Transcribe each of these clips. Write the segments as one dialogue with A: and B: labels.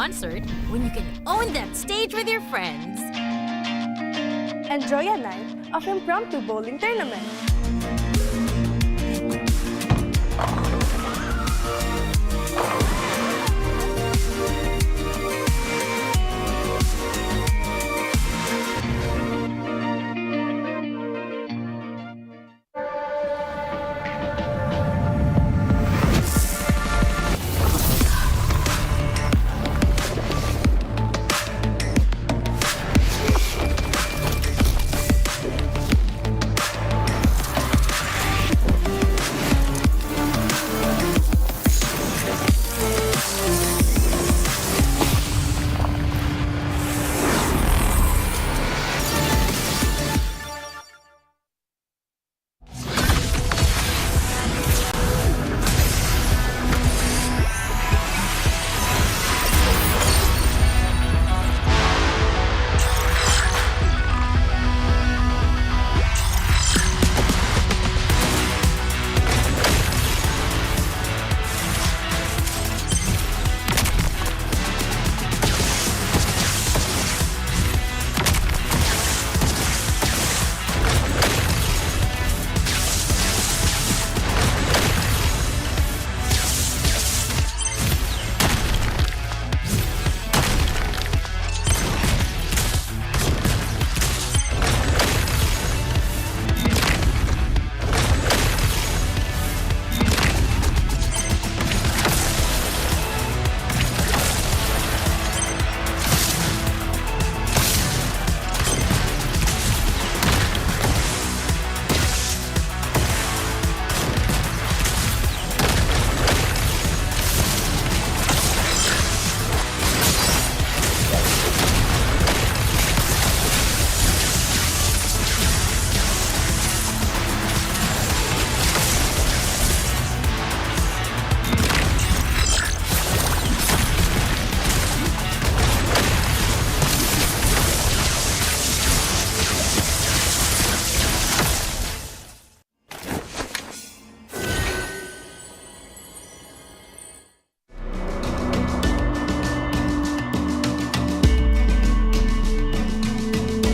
A: concert when you can own that stage with your friends.
B: Enjoy a night of impromptu bowling tournament.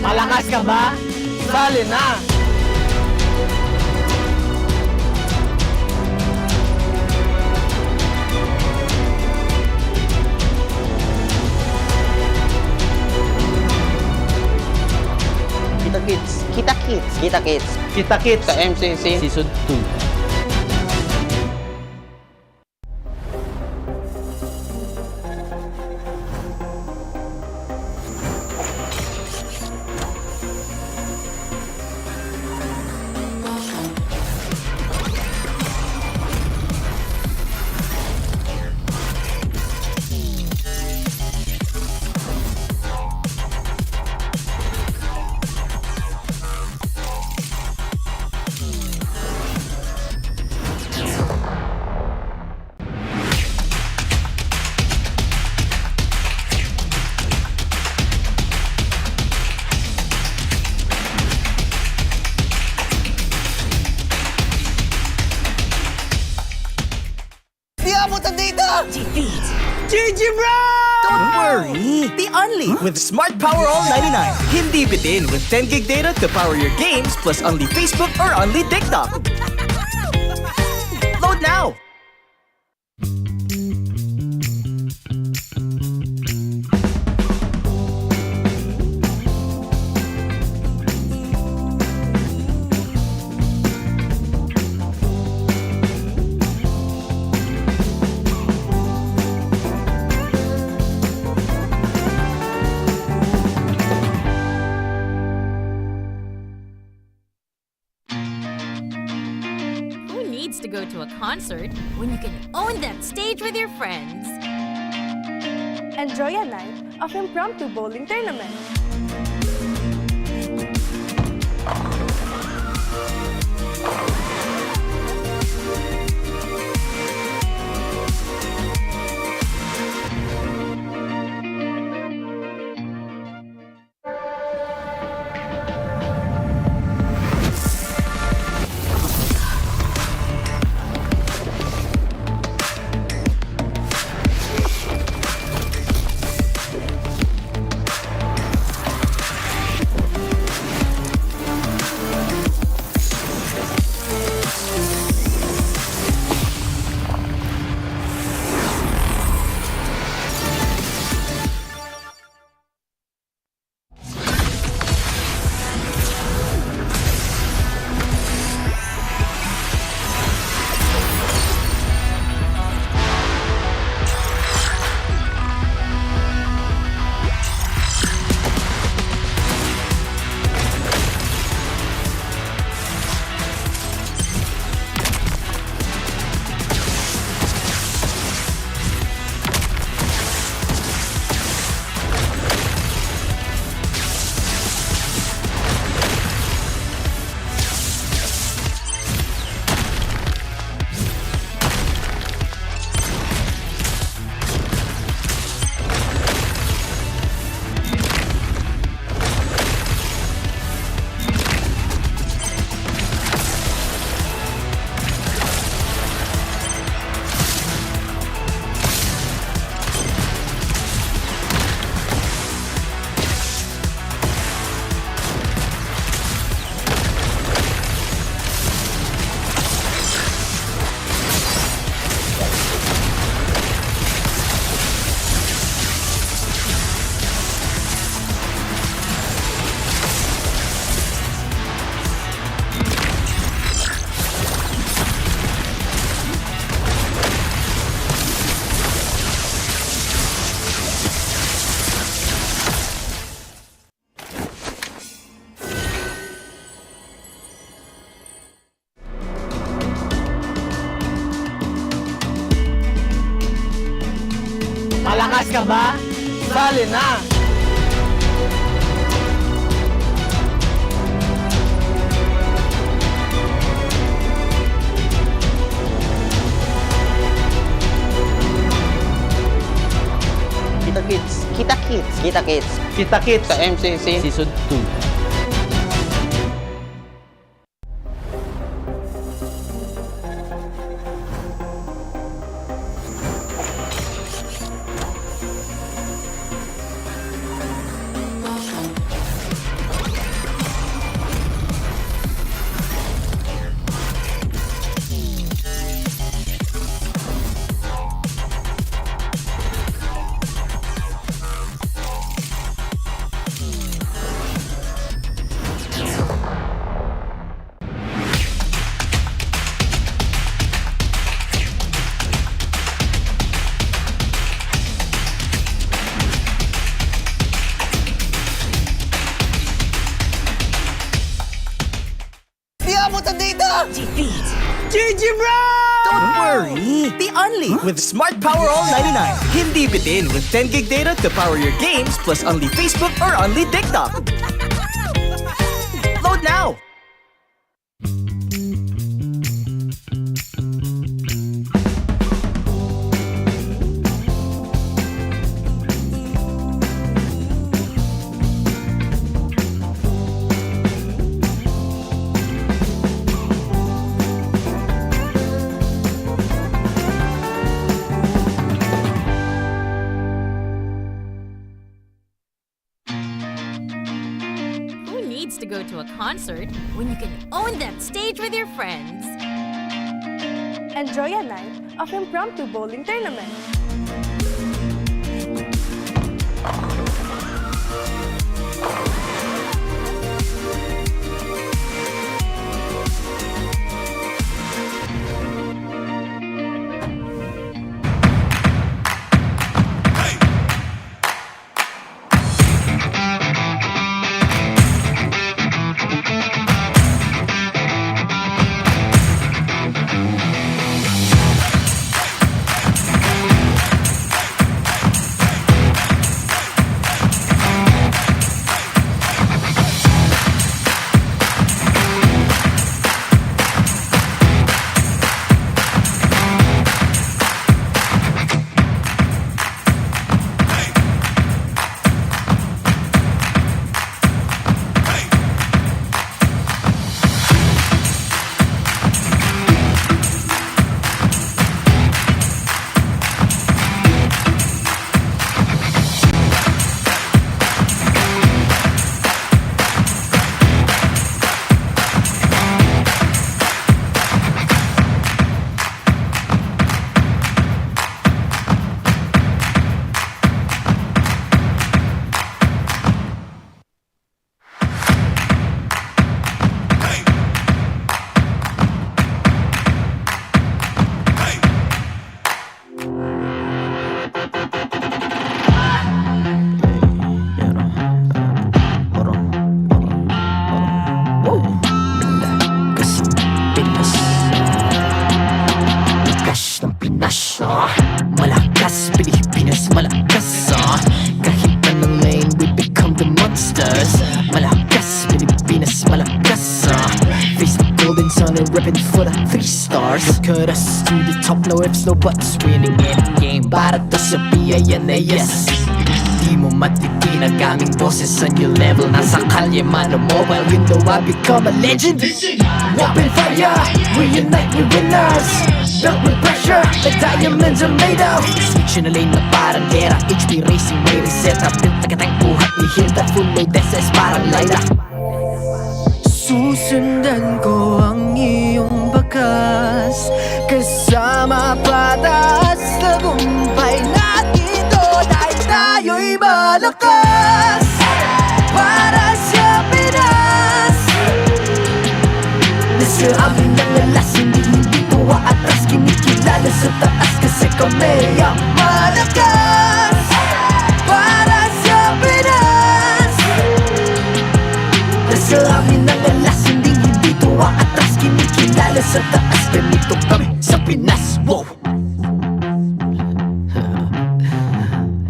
C: Malakas ka ba? Sali na!
D: Kita-kits. Kita-kits. Kita-kits.
C: Kita-kits
D: Sa MCC
C: Season 2.
E: Don't worry! The Only with Smart Power All 99. Hindi bitin with 10 gig data to power your games plus only Facebook or only TikTok. Load now!
A: To go to a concert when you can own that stage with your friends.
B: Enjoy a night of impromptu bowling tournament.
C: ka ba? Sali na!
D: Kita Kids. Kita Kids. Kita Kids.
C: Kita Kids
D: Sa MCC.
C: Season 2.
E: Don't worry! The Only with Smart Power All 99. Hindi bitin with 10 gig data to power your games plus only Facebook or only TikTok. Load now!
A: Who needs to go to a concert when you can own that stage with your friends?
B: Enjoy a night of impromptu bowling tournament.
F: Malakas, Pilipinas, malakas Kahit anong lane, we become the monsters Malakas, Pilipinas, malakas Face the golden sun and reppin' for the 3 stars Look at us to the top, no ifs, no buts Winning any game, para to sa yes Di mo matitin ang aming boses on your level Nasa kalye man o mobile window, I become a legend Open fire, we unite, we winners Built with pressure, like diamonds are made of Switch in a lane na parang gera HP Racing may reset up Built agad ang buhat ni Hilda Full load SS parang Lyra Susundan ko ang iyong bakas Kasama patas Tagumpay natin doon ay tayo'y malakas Para sa Pinas Nasa amin ang alas Hindi tuwa atras Kinikilala sa taas Kasi kami ang malakas Para sa Pinas Nasa amin ang alas Hindi tuwa atras Kinikilala sa taas Ganito kami sa Pinas Wow!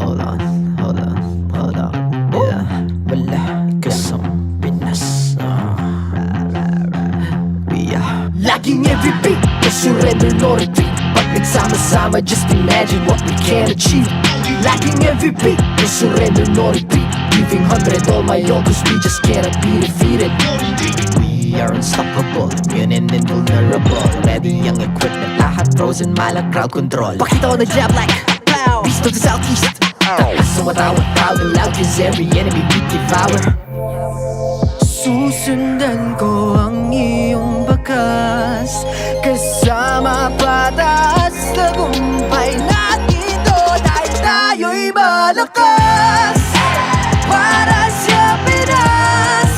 F: All surrender, no retreat. Pag nagsama-sama, just imagine what we can achieve. Lacking MVP, no surrender, no retreat. Giving 100 all my all, cause we just cannot be defeated. We are unstoppable, immune and invulnerable. Ready ang equipment, lahat frozen, malak crowd control. Pakita ko na jab like pow, beast of the southeast. So matawag proud and loud, cause every enemy we devour. Susundan ko ang iyong bakas, kasama pataas, tagumpay natin ito. Dahil tayo'y malakas, para sa Pinas.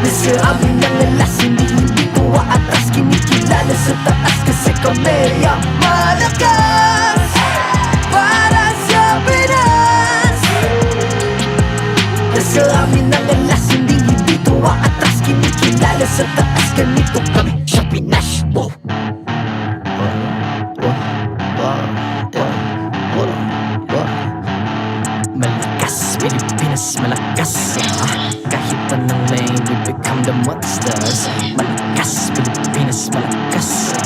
F: Nasa amin ang alas, hindi ko aatras. Kinikilala sa taas kasi kami ang malakas, para sa Pinas. Nasa amin ang alas, hindi ko aatras. Kinikilala sa taas, ganito kami sa Pinas. Wow. Malakas, Pilipinas, malakas. Kahit anong lane, we become the monsters. Malakas, Pilipinas, malakas.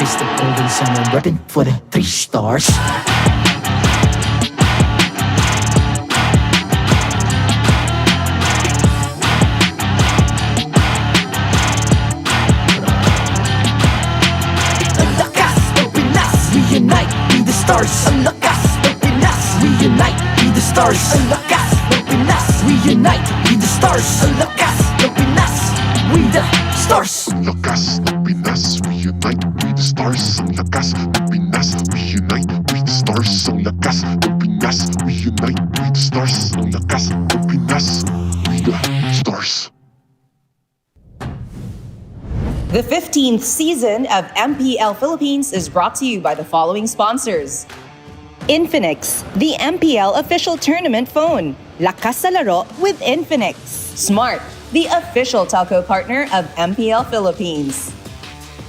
F: Face the golden sun and weapon for the 3 stars. Ang lakas ng Pinas, we unite, be the stars. Ang lakas ng Pinas, we unite, be the stars. Ang lakas ng Pinas, we unite, be the stars. Ang lakas ng Pinas, we the stars.
G: Ang lakas ng Pinas, we unite, we the stars. Ang lakas ng Pinas, we unite, we the stars. Ang lakas ng Pinas, we unite, we the stars. Ang lakas ng Pinas, we the stars.
H: The 15th season of MPL Philippines is brought to you by the following sponsors. Infinix, the MPL official tournament phone. Lakas sa laro with Infinix. Smart, the official telco partner of MPL Philippines.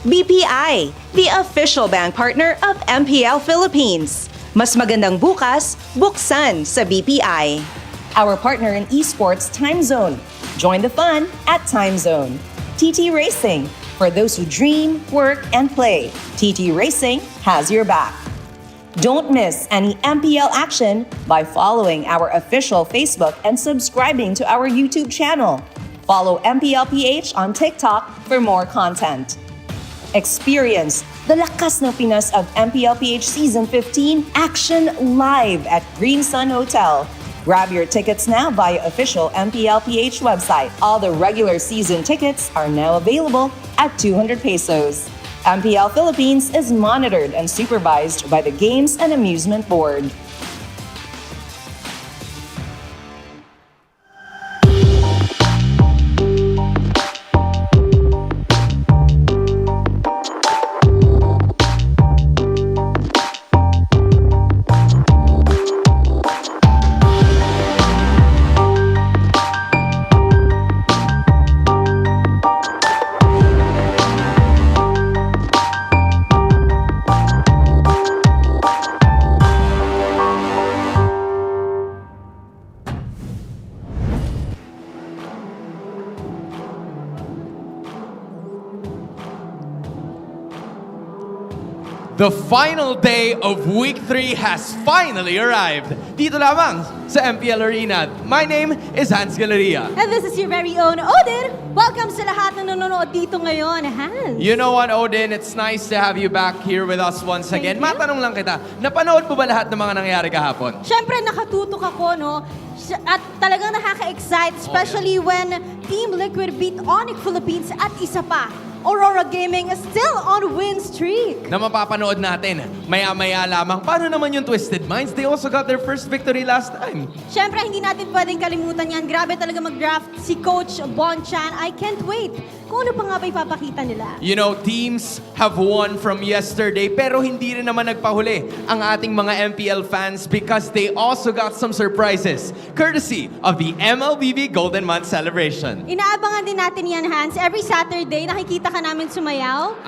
H: BPI, the official bank partner of MPL Philippines. Mas magandang bukas, buksan sa BPI. Our partner in esports, Time Zone. Join the fun at Time Zone. TT Racing, for those who dream, work, and play. TT Racing has your back. Don't miss any MPL action by following our official Facebook and subscribing to our YouTube channel. Follow MPLPH on TikTok for more content. Experience the Lakas ng Pinas of MPLPH Season 15 action live at Green Sun Hotel. Grab your tickets now via official MPLPH website. All the regular season tickets are now available at 200 pesos. MPL Philippines is monitored and supervised by the Games and Amusement Board.
C: The final day of Week 3 has finally arrived. Dito lamang sa MPL Arena. My name is Hans Galeria.
A: And this is your very own Odin. Welcome sa lahat na nanonood dito ngayon, Hans.
C: You know what, Odin? It's nice to have you back here with us once again.
A: Thank you.
C: Matanong lang kita, napanood mo ba lahat ng mga nangyari kahapon?
A: Siyempre, nakatutok ako, no? At talagang nakaka-excite, especially when Team Liquid beat Onic Philippines at isa pa. Aurora Gaming is still on win streak.
C: Na mapapanood natin, maya-maya lamang. Paano naman yung Twisted Minds? They also got their first victory last time.
A: Siyempre, hindi natin pwedeng kalimutan yan. Grabe talaga mag-draft si Coach Bonchan. I can't wait kung ano pa nga ba ipapakita nila.
C: You know, teams have won from yesterday pero hindi rin naman nagpahuli ang ating mga MPL fans because they also got some surprises courtesy of the MLBB Golden Month Celebration.
A: Inaabangan din natin yan, Hans. Every Saturday, nakikita ka namin sumayaw.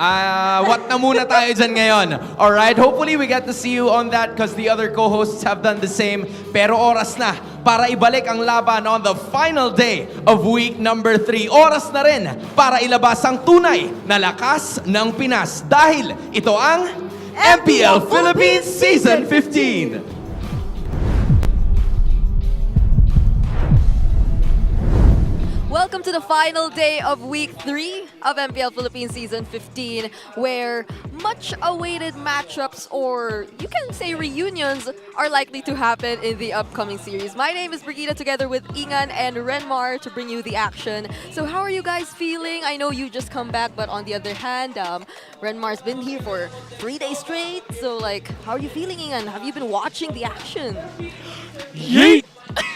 C: What na muna tayo dyan ngayon? Alright, hopefully we get to see you on that because the other co-hosts have done the same. Pero oras na para ibalik ang laban on the final day of week number 3. Oras na rin para ilabas ang tunay na lakas ng Pinas dahil ito ang MPL Philippines Season 15.
I: Welcome to the final day of week 3 of MPL Philippines Season 15, where much awaited matchups, or you can say reunions, are likely to happen in the upcoming series. My name is Brigida, together with Ingan and Renmar, to bring you the action. So how are you guys feeling? I know you just come back, but on the other hand, Renmar's been here for 3 days straight. So like, how are you feeling, Ingan? Have you been watching the action?
J: Yeet!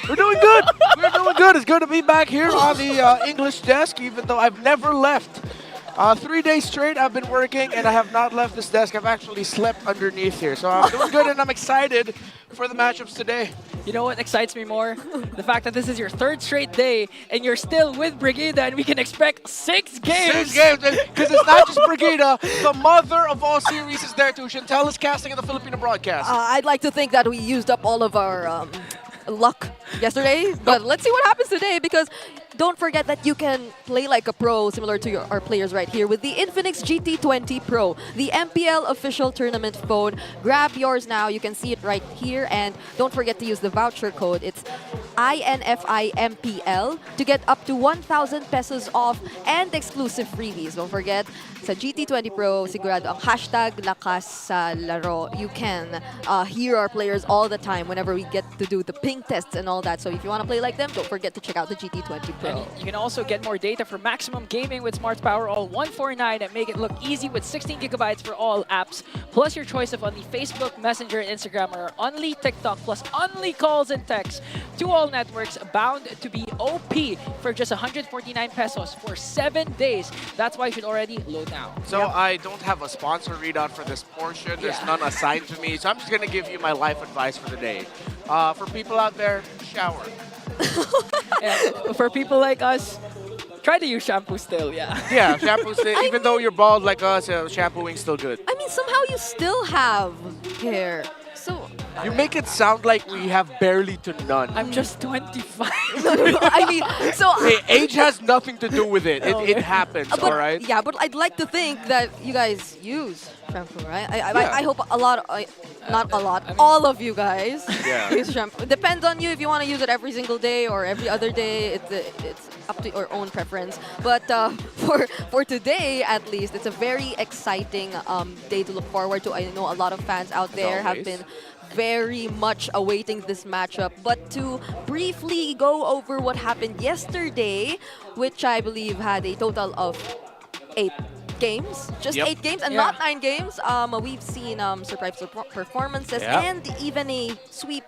J: We're doing good. We're doing good. It's good to be back here on the English desk, even though I've never left. 3 days straight I've been working, and I have not left this desk. I've actually slept underneath here. So I'm doing good, and I'm excited for the matchups today.
K: You know what excites me more? The fact that this is your 3rd straight day, and you're still with Brigida, and we can expect 6 games.
J: 6 games, because it's not just Brigida. The mother of all series is there too. Chantel is casting in the Filipino broadcast.
I: I'd like to think that we used up all of our luck yesterday, but let's see what happens today, because don't forget that you can play like a pro, similar to our players right here, with the Infinix GT20 Pro, the MPL official tournament phone. Grab yours now. You can see it right here, and don't forget to use the voucher code. It's INFIMPL to get up to 1,000 pesos off and exclusive freebies. Don't forget, sa GT20 Pro, sigurado ang hashtag lakas sa laro. You can hear our players all the time whenever we get to do the ping tests and all that. So if you want to play like them, don't forget to check out the GT20 Pro.
K: And you can also get more data for maximum gaming with Smart Power All 149 and make it look easy with 16 gigabytes for all apps, plus your choice of only Facebook, Messenger, and Instagram, or only TikTok, plus only calls and texts to all networks, bound to be OP for just 149 pesos for 7 days. That's why you should already load now.
J: So I don't have a sponsor readout for this portion. There's none assigned to me. So I'm just going to give you my life advice for the day. For people out there, shower.
K: For people like us, try to use shampoo still, yeah.
J: Yeah, shampoo still. Even though you're bald like us, shampooing's still good.
I: I mean, somehow you still have hair. So
J: you make it sound like we have barely to none.
K: I'm just 25.
I: I mean, so
J: hey, age has nothing to do with it. It happens,
I: but,
J: all right?
I: Yeah, but I'd like to think that you guys use shampoo, right? I hope a lot, not a lot, all of you guys use shampoo. It depends on you if you want to use it every single day or every other day. It's up to your own preference. But for today, at least, it's a very exciting day to look forward to. I know a lot of fans out there have been very much awaiting this matchup. But to briefly go over what happened yesterday, which I believe had a total of 8 games, just 8 games and not 9 games. We've seen surprise performances and even a sweep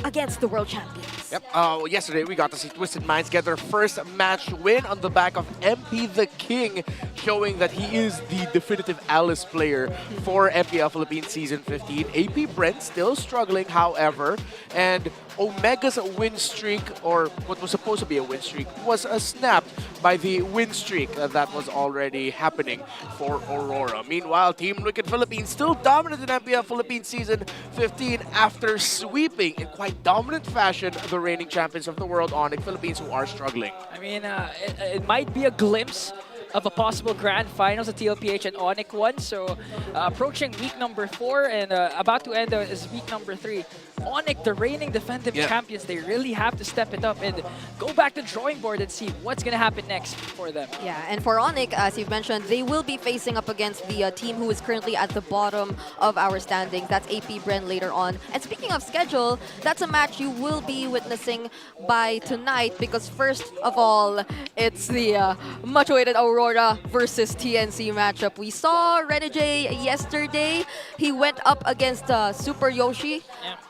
I: against the world champions.
J: Yep. Yesterday we got to see Twisted Minds get their first match win on the back of MP the King, showing that he is the definitive Alice player for MPL Philippines Season 15. AP.Bren still struggling, however, and Omega's win streak, or what was supposed to be a win streak, was snapped by the win streak that was already happening for Aurora. Meanwhile, Team Onic Philippines still dominant in MPL Philippines Season 15 after sweeping in quite dominant fashion the reigning champions of the world, Onic Philippines, who are struggling.
K: I mean, it might be a glimpse of a possible grand finals that TLPH and Onic won. So approaching week number 4 and about to end is week number 3. Onic, the reigning defensive champions, they really have to step it up and go back to the drawing board and see what's going to happen next for them.
I: Yeah, and for Onic, as you've mentioned, they will be facing up against the team who is currently at the bottom of our standings. That's AP.Bren later on. And speaking of schedule, that's a match you will be witnessing by tonight, because first of all, it's the much-awaited Aurora versus TNC matchup. We saw Renegade yesterday. He went up against Super Yoshi,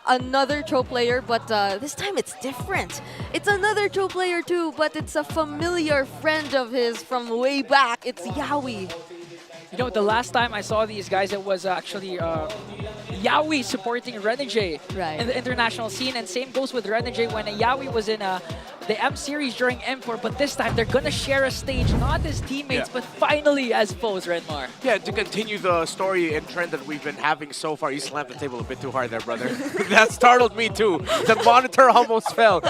I: another Cho player, but this time it's different. It's another Cho player too, but it's a familiar friend of his from way back. It's Yawi.
K: You know, the last time I saw these guys, it was actually Yawi supporting Renegade in the international scene, and same goes with Renegade when Yawi was in the M series during M4, but this time they're gonna share a stage, not as teammates, but finally as foes, Renmar.
J: Yeah, to continue the story and trend that we've been having so far, you slammed the table a bit too hard there, brother. That startled me too. The monitor almost fell.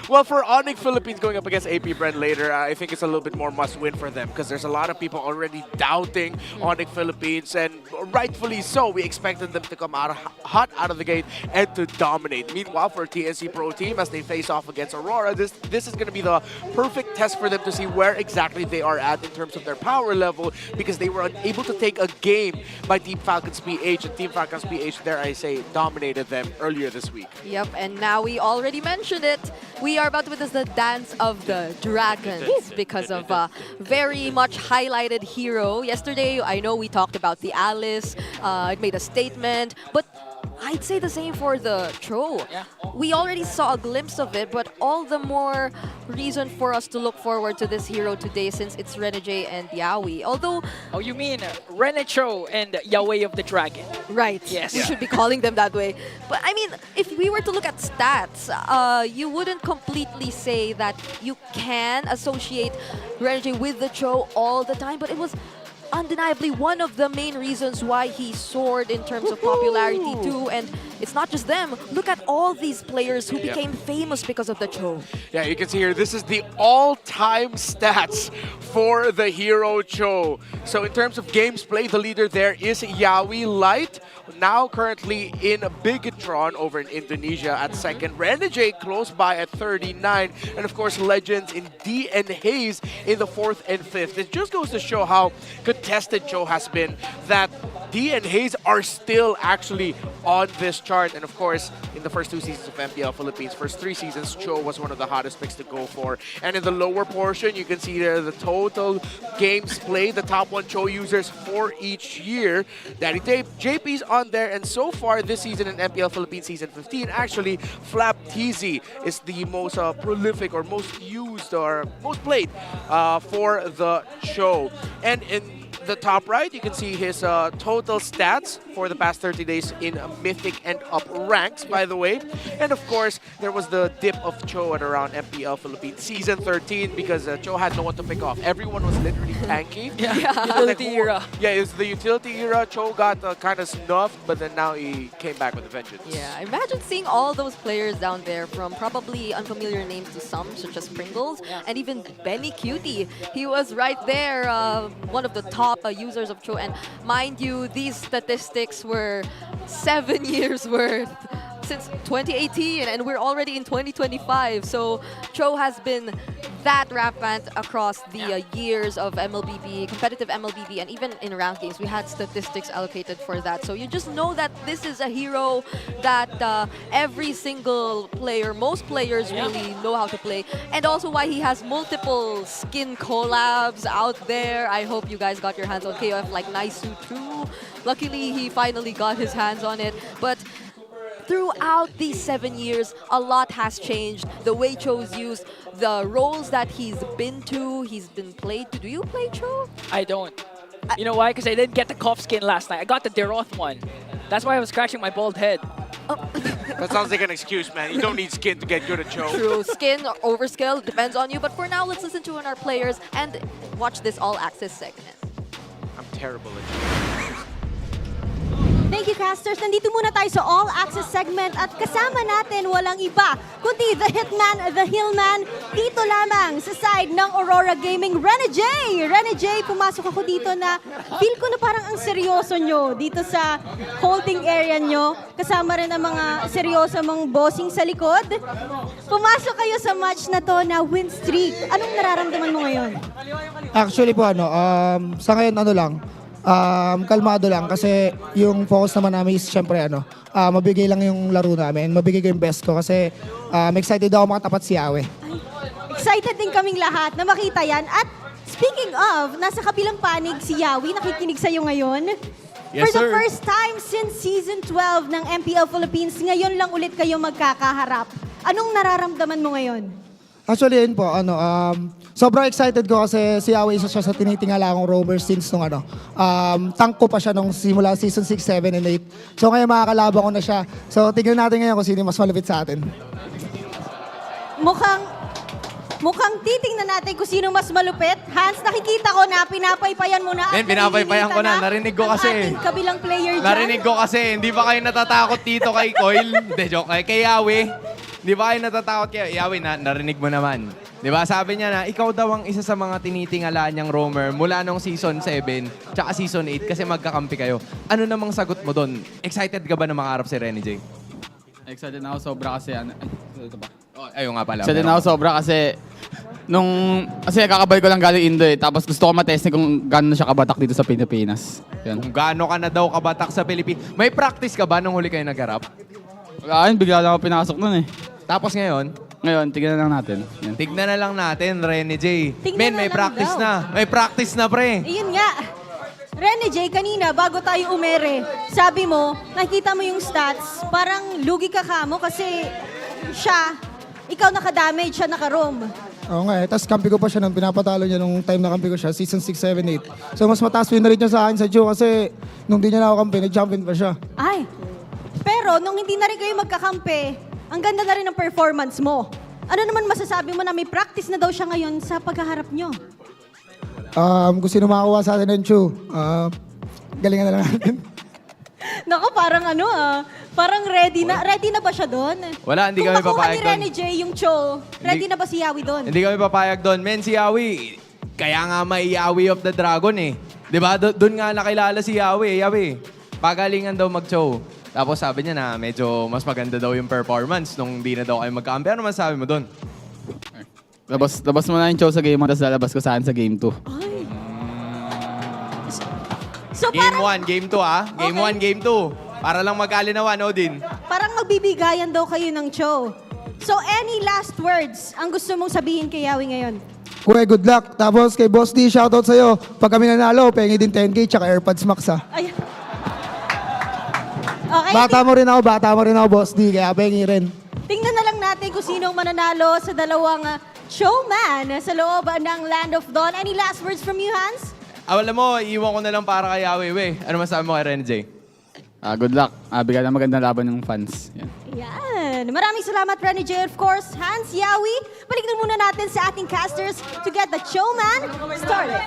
J: Well, for Onic Philippines going up against AP.Bren later, I think it's a little bit more must-win for them because there's a lot of people already doubting Onic Philippines, and rightfully so. We expected them to come out hot out of the gate and to dominate. Meanwhile, for TNC Pro Team, as they face off against Aurora, this is going to be the perfect test for them to see where exactly they are at in terms of their power level, because they were unable to take a game by Team Falcons PH, and Team Falcons PH, dare I say, dominated them earlier this week.
I: Yep, and now we already mentioned it. We are about to witness the Dance of the Dragons because of a very much highlighted hero. Yesterday, I know we talked about the Alice. It made a statement, but I'd say the same for the Cho.
K: Yeah.
I: We already saw a glimpse of it, but all the more reason for us to look forward to this hero today since it's Renegade and Yaoi. Although...
K: Oh, you mean Renecho and Yahweh of the Dragon?
I: Right.
K: Yes.
I: We should be calling them that way. But I mean, if we were to look at stats, you wouldn't completely say that you can associate Renegade with the Cho all the time, but it was undeniably one of the main reasons why he soared in terms of popularity too. And it's not just them. Look at all these players who became famous because of the Cho.
J: Yeah, you can see here, this is the all-time stats for the hero Cho. So in terms of games played, the leader there is Yaoi Light, now currently in Bigatron over in Indonesia at second. Renegade close by at 39. And of course, legends in D and Hayes in the fourth and fifth. It just goes to show how contested Cho has been, that D and Hayes are still actually on this chart. And of course, in the first 2 seasons of MPL Philippines, first 3 seasons, Cho was one of the hottest picks to go for. And in the lower portion, you can see there the total games played, the top 1 Cho users for each year. Daddy Tape, JP's on there, and so far this season in MPL Philippines Season 15, actually, Flap TZ is the most prolific or most used or most played for the Cho. And in the top right, you can see his total stats for the past 30 days in Mythic and up ranks, by the way. And of course, there was the dip of Cho at around MPL Philippines Season 13 because Cho had no one to pick off. Everyone was literally tanky.
K: Utility era.
J: Yeah, it was the utility era. Cho got kind of snuffed, but then now he came back with a vengeance.
I: Yeah, imagine seeing all those players down there, from probably unfamiliar names to some, such as Pringles, and even Benny Cutie. He was right there, one of the top users of Cho. And mind you, these statistics were 7 years worth since 2018, and we're already in 2025. So Cho has been that rampant across the years of MLBB, competitive MLBB, and even in ranked games. We had statistics allocated for that. So you just know that this is a hero that every single player, most players really know how to play. And also why he has multiple skin collabs out there. I hope you guys got your hands on KOF like Naisu too. Luckily, he finally got his hands on it. But throughout these 7 years, a lot has changed. The way Cho's used, the roles that he's been played to. Do you play Cho?
K: I don't. You know why? Because I didn't get the Koff skin last night. I got the Deroth one. That's why I was scratching my bald head.
J: That sounds like an excuse, man. You don't need skin to get good at Cho.
I: True. Skin or overskill depends on you. But for now, let's listen to one of our players and watch this all-access segment.
J: I'm terrible at Cho.
A: Thank you, casters. Nandito muna tayo sa All Access segment at kasama natin walang iba kundi the Hitman, the Hillman, dito lamang sa side ng Aurora Gaming, Renegade. Renegade, pumasok ako dito na feel ko na parang ang seryoso nyo dito sa holding area nyo. Kasama rin ang mga seryoso mong bossing sa likod. Pumasok kayo sa match na to na win streak. Anong nararamdaman mo ngayon?
L: Actually po, sa ngayon kalmado lang kasi yung focus naman namin is syempre mabigay lang yung laro namin, mabigay ko yung best ko kasi excited ako makatapat si Yawe.
A: Excited din kaming lahat na makita yan. At speaking of, nasa kabilang panig si Yawi, nakikinig sa'yo ngayon.
C: Yes,
A: For the
C: sir.
A: first time since Season 12 ng MPL Philippines, ngayon lang ulit kayo magkakaharap. Anong nararamdaman mo ngayon?
L: Actually yun po, sobrang excited ko kasi si Yawe isa siya sa tinitingala akong rover since nung tank ko pa siya nung simula Season 6, 7, and 8. So ngayon makakalaban ko na siya. So tignan natin ngayon kung sino mas malapit sa atin.
A: Mukhang titingnan natin kung sino mas malupit. Hans, nakikita ko na pinapaypayan mo na. at
C: Pinapaypayan ko na.
A: nahihilitan
C: Narinig ko
A: ang
C: kasi.
A: ating kabilang player dyan.
C: Narinig ko kasi. Hindi ba kayo natatakot dito kay Coil? Hindi, joke. Kay Yawi. Hindi ba kayo natatakot kay Yawi? Narinig mo naman. Di ba? Sabi niya na, ikaw daw ang isa sa mga tinitingalaan niyang roamer mula nung season 7 tsaka season 8 kasi magkakampi kayo. Ano namang sagot mo doon? Excited ka ba na makaharap si Renny J?
M: Excited na ako sobra kasi ito ba?
C: Oh, ayun nga pala.
M: Excited na ako sobra kasi kasi kakabal ko lang galing Indo tapos gusto ko matesting kung gaano na siya kabatak dito sa Pilipinas. Yan.
C: Kung gaano ka na daw kabatak sa Pilipinas. May practice ka ba nung huli kayo nagharap?
M: Wala, bigla lang ako pinasok nun
C: Tapos ngayon?
M: Ngayon, tignan na lang natin. Yan.
C: Tignan na lang natin, Renny J.
A: Tignan na
C: May
A: lang
C: practice
A: daw.
C: na. May practice na, pre.
A: Ayun nga. Renny J, kanina, bago tayo umere, sabi mo, nakita mo yung stats, parang lugi ka kamo kasi ikaw naka-damage, siya naka-roam.
L: Oo nga Tapos kampi ko pa siya nung pinapatalo niya nung time na kampi ko siya, season 6, 7, 8. So mas mataas win rate niya sa akin sa Joe kasi nung di niya na ako kampi, nag-champion pa siya.
A: Ay, pero nung hindi na rin kayo magkakampi, ang ganda na rin ng performance mo. Ano naman masasabi mo na may practice na daw siya ngayon sa paghaharap nyo?
L: Kung sino makakuha sa atin ng Chu, galingan na lang natin.
A: Naku, parang parang ready na ba siya doon?
C: Wala, hindi kami
A: Kung makuha
C: papayag
A: ni
C: doon.
A: Renny J yung Cho, ready na ba si Yawi doon?
C: Hindi kami papayag doon. Men, si Yawi, kaya nga may Yawi of the Dragon eh. Di ba? Doon nga nakilala si Yawi. Yawi, pagalingan daw mag-show. Tapos sabi niya na medyo mas maganda daw yung performance nung di na daw kayo magka-ampi. Ano masasabi mo doon?
M: Labas mo na yung show sa game 1, tapos lalabas ko saan sa game 2.
A: So
C: Game
A: parang,
C: 1, Game 2 ah. Game 1, Game 2. Para lang magkalinawan, Odin.
A: parang magbibigayan daw kayo ng Cho. So any last words ang gusto mong sabihin kay Yawi ngayon?
L: Kuya, good luck. Tapos kay Boss D, shoutout sa'yo. Pag kami nanalo, pengi din 10K tsaka AirPods Max ha.
A: Ay. Okay,
L: Bata mo rin ako, Boss D, kaya pengi rin.
A: tingnan na lang natin kung sinong mananalo sa dalawang showman sa loob ng Land of Dawn. Any last words from you, Hans?
C: Alam mo, iwan ko na lang para kay Yawi, we. Ano masasabi mo kay Renny J?
M: Good luck. Bigyan na magandang laban ng fans. Yan.
A: Yan. Maraming salamat, Renny J. Of course, Hans, Yawi. Balikan muna natin sa ating casters to get the showman started.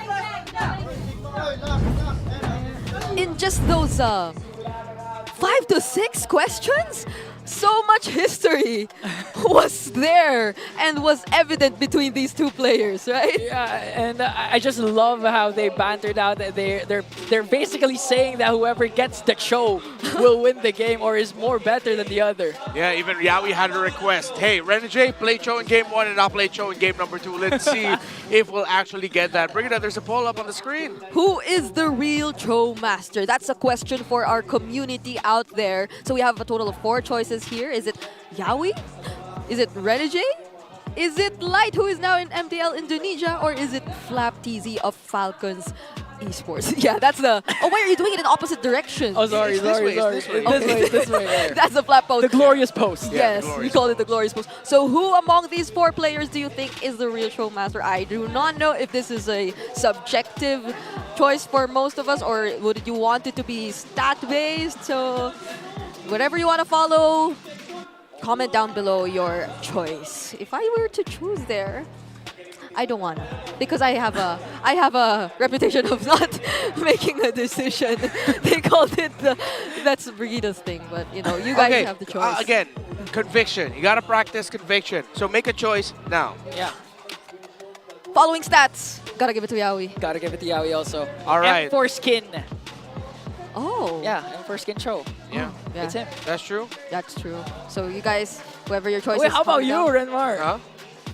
I: In just those 5 to 6 questions, so much history was there and was evident between these two players, right?
K: Yeah, and I just love how they bantered out. They're basically saying that whoever gets the show will win the game or is more better than the other.
J: Yeah, even Yawi had a request. Hey, Renny J, play Cho in game 1 and I'll play Cho in game number 2. Let's see if we'll actually get that. Bring it up. There's a poll up on the screen.
I: Who is the real Cho master? That's a question for our community out there. So we have a total of 4 choices here. Is it Yawi? Is it Renny J? Is it Light, who is now in MPL Indonesia? Or is it Flap TZ of Falcons Esports? Yeah, that's the... Oh, why are you doing it in opposite direction?
K: Oh, sorry.
J: This way.
K: This way. Yeah.
I: That's the Flap post.
K: The glorious post.
I: Yes,
J: glorious
I: we call it the glorious post. So who among these 4 players do you think is the real showmaster? I do not know if this is a subjective choice for most of us, or would you want it to be stat-based? So whatever you want to follow, comment down below your choice. If I were to choose there, I don't wanna, because I have a reputation of not making a decision. They called it that's Brigida's thing, but you know, you guys have the choice.
J: Again, conviction. You gotta practice conviction. So make a choice now.
K: Yeah.
I: Following stats, gotta give it to Yawi.
K: Gotta give it to Yawi also.
J: All right.
K: M4 skin.
I: Oh.
K: Yeah, M4 skin show.
J: Yeah,
I: Yeah,
K: It's him.
J: that's true.
I: that's true. So you guys, whoever your choice
K: Wait,
I: is,
K: how about
I: comment
K: you,
I: down.
K: Renmar?
J: Huh?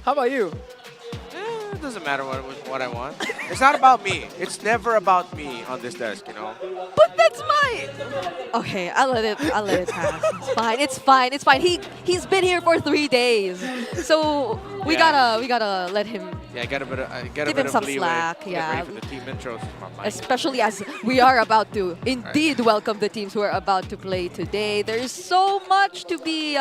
K: How about you?
J: It doesn't matter what I want. It's not about me. It's never about me on this desk, you know.
I: But that's my. Okay, I'll let it pass. It's fine. It's fine. He's been here for 3 days, so we
J: Yeah.
I: gotta let him.
J: Yeah, get a bit of
I: Give him
J: of
I: some
J: leeway.
I: slack,
J: Get
I: yeah.
J: ready for the team intros. My mic.
I: Especially as we are about to indeed welcome the teams who are about to play today. There's so much to be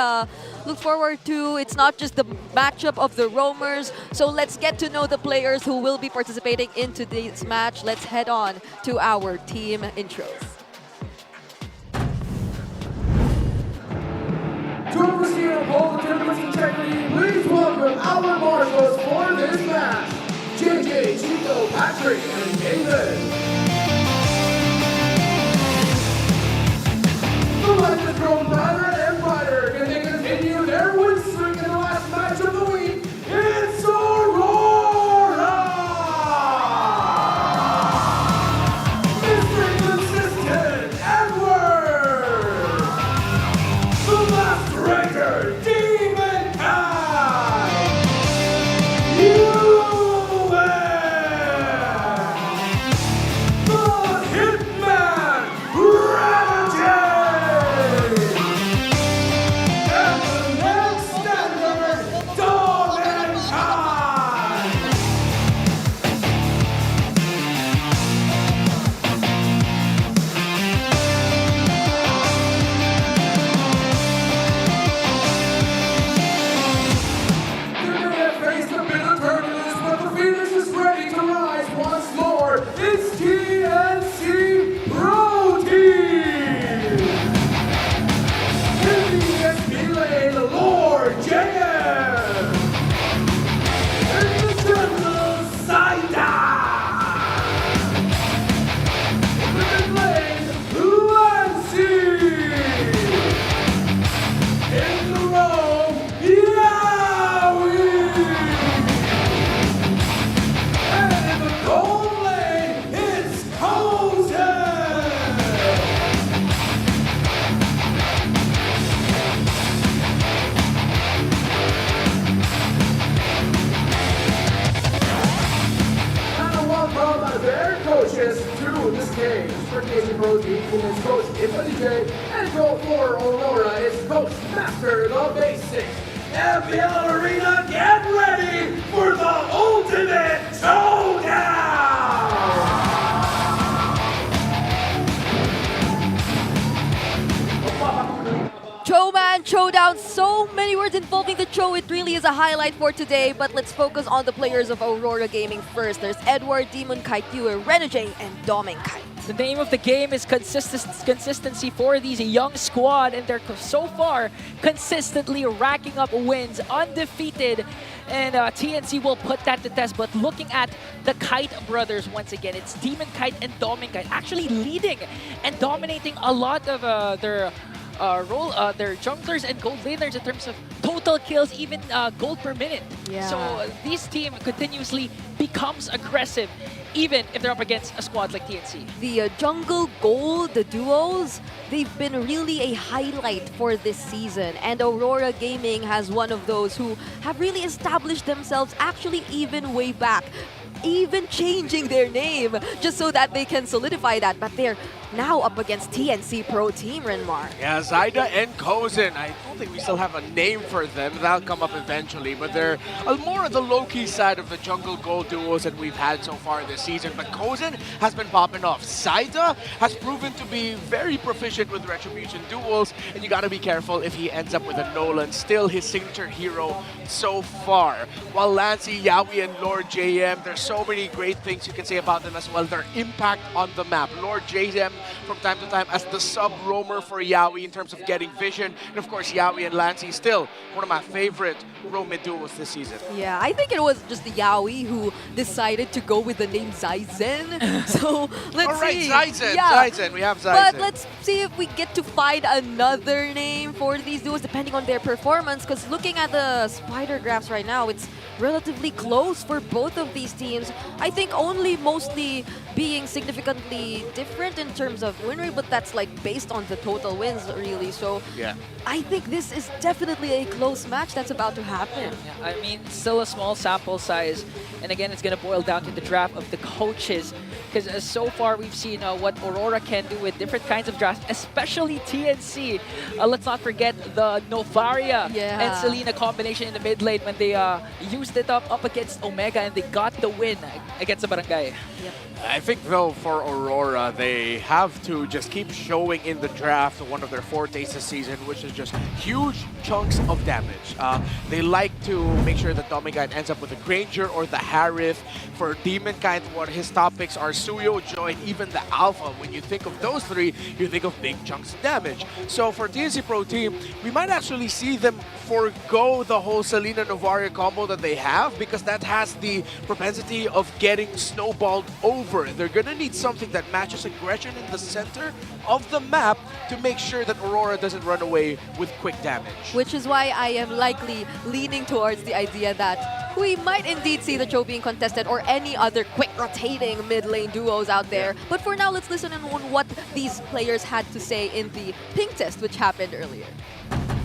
I: look forward to. It's not just the matchup of the roamers. So let's get to know the players who will be participating in today's match. Let's head on to our team intros.
N: To oversee all the tournament's integrity, please welcome
C: team is Coach Felipe, and goal for Aurora is Coach Master the Basics. MPL Arena, get ready for the ultimate showdown!
I: Showman, showdown, so many words involving the show. It really is a highlight for today, but let's focus on the players of Aurora Gaming first. There's Edward, Demon Kite, Yue, Renegade, and Doming Kite.
K: The name of the game is consistency for these young squad, and they're so far consistently racking up wins, undefeated, and TNC will put that to test. But looking at the Kite brothers once again, it's Demon Kite and Doming Kite actually leading and dominating a lot of their junglers and gold laners in terms of total kills, even gold per minute.
I: Yeah.
K: So this team continuously becomes aggressive, even if they're up against a squad like TNC.
I: The jungle gold, the duos, they've been really a highlight for this season. And Aurora Gaming has one of those who have really established themselves actually even way back. Even changing their name just so that they can solidify that. But they're now up against TNC Pro Team, Renmar.
J: Yeah, Zyda and Kozen. I don't think we still have a name for them. That'll come up eventually. But they're more on the low-key side of the jungle gold duos that we've had so far this season. But Kozen has been popping off. Zyda has proven to be very proficient with retribution duels. And you gotta be careful if he ends up with a Nolan. Still his signature hero so far. While Lancy, Yawi, and Lord JM, there's so many great things you can say about them as well. Their impact on the map. Lord JM from time to time as the sub-roamer for Yawi in terms of getting vision. And of course, Yawi and Lancy still one of my favorite roam duos this season.
I: Yeah, I think it was just the Yawi who decided to go with the name Zaizen. So let's
J: All right,
I: see.
J: Zaizen,
I: Yeah.
J: Zaizen, we have Zaizen.
I: But let's see if we get to find another name for these duos depending on their performance. Because looking at the spider graphs right now, it's relatively close for both of these teams. I think only mostly being significantly different in terms of win rate, but that's like based on the total wins really. So
J: yeah,
I: I think this is definitely a close match that's about to happen.
K: Yeah, I mean, still a small sample size. And again, it's going to boil down to the draft of the coaches. Because so far, we've seen what Aurora can do with different kinds of drafts, especially TNC. Let's not forget the Novaria and Selena combination in the mid lane when they used it up against Omega and they got the win against the Barangay.
I: Yep.
J: I think though for Aurora, they have to just keep showing in the draft one of their fortes this season, which is just huge chunks of damage. They like to make sure that Dominguez ends up with the Granger or the Harith. For Demonkind, what his top picks are Suyo, Joy, and even the Alpha. When you think of those three, you think of big chunks of damage. So for TNC Pro Team, we might actually see them forego the whole Selena Novaria combo that they have because that has the propensity of getting snowballed over. They're gonna need something that matches aggression in the center of the map to make sure that Aurora doesn't run away with quick damage.
I: Which is why I am likely leaning towards the idea that we might indeed see the show being contested or any other quick rotating mid lane duos out there. But for now, let's listen on what these players had to say in the pink test, which happened earlier.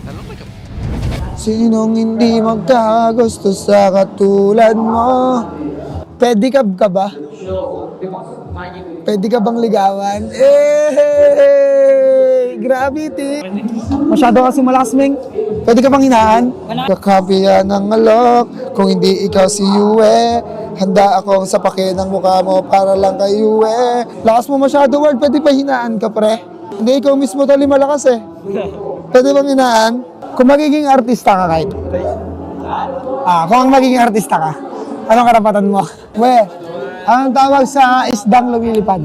J: That looked like a
L: Sinong hindi magkagusto sa katulad mo? Pedicab ka ba? Pwede ka bang ligawan? Gravity! Masyado kasi malakas, Ming. Pwede ka bang hinaan? Kakapiyan ng alok, kung hindi ikaw si Yue. Handa akong sapakin ang mukha mo para lang kay Yue. Lakas mo masyado, Ward. Pwede pa hinaan ka, pre? Hindi, ikaw mismo tali malakas eh. Pwede bang hinaan? Kung magiging artista ka, kahit. Kung magiging artista ka, anong karapatan mo? Anong tawag sa isdang lumilipad?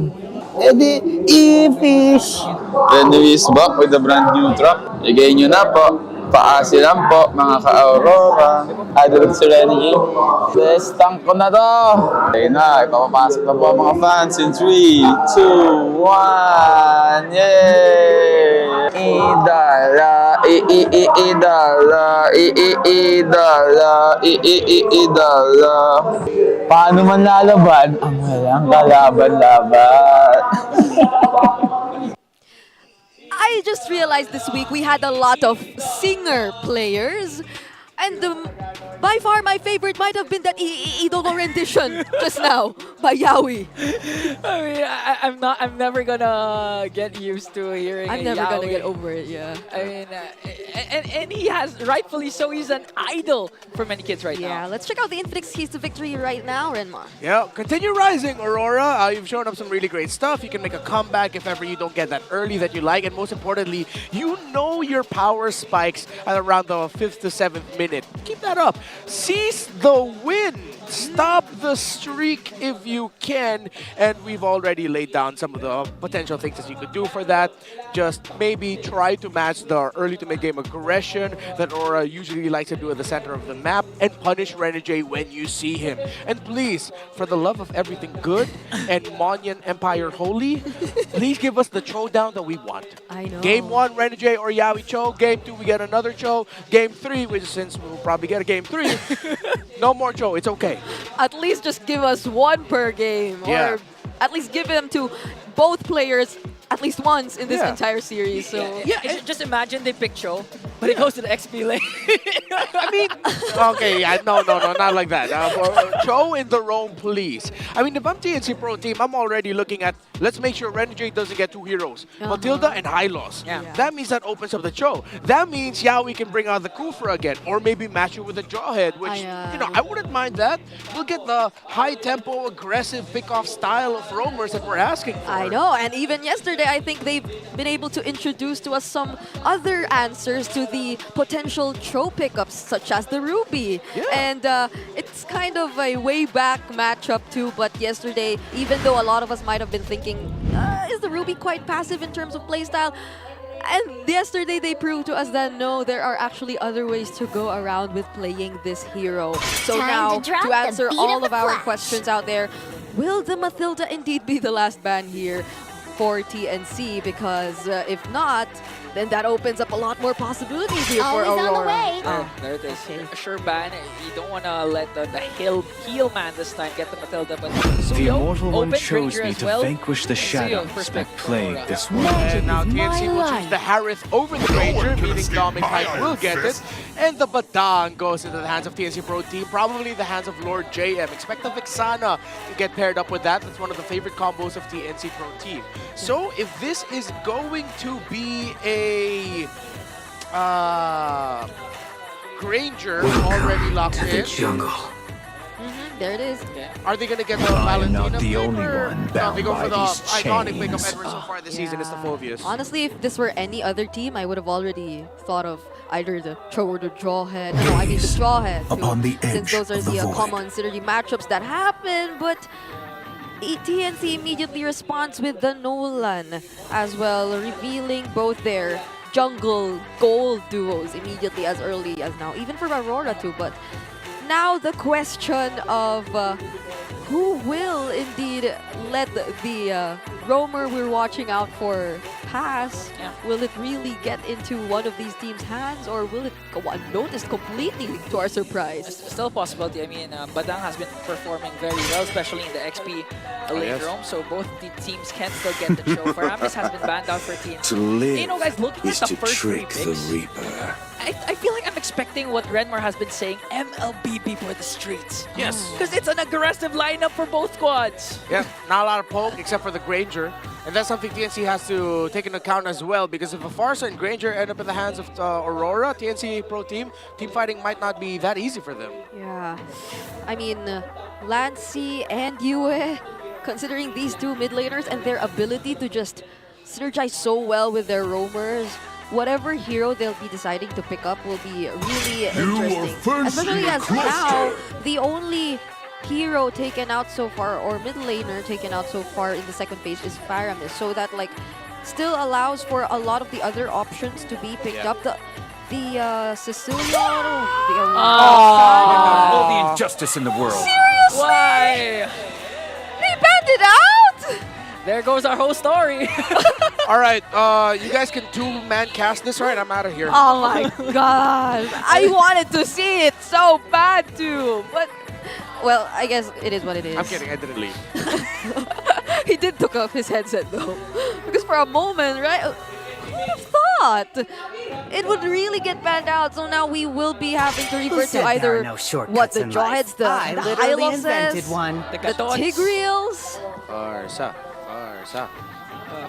L: E-fish!
N: Renny is back with a brand new drop. Igay nyo na po. Paasi lang po, mga ka-Aurora. Idol si Renny. Bestang ko na to! Okay na, ipapapasok na po ang mga fans in 3, 2, 1, yay! Idala, idala, idala, idala. Paano man lalaban ang walang kalaban-laban?
I: I just realized this week we had a lot of singer players. And by far my favorite might have been that Idolo rendition just now by Yaoi.
K: I mean, I'm never gonna get used to hearing.
I: I'm never gonna get over it. Yeah.
K: I mean, and he has rightfully so. He's an idol for many kids right now.
I: Yeah. Let's check out the Infinix keys to victory right now, Renmar.
J: Yeah, continue rising, Aurora. You've shown up some really great stuff. You can make a comeback if ever you don't get that early that you like. And most importantly, you know your power spikes at around the 5th to 7th minute. Keep that up. Seize the win. Stop the streak if you can. And we've already laid down some of the potential things that you could do for that. Just maybe try to match the early to mid-game aggression that Aurora usually likes to do at the center of the map and punish Renegade when you see him. And please, for the love of everything good and Monyan Empire Holy, please give us the showdown that we want.
I: I know.
J: Game 1, Renegade or Yaoi Cho. Game 2, we get another Cho. Game 3, which since we'll probably get a Game 3, no more Cho. It's okay.
I: At least just give us one per game.
J: Yeah.
I: Or at least give them to both players at least once in this entire series. So
K: Yeah, just imagine they pick Cho, but it goes to the XP lane.
J: I mean, okay, yeah, no, not like that. Cho in the roam, please. I mean, if I'm TNC Pro Team, I'm already looking at, let's make sure Renegade doesn't get two heroes, Matilda and Hylos.
K: Yeah.
J: That means that opens up the Cho. That means, yeah, we can bring out the Kufra again, or maybe match it with a Jawhead, which, you know, I wouldn't mind that. We'll get the high-tempo, aggressive, pick-off style of roamers that we're asking for.
I: I know, and even yesterday, I think they've been able to introduce to us some other answers to the potential Cho pickups, such as the Ruby.
J: Yeah.
I: And it's kind of a way back matchup too, but yesterday, even though a lot of us might have been thinking, is the Ruby quite passive in terms of playstyle? And yesterday they proved to us that no, there are actually other ways to go around with playing this hero. So
O: Time
I: now,
O: to drop
I: to
O: the
I: answer
O: beat
I: all
O: of
I: of
O: the
I: our
O: flash.
I: questions out there, will the Matilda indeed be the last ban here for TNC? Because if not, then that opens up a lot more possibilities here for
O: Always on the
I: Aurora.
O: way.
K: Oh, there it is. A sure ban. You don't want to let the heel man this time get the Matilda, but
P: The
K: Suyo,
P: Immortal One
K: open
P: chose
K: Granger
P: me
K: as
P: to
K: well.
P: vanquish the
K: And Suyo,
P: shadows
K: first
P: that
K: pick
P: plague
K: Aurora.
P: this world.
J: And now TNC will choose the Harith over the Ranger, meaning Dominic Hype will get it. And the Batang goes into the hands of TNC Pro Team, probably the hands of Lord JM. Expect the Vixana to get paired up with that. That's one of the favorite combos of TNC Pro Team. So if this is going to be a Granger already locked in.
I: There it is.
J: Are they going to get the
P: I'm
J: Valentina
P: not the
J: pick,
P: only
J: or
P: one
J: no,
P: bound
J: they go
P: by
J: for the
P: these
J: iconic pick of
P: chains.
J: Edward so far this season is the Phobius.
I: Honestly, if this were any other team, I would have already thought of either the Cho or the Jawhead. No, I mean the Jawhead.
P: Upon the
I: Since
P: edge
I: those are
P: of the
I: the
P: void.
I: common synergy matchups that happen, but TNC immediately responds with the Nolan as well, revealing both their jungle gold duos immediately as early as now, even for Aurora too. But now the question of who will indeed let the roamer we're watching out for pass? Will it really get into one of these teams' hands, or will it go unnoticed completely to our surprise?
K: Still a possibility. I mean, Badang has been performing very well, especially in the XP late roam, so both the teams can still get the show. Faramis has been banned out for TNC.
P: To live
K: You know, guys, looking
P: is
K: at the
P: to
K: first three
P: trick
K: picks,
P: the Reaper.
K: I feel like I'm expecting what Renmar has been saying, MLBB for the streets.
J: Yes.
K: Because it's an aggressive lineup for both squads.
J: Yeah, not a lot of poke except for the Granger. And that's something TNC has to take into account as well, because if a Farsa and Granger end up in the hands of Aurora, TNC Pro Team, team fighting might not be that easy for them.
I: Yeah, I mean, Lancy and Yue, considering these two mid laners and their ability to just synergize so well with their roamers, whatever hero they'll be deciding to pick up will be really interesting. Especially as now, the only hero taken out so far, or mid laner taken out so far in the second phase is Faramis, so that like still allows for a lot of the other options to be picked up. The Sicilian,
P: All the injustice in the world.
I: Seriously?
K: Why?
I: They banned it out?
K: There goes our whole story.
J: All right, you guys can two-man cast this, right? I'm out of here.
I: Oh my god. I wanted to see it so bad too. But, well, I guess it is what it is.
J: I'm kidding, I didn't leave.
I: He did took off his headset though. Because for a moment, right? Who would have thought? not, it would really get banned out. So now we will be having to revert to either what the Jawheads, the Hyloses, the Tigreals.
J: Farsa.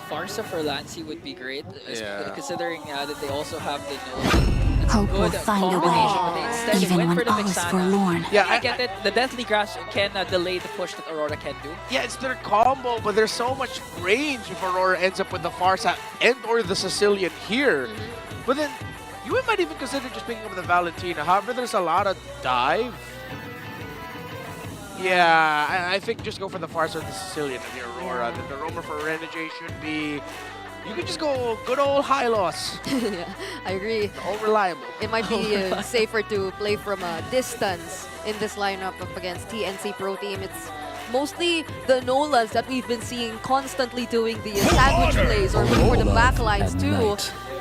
K: Farsa for Lancy would be great,
J: Yeah.
K: considering that they also have the Nolan.
O: Hope will find a way,
K: Instead,
O: even
K: went
O: when
K: for the
O: all is
K: Vixana.
O: forlorn.
J: Yeah,
K: I get it. The Deathly Grasp can delay the push that Aurora can do.
J: Yeah, it's their combo, but there's so much range if Aurora ends up with the Farsa and or the Sicilian here. But then, you might even consider just picking up the Valentina. However, there's a lot of dive. Yeah, I think just go for the Farsa or the Sicilian and the Aurora. Then the roamer for Renegade should be... You could just go good old high loss.
I: Yeah, I agree.
J: All reliable.
I: It might be safer to play from a distance in this lineup up against TNC Pro Team. It's mostly the Nolans that we've been seeing constantly doing the sandwich plays or looking for the backlines too.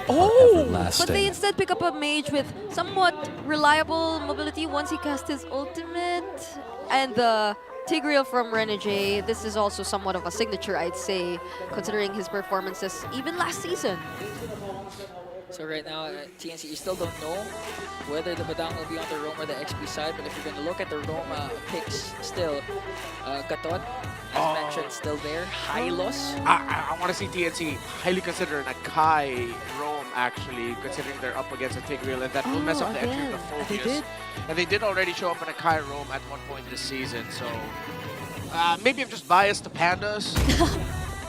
I: But they instead pick up a mage with somewhat reliable mobility once he casts his ultimate. And the Tigreal from Renegade, this is also somewhat of a signature, I'd say, considering his performances even last season.
K: So right now, TNC, you still don't know whether the Badang will be on the Roma or the XP side, but if you're going to look at the Roma picks still, Gatot, as mentioned, still there. Hylos.
J: I want to see TNC highly consider an Akai roam, actually, considering they're up against a Tigreal, and that will mess up the entry of the Phobias. And they did already show up in Akai roam at one point this season, so maybe I'm just biased to Pandas.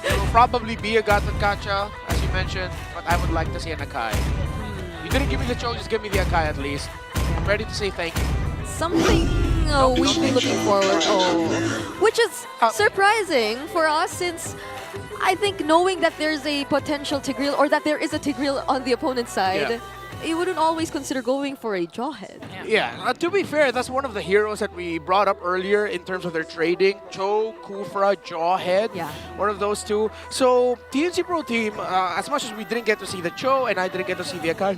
J: It will probably be a Gatot Kacha, as you mentioned, but I would like to see an Akai. You didn't give me the choice, just give me the Akai at least. I'm ready to say thank you.
I: Something we've been looking forward which is surprising for us, since I think knowing that there's a potential Tigreal or that there is a Tigreal on the opponent's side, you wouldn't always consider going for a Jawhead.
J: Yeah, to be fair, that's one of the heroes that we brought up earlier in terms of their trading. Cho, Kufra, Jawhead, one of those two. So TNC Pro Team, as much as we didn't get to see the Cho and I didn't get to see the Akai,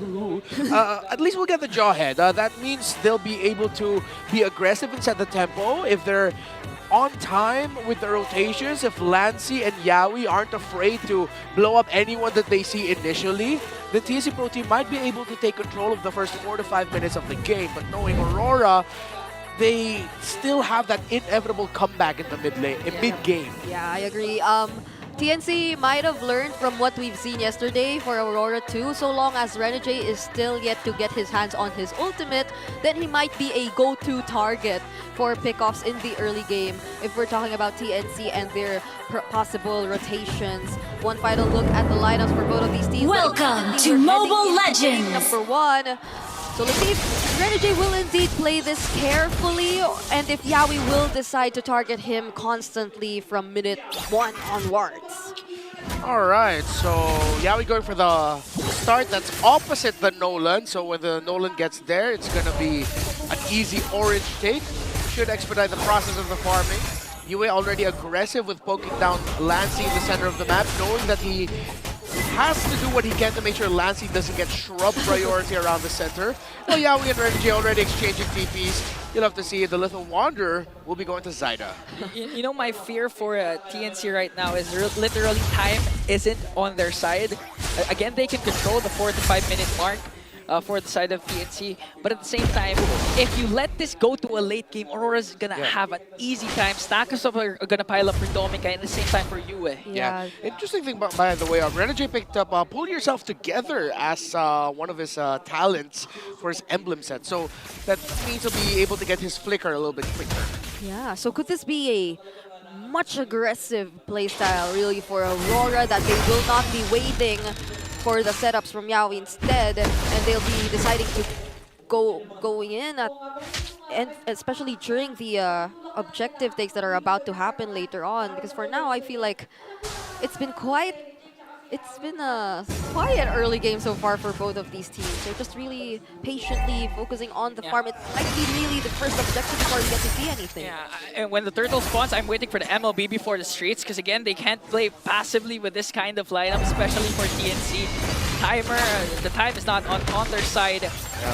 J: at least we'll get the Jawhead. That means they'll be able to be aggressive and set the tempo if they're on time with the rotations. If Lancy and Yawi aren't afraid to blow up anyone that they see initially, the TNC Pro Team might be able to take control of the first 4 to 5 minutes of the game. But knowing Aurora, they still have that inevitable comeback in the mid-game.
I: Yeah, I agree. TNC might have learned from what we've seen yesterday for Aurora too. So long as Renegade is still yet to get his hands on his ultimate, then he might be a go-to target for pickoffs in the early game. If we're talking about TNC and their possible rotations. One final look at the lineups for both of these teams.
O: Welcome to Mobile Legends!
I: Number 1. So let's see if Renegade will indeed play this carefully, and if Yawi will decide to target him constantly from minute 1 onwards.
J: Alright, so Yawi going for the start that's opposite the Nolan. So when the Nolan gets there, it's going to be an easy orange take. Should expedite the process of the farming. Yue already aggressive with poking down Lancy in the center of the map, knowing that he has to do what he can to make sure Lancy doesn't get shrub priority around the center. Well, Yawi and Renegade already exchanging TPs. You'll have to see the Little Wanderer will be going to Zyda.
K: You know, my fear for TNC right now is literally time isn't on their side. Again, they can control the 4 to 5 minute mark for the side of TNC, but at the same time, if you let this go to a late game, Aurora's gonna have an easy time. Stackers are gonna pile up for Dominica, and at the same time for Yue.
J: Yeah. Interesting thing, by the way, Renegade picked up Pull Yourself Together as one of his talents for his emblem set. So that means he'll be able to get his flicker a little bit quicker.
I: Yeah, so could this be a much aggressive playstyle really for Aurora, that they will not be waiting for the setups from Yawi instead, and they'll be deciding to going in at, and especially during the objective takes that are about to happen later on, because for now I feel like it's been a quiet early game so far for both of these teams. They're just really patiently focusing on the farm. It might be really the first objective before we get to see anything.
K: Yeah, and when the turtle spawns, I'm waiting for the MLBB for the streets, because again, they can't play passively with this kind of lineup, especially for TNC. Timer, the time is not on their side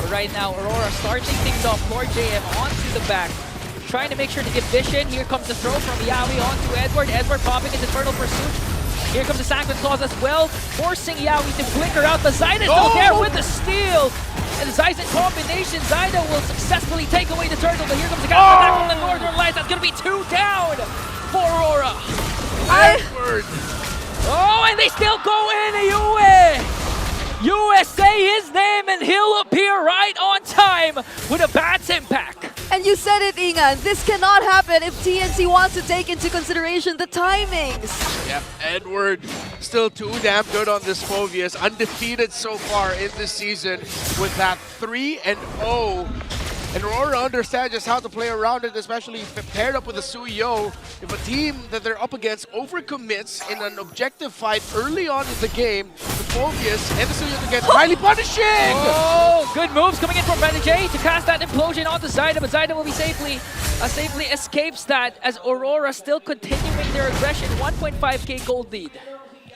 K: right now. Aurora starting things off. Lord JM onto the back, trying to make sure to get vision. Here comes the throw from Yawi onto Edward. Edward popping his Infernal Pursuit. Here comes the Sanguine Claws as well, forcing Yawi to flicker out, but Zyda's still there with the steal. And the Zyda combination, Zyda will successfully take away the turtle, but here comes the counter attack from the Northern Lights. That's going to be 2 down for Aurora. Oh, and they still go in, USA his name, and he'll appear right on time with a Bats impact.
I: And you said it, Ingan. This cannot happen if TNC wants to take into consideration the timings.
J: Yep, Edward still too damn good on this Phoveus. Undefeated so far in this season with that 3-0. And Aurora understands just how to play around it, especially paired up with a Suyo. If a team that they're up against overcommits in an objective fight early on in the game, the Phoveus and the Suyo to get highly punishing!
K: Oh, good moves coming in from Renegade to cast that implosion onto Zyda, but Zyda will be safely escapes that as Aurora still continuing their aggression. 1.5k gold lead.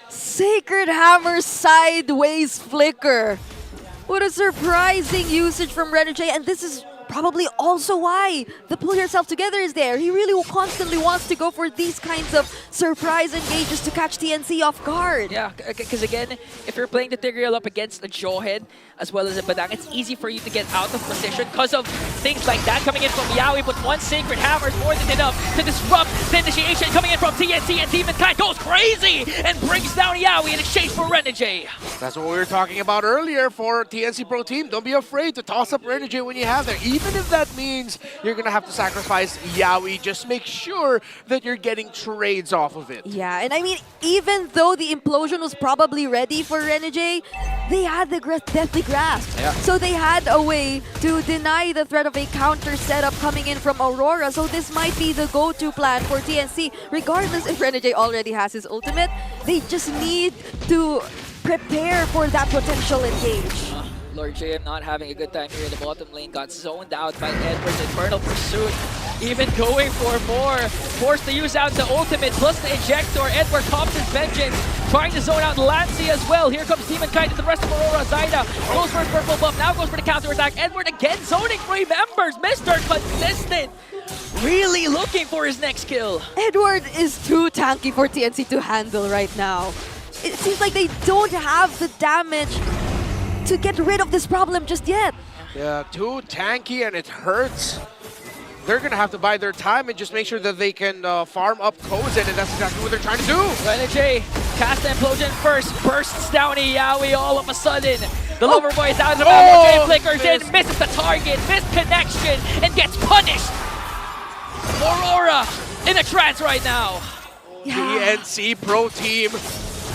I: Sacred Hammer sideways flicker. What a surprising usage from Renegade, and this is probably also why the Pull Yourself Together is there. He really constantly wants to go for these kinds of surprise engages to catch TNC off guard.
K: Yeah, because again, if you're playing the Tigreal up against a Jawhead as well as a Badang, it's easy for you to get out of position because of things like that coming in from Yawi, but one Sacred Hammer is more than enough to disrupt the initiation coming in from TNC, and Demon Kind goes crazy and brings down Yawi in exchange for Renegade.
J: That's what we were talking about earlier for TNC Pro Team. Don't be afraid to toss up Renegade when you have there. Even if that means you're going to have to sacrifice Yawi, just make sure that you're getting trades off of it.
I: Yeah, and I mean, even though the implosion was probably ready for Renegade, they had the Deathly Grasp.
J: Yeah.
I: So they had a way to deny the threat of a counter setup coming in from Aurora. So this might be the go-to plan for TNC. Regardless if Renegade already has his ultimate, they just need to prepare for that potential engage.
K: Lord JM not having a good time here in the bottom lane, got zoned out by Edward's Infernal Pursuit. Even going for more, forced to use out the ultimate plus the ejector. Edward cops his vengeance, trying to zone out Lancy as well. Here comes Demon Kite and the rest of Aurora. Zyda goes for his purple buff, now goes for the counter attack. Edward again zoning 3 members, Mr. Consistent. Really looking for his next kill.
I: Edward is too tanky for TNC to handle right now. It seems like they don't have the damage to get rid of this problem just yet.
J: Yeah, too tanky and it hurts. They're going to have to bide their time and just make sure that they can farm up Kozen, and that's exactly what they're trying to do.
K: Renegade cast the implosion first, bursts down Yawi all of a sudden. The lover boy is out of the battle, flickers in, misses the target, missed connection, and gets punished. Aurora in a trance right now.
J: TNC Pro Team.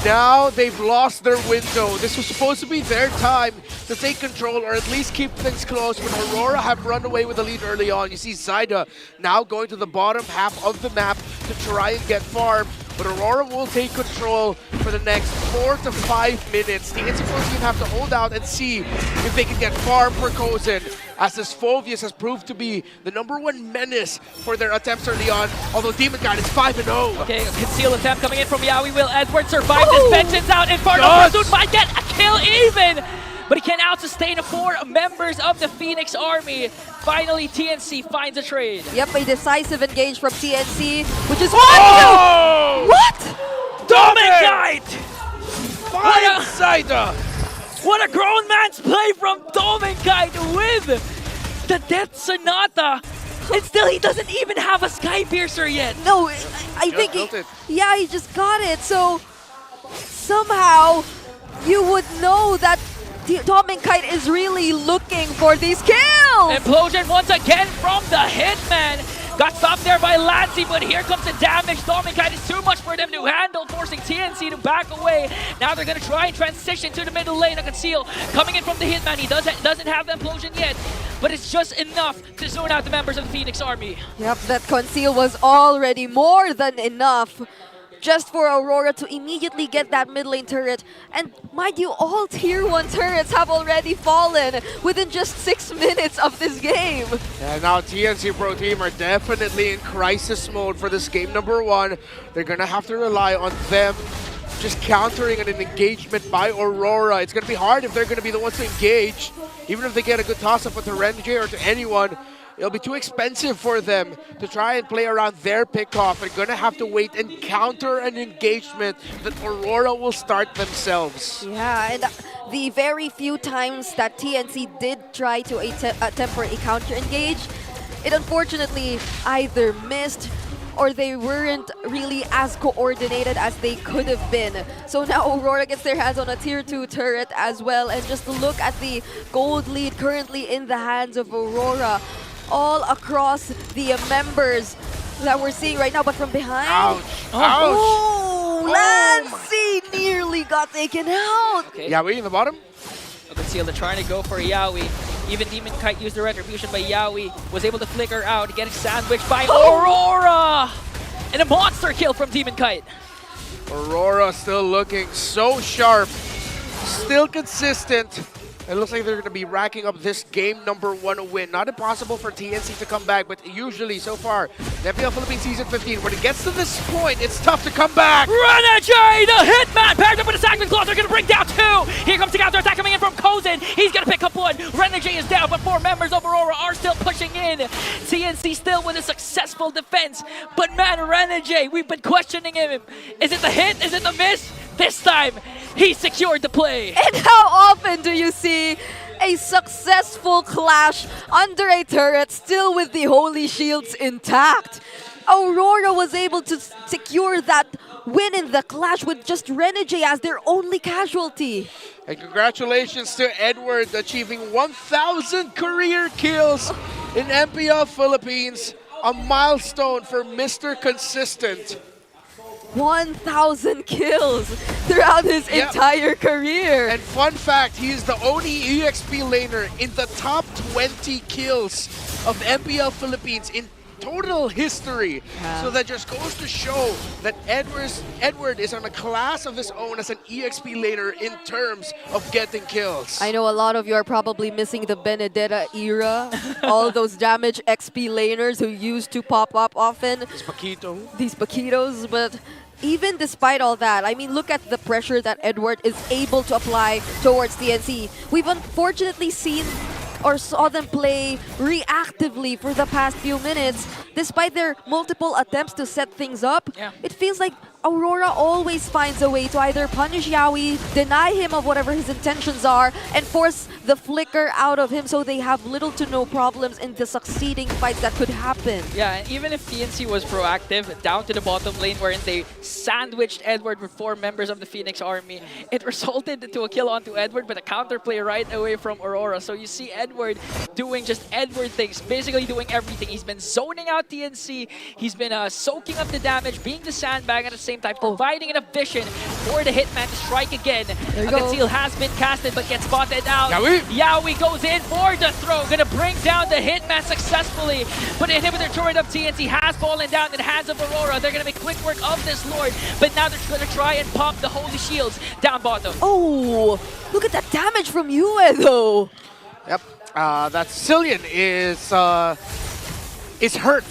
J: Now they've lost their window. This was supposed to be their time to take control or at least keep things close, but Aurora have run away with the lead early on. You see Zyda now going to the bottom half of the map to try and get farm, but Aurora will take control for the next 4 to 5 minutes. The TNC Pro Team have to hold out and see if they can get farm for Kozen, as this Phoveus has proved to be the #1 menace for their attempts early on, although Demon God is 5-0.
K: Okay, a concealed attempt coming in from Yawi. Will Edward survive this vengeance out? Infernal Pursuit might get a kill even, but he can out-sustain 4 members of the Phoenix Army. Finally, TNC finds a trade.
I: Yep, a decisive engage from TNC, which is
K: What?
J: Dominate!
K: What
J: Zyda!
K: What a grown man's play from Dominkite with the Death Sonata. And still, he doesn't even have a Sky Piercer yet.
I: No, I think he just got it. So somehow you would know that Dominkite is really looking for these kills.
K: Implosion once again from the Hitman. Got stopped there by Lancy, but here comes the damage. Dominkite is too much for them to handle, forcing TNC to back away. Now they're going to try and transition to the middle lane. A conceal coming in from the Hitman. He doesn't have the implosion yet, but it's just enough to zone out the members of the Phoenix Army.
I: Yep, that conceal was already more than enough just for Aurora to immediately get that mid lane turret. And mind you, all tier 1 turrets have already fallen within just 6 minutes of this game.
J: And now TNC Pro Team are definitely in crisis mode for this game #1. They're going to have to rely on them just countering an engagement by Aurora. It's going to be hard if they're going to be the ones to engage. Even if they get a good toss-up with the Renegade or to anyone, it'll be too expensive for them to try and play around their pickoff. They're gonna have to wait and counter an engagement that Aurora will start themselves.
I: Yeah, and the very few times that TNC did try to attempt for a counter engage, it unfortunately either missed or they weren't really as coordinated as they could have been. So now Aurora gets their hands on a tier 2 turret as well, and just look at the gold lead currently in the hands of Aurora all across the members that we're seeing right now, but from behind.
J: Ouch!
I: Oh, Lancy nearly got taken out.
K: Okay.
J: Yeah, we in the bottom.
K: Conceal, they're trying to go for Yawi. Even Demon Kite used the retribution by Yawi, was able to flicker out, getting sandwiched by Aurora! And a monster kill from Demon Kite.
J: Aurora still looking so sharp, still consistent. It looks like they're going to be racking up this game #1 win. Not impossible for TNC to come back, but usually so far, the MPL Philippines Season 15, when it gets to this point, it's tough to come back.
K: Renegade, the Hitman, paired up with a Sagman Claw, they're going to bring down 2. Here comes the counter-attack coming in from Kozin. He's going to pick up 1. Renegade is down, but 4 members of Aurora are still pushing in. TNC still with a successful defense. But man, Renegade, we've been questioning him. Is it the hit? Is it the miss? This time, he secured the play.
I: And how often do you see a successful clash under a turret still with the holy shields intact? Aurora was able to secure that win in the clash with just Renegade as their only casualty.
J: And congratulations to Edward achieving 1,000 career kills in MPL Philippines, a milestone for Mr. Consistent.
I: 1,000 kills throughout his entire career.
J: And fun fact, he is the only EXP laner in the top 20 kills of MPL Philippines in total history. So that just goes to show that Edward is on a class of his own as an EXP laner in terms of getting kills.
I: I know a lot of you are probably missing the Benedetta era. All those damage XP laners who used to pop up often. These Paquitos, but even despite all that, I mean, look at the pressure that Edward is able to apply towards TNC. We've unfortunately seen or saw them play reactively for the past few minutes. Despite their multiple attempts to set things up, it feels like Aurora always finds a way to either punish Yawi, deny him of whatever his intentions are, and force the flicker out of him so they have little to no problems in the succeeding fights that could happen.
K: Yeah, and even if TNC was proactive down to the bottom lane wherein they sandwiched Edward with 4 members of the Phoenix Army, it resulted to a kill onto Edward, but a counterplay right away from Aurora. So you see Edward doing just Edward things, basically doing everything. He's been zoning out TNC, he's been soaking up the damage, being the sandbag at the same time, providing enough vision for the Hitman to strike again. A conceal has been casted but gets spotted out. Yawi goes in for the throw, gonna bring down the Hitman successfully, but the inhibitor turret of TNC has fallen down in the hands of Aurora. They're gonna make quick work of this Lord, but now they're gonna try and pop the holy shields down bottom.
I: Oh, look at that damage from Yue though.
J: Yep, that Cillian is hurt.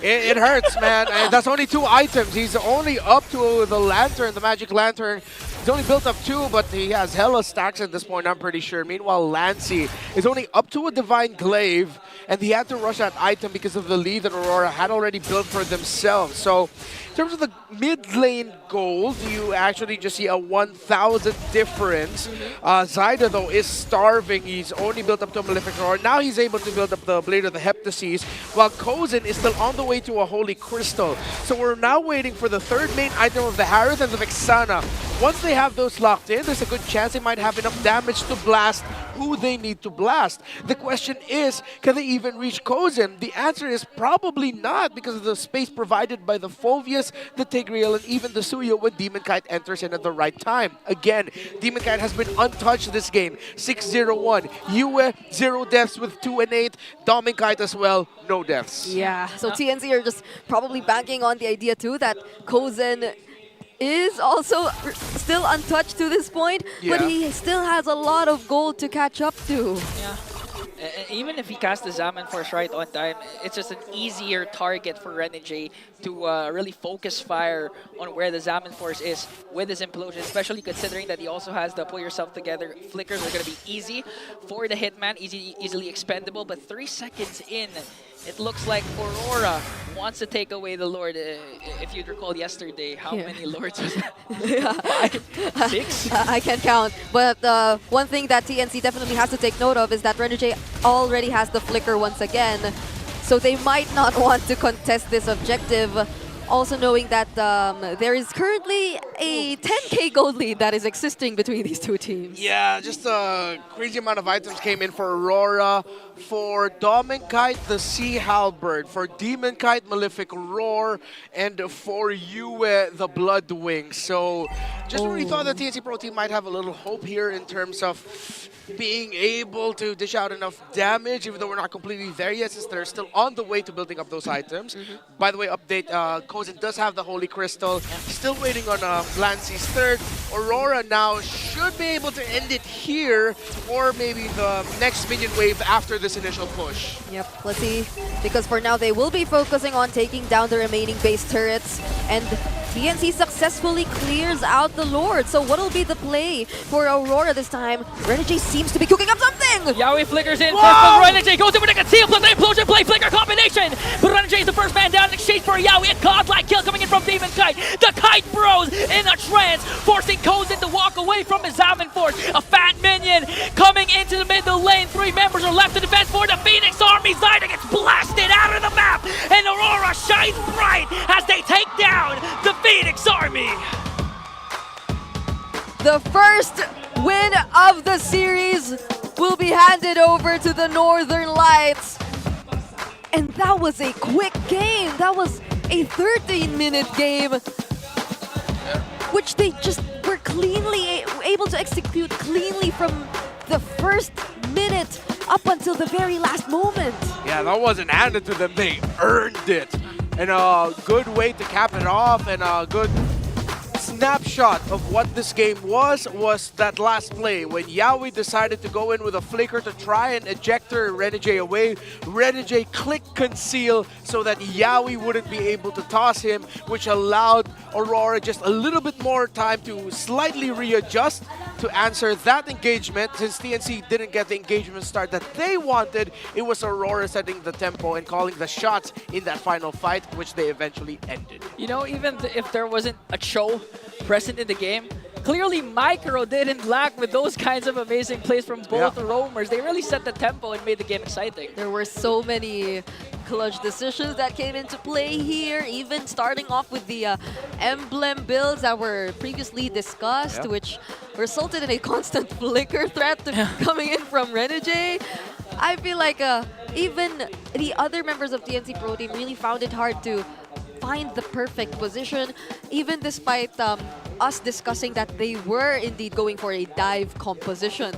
J: It hurts, man. And that's only 2 items. He's only up to the lantern, the magic lantern. He's only built up 2, but he has hella stacks at this point, I'm pretty sure. Meanwhile, Lancy is only up to a Divine Glaive, and he had to rush that item because of the lead that Aurora had already built for themselves. So, in terms of the mid lane gold, you actually just see a 1,000 difference. Zyda, though, is starving. He's only built up to a Malefic Roar. Now he's able to build up the Blade of the Heptases, while Kozin is still on the way to a Holy Crystal. So we're now waiting for the 3rd main item of the Harith and the Vexana. Once they have those locked in, there's a good chance they might have enough damage to blast who they need to blast. The question is, can they even reach Kozin? The answer is probably not, because of the space provided by the Phovius, the Tigreal, and even the Suyo when Demon Kite enters in at the right time. Again, Demon Kite has been untouched this game. 6-0-1. Yue, 0 deaths with 2 and 8. Demon Kite as well, no deaths.
I: Yeah, so TNC are just probably banking on the idea too that Kozin is also still untouched to this point, but he still has a lot of gold to catch up to.
K: Yeah. Even if he casts the Zaman Force right on time, it's just an easier target for Renegade to really focus fire on where the Zaman Force is with his implosion, especially considering that he also has the pull yourself together. Flickers are going to be easy for the Hitman, easily expendable, but 3 seconds in, it looks like Aurora wants to take away the Lord. If you'd recall yesterday, how many Lords was that? 5? 6?
I: I can't count. But one thing that TNC definitely has to take note of is that Renegade already has the Flicker once again. So they might not want to contest this objective. Also knowing that there is currently a 10k gold lead that is existing between these two teams.
J: Yeah, just a crazy amount of items came in for Aurora. For Dominkite, the Sea Halberd. For Demonkite, Malefic Roar. And for Yue, the Bloodwing. So just when we thought the TNC Pro Team might have a little hope here in terms of being able to dish out enough damage, even though we're not completely there yet, since they're still on the way to building up those items. By the way, update, Kozin does have the Holy Crystal. Still waiting on Lancy's third. Aurora now should be able to end it here, or maybe the next minion wave after this initial push.
I: Yep, let's see. Because for now, they will be focusing on taking down the remaining base turrets. And TNC successfully clears out the Lord. So what will be the play for Aurora this time? Renegade seems to be cooking up something!
K: Yaoi flickers in first, but Renegade goes in with a conceal plus the implosion play flicker combination. But Renegade is the first man down in exchange for Yaoi. A godlike kill coming in from Demonkite. The Kite Bros in a trance, forcing Kozin to walk away from his Zaman Force. A fat minion coming into the middle lane. 3 members are left to defend for the Phoenix Army. Zyda gets blasted out of the map, and Aurora shines bright as they take down the Phoenix Army.
I: The first win of the series will be handed over to the Northern Lights. And that was a quick game. That was a 13-minute game, which they just were cleanly able to execute cleanly from the first minute up until the very last moment.
J: Yeah, that wasn't handed to them. They earned it. And a good way to cap it off, and a good snapshot of what this game was that last play when Yaoi decided to go in with a flicker to try and eject her Renegade away. Renegade clicked conceal so that Yaoi wouldn't be able to toss him, which allowed Aurora just a little bit more time to slightly readjust to answer that engagement. Since TNC didn't get the engagement start that they wanted, it was Aurora setting the tempo and calling the shots in that final fight, which they eventually ended.
K: You know, even if there wasn't a Cho present in the game, clearly Micro didn't lack with those kinds of amazing plays from both roamers. They really set the tempo and made the game exciting.
I: There were so many clutch decisions that came into play here, even starting off with the emblem builds that were previously discussed, which resulted in a constant flicker threat coming in from Renegade. I feel like even the other members of TNC Pro Team really found it hard to find the perfect position, even despite us discussing that they were indeed going for a dive composition.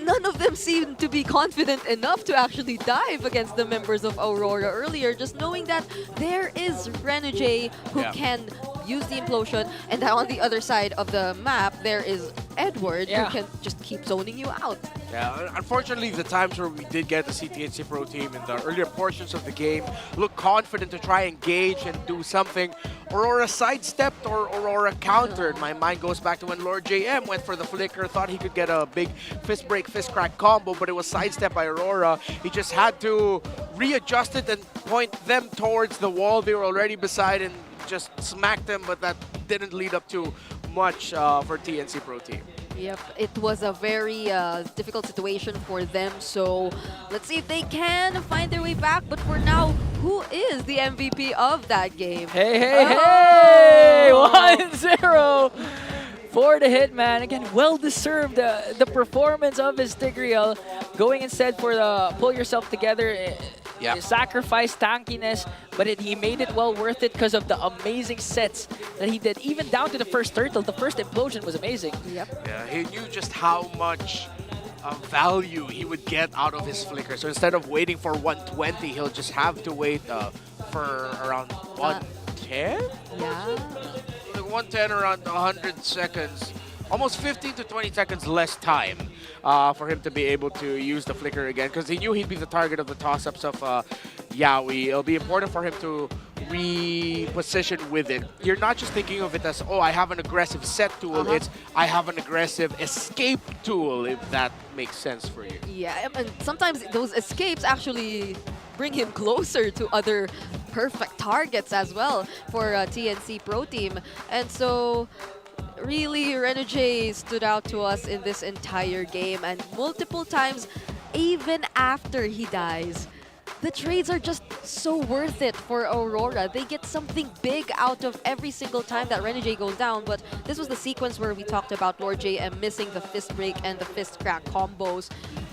I: None of them seemed to be confident enough to actually dive against the members of Aurora earlier, just knowing that there is Renegade who can use the implosion, and that on the other side of the map there is Edward who can just keep zoning you out.
J: Yeah, unfortunately, the times where we did get the TNC Pro Team in the earlier portions of the game look confident to try and engage and do something. Aurora sidestepped or Aurora countered. My mind goes back to when Lord JM went for the flicker, thought he could get a big fist break, fist crack combo, but it was sidestepped by Aurora. He just had to readjust it and point them towards the wall they were already beside and just smacked them, but that didn't lead up to much for TNC Pro Team.
I: Yep, it was a very difficult situation for them, so let's see if they can find their way back. But for now, who is the MVP of that game?
K: Hey, hey, hey! 1-0 for the Hitman. Again, well-deserved the performance of his Tigreal, going instead for the pull yourself together. Sacrifice tankiness, but he made it well worth it because of the amazing sets that he did, even down to the first turtle. The first implosion was amazing.
I: Yep.
J: Yeah, he knew just how much value he would get out of his flicker. So instead of waiting for 120, he'll just have to wait for around 110?
I: Yeah.
J: Like 110 around 100 seconds almost 15 to 20 seconds less time for him to be able to use the flicker again, because he knew he'd be the target of the toss-ups of Yaoi. It'll be important for him to reposition with it. You're not just thinking of it as, oh, I have an aggressive set tool. It's, I have an aggressive escape tool, if that makes sense for you.
I: Yeah, and sometimes those escapes actually bring him closer to other perfect targets as well for TNC Pro Team. And so really, Renegade stood out to us in this entire game, and multiple times, even after he dies, the trades are just so worth it for Aurora. They get something big out of every single time that Renegade goes down, but this was the sequence where we talked about Lord JM missing the fist break and the fist crack combos.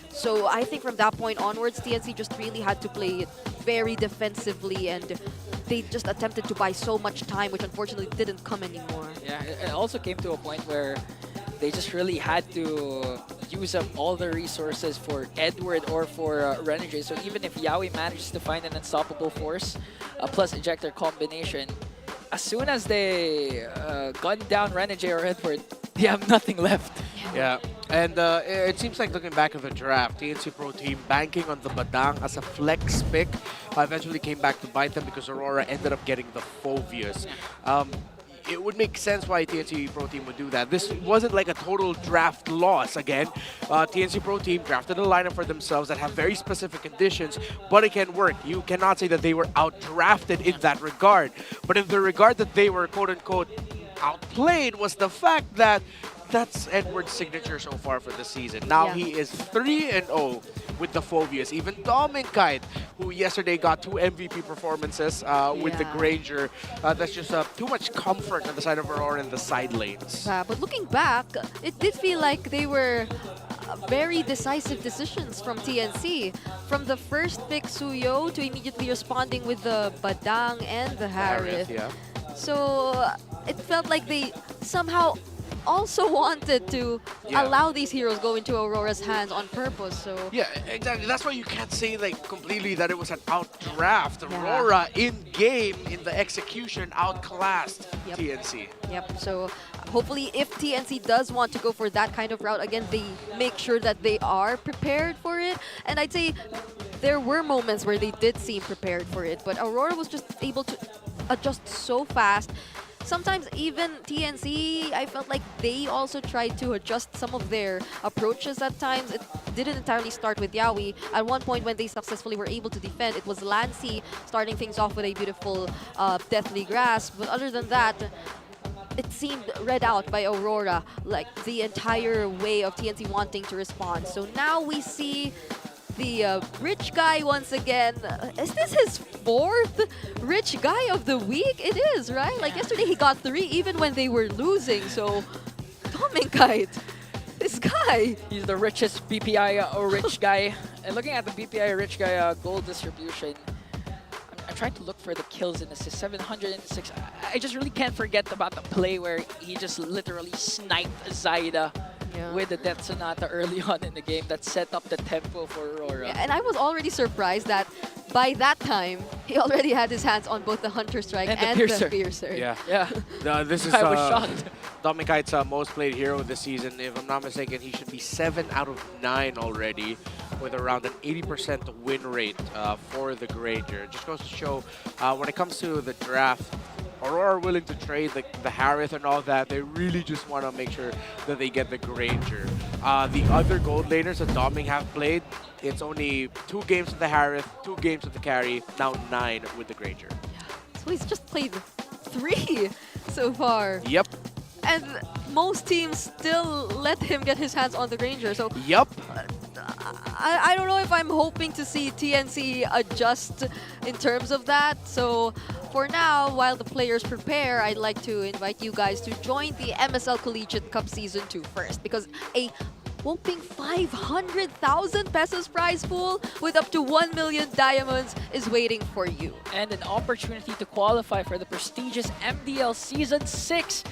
I: So I think from that point onwards, TNC just really had to play it very defensively, and they just attempted to buy so much time, which unfortunately didn't come anymore.
K: Yeah, it also came to a point where they just really had to use up all the resources for Edward or for Renegade. So even if Yaoi manages to find an unstoppable force plus ejector combination, as soon as they gun down Renegade or Edward, they have nothing left.
J: Yeah, and it seems like looking back at the draft, TNC Pro Team banking on the Badang as a flex pick eventually came back to bite them because Aurora ended up getting the Phobius. It would make sense why TNC Pro Team would do that. This wasn't like a total draft loss. Again, TNC Pro Team drafted a lineup for themselves that have very specific conditions, but it can work. You cannot say that they were out-drafted in that regard. But in the regard that they were quote-unquote outplayed was the fact that that's Edward's signature so far for the season. Now he is 3-0 with the Phobius. Even Dominkite, who yesterday got 2 MVP performances with the Granger. That's just too much comfort on the side of Aurora in the side lanes.
I: But looking back, it did feel like they were very decisive decisions from TNC. From the first pick Suyo to immediately responding with the Badang and the Harith. So it felt like they somehow also wanted to allow these heroes go into Aurora's hands on purpose. So
J: yeah, exactly. That's why you can't say like completely that it was an outdraft. Aurora in game in the execution outclassed TNC.
I: Yep. So hopefully, if TNC does want to go for that kind of route again, they make sure that they are prepared for it. And I'd say there were moments where they did seem prepared for it, but Aurora was just able to adjust so fast. Sometimes even TNC, I felt like they also tried to adjust some of their approaches at times. It didn't entirely start with Yaoi. At one point when they successfully were able to defend, it was Lancy starting things off with a beautiful Deathly Grasp. But other than that, it seemed read out by Aurora, like the entire way of TNC wanting to respond. So now we see the rich guy once again. Is this his 4th rich guy of the week? It is, right? Like yesterday he got 3 even when they were losing. So Dominkite, this guy.
K: He's the richest BPI or rich guy. And looking at the BPI rich guy gold distribution, I'm trying to look for the kills and assists. 706. I just really can't forget about the play where he just literally sniped Zaida with the Death Sonata early on in the game that set up the tempo for Aurora.
I: Yeah, and I was already surprised that by that time, he already had his hands on both the Hunter Strike and the Piercer.
J: Yeah. This is
K: I was shocked.
J: Dominkite's most played hero this season. If I'm not mistaken, he should be 7 out of 9 already, with around an 80% win rate for the Granger. Just goes to show when it comes to the draft, Aurora are willing to trade the Harith and all that. They really just want to make sure that they get the Granger. The other gold laners that Doming have played, it's only 2 games with the Harith, 2 games with the carry, now 9 with the Granger.
I: Yeah. So he's just played 3 so far.
J: Yep.
I: And most teams still let him get his hands on the Granger. So
J: yep.
I: I don't know if I'm hoping to see TNC adjust in terms of that. So for now, while the players prepare, I'd like to invite you guys to join the MSL Collegiate Cup Season 2 first, because a whopping 500,000 pesos prize pool with up to 1 million diamonds is waiting for you.
K: And an opportunity to qualify for the prestigious MDL Season 6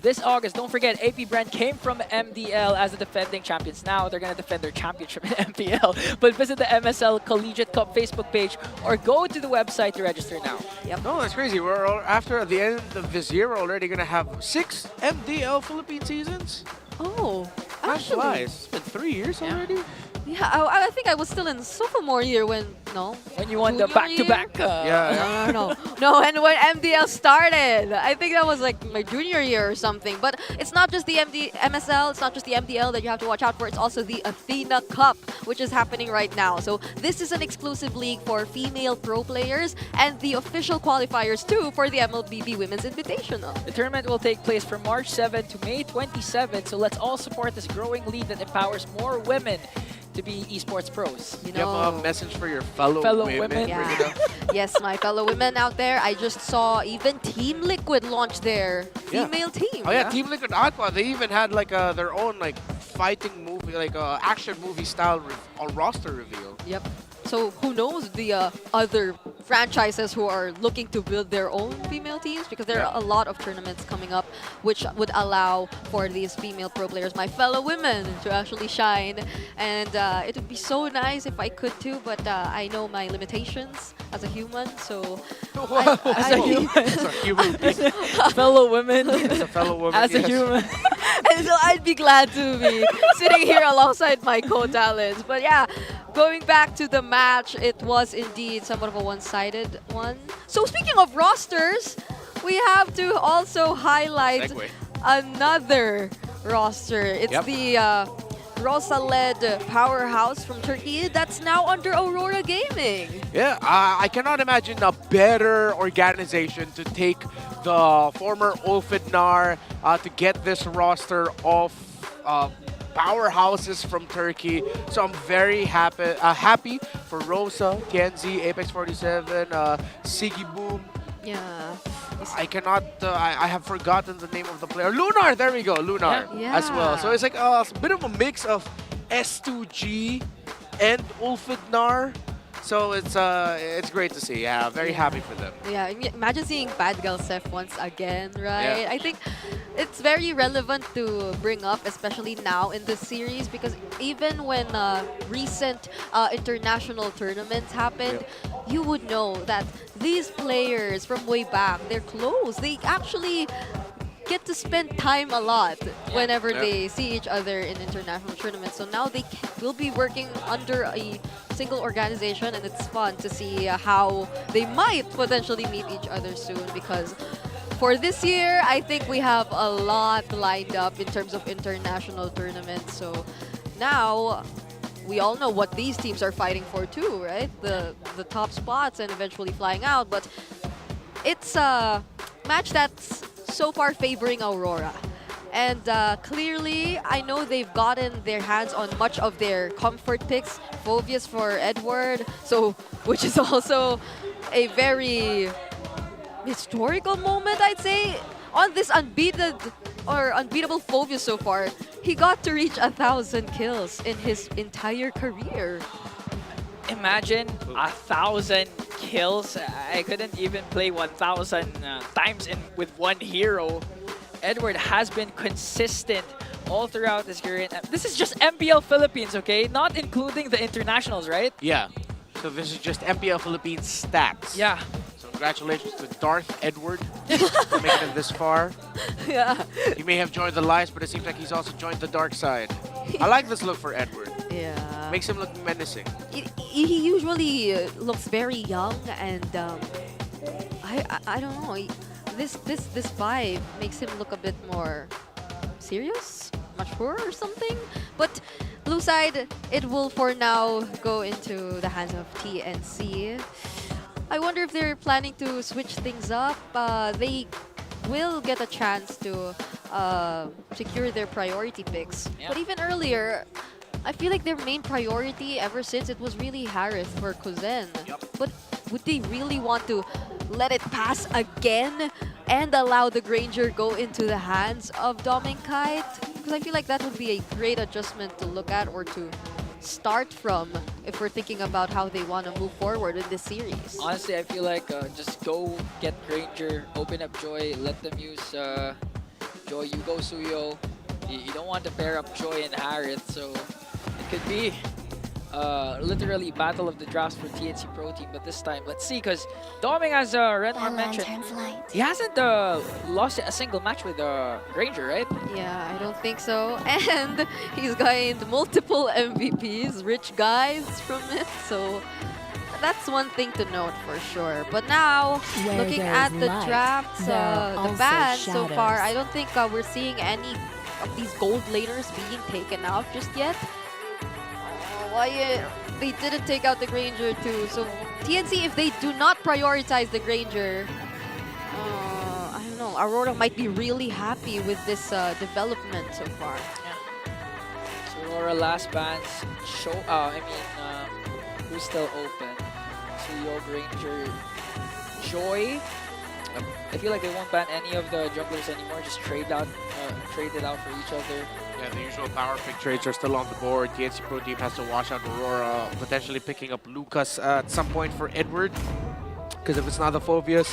K: this August. Don't forget, AP.Bren came from MDL as the defending champions. Now they're going to defend their championship in MPL. But visit the MSL Collegiate Cup Facebook page or go to the website to register now.
I: Yep.
J: No, that's crazy. After the end of this year, we're already going to have 6 MDL Philippine seasons.
I: Oh,
J: Time
I: actually.
J: flies. It's been 3 years already.
I: Yeah, I think I was still in sophomore year when
K: When you won the
I: junior
K: back-to-back.
J: Yeah.
I: No, and when MDL started, I think that was like my junior year or something. But it's not just the MSL, it's not just the MDL that you have to watch out for. It's also the Athena Cup, which is happening right now. So this is an exclusive league for female pro players and the official qualifiers too for the MLBB Women's Invitational.
K: The tournament will take place from March 7 to May 27, so let's all support this growing league that empowers more women to be esports pros.
J: You have a message for your fellow women?
I: Yeah.
J: Bring it up.
I: Yes, my fellow women out there. I just saw even Team Liquid launch their female team.
J: Oh yeah, Team Liquid Aqua. They even had like their own like fighting movie, like action movie style roster reveal.
I: Yep. So who knows the other franchises who are looking to build their own female teams, because there are a lot of tournaments coming up which would allow for these female pro players, my fellow women, to actually shine. And it would be so nice if I could too, but I know my limitations as a human, so...
K: As a human.
J: As a human being.
K: Fellow women.
J: As a fellow woman.
K: As a
J: yes.
K: human.
I: And so I'd be glad to be sitting here alongside my co-talents. But yeah, going back to the match, it was indeed somewhat of a one-sided one. So speaking of rosters, we have to also highlight another roster. It's the Rosa-led powerhouse from Turkey that's now under Aurora Gaming.
J: Yeah, I cannot imagine a better organization to take the former Ulfidnar to get this roster of powerhouses from Turkey. So I'm very happy for Rosa, TNC, Apex47, Siggy Boom.
I: Yeah.
J: I cannot, I have forgotten the name of the player. Lunar, there we go, Lunar as well. So it's like a bit of a mix of S2G and Ulfidnar. So it's great to see. Yeah, very happy for them.
I: Yeah, imagine seeing Bad Girl Seth once again, right? I think it's very relevant to bring up, especially now in this series, because even when recent international tournaments happened, you would know that these players from way back, they're close. They actually get to spend time a lot whenever they see each other in international tournaments. So now they will be working under a single organization, and it's fun to see how they might potentially meet each other soon, because for this year, I think we have a lot lined up in terms of international tournaments. So now we all know what these teams are fighting for too, right? The top spots and eventually flying out. But it's a match that's so far favoring Aurora. And clearly, I know they've gotten their hands on much of their comfort picks. Phoveus for Edward, so which is also a very historical moment, I'd say. On this unbeatable Phoveus so far, he got to reach 1,000 kills in his entire career.
K: Imagine 1,000 kills. I couldn't even play 1,000 times with one hero. Edward has been consistent all throughout his career. This is just MPL Philippines, okay? Not including the internationals, right?
J: Yeah. So this is just MPL Philippines stats.
K: Yeah.
J: So congratulations to Darth Edward for making it this far.
I: Yeah.
J: He may have joined the Lions, but it seems like he's also joined the dark side. I like this look for Edward.
I: Yeah.
J: Makes him look menacing.
I: He usually looks very young, and I don't know. This vibe makes him look a bit more serious, mature or something. But blue side, it will for now go into the hands of TNC. I wonder if they're planning to switch things up. They will get a chance to secure their priority picks. But even earlier, I feel like their main priority ever since it was really Harith for Kuzen. But would they really want to let it pass again and allow the Granger go into the hands of Dominkite? Because I feel like that would be a great adjustment to look at or to start from if we're thinking about how they want to move forward in this series.
K: Honestly, I feel like just go get Granger, open up Joy, let them use Joy, you go Suyo. You don't want to pair up Joy and Harith, so it could be literally battle of the drafts for TNC Pro Team, but this time, let's see, because Doming, as Renmar mentioned, he hasn't lost a single match with Granger, right?
I: Yeah, I don't think so. And he's gained multiple MVPs, rich guys from it, so that's one thing to note for sure. But now,
O: Where
I: looking
O: there's
I: at the
O: light,
I: drafts,
O: there are
I: the
O: also
I: bans so far,
O: shadows.
I: I don't think we're seeing any of these gold laners being taken out just yet. Why they didn't take out the Granger too. So TNC, if they do not prioritize the Granger, I don't know, Aurora might be really happy with this development so far.
K: So Aurora last bans show. Who's still open? So Yo, Granger, Joy. I feel like they won't ban any of the junglers anymore. Just trade it out for each other.
J: Yeah, the usual power pick trades are still on the board. TNC Pro Team has to wash out Aurora, potentially picking up Lucas at some point for Edward. Because if it's not the Phobius,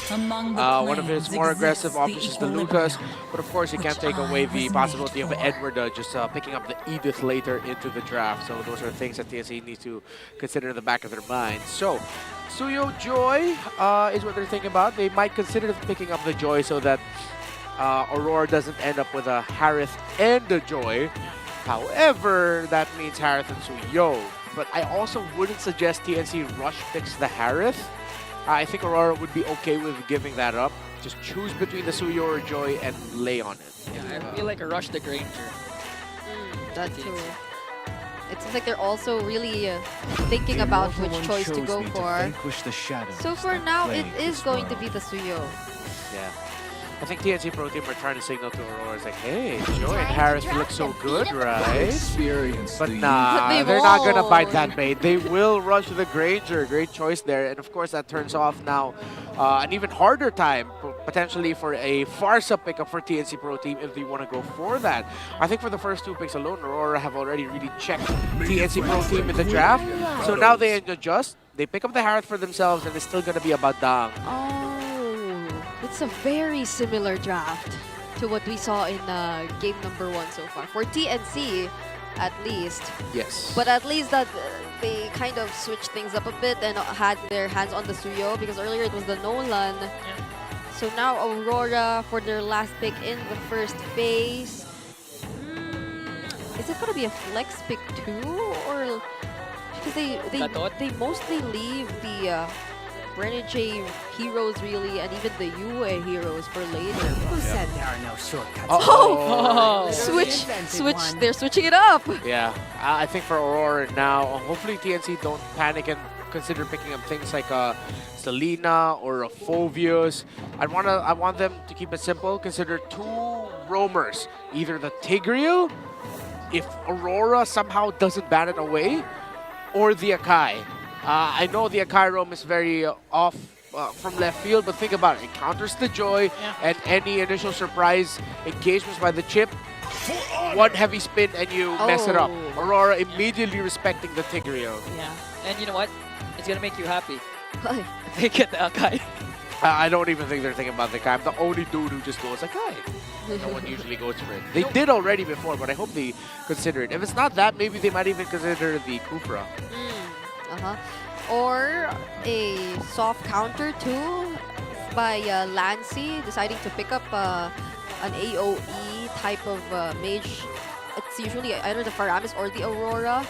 J: one of his more aggressive options is the Lucas. But of course, you can't take away the possibility of Edward just picking up the Edith later into the draft. So those are things that TNC needs to consider in the back of their mind. So, Suyo Joy is what they're thinking about. They might consider picking up the Joy so that Aurora doesn't end up with a Harith and a Joy. However, that means Harith and Suyo. But I also wouldn't suggest TNC rush picks the Harith. I think Aurora would be okay with giving that up. Just choose between the Suyo or Joy and lay on it.
K: Yeah, I feel like a rush the Granger.
I: That's true. It seems like they're also really thinking about which choice to go for. So for now, it is going to be the Suyo.
J: Yeah. I think TNC Pro Team are trying to signal to Aurora, it's like, hey, Joy and Harris look so good, right? But nah, they're not going to bite that bait. They will rush the Granger. Great choice there. And of course, that turns off now an even harder time, potentially for a Farsa pickup for TNC Pro Team if they want to go for that. I think for the first two picks alone, Aurora have already really checked TNC Pro Team in the draft. So now they adjust. They pick up the Harith for themselves, and it's still going to be a Badang.
I: It's a very similar draft to what we saw in game number 1 so far. For TNC, at least.
J: Yes.
I: But at least that they kind of switched things up a bit and had their hands on the Suyo, because earlier it was the Nolan. So now Aurora for their last pick in the first phase. Is it going to be a flex pick too? Or because they mostly leave the Renegade heroes really, and even the UA heroes for later.
F: Who said there are no shortcuts?
I: They're switching it up.
J: Yeah, I think for Aurora now, hopefully TNC don't panic and consider picking up things like Selena or a Phobius. I want them to keep it simple. Consider 2 roamers, either the Tigreal, if Aurora somehow doesn't ban it away, or the Akai. I know the Akai roam is very off from left field, but think about it. It counters the Joy and any initial surprise engagements by the chip. One heavy spin and you mess it up. Aurora immediately respecting the Tigreal.
K: Yeah, and you know what? It's gonna make you happy. They get the Akai.
J: I don't even think they're thinking about the Akai. I'm the only dude who just goes Akai. No one usually goes for it. They did already before, but I hope they consider it. If it's not that, maybe they might even consider the Kufra.
I: Or a soft counter too by Lancy deciding to pick up an AoE type of mage. It's usually either the Faramis or the Aurora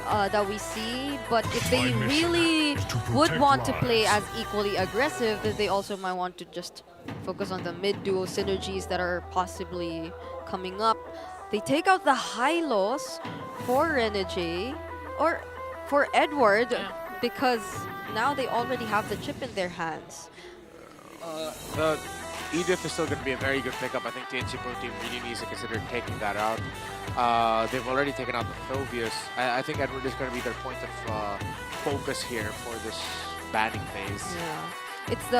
I: that we see. But if they really would want to play as equally aggressive, then they also might want to just focus on the mid-duo synergies that are possibly coming up. They take out the Hylos for Renegade or for Edward, because now they already have the chip in their hands.
J: The Edith is still going to be a very good pickup. I think TNC Pro Team really needs to consider taking that out. They've already taken out the Phobius. I think Edward is going to be their point of focus here for this banning phase.
I: Yeah. It's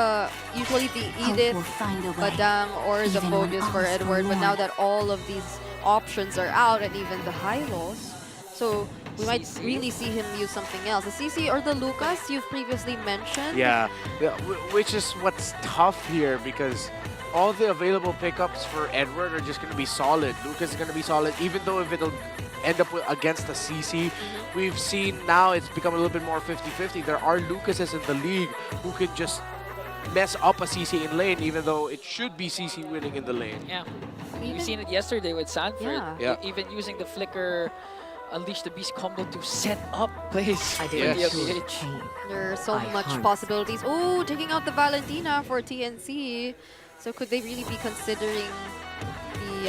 I: usually the Edith, Badang, or the Phobius for Edward, but now that all of these options are out, and even the Hylos, so we might really see him use something else. The CC or the Lucas you've previously mentioned.
J: Yeah, which is what's tough here, because all the available pickups for Edward are just going to be solid. Lucas is going to be solid, even though if it'll end up against a CC. We've seen now it's become a little bit more 50-50. There are Lucases in the league who could just mess up a CC in lane, even though it should be CC winning in the lane.
K: Yeah. We've seen it yesterday with Sanford.
J: Yeah.
K: Even using the flicker Unleash the Beast combo to set up plays for the
J: Yes.
K: LPH.
I: There are so much possibilities. Oh, taking out the Valentina for TNC. So could they really be considering the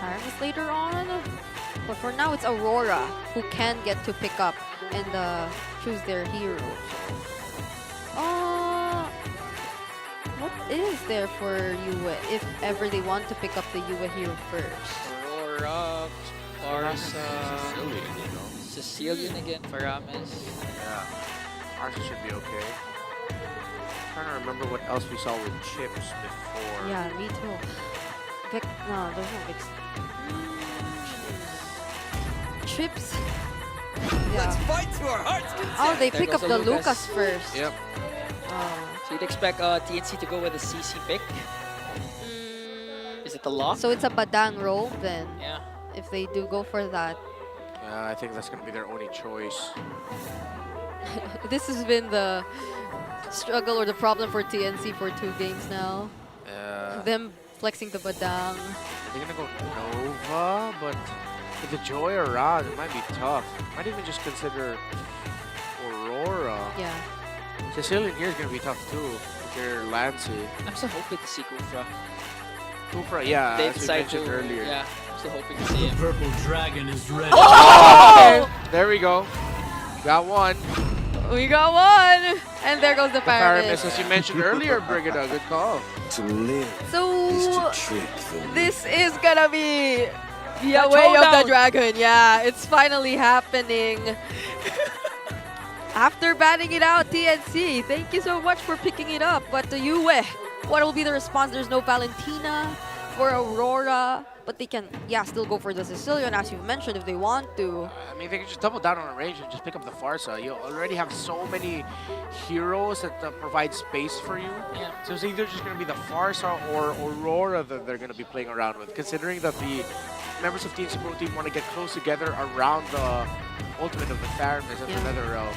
I: Aramis later on? But for now, it's Aurora who can get to pick up and choose their hero. What is there for Yue if ever they want to pick up the Yue hero first?
K: Aurora, Arsa, Sicilian again for Aramis.
J: Yeah, Arsa should be okay. Trying to remember what else we saw with Chips before.
I: Yeah, me too. No, there's no Vix. Chips.
F: Let's fight to our heart's content.
I: Oh, they
K: There
I: pick up
K: goes
I: the
K: a
I: Lucas first.
J: Yep.
K: So you'd expect TNC to go with a CC pick? Is it the lock?
I: So it's a Badang roll then.
K: Yeah.
I: If they do go for that.
J: I think that's going to be their only choice.
I: This has been the struggle or the problem for TNC for 2 games now. Them flexing the Badang.
J: They're going to go Nova, but with the Joy or Rod, it might be tough. Might even just consider Aurora.
I: Yeah.
J: Sicilian here is going to be tough too, if you're Lancy.
K: I'm still hoping to see Kufra.
J: Kufra, yeah,
K: They
J: as we
K: decide
J: mentioned
K: to,
J: earlier.
K: Yeah, I'm still hoping to see him.
P: Purple Dragon is ready.
J: Okay, there we go. Got one.
I: We got one! And there goes the
J: Paramis,
I: Paramis.
J: as you mentioned earlier, Brigada, good call.
G: To live
I: So,
G: is to trick them.
I: this is gonna be the
K: The
I: way of the
K: showdown.
I: dragon. Yeah, it's finally happening. After batting it out, TNC, thank you so much for picking it up. But Yue, what will be the response? There's no Valentina for Aurora, but they can, still go for the Sicilian, as you've mentioned, if they want to.
J: I mean, they can just double down on a range and just pick up the Farsa. You already have so many heroes that provide space for you.
K: Yeah.
J: So it's either just going to be the Farsa or Aurora that they're going to be playing around with, considering that the members of TNC Pro Team want to get close together around the ultimate of the Theramis and the Nether Realm.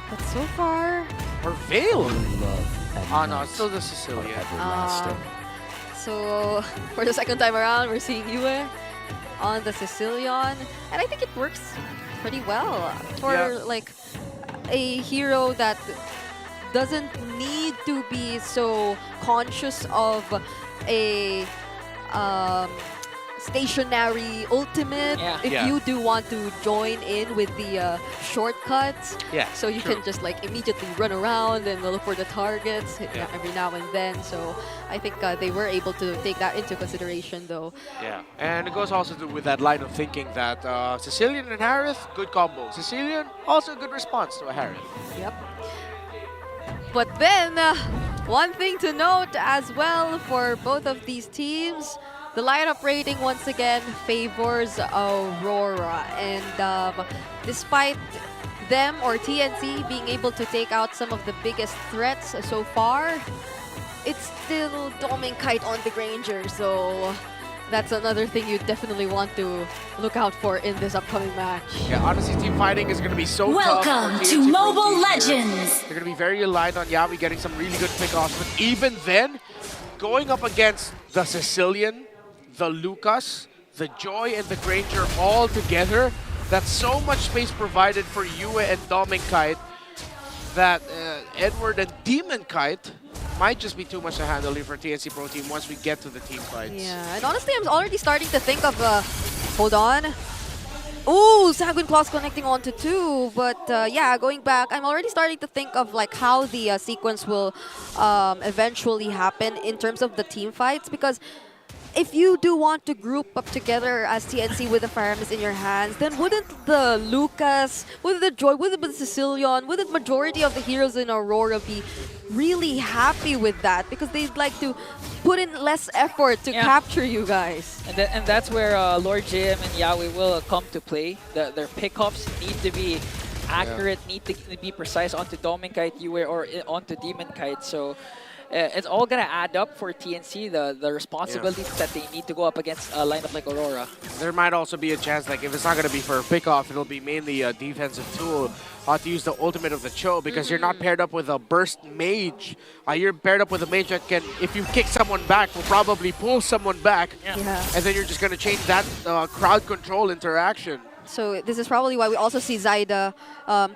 I: But so far...
J: Or Veil! Oh no, it's still the Sicilian.
I: So, for the second time around, we're seeing Yue on the Sicilian. And I think it works pretty well for like a hero that doesn't need to be so conscious of a stationary ultimate. If you do want to join in with the shortcuts, so you can just like immediately run around and look for the targets every now and then. So I think they were able to take that into consideration though.
J: Yeah, and it goes also with that line of thinking that Sicilian and Harith, good combo. Sicilian, also a good response to a Harith.
I: Yep. But then, one thing to note as well for both of these teams, the lineup rating once again favors Aurora. And despite them or TNC being able to take out some of the biggest threats so far, it's still Doming Kite on the Granger. So that's another thing you definitely want to look out for in this upcoming match.
J: Yeah, honestly, team fighting is going to be so
O: Welcome
J: tough.
O: to Mobile Legends.
J: They're going to be very aligned on Yawi getting some really good pickoffs. But even then, going up against the Sicilian, the Lucas, the Joy, and the Granger all together, that's so much space provided for Yue and Doming Kite that Edward and Demon Kite might just be too much to handle here for TNC Pro Team once we get to the team fights.
I: Yeah, and honestly, I'm already starting to think of, hold on. Ooh, Sanguine Claws connecting onto 2, but yeah, going back, I'm already starting to think of like how the sequence will eventually happen in terms of the team fights, because if you do want to group up together as TNC with the Firearms in your hands, then wouldn't the Lucas, wouldn't the Joy, wouldn't the Sicilian, wouldn't majority of the heroes in Aurora be really happy with that? Because they'd like to put in less effort to capture you guys.
K: And that's where Lord Jim and Yawi will come to play. Their pickups need to be accurate, need to be precise onto Doming Kite, Yue, or onto Demon Kite. So it's all gonna add up for TNC, the responsibilities that they need to go up against a lineup like Aurora.
J: There might also be a chance, like if it's not going to be for a pickoff, it'll be mainly a defensive tool to use the ultimate of the Cho, because you're not paired up with a burst mage. You're paired up with a mage that can, if you kick someone back, will probably pull someone back, and then you're just going to change that crowd control interaction.
I: So this is probably why we also see Zaida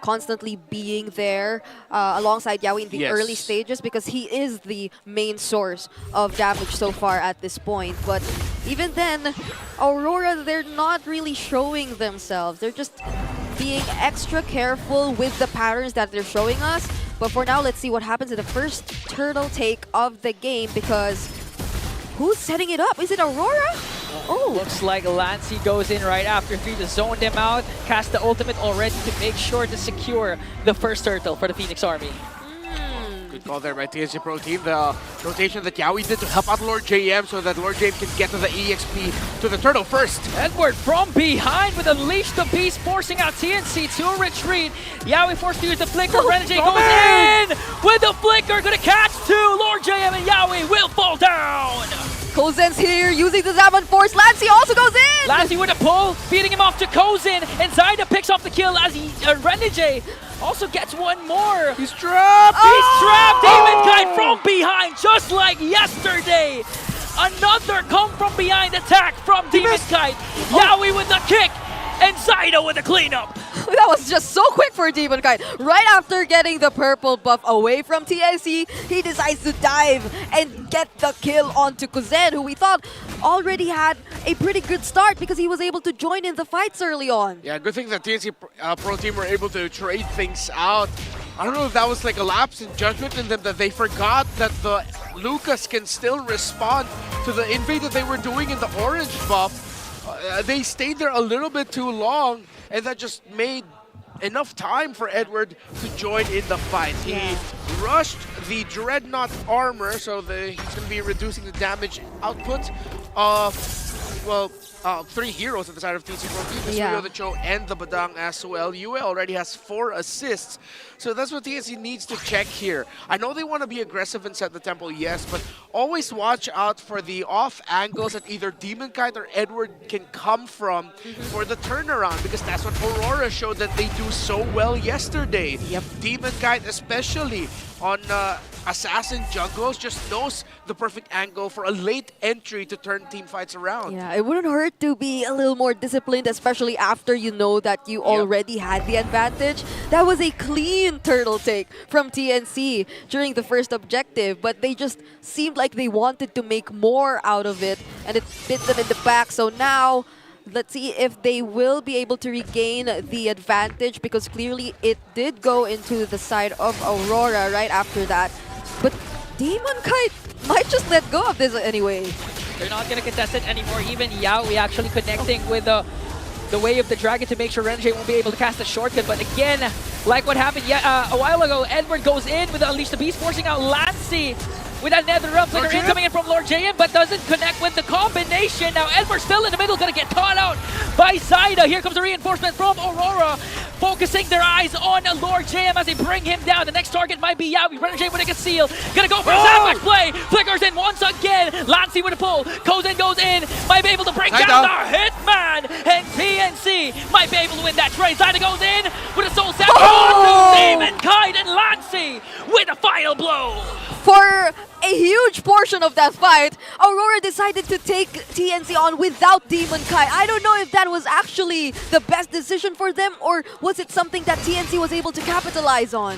I: constantly being there alongside Yawi in the early stages, because he is the main source of damage so far at this point. But even then, Aurora, they're not really showing themselves. They're just being extra careful with the patterns that they're showing us. But for now, let's see what happens in the first turtle take of the game, because who's setting it up? Is it Aurora?
K: Oh, looks like Lancey goes in right after 3 to zone them out, cast the ultimate already to make sure to secure the first turtle for the Phoenix Army.
J: Good call there by TNC Pro Team. The rotation that Yawi did to help out Lord JM so that Lord JM can get to the EXP to the turtle first.
K: Edward from behind with Unleash the Beast, forcing out TNC to retreat. Yawi forced to use the flicker. Renegade goes in with the flicker, gonna catch 2. Lord JM and Yawi will fall down.
I: Kozen's here using the Zaman Force. Lancey also goes in!
K: Lancey with a pull, feeding him off to Kozin, and Zaida picks off the kill as Renegade also gets one more.
J: He's trapped!
K: He's trapped! Demon Kite from behind, just like yesterday. Another come from behind attack from Demon Kite. Yawi with the kick, and Zaida with the cleanup.
I: That was just so quick for Demon Kite. Right after getting the purple buff away from TNC, he decides to dive and get the kill onto Kozen, who we thought already had a pretty good start because he was able to join in the fights early on.
J: Yeah, good thing that TNC Pro Team were able to trade things out. I don't know if that was like a lapse in judgment in them, that they forgot that the Lucas can still respond to the invade that they were doing in the orange buff. They stayed there a little bit too long, and that just made enough time for Edward to join in the fight. He rushed the Dreadnought armor, so he's going to be reducing the damage output of, well, 3 heroes at the side of TNC Pro Team, the Suryo, the Cho, and the Badang as well. Yue already has 4 assists, so that's what TNC needs to check here. I know they want to be aggressive and set the tempo, yes, but always watch out for the off angles that either Demon Kite or Edward can come from for the turnaround, because that's what Aurora showed that they do so well yesterday. Demon Kite especially on Assassin jungles just knows the perfect angle for a late entry to turn team fights around.
I: Yeah, it wouldn't hurt to be a little more disciplined, especially after you know that you already had the advantage. That was a clean turtle take from TNC during the first objective, but they just seemed like they wanted to make more out of it, and it bit them in the back. So now, let's see if they will be able to regain the advantage, because clearly it did go into the side of Aurora right after that. But Demon Kite might just let go of this anyway.
K: They're not going to contest it anymore. Even Yaoi actually connecting with the Way of the Dragon to make sure Renegade won't be able to cast a shortcut. But again, like what happened a while ago, Edward goes in with the Unleash the Beast, forcing out Lancey with that Nether Realm Flicker incoming in from Lord JM, but doesn't connect with the combination. Now Edward still in the middle, gonna get caught out by Zaida. Here comes a reinforcement from Aurora, focusing their eyes on Lord JM as they bring him down. The next target might be Yawi. Renegade with a conceal, gonna go for a sandwich play. Flickers in once again. Lancey with a pull. Kozen goes in, might be able to bring down the Hitman, and TNC might be able to win that trade. Zaida goes in with a soul sandwich onto Demon Kite, and Lancey with a final blow.
I: For a huge portion of that fight, Aurora decided to take TNC on without Demon Kite. I don't know if that was actually the best decision for them, or was it something that TNC was able to capitalize on?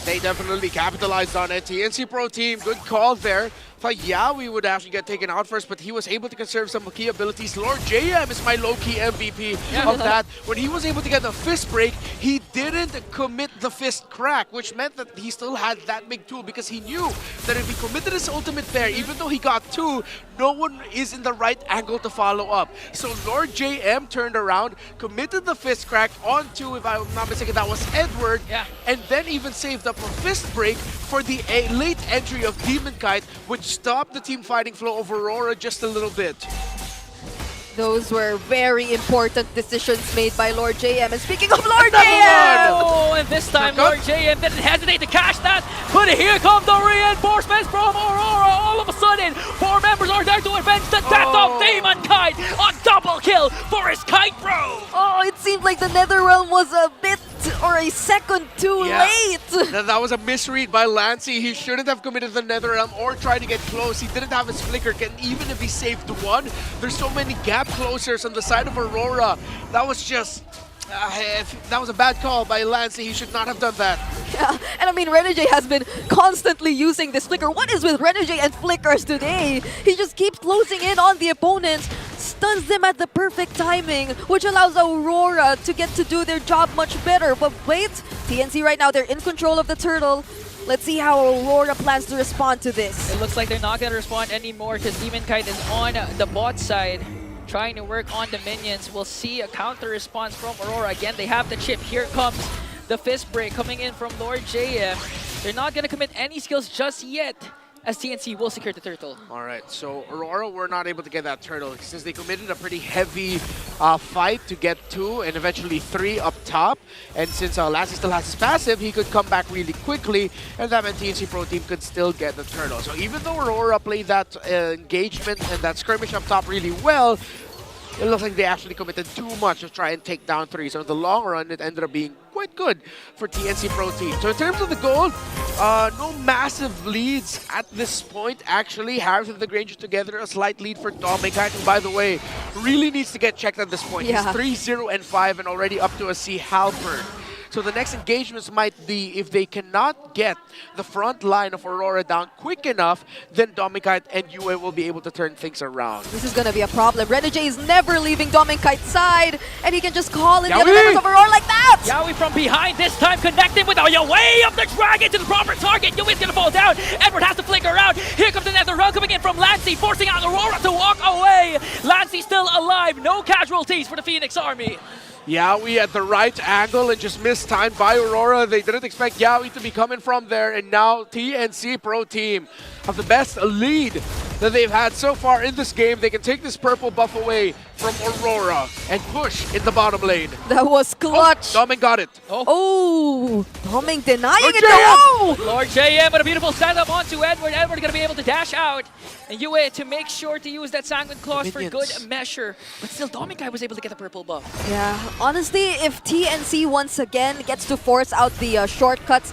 J: They definitely capitalized on it. TNC Pro Team, good call there. Thought Yawi would actually get taken out first, but he was able to conserve some key abilities. Lord JM is my low-key MVP of that. When he was able to get the fist break, he didn't commit the fist crack, which meant that he still had that big tool, because he knew that if he committed his ultimate there, even though he got 2, no one is in the right angle to follow up. So Lord JM turned around, committed the fist crack onto, if I'm not mistaken, that was Edward, and then even saved up a fist break for the late entry of Demon Kite, which stopped the team fighting flow of Aurora just a little bit.
I: Those were very important decisions made by Lord JM. And speaking of Lord JM!
K: Oh, and this time Lord JM didn't hesitate to cash that. But here come the reinforcements from Aurora. All of a sudden, 4 members are there to avenge the death of Demon Kite. A double kill for his Kite Bro.
I: Oh, it seemed like the Netherrealm was a bit or a second too late.
J: That was a misread by Lancey. He shouldn't have committed the Netherrealm or tried to get close. He didn't have his flicker, and even if he saved one, there's so many gap closers on the side of Aurora. That was just... that was a bad call by Lancey. He should not have done that.
I: Yeah, and I mean, Renegade has been constantly using this flicker. What is with Renegade and flickers today? He just keeps closing in on the opponents, stuns them at the perfect timing, which allows Aurora to get to do their job much better. But wait, TNC right now, they're in control of the turtle. Let's see how Aurora plans to respond to this.
K: It looks like they're not going to respond anymore because Demon Kite is on the bot side, trying to work on the minions. We'll see a counter response from Aurora. Again, they have the chip. Here comes the fist break coming in from Lord JM. They're not going to commit any skills just yet, as TNC will secure the turtle.
J: All right, so Aurora were not able to get that turtle since they committed a pretty heavy fight to get 2 and eventually 3 up top. And since Lassie still has his passive, he could come back really quickly, and that meant TNC Pro Team could still get the turtle. So even though Aurora played that engagement and that skirmish up top really well, it looks like they actually committed too much to try and take down 3. So in the long run, it ended up being quite good for TNC Pro Team. So in terms of the gold, no massive leads at this point. Actually, Harris and the Granger together, a slight lead for Dominic, who, by the way, really needs to get checked at this point.
I: Yeah.
J: He's 3-0 and 5 and already up to a C halberd. So the next engagements might be, if they cannot get the front line of Aurora down quick enough, then Domikite and Yue will be able to turn things around.
I: This is going to be a problem. Renegade is never leaving Domikite's side, and he can just call in the other members of Aurora like that!
K: Yaoi from behind, this time connecting with a way of the dragon to the proper target. Yui's going to fall down. Edward has to flicker out. Here comes the Netherrealm coming in from Lancey, forcing out Aurora to walk away. Lancey still alive. No casualties for the Phoenix Army.
J: Yaoi at the right angle and just mistimed by Aurora. They didn't expect Yaoi to be coming from there, and now TNC Pro Team have the best lead that they've had so far in this game. They can take this purple buff away from Aurora and push in the bottom lane.
I: That was clutch.
J: Doming got it.
I: Oh, Doming denying
J: Lord
I: it.
J: JM!
I: No!
K: Lord JM with a beautiful setup onto Edward. Edward going to be able to dash out. And Yue to make sure to use that Sanguine Claws for good measure. But still, Dominic was able to get the purple buff.
I: Yeah, honestly, if TNC once again gets to force out the shortcuts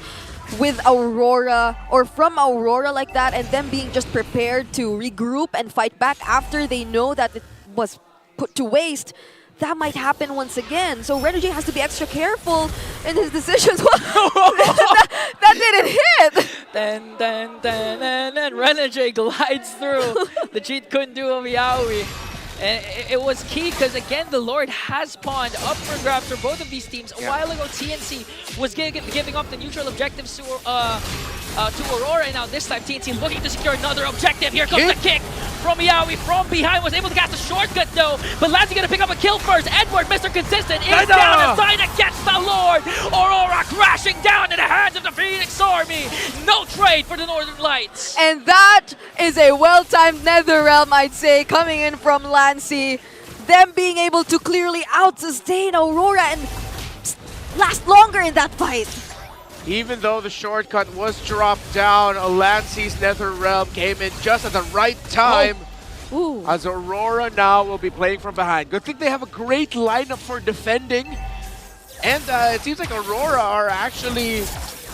I: with Aurora or from Aurora like that, and them being just prepared to regroup and fight back after they know that it was put to waste, that might happen once again. So Renegade has to be extra careful in his decisions. that didn't hit!
K: Then Renegade glides through. The cheat couldn't do of Yaoi. And it was key because, again, the Lord has spawned up for grabs for both of these teams. A while ago, TNC was giving up the neutral objectives to Aurora, and now this time TNC looking to secure another objective. Here comes the kick from Yaoi from behind. Was able to cast a shortcut though, but Lancey gonna pick up a kill first. Edward, Mr. Consistent, is down aside against the Lord. Aurora crashing down in the hands of the Phoenix Army. No trade for the Northern Lights.
I: And that is a well-timed Netherrealm, I'd say, coming in from Lancey. Them being able to clearly out-sustain Aurora and last longer in that fight.
J: Even though the shortcut was dropped down, Lancey's Netherrealm came in just at the right time. As Aurora now will be playing from behind. Good thing they have a great lineup for defending. And it seems like Aurora are actually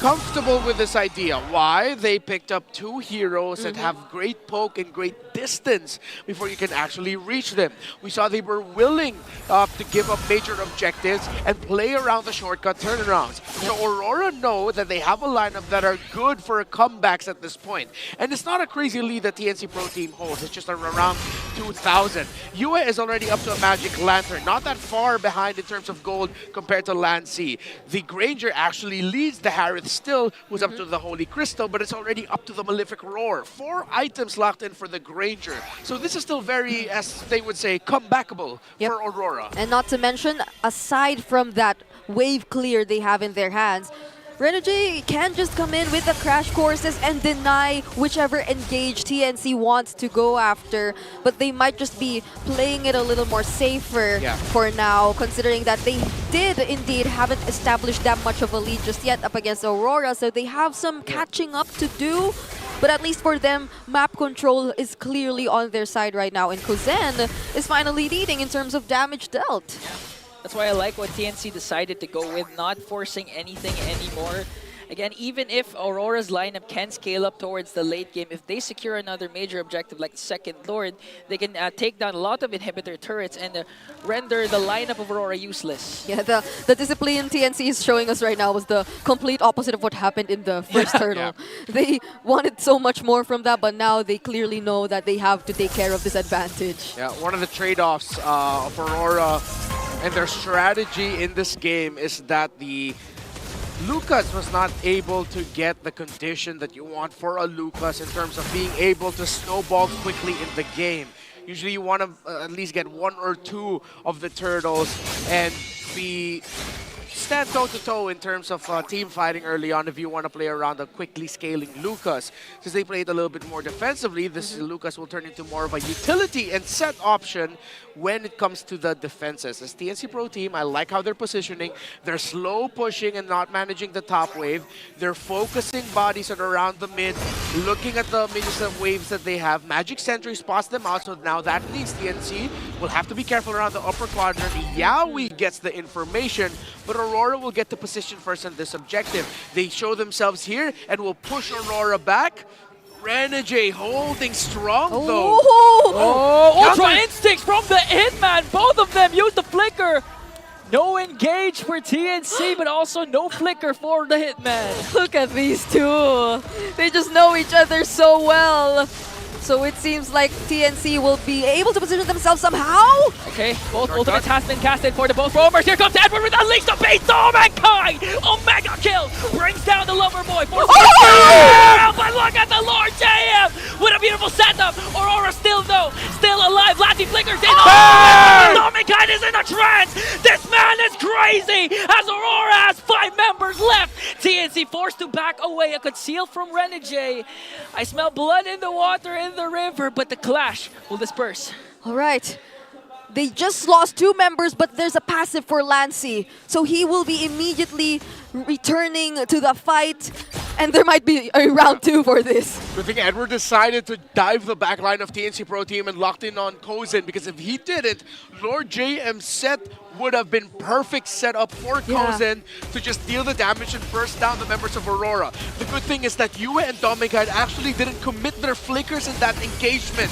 J: comfortable with this idea. Why? They picked up 2 heroes that have great poke and great distance before you can actually reach them. We saw they were willing to give up major objectives and play around the shortcut turnarounds. So Aurora know that they have a lineup that are good for comebacks at this point. And it's not a crazy lead that TNC Pro Team holds. It's just around 2,000. Yue is already up to a Magic Lantern. Not that far behind in terms of gold compared to Lancey. The Granger actually leads the Harith still, who's up to the Holy Crystal, but it's already up to the Malefic Roar. 4 items locked in for the Granger. So this is still very, as they would say, comebackable for Aurora.
I: And not to mention, aside from that wave clear they have in their hands, Renegade can just come in with the crash courses and deny whichever engage TNC wants to go after, but they might just be playing it a little more safer for now, considering that they did indeed haven't established that much of a lead just yet up against Aurora, so they have some catching up to do. But at least for them, map control is clearly on their side right now, and Kozen is finally leading in terms of damage dealt.
K: That's why I like what TNC decided to go with, not forcing anything anymore. Again, even if Aurora's lineup can scale up towards the late game, if they secure another major objective like the second Lord, they can take down a lot of inhibitor turrets and render the lineup of Aurora useless.
I: Yeah, the discipline TNC is showing us right now was the complete opposite of what happened in the first hurdle. They wanted so much more from that, but now they clearly know that they have to take care of this advantage.
J: Yeah, one of the trade-offs of Aurora and their strategy in this game is that the Lucas was not able to get the condition that you want for a Lucas in terms of being able to snowball quickly in the game. Usually you want to at least get 1 or 2 of the turtles and stand toe-to-toe in terms of team fighting early on if you want to play around a quickly scaling Lucas. Since they played a little bit more defensively, this Lucas will turn into more of a utility and set option when it comes to the defenses. As TNC Pro Team, I like how they're positioning. They're slow pushing and not managing the top wave. They're focusing bodies at around the mid, looking at the minions of waves that they have. Magic Sentry spots them out, so now that means TNC will have to be careful around the upper quadrant. Yaoi gets the information, but Aurora will get the position first on this objective. They show themselves here and will push Aurora back. Renegade holding strong though.
K: Ultra Instincts from the Hitman. Both of them use the flicker. No engage for TNC, but also no flicker for the Hitman.
I: Look at these two. They just know each other so well. So it seems like TNC will be able to position themselves somehow.
K: Okay, both ultimates has been casted for the both roamers. Here comes Edward with Unleash the Beast. Oh my god! Omega kill brings down the lover boy. But look at the Lord JM with a beautiful setup. Aurora still alive. Lassie flickers in. Dominguez is in a trance. This man is crazy. As Aurora has 5 members left. TNC forced to back away. A conceal from Renegade. I smell blood in the water in the river, but the clash will disperse.
I: All right. They just lost 2 members, but there's a passive for Lancy. So he will be immediately returning to the fight. And there might be a round 2 for this.
J: I think Edward decided to dive the back line of TNC Pro Team and locked in on Kozen, because if he didn't, Lord JM set would have been perfect setup for Kozen to just deal the damage and burst down the members of Aurora. The good thing is that Yue and Dominguez actually didn't commit their flickers in that engagement.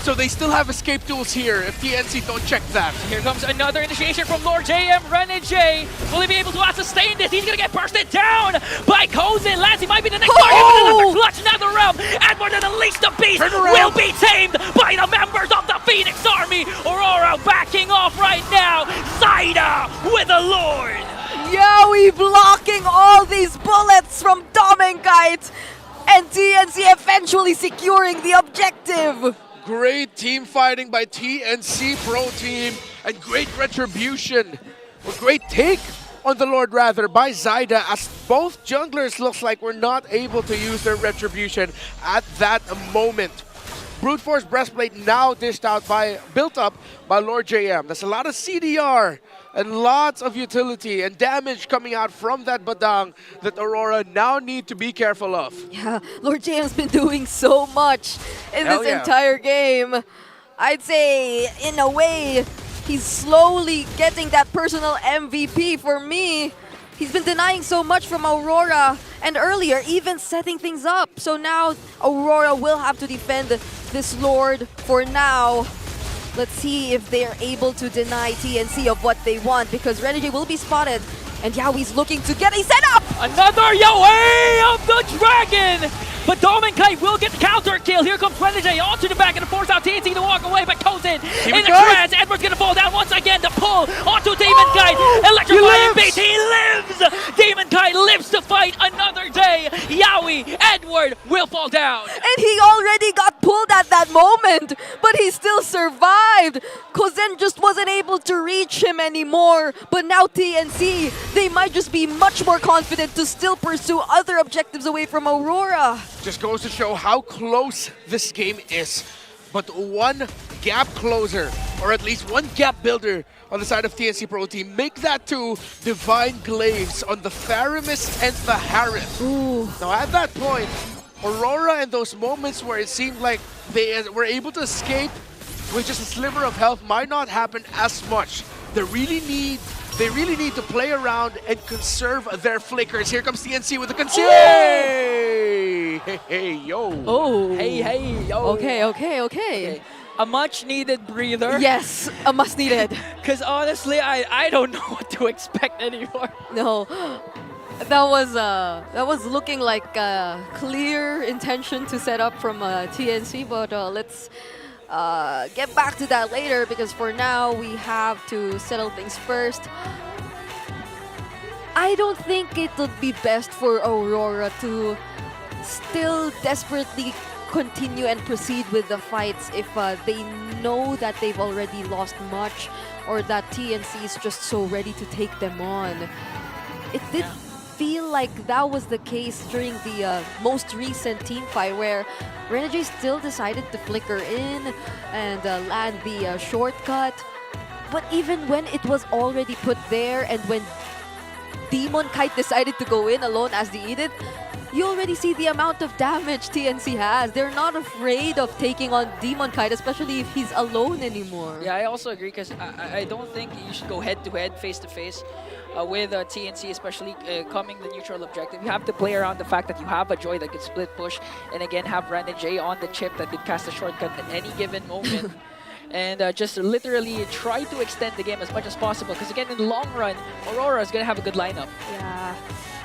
J: So they still have escape tools here if TNC don't check that.
K: Here comes another initiation from Lord JM. Renegade, will he be able to sustain this? He's gonna get bursted down by Kozen. Lancy might be the next target, but another clutch, another round. Edward and Unleash the Beast will be tamed by the members of the Phoenix Army. Aurora backing off right now. Zaida with the Lord.
I: Yaoi blocking all these bullets from Dominguez. And TNC eventually securing the objective.
J: Great team fighting by TNC Pro Team and great retribution, or great take on the Lord rather by Zaida, as both junglers looks like were not able to use their retribution at that moment. Brute Force Breastplate now built up by Lord JM. There's a lot of CDR and lots of utility and damage coming out from that Badang that Aurora now need to be careful of.
I: Yeah, Lord JM's been doing so much in this entire game. I'd say, in a way, he's slowly getting that personal MVP for me. He's been denying so much from Aurora, and earlier even setting things up. So now Aurora will have to defend this Lord for now. Let's see if they're able to deny TNC of what they want, because Renegade will be spotted, and Yaoi's looking to get a setup!
K: Another Yaoi of the Dragon! But Dominguez will get the counter kill. Here comes Renegade onto the back and force out TNC to walk away, but Kozen in the trance. Edward's gonna fall down once again. The pull onto Dominguez. Electrifying beat. He lives! Dominguez lives to fight another day. Yaoi, Edward will fall down.
I: And he already got pulled pulled at that moment, but he still survived. Kozen just wasn't able to reach him anymore. But now TNC, they might just be much more confident to still pursue other objectives away from Aurora.
J: Just goes to show how close this game is. But one gap closer, or at least one gap builder on the side of TNC Pro Team. Make that two Divine Glaives on the Tharamis and the Harith. Now at that point, Aurora in those moments where it seemed like they were able to escape with just a sliver of health might not happen as much. They really need to play around and conserve their flickers. Here comes TNC with the conceal. Hey, hey, yo.
K: Oh. Hey, yo.
I: Okay.
K: A much needed breather.
I: Yes, a must needed.
K: Because honestly, I don't know what to expect anymore.
I: No. That was looking like a clear intention to set up from TNC, but let's get back to that later, because for now we have to settle things first. I don't think it would be best for Aurora to still desperately continue and proceed with the fights if they know that they've already lost much, or that TNC is just so ready to take them on. It did feel like that was the case during the most recent team fight, where Renegade still decided to flicker in and land the shortcut. But even when it was already put there, and when Demon Kite decided to go in alone as the Edith, you already see the amount of damage TNC has. They're not afraid of taking on Demon Kite, especially if he's alone anymore.
K: Yeah, I also agree, because I don't think you should go head-to-head, face-to-face with TNC, especially coming the neutral objective. You have to play around the fact that you have a Joy that can split push, and again have Renegade on the chip that can cast a shortcut at any given moment. And just literally try to extend the game as much as possible, because again, in the long run, Aurora is going to have a good lineup.
I: Yeah.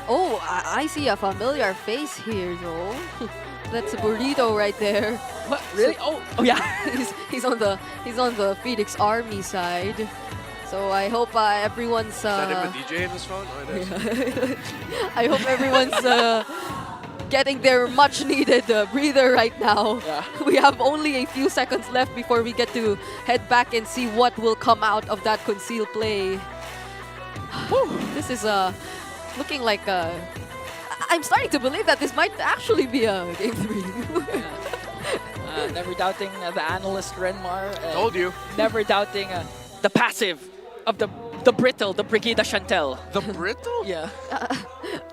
I: Oh, I see a familiar face here, though. That's a Burrito right there.
K: What? Really? Oh yeah.
I: he's on the Phoenix Army side. So I hope everyone's.
J: Is that him a DJ in his phone? Oh, it is.
I: I hope everyone's getting their much-needed breather right now.
K: Yeah.
I: We have only a few seconds left before we get to head back and see what will come out of that concealed play. This is looking like I'm starting to believe that this might actually be a Game 3.
K: Never doubting the analyst Renmar.
J: Told you.
K: Never doubting the passive of the brittle, the Brigida Chantel.
J: The brittle?
K: Yeah.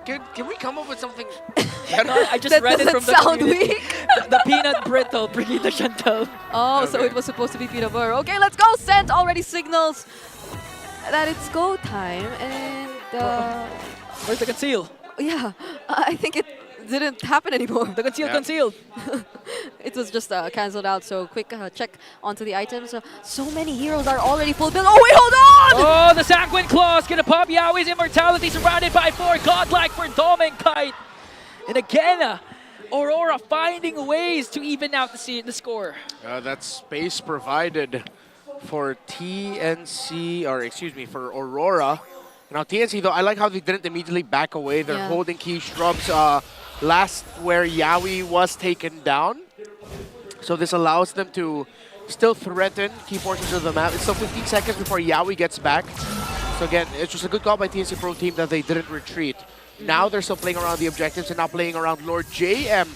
J: Can we come up with something?
K: No, I just read it from the
I: sound
K: community.
I: weak?
K: The peanut brittle, Brigida Chantel.
I: Oh,
J: Okay.
I: so it was supposed to be peanut butter. Okay, let's go. Scent already signals that it's go time, and
K: Where's the conceal?
I: yeah, I think it didn't happen anymore.
K: The concealed.
I: It was just cancelled out. So quick check onto the items. So many heroes are already full build. Oh wait, hold on!
K: Oh, the Sanguine Claws gonna pop Yahweh's immortality, surrounded by 4 godlike for Dom and Kite. And again, Aurora finding ways to even out the score.
J: That space provided for TNC, or excuse me, for Aurora. Now TNC though, I like how they didn't immediately back away. They're holding key shrubs last where Yawi was taken down. So this allows them to still threaten key portions of the map. It's still 15 seconds before Yawi gets back. So again, it's just a good call by TNC Pro Team that they didn't retreat. Now they're still playing around the objectives and now playing around Lord JM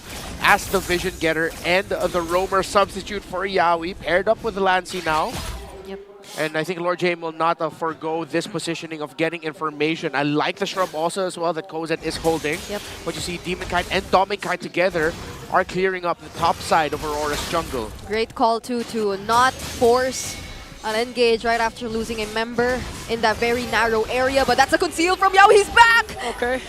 J: as the Vision Getter and the Roamer substitute for Yawi, paired up with Lancy now.
I: Yep.
J: And I think Lord JM will not forego this positioning of getting information. I like the shrub also as well that Kozet is holding.
I: Yep.
J: But you see Demon Kite and Dominic Kite together are clearing up the top side of Aurora's jungle.
I: Great call too to not force an engage right after losing a member in that very narrow area, but that's a conceal from Yao. He's back!
K: Okay,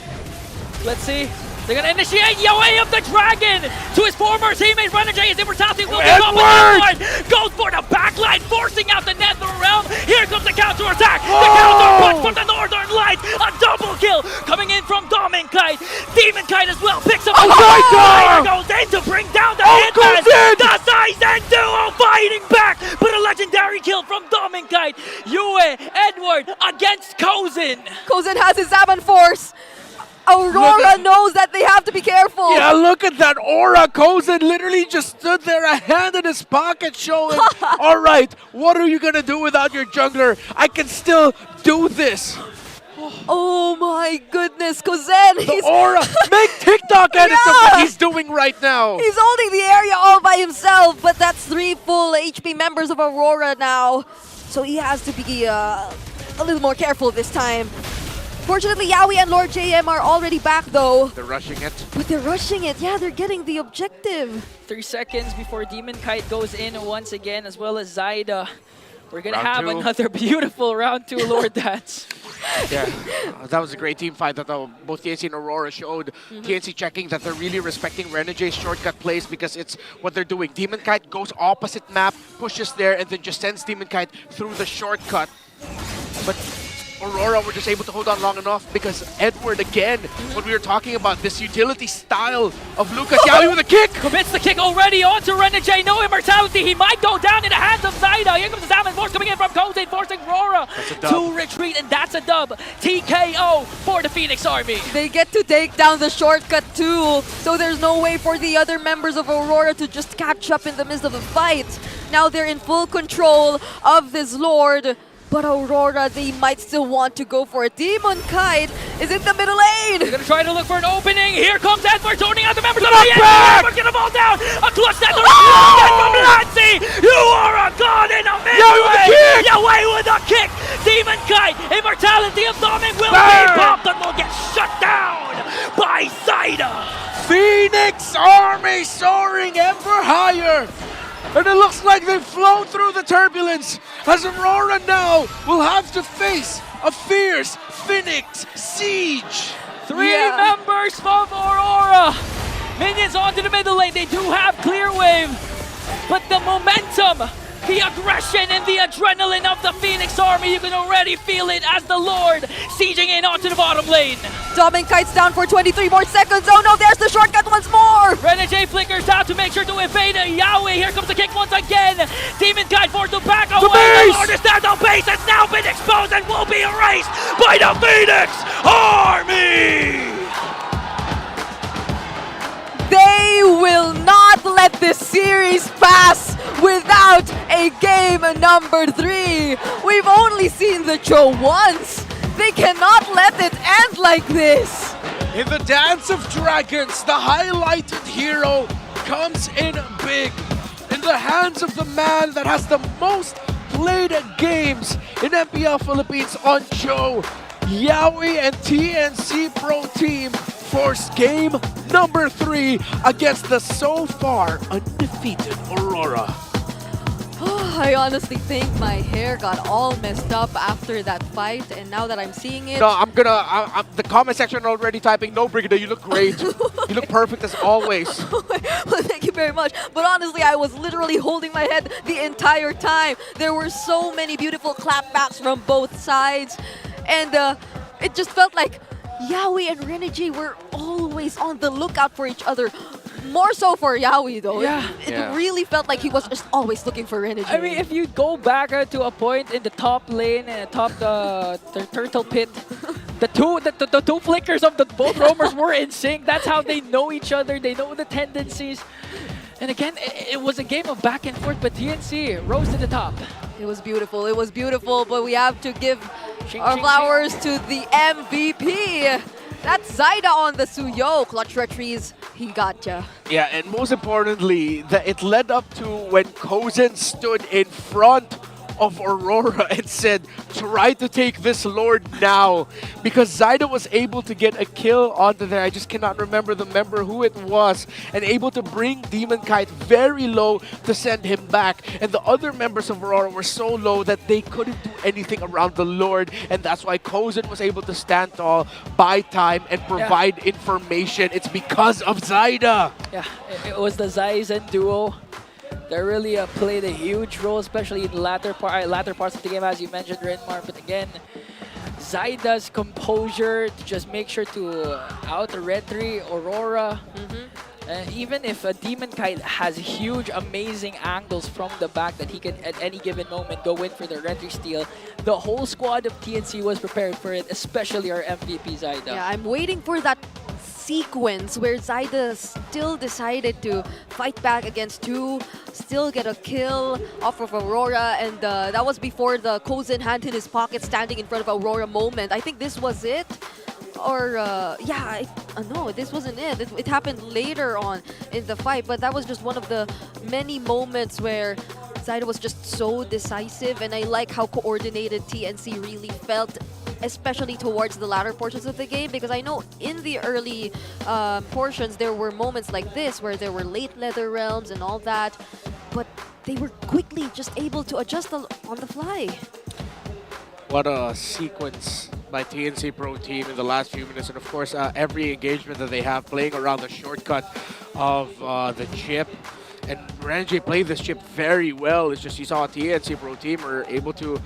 K: let's see. They're gonna initiate Yahweh of the Dragon to his former teammate Renegade. His immortality will be up with goes for the backline, forcing out the Nether Realm. Here comes the counter attack. The counter punch from the Northern Lights. A double kill coming in from Dom and Kite. Demon Kite as well picks up a Rider goes in to bring down the Hitman. The Sizen duo fighting back, but a legendary kill from Dom and Kite. Yue Edward against Kozin.
I: Kozin has his Zaman Force. Aurora knows that they have to be careful. beautiful.
J: Yeah, look at that aura. Kozen literally just stood there, a hand in his pocket showing, all right, what are you going to do without your jungler? I can still do this.
I: Oh my goodness, Kozen!
J: The aura! Make TikTok edits of what he's doing right now!
I: He's holding the area all by himself, but that's 3 full HP members of Aurora now. So he has to be a little more careful this time. Fortunately, Yawi and Lord JM are already back though.
J: They're rushing it.
I: But they're rushing it. Yeah, they're getting the objective.
K: 3 seconds before Demon Kite goes in once again, as well as Zyda. We're gonna
J: Round
K: have
J: 2.
K: another beautiful round 2 Lord Dance.
J: Yeah, that was a great team fight that both TNC and Aurora showed. TNC checking that they're really respecting Renegay's shortcut plays because it's what they're doing. Demon Kite goes opposite map, pushes there, and then just sends Demon Kite through the shortcut. But Aurora were just able to hold on long enough because Edward again, when we were talking about this utility style of Lucas, Yawi with a kick!
K: Commits the kick already onto Renegay, no immortality, he might go down in the hands of Zyda. Here comes the Salmon Force coming in from Kozen, forcing Aurora to retreat, and that's a dub. TKO for the Phoenix Army.
I: They get to take down the shortcut too, so there's no way for the other members of Aurora to just catch up in the midst of the fight. Now they're in full control of this Lord. But Aurora, they might still want to go for it. Demon Kite is in the middle lane.
K: They're gonna try to look for an opening. Here comes Edward turning out the members of the Edward gonna fall down. A clutch that from Lancy. You are a god in a midway. Yahweh with a kick. Demon Kite, immortality of Dominic will be popped and will get shut down by Zyda.
J: Phoenix Army soaring ever higher. And it looks like they've flown through the turbulence as Aurora now will have to face a fierce Phoenix siege.
K: 3 members from Aurora. Minions onto the middle lane. They do have clear wave, but the momentum, the aggression and the adrenaline of the Phoenix Army, you can already feel it as the Lord sieging in onto the bottom lane.
I: Dominic Kite's down for 23 more seconds. Oh no, there's the shortcut once more.
K: Renegay flickers out to make sure to evade Yawi. Here comes the kick once again. Demon Kite forced to back away. The Lord is down. The base has now been exposed and will be erased by the Phoenix Army.
I: They will not let this series pass without a game number 3. We've only seen the show once. They cannot let it end like this.
J: In the Dance of Dragons, the highlighted hero comes in big. In the hands of the man that has the most played games in MPL Philippines on Joe, Yawi and TNC Pro Team force game number 3 against the so far undefeated Aurora.
I: I honestly think my hair got all messed up after that fight, and now that I'm seeing it...
J: No, I'm the comment section already typing, no Brigida, you look great. You look perfect as always.
I: Well, thank you very much. But honestly, I was literally holding my head the entire time. There were so many beautiful clapbacks from both sides, and it just felt like Yawi and Renegay were always on the lookout for each other. More so for Yawi though. It really felt like he was just always looking for Renegay.
K: I mean, if you go back to a point in the top lane and top the turtle pit, the two flickers of the both roamers were in sync. That's how they know each other. They know the tendencies. And again, it was a game of back and forth, but TNC rose to the top.
I: It was beautiful. It was beautiful, but we have to give our flowers to the MVP. That's Zyda on the Suyo. Clutch retrieves, he gotcha.
J: Yeah, and most importantly, it led up to when Kozen stood in front of Aurora and said, try to take this Lord now. Because Zyda was able to get a kill onto there. I just cannot remember the member who it was. And able to bring Demon Kite very low to send him back. And the other members of Aurora were so low that they couldn't do anything around the Lord. And that's why Kozen was able to stand tall, buy time, and provide information. It's because of Zyda.
K: Yeah, it was the Zyzen duo. They really played a huge role, especially in the latter parts of the game, as you mentioned, Renmar. But again, Zyda's composure to just make sure to out-retry Aurora. Even if a Demon Kite has huge, amazing angles from the back that he can, at any given moment, go in for the retry steal, the whole squad of TNC was prepared for it, especially our MVP Zyda.
I: Yeah, I'm waiting for that sequence where Zyda still decided to fight back against two, still get a kill off of Aurora, and that was before the Kozin hand in his pocket standing in front of Aurora moment. I think this was it. Or, no, this wasn't it. It happened later on in the fight, but that was just one of the many moments where Zyda was just so decisive, and I like how coordinated TNC really felt, especially towards the latter portions of the game, because I know in the early portions there were moments like this where there were late Nether Realms and all that, but they were quickly just able to adjust on the fly.
J: What a sequence by TNC Pro Team in the last few minutes, and of course every engagement that they have playing around the shortcut of the chip. And Renjay played this chip very well. It's just you saw TNC Pro Team were able to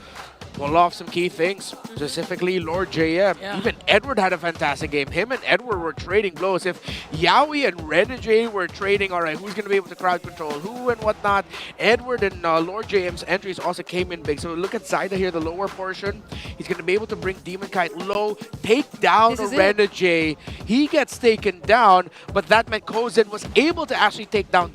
J: pull off some key things, specifically Lord JM.
K: Yeah.
J: Even Edward had a fantastic game. Him and Edward were trading blows. If Yaoi and Renjay were trading, all right, who's going to be able to crowd control who and whatnot, Edward and Lord JM's entries also came in big. So look at Zyda here, the lower portion. He's going to be able to bring Demon Kite low, take down Renjay. He gets taken down, but that meant Kozin was able to actually take down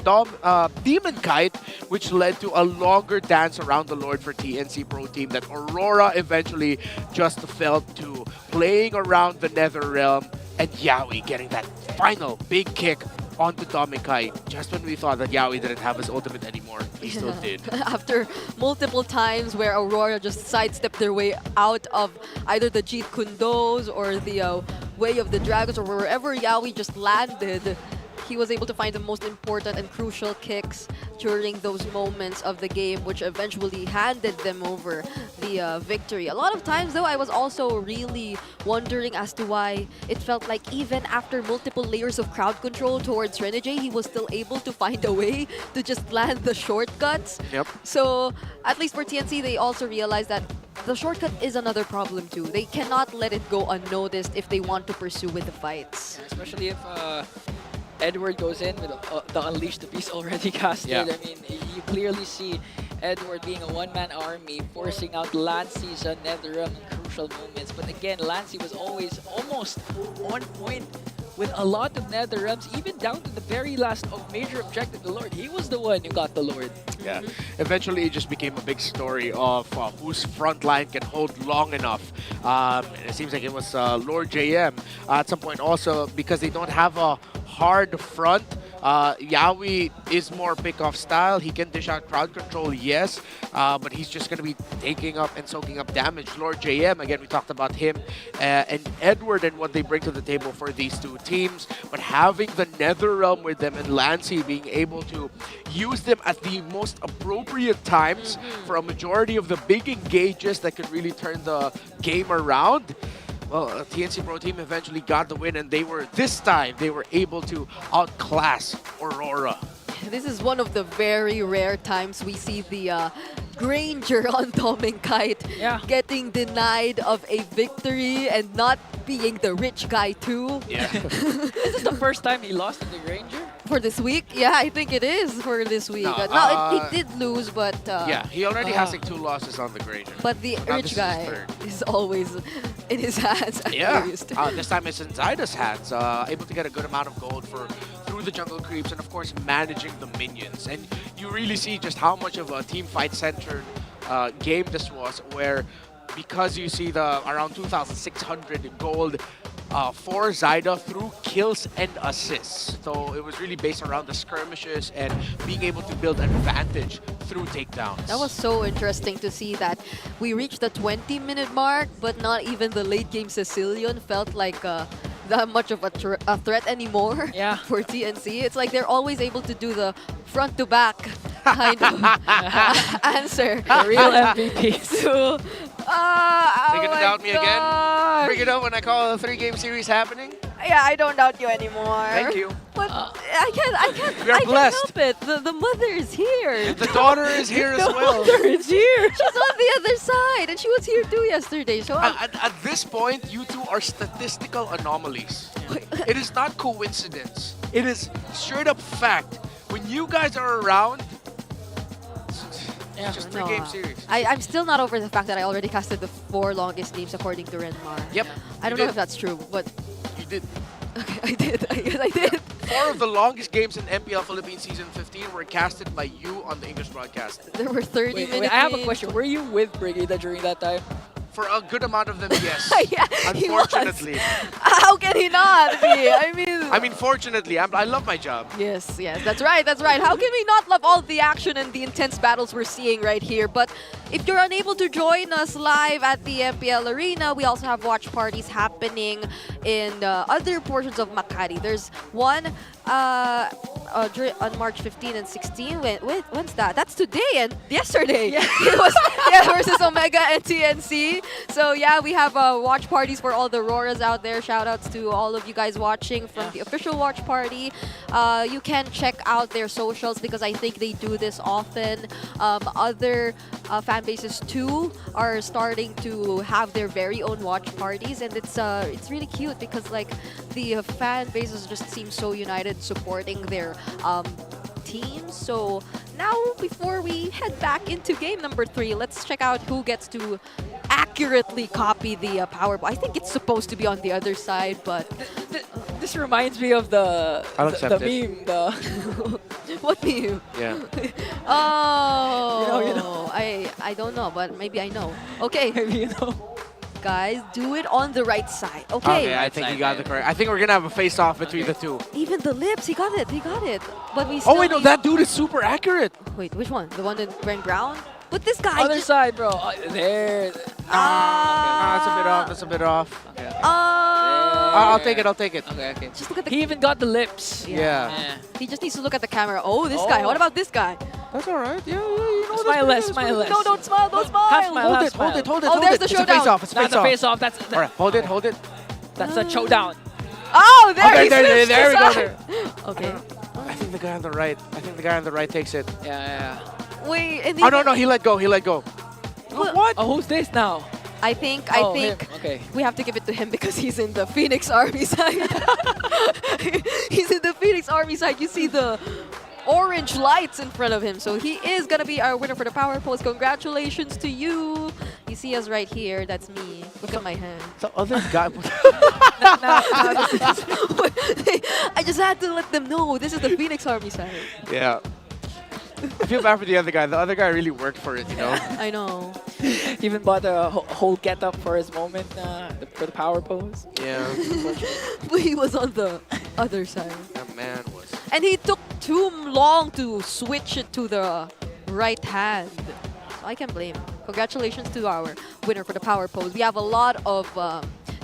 J: Demon Kite, which led to a longer dance around the Lord for TNC Pro Team that Aurora eventually just fell to playing around the Nether Realm, and Yaoi getting that final big kick onto Domikai just when we thought that Yaoi didn't have his ultimate anymore. He still did.
I: After multiple times where Aurora just sidestepped their way out of either the Jeet Kundos or the Way of the Dragons, or wherever Yaoi just landed, he was able to find the most important and crucial kicks during those moments of the game, which eventually handed them over the victory. A lot of times, though, I was also really wondering as to why it felt like even after multiple layers of crowd control towards Renjay, he was still able to find a way to just land the shortcuts.
J: Yep.
I: So, at least for TNC, they also realized that the shortcut is another problem too. They cannot let it go unnoticed if they want to pursue with the fights.
K: Especially if Edward goes in with the Unleash the Beast already casted.
J: Yeah.
K: I mean, you clearly see Edward being a one-man army, forcing out Lancey's Netherrealm in crucial moments. But again, Lancey was always almost on point with a lot of Netherrealms, even down to the very last major objective, the Lord. He was the one who got the Lord.
J: Yeah. Eventually, it just became a big story of whose front line can hold long enough. It seems like it was Lord JM at some point also, because they don't have a hard front. Yaoi is more pick-off style. He can dish out crowd control, yes, but he's just going to be taking up and soaking up damage. Lord JM, again, we talked about him and Edward and what they bring to the table for these two teams, but having the Netherrealm with them and Lancey being able to use them at the most appropriate times for a majority of the big engages that could really turn the game around. Well, TNC Pro Team eventually got the win, and this time they were able to outclass Aurora.
I: This is one of the very rare times we see the Granger on Dominkite getting denied of a victory and not being the rich guy too.
J: Yeah.
K: Is this the first time he lost to the Granger?
I: For this week? Yeah, I think it is for this week. He did lose, but...
J: yeah, he already has like 2 losses on the Granger.
I: But the rich guy is always in his hands.
J: Yeah, this time it's in Zyda's hands. Able to get a good amount of gold through the jungle creeps and of course managing the minions. And you really see just how much of a team fight centered game this was, where because you see the around 2,600 gold for Zyda through kills and assists. So it was really based around the skirmishes and being able to build advantage through takedowns.
I: That was so interesting to see that we reached the 20-minute mark, but not even the late game Sicilian felt like that much of a threat anymore for TNC. It's like they're always able to do the front-to-back kind of answer.
K: The real MVP.
I: So,
J: They're gonna doubt me again? Bring it up when I call a 3-game series happening?
I: Yeah, I don't doubt you anymore.
J: Thank you.
I: But I can't
J: We are blessed.
I: help it. The mother is here.
J: The daughter is here as well.
I: The mother is here. She's on the other side, and she was here too yesterday. So
J: at this point, you two are statistical anomalies. It is not coincidence. It is straight up fact. When you guys are around, it's just 3-game series.
I: I'm still not over the fact that I already casted the 4 longest games according to Renmar.
J: Yep.
I: I don't know if that's true, but...
J: You did.
I: Okay, I did. I guess I did.
J: 4 of the longest games in MPL Philippines Season 15 were casted by you on the English broadcast.
I: There were 30 minutes.
K: Wait, I have a question. Were you with Brigida during that time?
J: For a good amount of them, yes.
I: Yeah, he was.
J: Unfortunately.
I: How can he not be?
J: I mean, fortunately, I love my job.
I: Yes, that's right, that's right. How can we not love all the action and the intense battles we're seeing right here? But if you're unable to join us live at the MPL Arena, we also have watch parties happening in other portions of Makati. There's one on March 15 and 16. When's that? That's today and yesterday. Yeah. It was versus Omega and TNC. So yeah, we have watch parties for all the RORAs out there. Shout outs to all of you guys watching from the official watch party. You can check out their socials because I think they do this often. Other fan bases too are starting to have their very own watch parties, and it's really cute because like the fan bases just seem so united supporting their teams. So now before we head back into game number 3, let's check out who gets to accurately copy the power ball. I think it's supposed to be on the other side, but
K: this reminds me of the meme.
I: What meme?
J: Yeah.
I: Oh,
K: you know.
I: I don't know, but maybe I know. Okay.
K: Maybe you know.
I: Guys, do it on the right side. Okay.
J: I think you got the correct. I think we're gonna have a face-off between the two.
I: Even the lips, he got it. But we still
J: Oh wait, no, that dude is super accurate.
I: Wait, which one? The one that went brown? But this guy
K: Other side, bro. There.
J: That's a bit off. Okay. I'll take it.
K: Okay.
I: Just look at the.
K: He even got the lips.
J: Yeah.
I: He just needs to look at the camera. Oh, this guy. What about this guy?
J: That's all right. Yeah, you know.
K: Smile less.
I: No, don't smile. Don't smile.
K: Half smile.
J: Hold it.
I: Oh, there's the
J: It's a
I: showdown.
J: face-off. It's a
K: That's a
J: face-off.
K: face-off.
J: All right, hold it.
K: That's a showdown.
I: Oh, there he
J: there
I: switched
J: we go.
I: aside. Okay.
J: I think the guy on the right takes it.
K: Yeah.
I: Wait, and
J: Oh no, he let go. What?
K: Oh, who's this now?
I: I think
K: him. Okay.
I: we have to give it to him because he's in the Phoenix Army side. He's in the Phoenix Army side. You see the orange lights in front of him. So he is going to be our winner for the power pose. Congratulations to you. You see us right here. That's me. Look at my hand.
J: The other guy.
I: I just had to let them know this is the Phoenix Army side.
J: Yeah. I feel bad for the other guy. The other guy really worked for it, you know?
I: I know.
K: He even bought a whole get-up for his moment, for the power pose.
J: Yeah.
I: But he was on the other side.
J: That man was.
I: And he took too long to switch it to the right hand. So I can blame him. Congratulations to our winner for the power pose. We have a lot of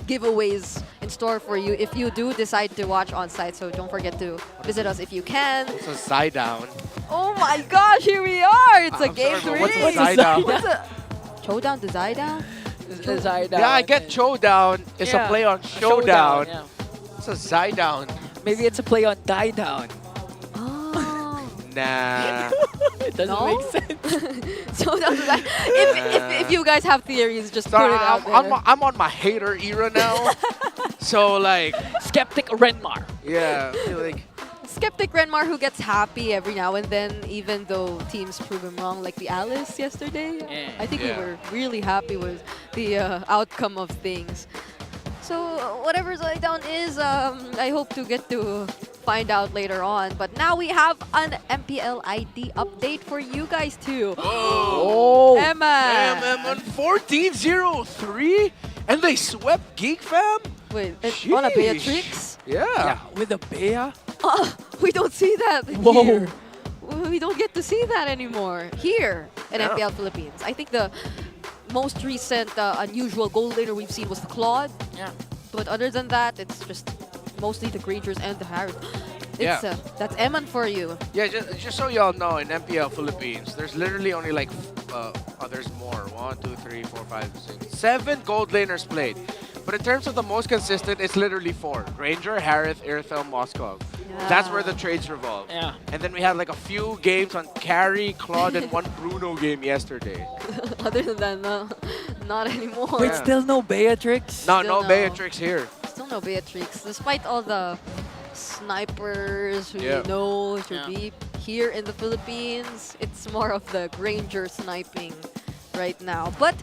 I: giveaways in store for you if you do decide to watch on site. So don't forget to visit us if you can.
J: It's a side down.
I: Oh my gosh, here we are! It's a game 3.
J: What's a side down?
I: Showdown to Zaidown?
J: Yeah, I get showdown. It's a play on showdown.
K: Yeah.
J: It's a side down.
K: Maybe it's a play on die down.
I: Oh.
J: Nah.
K: It doesn't make sense.
I: Showdown to Zaidown. If you guys have theories, just put it out there.
J: I'm on my hater era now. So like
K: Skeptic Renmar.
J: Yeah, I feel like
I: Skeptic Renmar who gets happy every now and then, even though teams prove him wrong, like the Alice yesterday.
K: Yeah.
I: I think we were really happy with the outcome of things. So whatever Zaidown is, I hope to get to find out later on. But now we have an MPL ID update for you guys too.
J: Oh,
I: Emma!
J: Damn, 14-0-3? And they swept Geek Fam?
I: Wait, on a Beatrix?
J: Yeah.
K: With a Bea?
I: We don't see that
K: Whoa.
I: here. We don't get to see that anymore here in MPL Philippines. I think the most recent unusual gold laner we've seen was the Claude.
K: Yeah.
I: But other than that, it's just mostly the Grangers and the Harris.
J: Yeah.
I: That's Eman for you.
J: Yeah, just so y'all know, in MPL Philippines, there's literally only like, there's more. 1, 2, 3, 4, 5, 6, 7 gold laners played. But in terms of the most consistent, it's literally 4. Ranger, Harith, Irithel, Moskov.
I: Yeah.
J: That's where the trades revolve.
K: Yeah.
J: And then we had like a few games on Carry, Claude, and 1 Bruno game yesterday.
I: Other than that, no, not anymore.
K: Wait, still no Beatrix?
J: No,
I: Still
J: no Beatrix here.
I: Still no Beatrix, despite all the snipers who
J: Yeah.
I: know to be here in the Philippines. It's more of the Granger sniping right now. But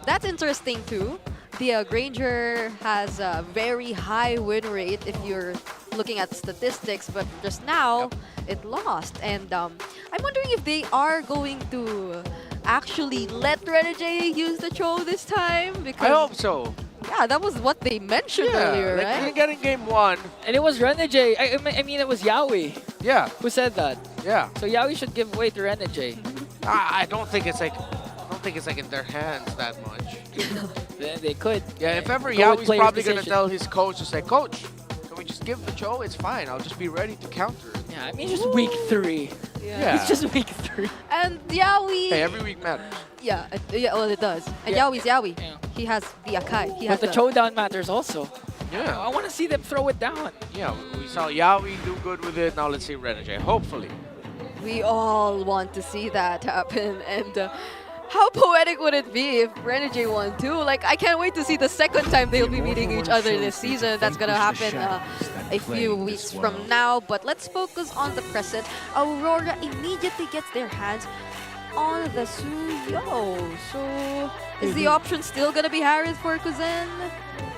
I: that's interesting too, the Granger has a very high win rate if you're looking at statistics, but just now it lost. And I'm wondering if they are going to actually let Renegade use the Cho this time. Because
J: I hope so.
I: Yeah, that was what they mentioned earlier,
J: like
I: right?
J: getting game 1.
K: And it was Renegade. I mean, it was Yaoi.
J: Yeah.
K: Who said that?
J: Yeah.
K: So Yaoi should give way to Renegade.
J: I don't think it's like in their hands that much.
K: Then they could.
J: Yeah, if ever
K: go with
J: Yaoi's
K: player's
J: probably gonna
K: decision.
J: tell his coach to say, Coach, can we just give the Cho? It's fine. I'll just be ready to counter it.
K: Yeah, I mean, just week 3.
J: Yeah.
K: It's just week 3.
I: And Yaoi...
J: Hey, every week matters.
I: Yeah, well, it does. And
K: Yeah.
I: Yaoi's Yaoi. He has the Akai. He
K: But
I: has
K: the showdown matters also.
J: Yeah.
K: I want to see them throw it down.
J: Yeah, we saw Yaoi do good with it. Now let's see Renegade. Hopefully.
I: We all want to see that happen. And how poetic would it be if Renegade won too? Like, I can't wait to see the second time they'll be meeting each other this season. That's gonna happen a few weeks from now. But let's focus on the present. Aurora immediately gets their hands on the Suyo. So, is the option still gonna be Harith for Kuzen?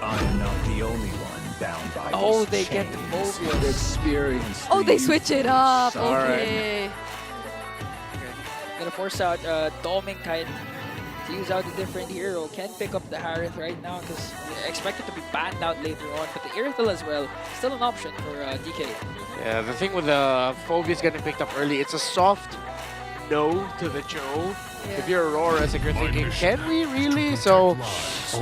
P: I am not the only one bound by
K: Oh,
P: these
K: they get the
P: chains.
K: Mobius.
P: Experience.
I: Oh, they switch it up.
J: Alright.
I: Okay.
K: Gonna force out Doming Kite to use out a different hero. Can pick up the Harith right now because expect it to be banned out later on. But the Irithel as well, still an option for DK.
J: Yeah, the thing with the Phobius getting picked up early, it's a soft no to the Cho. If you're Aurora, it's like you're thinking, can we really? So,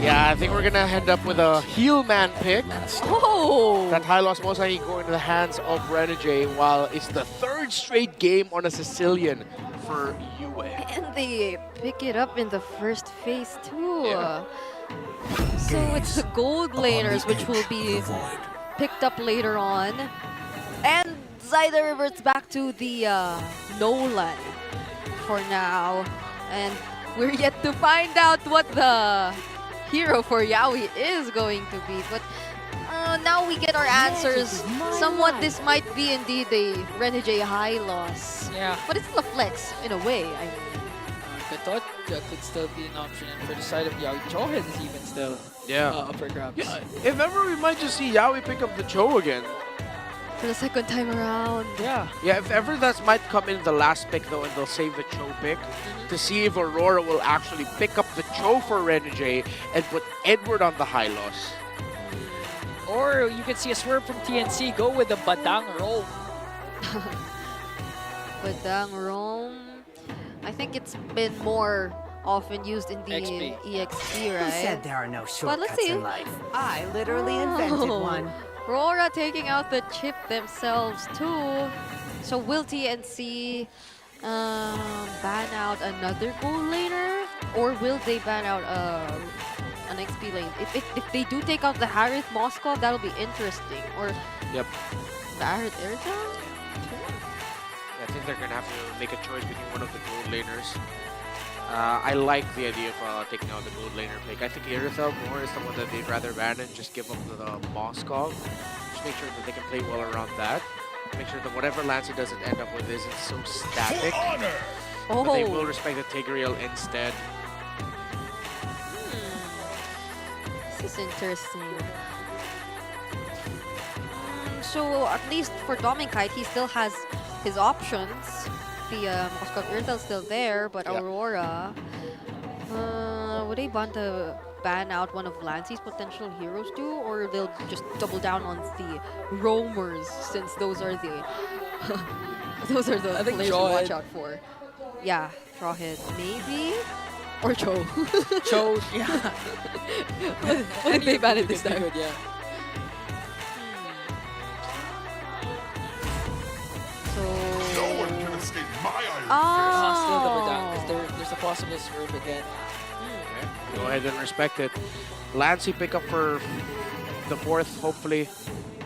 J: yeah, I think we're gonna end up with a heel man pick.
I: Oh!
J: That high loss most likely going to the hands of Renegade, while it's the 3rd straight game on a Sicilian for Yue.
I: And they pick it up in the first phase too.
J: Yeah.
I: So it's the gold laners which will be picked up later on. And Zyder reverts back to the Nolan for now. And we're yet to find out what the hero for Yaoi is going to be. But now we get our answers. Somewhat this might be indeed a Renegade high loss.
K: Yeah.
I: But it's still a flex in a way. I mean.
K: I thought that could still be an option. And for the side of Yaoi, Johan is even still up for grabs.
J: Yeah, if ever, we might just see Yaoi pick up the Cho again.
I: For the second time around.
K: Yeah.
J: Yeah, if ever that might come in the last pick though, and they'll save the Cho pick to see if Aurora will actually pick up the Cho for Renegade and put Edward on the high loss.
K: Or you could see a swerve from TNC, go with the Badang roll.
I: Badang Rome. I think it's been more often used in the
K: XP.
I: EXP, right?
Q: Who said there are no
I: But let's
Q: shortcuts
I: see.
Q: in life? I literally invented
I: Oh.
Q: one.
I: Rora taking out the chip themselves too. So will TNC ban out another gold laner? Or will they ban out an XP lane? If they do take out the Harith Moskov, that'll be interesting. Or
J: Yep.
I: the Harith Airtown?
J: I think they're gonna have to make a choice between one of the gold laners. I like the idea of taking out the gold laner pick. I think Irithel more is the one that they'd rather ban and just give up the Moskov. Just make sure that they can play well around that. Make sure that whatever Lancey doesn't end up with isn't so static. But they will respect the Tigreal instead.
I: This is interesting. So at least for Domingkite, he still has his options. The Moskov Irithel still there, but Aurora, would they want to ban out one of Lancey's potential heroes too, or they'll just double down on the roamers since those are the those are the players to watch out for. Yeah, Strawhead maybe, or Cho.
K: Cho, yeah.
I: What did they ban it this time?
K: Good, yeah.
I: Oh.
K: Still double down because there's a possible swerve again.
J: Okay. Go ahead and respect it. Lancey pick up for the 4th, hopefully.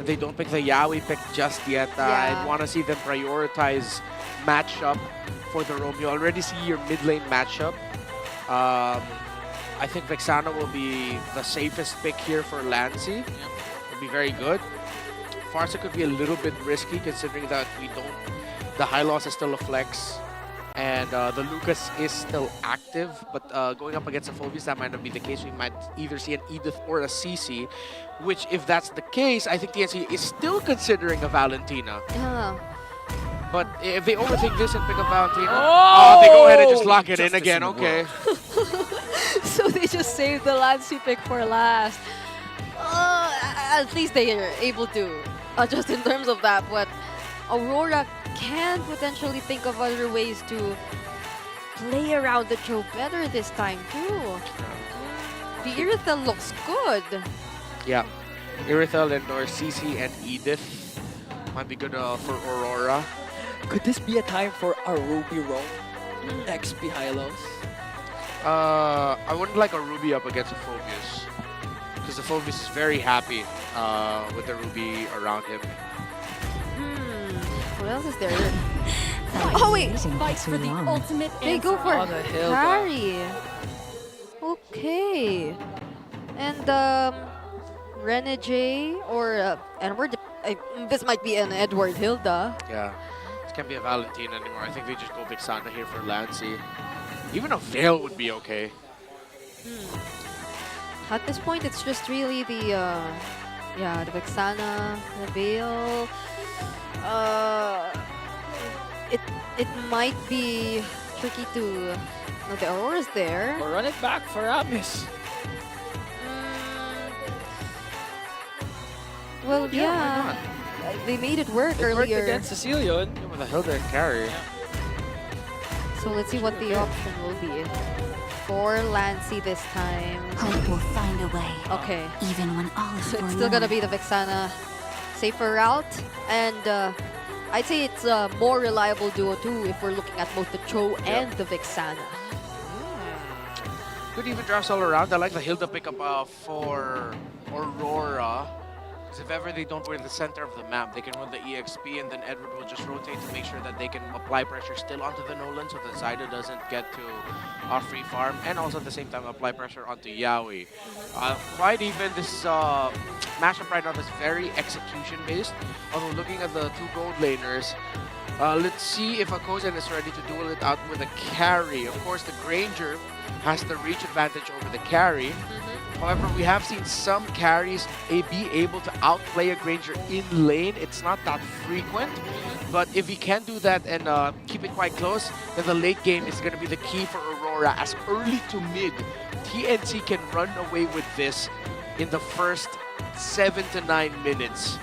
J: They don't pick the Yaoi pick just yet. I want to see them prioritize matchup for the Rome. You already see your mid lane matchup. I think Vexana will be the safest pick here for Lancey. It'll be very good. Farsa could be a little bit risky considering that the high loss is still a flex. And the Lucas is still active, but going up against a Phobius, that might not be the case. We might either see an Edith or a CC, which if that's the case, I think TNC is still considering a Valentina.
I: Yeah.
J: But if they overthink this and pick up Valentina, they go ahead and just lock it in again, okay.
I: So they just saved the Lancy pick for last. At least they are able to adjust in terms of that, but Aurora can potentially think of other ways to play around the Cho better this time too. The Irithel looks good.
J: Yeah, Irithel and or CC and Edith might be good for Aurora.
K: Could this be a time for a Ruby roam next Hylos?
J: I wouldn't like a Ruby up against a Phobius, because the Phobius is very happy with the Ruby around him.
I: What else is there? Oh wait!
O: Fights for the ultimate
I: They go for
K: On the hill,
I: carry. Okay. And Renegade or Edward. This might be an Edward Hilda.
J: Yeah, this can't be a Valentina anymore. I think they just go Vixana here for Lancy. Even a Veil would be okay.
I: At this point, it's just really the the Vixana, the Veil. It might be tricky to. No, the Aurora's there.
K: Or run it back for Amis.
I: Well, yeah. They made it work
K: It worked
I: earlier.
K: against Cecilion.
J: Yeah, with a Hilda carry.
I: So let's see what the option will be for Lancy this time.
O: Hope will find a way.
I: Okay.
O: Even when all is
I: So it's still gonna be the Vixana safer route, and I'd say it's a more reliable duo too if we're looking at both the Cho and the Vixana.
J: Good even drops all around. I like the Hilda pickup for Aurora. Because if ever they don't go in the center of the map, they can run the EXP and then Edward will just rotate to make sure that they can apply pressure still onto the Nolan so that Zyda doesn't get to free farm, and also at the same time apply pressure onto Yaoi. Quite even, this matchup right now is very execution based. Although looking at the two gold laners, let's see if Akozen is ready to duel it out with a carry. Of course, the Granger has the reach advantage over the carry. However, we have seen some carries be able to outplay a Granger in lane. It's not that frequent, but if he can do that and keep it quite close, then the late game is going to be the key for Aurora. As early to mid, TNC can run away with this in the first 7 to 9 minutes.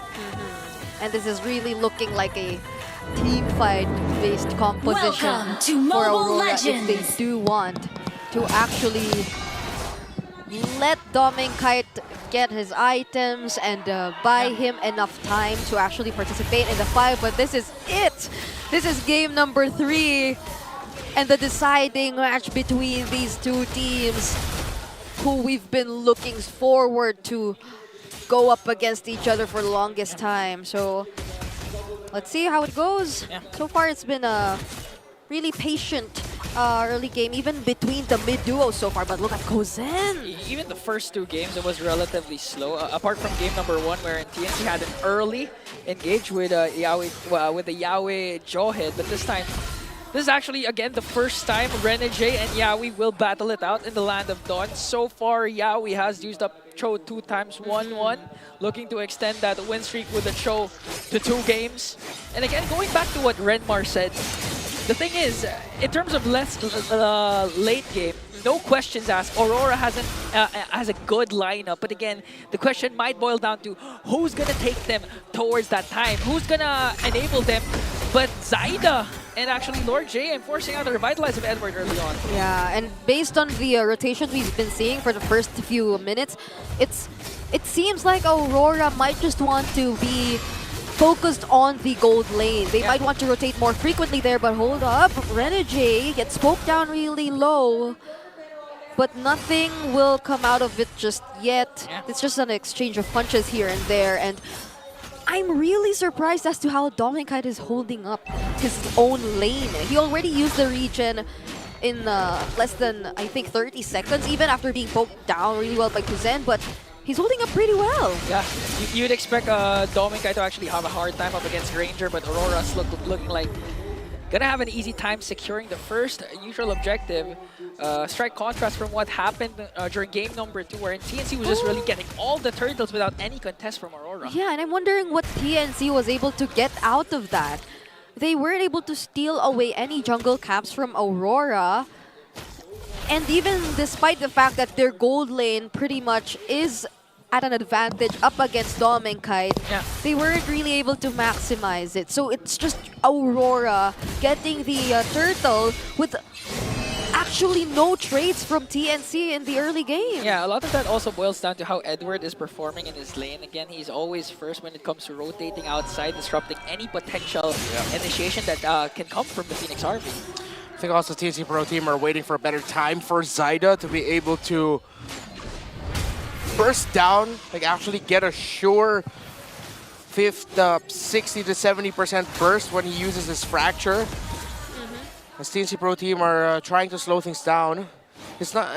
I: And this is really looking like a team fight based composition
O: Welcome to
I: for
O: Mobile
I: Aurora
O: Legends.
I: if they do want to actually let Dominkite get his items and buy him enough time to actually participate in the fight. But this is it. This is game number 3 and the deciding match between these two teams who we've been looking forward to go up against each other for the longest time. So let's see how it goes. So far it's been a really patient early game, even between the mid duos so far. But look at Kozen.
K: Even the first 2 games, it was relatively slow. Apart from game number 1, where TNC had an early engage with Yaoi, with the Yaoi Jawhead. But this time, this is actually again the first time Renegade and Yaoi will battle it out in the Land of Dawn. So far, Yaoi has used up Cho 2 times 1-1, looking to extend that win streak with the Cho to 2 games. And again, going back to what Renmar said, the thing is, in terms of late game, no questions asked. Aurora has a good lineup, but again, the question might boil down to who's gonna take them towards that time, who's gonna enable them. But Zyda and actually Lord J enforcing out the Revitalize of Edward early on.
I: Yeah, and based on the rotation we've been seeing for the first few minutes, it seems like Aurora might just want to be focused on the gold lane. They might want to rotate more frequently there, but hold up. Renegade gets poked down really low, but nothing will come out of it just yet. It's just an exchange of punches here and there, and I'm really surprised as to how Dominkite is holding up his own lane. He already used the regen in less than, I think, 30 seconds, even after being poked down really well by Kuzen, but he's holding up pretty well.
K: Yeah, you'd expect Dominkite to actually have a hard time up against Ranger, but Aurora's looking like gonna have an easy time securing the first neutral objective. Strike contrast from what happened during game number 2, where TNC was just really getting all the turtles without any contest from Aurora.
I: Yeah, and I'm wondering what TNC was able to get out of that. They weren't able to steal away any jungle camps from Aurora. And even despite the fact that their gold lane pretty much is at an advantage up against Dom and Kite, they weren't really able to maximize it. So it's just Aurora getting the turtle with actually no trades from TNC in the early game.
K: Yeah, a lot of that also boils down to how Edward is performing in his lane. Again, he's always first when it comes to rotating outside, disrupting any potential initiation that can come from the Phoenix Army.
J: I think also TNC Pro Team are waiting for a better time for Zyda to be able to burst down, like actually get a sure 60 to 70% burst when he uses his fracture. As TNC Pro Team are trying to slow things down. It's not,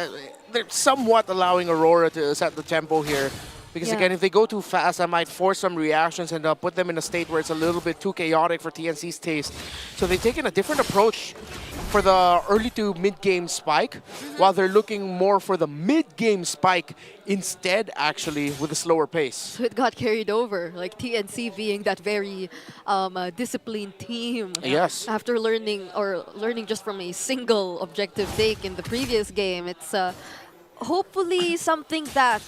J: they're somewhat allowing Aurora to set the tempo here. Because again, if they go too fast, that might force some reactions and put them in a state where it's a little bit too chaotic for TNC's taste. So they've taken a different approach for the early to mid-game spike, while they're looking more for the mid-game spike instead, actually, with a slower pace.
I: So it got carried over, like TNC being that very disciplined team.
J: Yes.
I: After learning just from a single objective take in the previous game, it's hopefully something that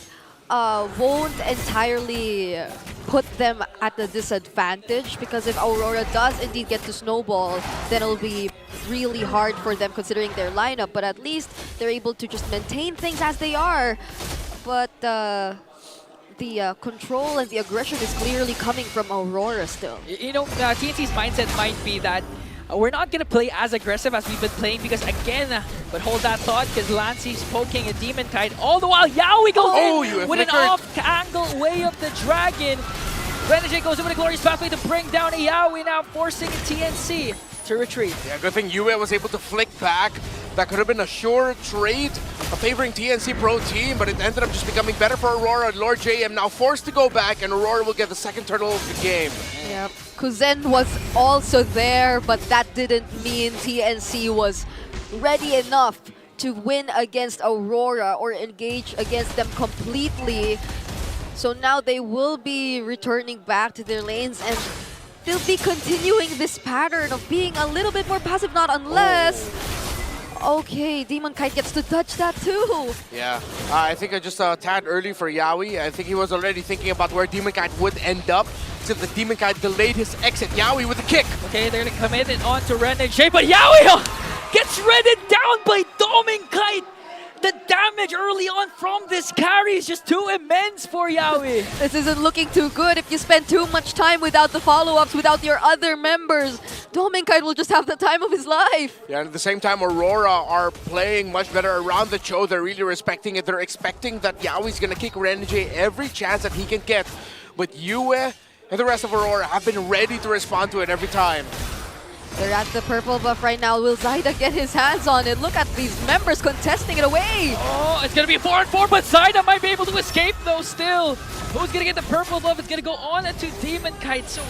I: won't entirely put them at a disadvantage, because if Aurora does indeed get to snowball, then it'll be really hard for them considering their lineup, but at least they're able to just maintain things as they are. But the control and the aggression is clearly coming from Aurora still.
K: You know, TNC's mindset might be that we're not going to play as aggressive as we've been playing, because again, but hold that thought, because Lancey's poking a Demon Kite. All the while, Yaoi goes in with an off-angle way of the dragon. Renegade goes in with a glorious pathway to bring down a Yaoi, now forcing TNC to retreat.
J: Yeah, good thing Yue was able to flick back. That could have been a sure trade favoring TNC Pro Team, but it ended up just becoming better for Aurora. Lord JM now forced to go back, and Aurora will get the second turtle of the game.
I: Yep. Kuzen was also there, but that didn't mean TNC was ready enough to win against Aurora or engage against them completely. So now they will be returning back to their lanes, and they'll be continuing this pattern of being a little bit more passive, not unless... Okay, Demon Kite gets to touch that too.
J: Yeah, I think I just a tad early for Yaoi. I think he was already thinking about where Demon Kite would end up, so the Demon Kite delayed his exit. Yaoi with a kick.
K: Okay, they're gonna commit it onto Renegade, but Yaoi gets redded down by Demon Kite. The damage early on from this carry is just too immense for Yaoi.
I: This isn't looking too good if you spend too much time without the follow-ups, without your other members. Dominkite will just have the time of his life.
J: Yeah, and at the same time, Aurora are playing much better around the Cho. They're really respecting it. They're expecting that Yaoi's gonna kick Renegade every chance that he can get. But Yue and the rest of Aurora have been ready to respond to it every time.
I: They're at the purple buff right now. Will Zyda get his hands on it? Look at these members contesting it away.
K: Oh, it's going to be a 4-on-4, but Zyda might be able to escape though still. Who's going to get the purple buff? It's going to go on to Demon Kite. So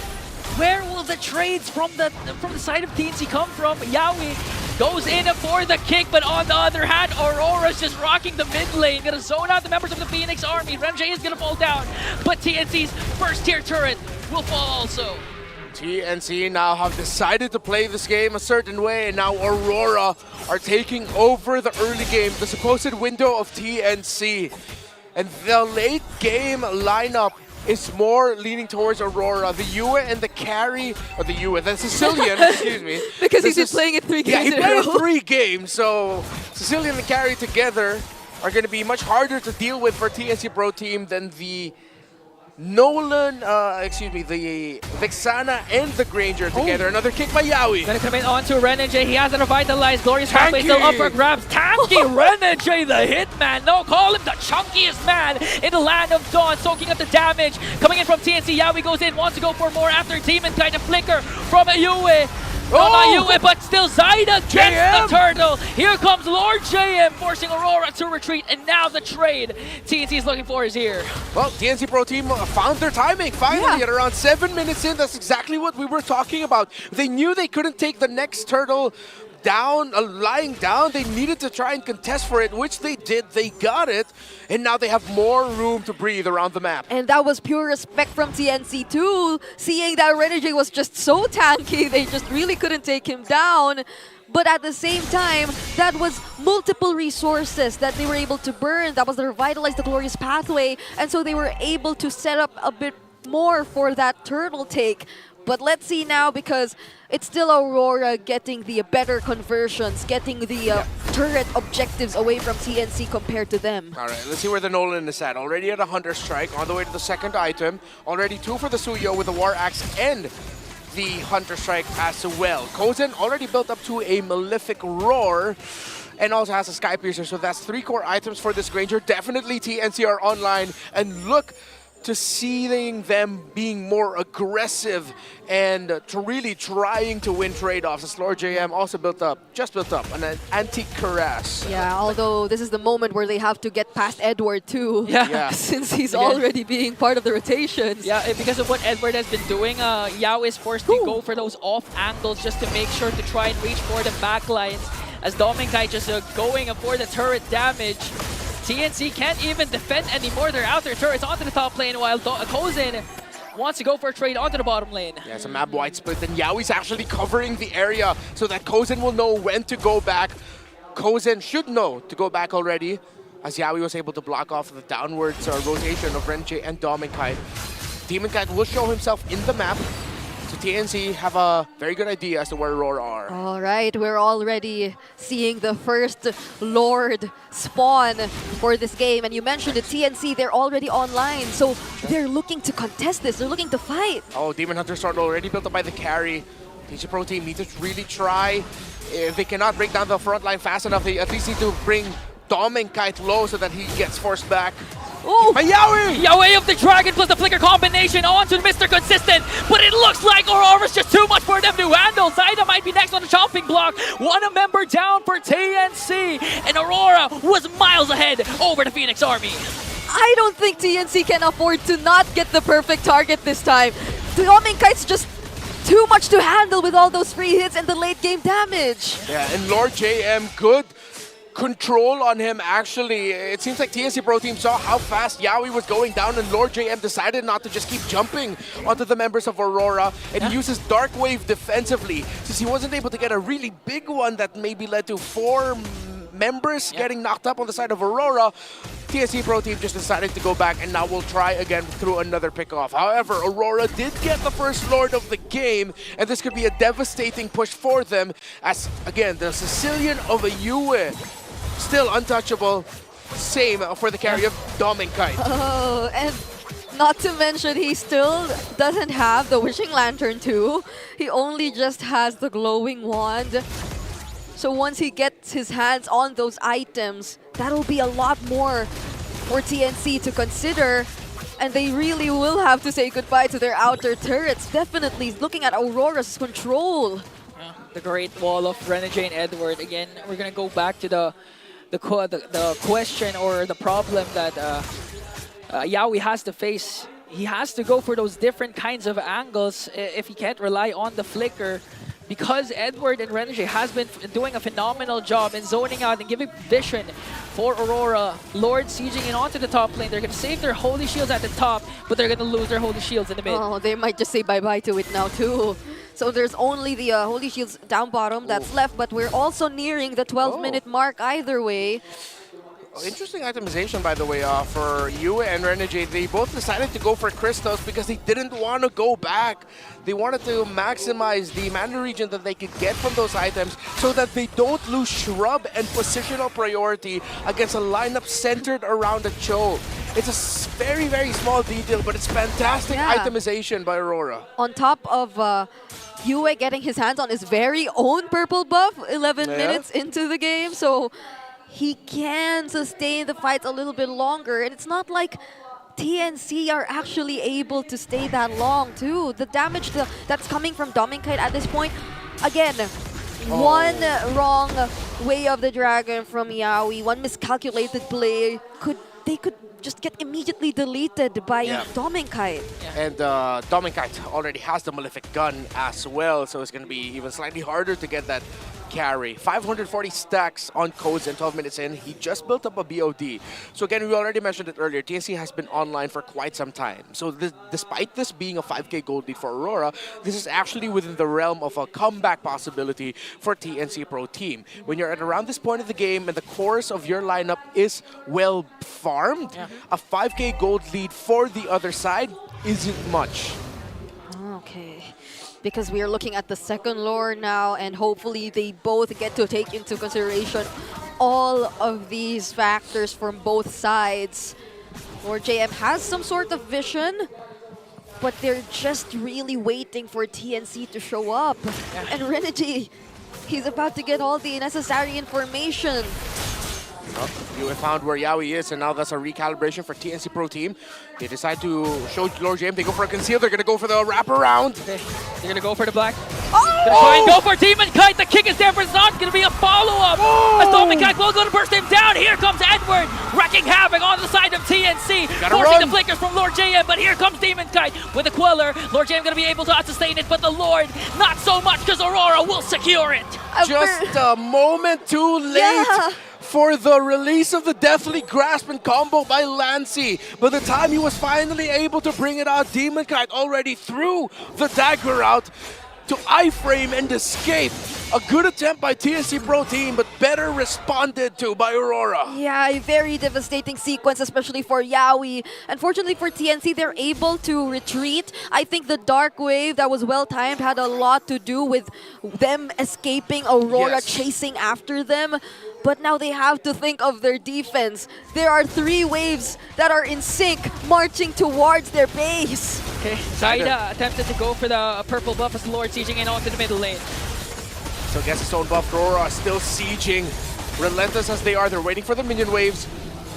K: where will the trades from the side of TNC come from? Yaoi goes in for the kick, but on the other hand, Aurora's just rocking the mid lane. Going to zone out the members of the Phoenix Army. Renegade is going to fall down, but TNC's first tier turret will fall also.
J: TNC now have decided to play this game a certain way, and now Aurora are taking over the early game, the supposed window of TNC. And the late game lineup is more leaning towards Aurora. The Yue and the carry, or the Yue, the Sicilian, excuse me.
I: Because he's been playing it 3 games
J: Yeah, he
I: in a
J: played
I: row.
J: 3 games, so Sicilian and carry together are going to be much harder to deal with for TNC Pro Team than the Nolan, the Vexana and the Granger together. Another kick by Yaoi.
K: Gonna come in onto Renegade. He has a revitalized. Glorious pathway still up for grabs. Tanky Renegade, the hitman. No, call him the chunkiest man in the land of Dawn. Soaking up the damage. Coming in from TNC. Yaoi goes in, wants to go for more after Demon Kite. A flicker from Yue. No, not Yue, but still Zaida gets
J: JM.
K: the turtle. Here comes Lord JM, forcing Aurora to retreat, and now the trade TNC is looking for is here.
J: Well, TNC Pro Team found their timing finally at around 7 minutes in. That's exactly what we were talking about. They knew they couldn't take the next turtle down, lying down. They needed to try and contest for it, which they did. They got it, and now they have more room to breathe around the map.
I: And that was pure respect from TNC too, seeing that Renegade was just so tanky, they just really couldn't take him down. But at the same time, that was multiple resources that they were able to burn. That was the Revitalize the Glorious Pathway, and so they were able to set up a bit more for that turtle take. But let's see now, because it's still Aurora getting the better conversions, getting the turret objectives away from TNC compared to them.
J: All right, let's see where the Nolan is at. Already at a Hunter Strike, on the way to the second item. Already 2 for the Suyo with the War Axe and the Hunter Strike as well. Kozen already built up to a Malefic Roar and also has a Sky Piercer, so that's 3 core items for this Granger. Definitely TNC are online, and look to seeing them being more aggressive and to really trying to win trade-offs, as Lord JM also just built up an anti-Cuirass.
I: Yeah, although this is the moment where they have to get past Edward too, since he's already being part of the rotations.
K: Yeah, because of what Edward has been doing, Yao is forced to go for those off angles just to make sure to try and reach for the back lines, as Dominkai just going for the turret damage. TNC can't even defend anymore. They're out their turrets onto the top lane, while Kozen wants to go for a trade onto the bottom lane.
J: Yeah, it's a map wide split, and Yaoi's actually covering the area so that Kozen will know when to go back. Kozen should know to go back already, as Yaoi was able to block off the downwards rotation of Renche and Dominkite. Demonkite will show himself in the map, so TNC have a very good idea as to where Aurora are.
I: All right, we're already seeing the first Lord spawn for this game. And you mentioned the TNC, they're already online. So they're looking to contest this. They're looking to fight.
J: Oh, Demon Hunter Sword already built up by the carry. TNC Pro Team need to really try. If they cannot break down the front line fast enough, they at least need to bring Dominkite low so that he gets forced back.
K: Oh,
J: Yaoi!
K: Yaoi of the Dragon plus the Flicker combination onto Mr. Consistent, but it looks like Aurora's just too much for them to handle. Zaida might be next on the chopping block. One member down for TNC, and Aurora was miles ahead over the Phoenix Army.
I: I don't think TNC can afford to not get the perfect target this time. Dominkite's just too much to handle with all those free hits and the late game damage.
J: Yeah, and Lord JM, good control on him actually. It seems like TNC Pro Team saw how fast Yaoi was going down, and Lord JM decided not to just keep jumping onto the members of Aurora, and he uses Dark Wave defensively since he wasn't able to get a really big one that maybe led to 4 members getting knocked up on the side of Aurora. TNC Pro Team just decided to go back, and now we'll try again through another pickoff. However, Aurora did get the first Lord of the game, and this could be a devastating push for them, as again, the Sicilian of a Yue still untouchable. Same for the carry of Dominkite.
I: Oh, and not to mention he still doesn't have the Wishing Lantern too. He only just has the Glowing Wand. So once he gets his hands on those items, that'll be a lot more for TNC to consider. And they really will have to say goodbye to their outer turrets. Definitely looking at Aurora's control.
K: The Great Wall of Renegade and Edward. Again, we're gonna go back to the question or the problem that Yaoi has to face. He has to go for those different kinds of angles if he can't rely on the flicker, because Edward and Renegade has been doing a phenomenal job in zoning out and giving vision for Aurora. Lord sieging in onto the top lane. They're going to save their holy shields at the top, but they're going to lose their holy shields in the mid.
I: Oh, they might just say bye-bye to it now too. So there's only the holy shields down bottom that's left, but we're also nearing the 12-minute mark either way.
J: Interesting itemization, by the way, for Yue and Renegade. They both decided to go for Crystals because they didn't want to go back. They wanted to maximize the mana region that they could get from those items so that they don't lose Shrub and positional priority against a lineup centered around the Cho. It's a very, very small detail, but it's fantastic itemization by Aurora.
I: On top of Yue getting his hands on his very own purple buff 11 minutes into the game, so he can sustain the fights a little bit longer. And it's not like TNC are actually able to stay that long too. The damage that's coming from Dominkite at this point, again, one wrong way of the dragon from Yawi, one miscalculated play, they could just get immediately deleted by Dominkite.
J: And Dominkite already has the Malefic gun as well, so it's going to be even slightly harder to get that carry. 540 stacks on codes and 12 minutes in. He just built up a BOD. So again, we already mentioned it earlier, TNC has been online for quite some time. So despite this being a 5k gold lead for Aurora, this is actually within the realm of a comeback possibility for TNC Pro Team. When you're at around this point of the game and the course of your lineup is well farmed, a 5k gold lead for the other side isn't much.
I: Okay. Because we are looking at the second lore now, and hopefully they both get to take into consideration all of these factors from both sides. Lord JM has some sort of vision, but they're just really waiting for TNC to show up. And Renergy, he's about to get all the necessary information.
J: You have found where Yawi is, and now that's a recalibration for TNC Pro Team. They decide to show Lord James. They go for a conceal. They're going to go for the wraparound.
K: Okay. They're going to go for the black. Gonna try and go for Demon Kite. The kick is there, but it's not going to be a follow-up. As Dominkite will go to burst him down. Here comes Edward, wrecking havoc on the side of TNC. Forcing the flickers from Lord JM, but here comes Demon Kite with a Queller. Lord JM going to be able to sustain it, but the Lord, not so much, because Aurora will secure it.
J: Just a moment too late. For the release of the Deathly Grasp and combo by Lancy. By the time he was finally able to bring it out, Demon Kite already threw the dagger out to iframe and escape. A good attempt by TNC Pro Team, but better responded to by Aurora.
I: Yeah, a very devastating sequence, especially for Yawi. Unfortunately for TNC, they're able to retreat. I think the Dark Wave that was well-timed had a lot to do with them escaping Aurora chasing after them. But now they have to think of their defense. There are 3 waves that are in sync, marching towards their base.
K: Okay, Zaida attempted to go for the purple buff as Lord sieging in onto the middle lane.
J: So gets his own buff. Aurora still sieging. Relentless as they are, they're waiting for the minion waves.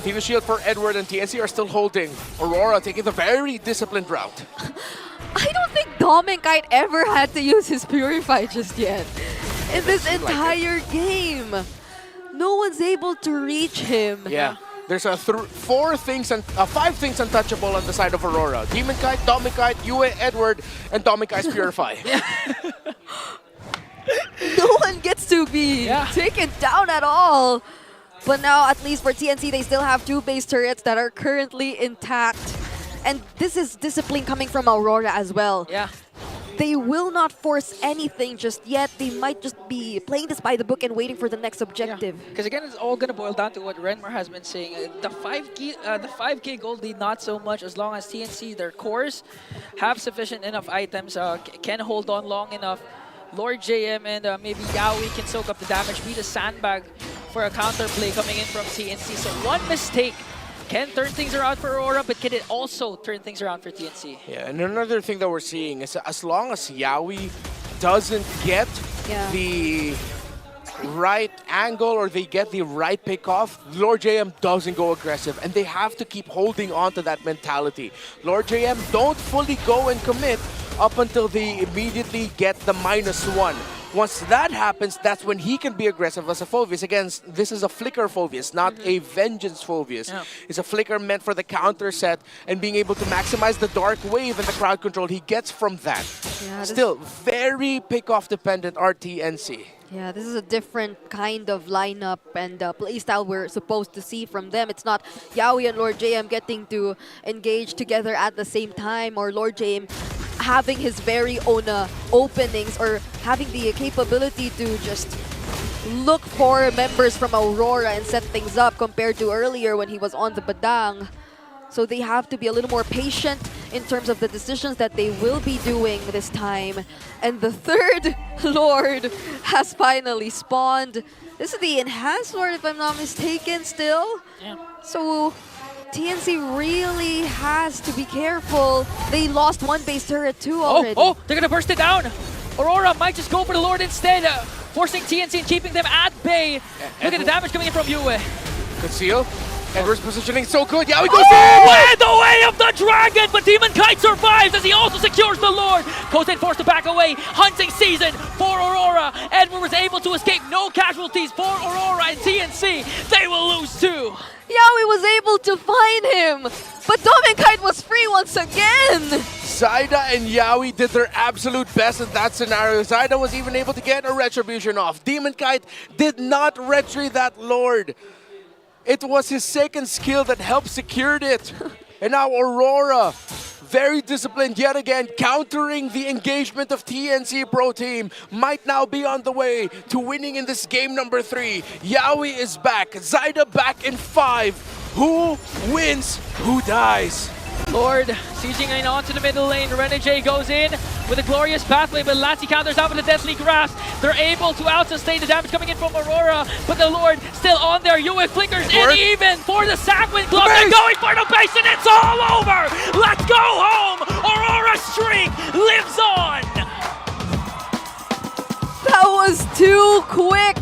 J: Team Shield for Edward and TNC are still holding. Aurora taking the very disciplined route.
I: I don't think Dominkite ever had to use his Purify just yet. In this entire game. No one's able to reach him.
J: Yeah. There's a 5 things untouchable on the side of Aurora. Demon Kite, Dominkite, Yue, Edward, and Dominkite's Purify.
I: No one gets to be taken down at all. But now, at least for TNC, they still have 2 base turrets that are currently intact. And this is discipline coming from Aurora as well.
K: Yeah.
I: They will not force anything just yet. They might just be playing this by the book and waiting for the next objective.
K: Because again, it's all going to boil down to what Renmar has been saying. The 5k gold lead, not so much, as long as TNC, their cores, have sufficient enough items, can hold on long enough. Lord JM and maybe Yawi can soak up the damage, be the sandbag for a counterplay coming in from TNC. So one mistake can turn things around for Aurora, but can it also turn things around for TNC?
J: Yeah, and another thing that we're seeing is as long as Yawi doesn't get the right angle or they get the right pick off, Lord JM doesn't go aggressive, and they have to keep holding on to that mentality. Lord JM don't fully go and commit up until they immediately get the -1. Once that happens, that's when he can be aggressive as a Phoveus. Again, this is a flicker Phoveus, not a vengeance Phoveus. It's a flicker meant for the counter set and being able to maximize the dark wave and the crowd control he gets from that. Still, very pick-off dependent RTNC.
I: Yeah, this is a different kind of lineup and playstyle we're supposed to see from them. It's not Yawi and Lord JM getting to engage together at the same time, or Lord JM having his very own openings, or having the capability to just look for members from Aurora and set things up compared to earlier when he was on the Badang. So they have to be a little more patient in terms of the decisions that they will be doing this time. And the 3rd Lord has finally spawned. This is the Enhanced Lord, if I'm not mistaken, still. So TNC really has to be careful. They lost 1 base turret too already.
K: Oh, they're going to burst it down. Aurora might just go for the Lord instead, forcing TNC and keeping them at bay. Look at the damage coming in from Yue.
J: Conceal. Edward's positioning so good. Yawi goes in!
K: With the way of the dragon, but Demon Kite survives as he also secures the Lord. Goes in, forced to back away. Hunting season for Aurora. Edward was able to escape. No casualties for Aurora and TNC. They will lose too.
I: Yawi was able to find him, but Demon Kite was free once again.
J: Zaida and Yawi did their absolute best in that scenario. Zaida was even able to get a retribution off. Demon Kite did not retry that Lord. It was his second skill that helped secured it. And now Aurora, very disciplined yet again, countering the engagement of TNC Pro Team, might now be on the way to winning in this game number 3. Yawi is back, Zaida back in 5. Who wins? Who dies?
K: Lord sieging in onto the middle lane. Renegade goes in with a glorious pathway, but Lassie counters out with a deadly grasp. They're able to out-sustain the damage coming in from Aurora, but the Lord still on there. Yue flickers in even for the Sackwin Club. They're going for the base and it's all over! Let's go home! Aurora's streak lives on!
I: That was too quick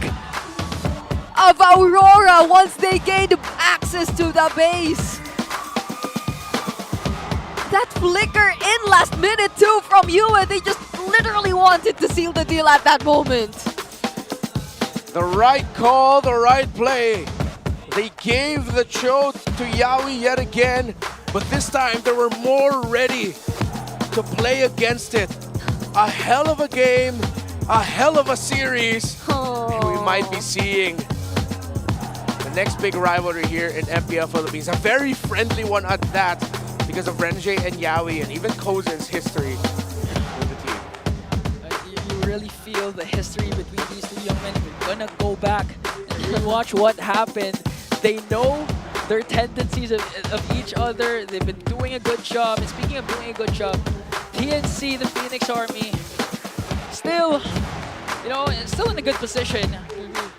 I: of Aurora once they gained access to the base. That flicker in last minute too from Yue, they just literally wanted to seal the deal at that moment.
J: The right call, the right play. They gave the choke to Yawi yet again, but this time they were more ready to play against it. A hell of a game, a hell of a series, and we might be seeing the next big rivalry here in MPL Philippines. A very friendly one at that, because of Renegade and Yawi and even Kozen's history with the team.
K: You really feel the history between these two young men. We're gonna go back and rewatch what happened. They know their tendencies of each other. They've been doing a good job. And speaking of doing a good job, TNC, the Phoenix Army, still, still in a good position.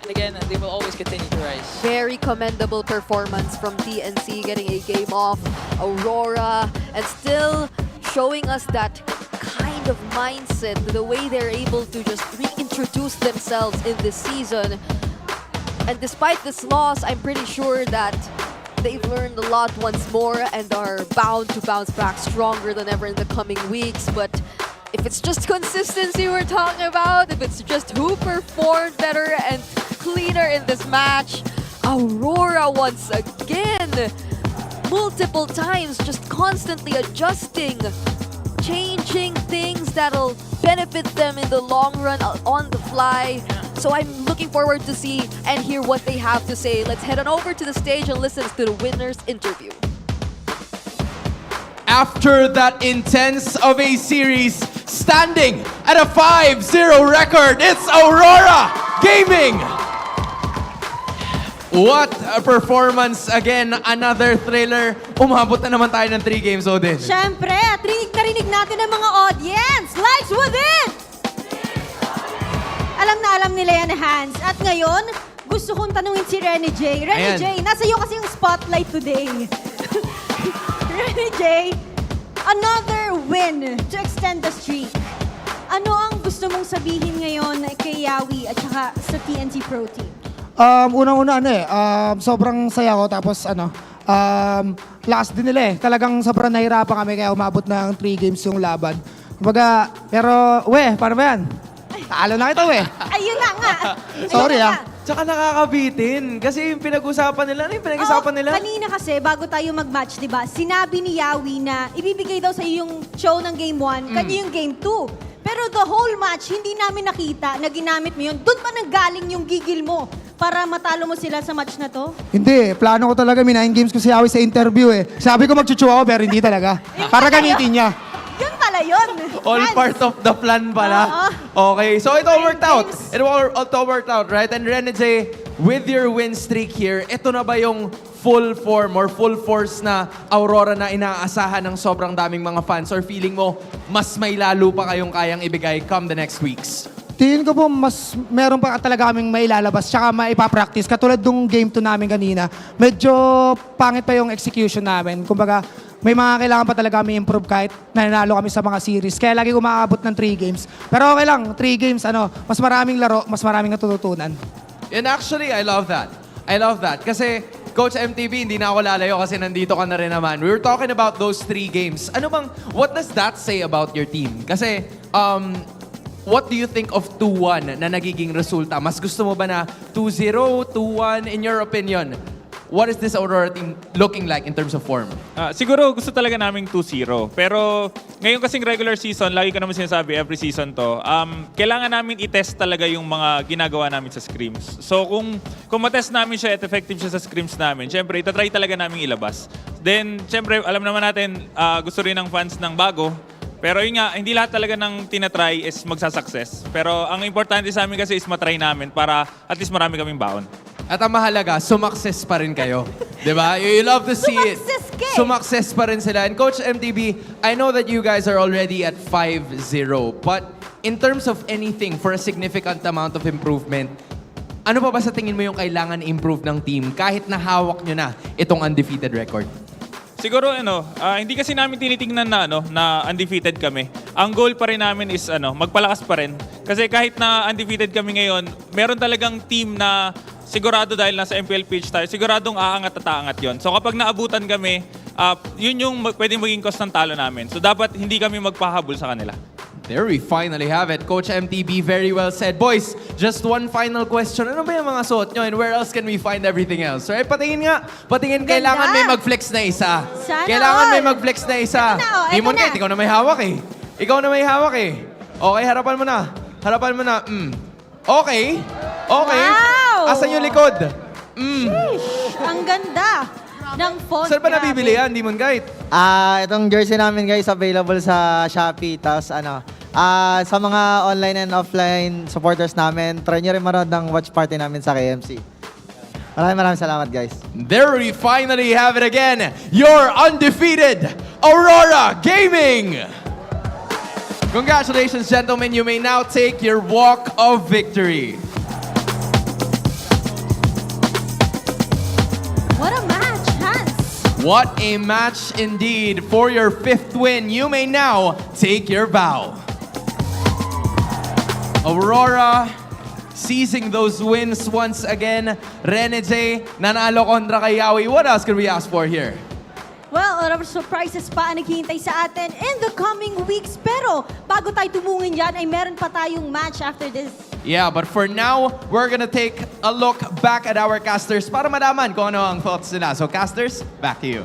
K: And again, they will always continue to rise.
I: Very commendable performance from TNC, getting a game off Aurora, and still showing us that kind of mindset, the way they're able to just reintroduce themselves in this season. And despite this loss, I'm pretty sure that they've learned a lot once more and are bound to bounce back stronger than ever in the coming weeks. But if it's just consistency we're talking about, if it's just who performed better and cleaner in this match, Aurora once again, multiple times, just constantly adjusting, changing things that'll benefit them in the long run on the fly. So I'm looking forward to see and hear what they have to say. Let's head on over to the stage and listen to the winner's interview.
C: After that intense of a series, standing at a 5-0 record, it's Aurora Gaming! What a performance. Again, another thriller. Umabot na naman tayo ng 3 games, Odin.
A: Siyempre, at rinig na rinig natin ang mga audience. Likes within! Alam na alam nila yan, Hans. At ngayon, gusto kong tanungin si Rene J. Rene J, nasa iyo kasi yung spotlight today. Rene J, another win to extend the streak. Ano ang gusto mong sabihin ngayon kay Yawi at saka sa TNC Pro Team?
L: Unang-una sobrang saya ko, tapos last din nila talagang sobrang nahirapan kami kaya umabot ng 3 games yung laban. Kumbaga, pero paano ba yan? Talo na kita
A: Ayun na nga.
L: Sorry
C: Tsaka nakakabitin. Kasi yung pinag-usapan nila, ano yung pinag-usapan nila?
A: Kanina kasi, bago tayo mag-match, diba, sinabi ni Yawi na ibibigay daw sa yung show ng Game 1, kanya yung Game 2. Pero the whole match, hindi namin nakita na ginamit mo yun. Doon ba nanggaling yung gigil mo para matalo mo sila sa match na to?
L: Hindi, plano ko talaga, 9 games ko si Yawi sa interview Sabi ko magchuchu ako pero hindi talaga. Para gamitin niya.
A: Yun pala yun.
C: All part of the plan pala. Okay, so it all worked out. It all worked out, right? And Rene J, with your win streak here, ito na ba yung full form or full force na Aurora na inaasahan ng sobrang daming mga fans? Or feeling mo, mas may lalo pa kayong kayang ibigay come the next weeks?
L: Tingin ko po, mas meron pa talaga kaming mailalabas tsaka maipapractice. Katulad nung game 2 namin kanina, medyo pangit pa yung execution namin. Kumbaga, may mga kailangan pa talaga kami improve kahit nanalo kami sa mga series. Kaya lagi umaabot ng 3 games. Pero okay lang, 3 games, mas maraming laro, mas maraming natututunan.
C: And actually, I love that. I love that. Kasi Coach MTV, hindi na ako lalayo kasi nandito ka na rin naman. We were talking about those 3 games. What does that say about your team? Kasi, what do you think of 2-1 na nagiging resulta? Mas gusto mo ba na 2-0, 2-1, in your opinion? What is this Aurora team looking like in terms of form?
R: Siguro gusto talaga naming 2-0. Pero ngayon kasing regular season, lagi ko naman sinasabi, every season to, kailangan namin i-test talaga yung mga ginagawa namin sa scrims. So kung matest namin siya at effective siya sa scrims namin, syempre itatry talaga namin ilabas. Then syempre alam naman natin, gusto rin ng fans ng bago. Pero yun nga, hindi lahat talaga ng tinatry is magsasucess. Pero ang importante sa amin kasi is matry namin para at least marami kaming baon.
C: At ang mahalaga, sumakses pa rin kayo. Diba? You love to see it. Sumakses pa rin sila. And Coach MTB, I know that you guys are already at 5-0. But in terms of anything for a significant amount of improvement, ano pa ba sa tingin mo yung kailangan i-improve ng team kahit nahawak nyo na itong undefeated record?
R: Siguro hindi kasi namin tinitingnan na undefeated kami. Ang goal pa rin namin is magpalakas pa rin. Kasi kahit na undefeated kami ngayon, meron talagang team na sigurado dahil nasa MPL pitch tayo, siguradong aangat at aangat yon. So kapag naabutan kami, yun yung pwedeng maging cause ng talo namin. So dapat hindi kami magpahabol sa kanila.
C: There we finally have it. Coach MTB, very well said. Boys, just one final question. Ano ba yung mga suot nyo and where else can we find everything else? Right? Patingin nga. Patingin, kailangan may mag-flex na isa. Kailangan may mag-flex na isa. Timon Kate, ikaw na may hawak eh. Ikaw na may hawak eh. Okay, harapan mo na. Harapan mo na. Okay. Okay.
A: Wow!
C: Asan yung likod?
A: Sheesh, ang ganda ng font.
C: Saan ba nabibili yan, Demon Kite?
D: Itong jersey namin guys available sa Shopee. Tapos sa mga online and offline supporters namin, try nyo rin manood ng watch party namin sa KMC. Maraming salamat guys.
C: There we finally have it again. Your undefeated Aurora Gaming. Congratulations, gentlemen. You may now take your walk of victory.
A: What a match, Hans.
C: What a match indeed. For your 5th win, you may now take your bow. Aurora seizing those wins once again. Renege, nanalo kontra kay Yawi. What else can we ask for here?
A: Well, a lot of surprises pa ang naghihintay sa atin in the coming weeks. Pero bago tayo tumungin dyan, ay meron pa tayong match after this.
C: Yeah, but for now, we're gonna take a look back at our casters para malaman kung ano ang thoughts nila. So casters, back to you.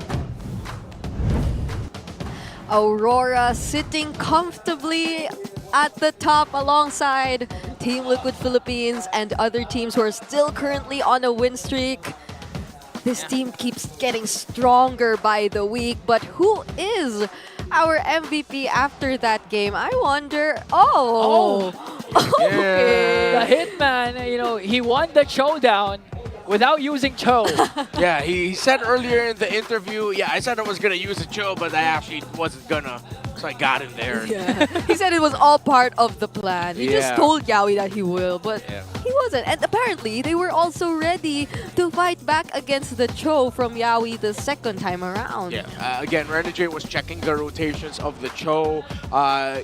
I: Aurora sitting comfortably at the top alongside Team Liquid Philippines and other teams who are still currently on a win streak. This team keeps getting stronger by the week, but who is our MVP after that game? I wonder.
K: Okay. The Hitman, he won the showdown without using Cho.
J: Yeah, he said earlier in the interview, I said I was going to use a Cho, but I actually wasn't going to. So I got him there.
I: Yeah. He said it was all part of the plan. He just told Yawi that he will, but he wasn't. And apparently, they were also ready to fight back against the Cho from Yawi the second time around.
J: Yeah. Again, Renegade was checking the rotations of the Cho.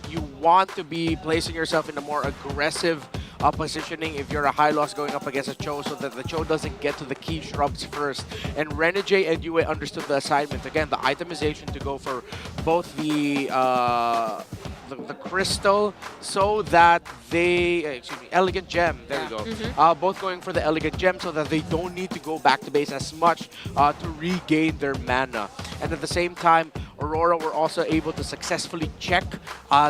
J: You want to be placing yourself in a more aggressive positioning if you're a high loss going up against a Cho so that the Cho doesn't get to the key shrubs first. And Renegade and Yue understood the assignment. Again, the itemization to go for both the crystal so that they, elegant gem, there we go. Both going for the elegant gem so that they don't need to go back to base as much to regain their mana. And at the same time, Aurora were also able to successfully check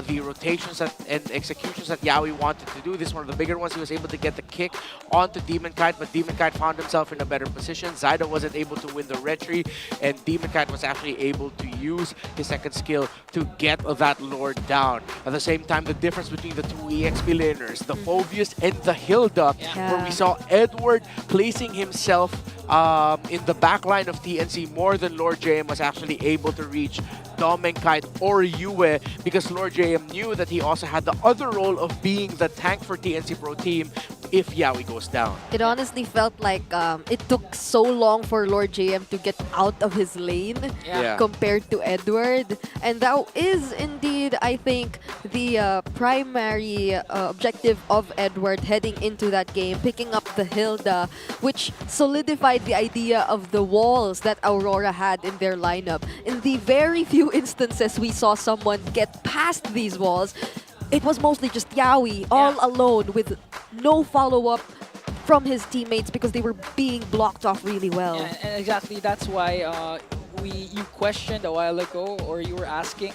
J: the rotations and executions that Yawi wanted to do. This is one of the bigger ones. He was able to get the kick onto Demon Kite, but Demon Kite found himself in a better position. Zyda wasn't able to win the retry, and Demon Kite was actually able to use his second skill to get that Lord down. At the same time, the difference between the two EXP laners, the Phobius and the Hilda, where we saw Edward placing himself in the backline of TNC more than Lord JM was actually able to reach Dom and Kite or Yue, because Lord JM knew that he also had the other role of being the tank for TNC Pro Team if Yawi goes down.
I: It honestly felt like it took so long for Lord JM to get out of his lane
J: Yeah.
I: compared to Edward. And that is indeed, I think, the primary objective of Edward heading into that game, picking up the Hilda, which solidified the idea of the walls that Aurora had in their lineup. In the very few instances we saw someone get past these walls, it was mostly just Yawi all alone with no follow-up from his teammates because they were being blocked off really well.
K: Yeah, and exactly that's why you questioned a while ago, or you were asking,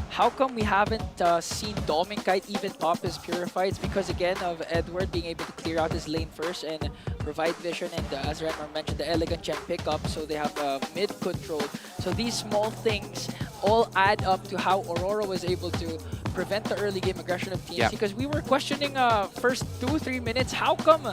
K: how come we haven't seen Dominkite even pop his Purify? It's because, again, of Edward being able to clear out his lane first and provide vision, and as Renmar mentioned, the elegant gem pickup, so they have mid control. So these small things all add up to how Aurora was able to prevent the early game aggression of TNC, because we were questioning first 2-3 minutes, how come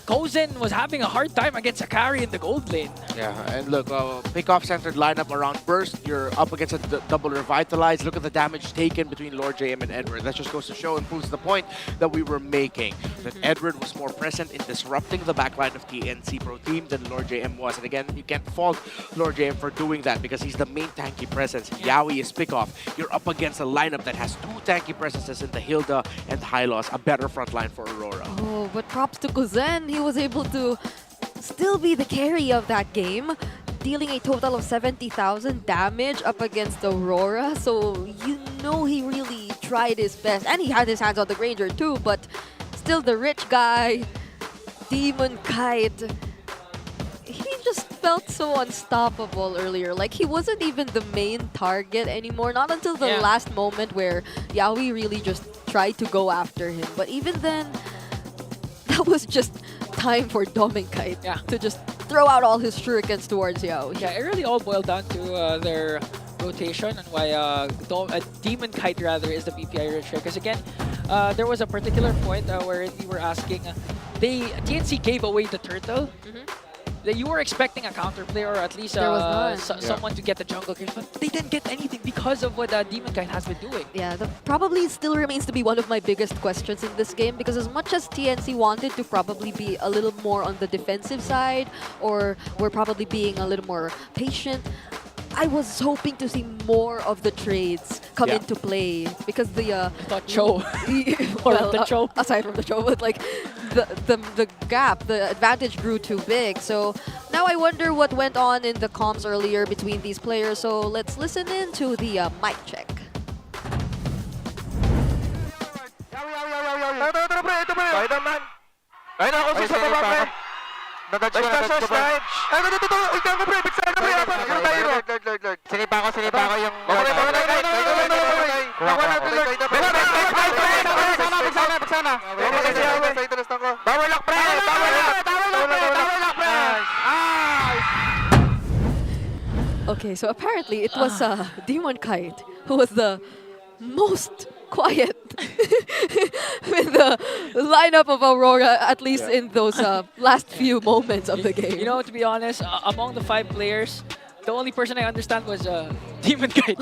K: Kozen was having a hard time against a carry in the gold lane.
J: Yeah, and look, pick-off-centered lineup around Burst. You're up against a double Revitalize. Look at the damage taken between Lord JM and Edward. That just goes to show and proves the point that we were making. That Edward was more present in disrupting the backline of TNC Pro Team than Lord JM was. And again, you can't fault Lord JM for doing that because he's the main tanky presence. Yawi is pick-off. You're up against a lineup that has two tanky presences in the Hilda and Hylos, a better front line for Aurora.
I: Oh, but props to Kozen. He was able to still be the carry of that game, dealing a total of 70,000 damage up against Aurora. So you know he really tried his best. And he had his hands on the Granger too, but still the rich guy, Demon Kite, he just felt so unstoppable earlier. Like he wasn't even the main target anymore. Not until the last moment where Yawi really just tried to go after him. But even then, that was just time for Dominkite to just throw out all his shurikens towards Yawi.
K: Yeah, it really all boiled down to their rotation and why Demon Kite rather is the BPI rich. Because again, there was a particular point where we were asking, TNC gave away the turtle. That you were expecting a counterplay or at least
I: There was none.
K: someone to get the jungle kills, but they didn't get anything because of what Demon Kite has been doing.
I: Yeah, that probably still remains to be one of my biggest questions in this game, because as much as TNC wanted to probably be a little more on the defensive side, or we're probably being a little more patient, I was hoping to see more of the trades come into play, because the
K: I thought Cho
I: well,
K: the Cho.
I: aside from the Cho, but like the gap, the advantage grew too big. So now I wonder what went on in the comms earlier between these players. So let's listen in to the mic check.
S: Sinipa ko yung...
I: Okay, so apparently it was Demon Kite who was the most quiet with the lineup of Aurora, at least in those last few moments of the game.
K: You know, to be honest, among the 5 players, the only person I understand was Demon Kite.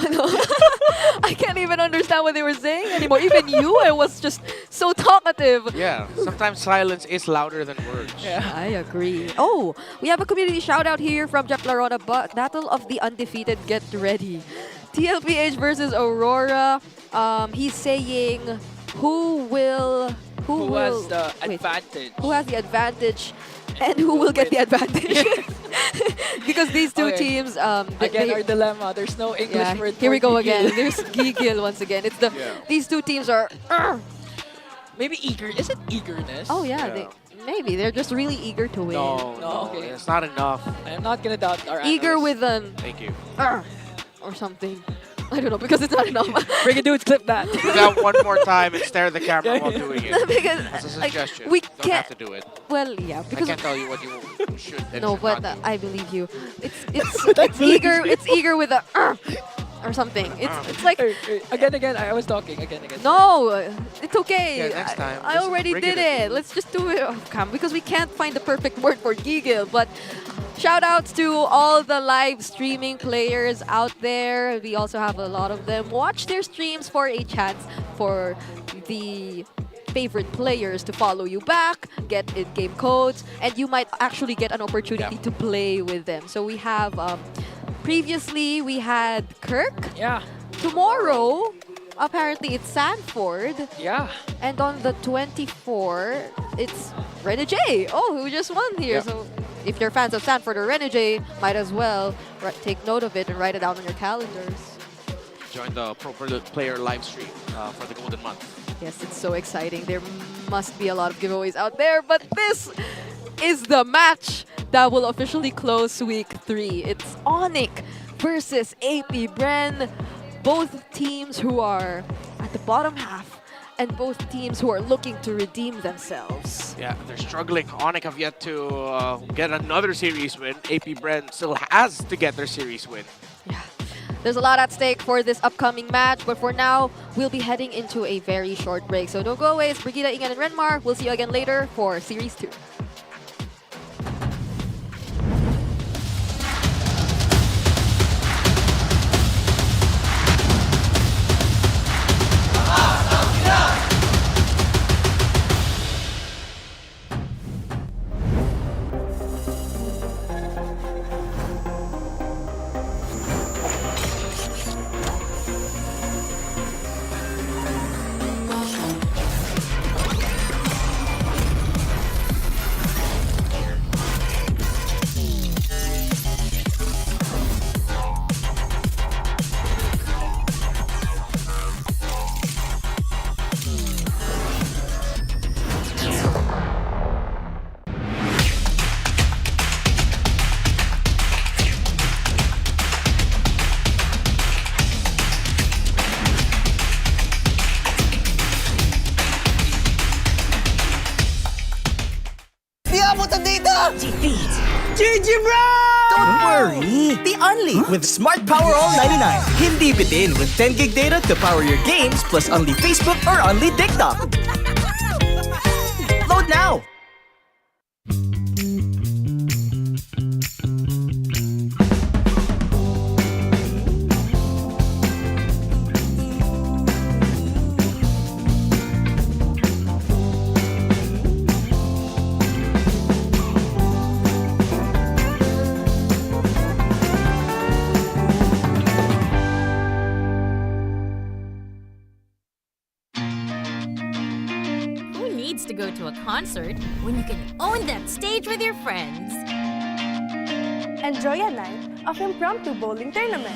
I: I can't even understand what they were saying anymore. Even you, I was just so talkative.
J: Yeah, sometimes silence is louder than words.
I: Yeah, I agree. Oh, we have a community shout out here from Jeff Larona. Battle of the Undefeated, get ready. TLPH versus Aurora. He's saying who
K: has the advantage?
I: Who has the advantage? And who will get the advantage? Because these two teams...
K: again, our dilemma. There's no English word.
I: Here we
K: for
I: go
K: Gigil.
I: again. There's Gigil once again. It's the these two teams are...
K: Maybe eager. Is it eagerness?
I: Oh, yeah. Maybe. They're just really eager to win.
J: No, okay. It's not enough.
K: I'm not going to doubt our
I: Eager
K: analysts.
I: with an...
J: Thank you.
I: Or something. I don't know, because it's not enough.
K: Bring it, dudes, clip that.
J: Do that one more time and stare at the camera while doing it.
I: Because,
J: that's a suggestion.
I: We
J: don't have to do it.
I: Well, yeah, because
J: I can't tell you what you should and
I: no,
J: should
I: but
J: not do.
I: I believe you. It's eager. It's eager with a or something. It's like
K: again. I was talking again.
I: No, it's okay.
J: Yeah, next time.
I: I already did it. Let's just do it off cam because we can't find the perfect word for Gigil. But shout outs to all the live streaming players out there. We also have a lot of them. Watch their streams for a chance for the favorite players to follow you back, get in-game codes, and you might actually get an opportunity to play with them. So we have, previously we had Kirk.
K: Yeah.
I: Tomorrow, apparently it's Sanford.
K: Yeah.
I: And on the 24th, it's Rene J. Oh, who just won here. So if you're fans of Sanford or Rene J, might as well take note of it and write it down on your calendars.
J: Join the Pro Player live stream for the Golden Month.
I: Yes, it's so exciting. There must be a lot of giveaways out there, but this is the match that will officially close week 3. It's Onic versus AP.Bren. Both teams who are at the bottom half and both teams who are looking to redeem themselves.
J: Yeah, they're struggling. Onic have yet to get another series win. AP.Bren still has to get their series win.
I: Yeah. There's a lot at stake for this upcoming match, but for now, we'll be heading into a very short break. So don't go away. It's Brigida, Ingan, and Renmar. We'll see you again later for Series 2.
E: GG, bro! Don't worry. The Only with Smart Power All 99. Hindi bitin with 10 gig data to power your games plus only Facebook or only TikTok. Load now!
T: To go to a concert when you can own that stage with your friends.
B: Enjoy a night of impromptu bowling tournament.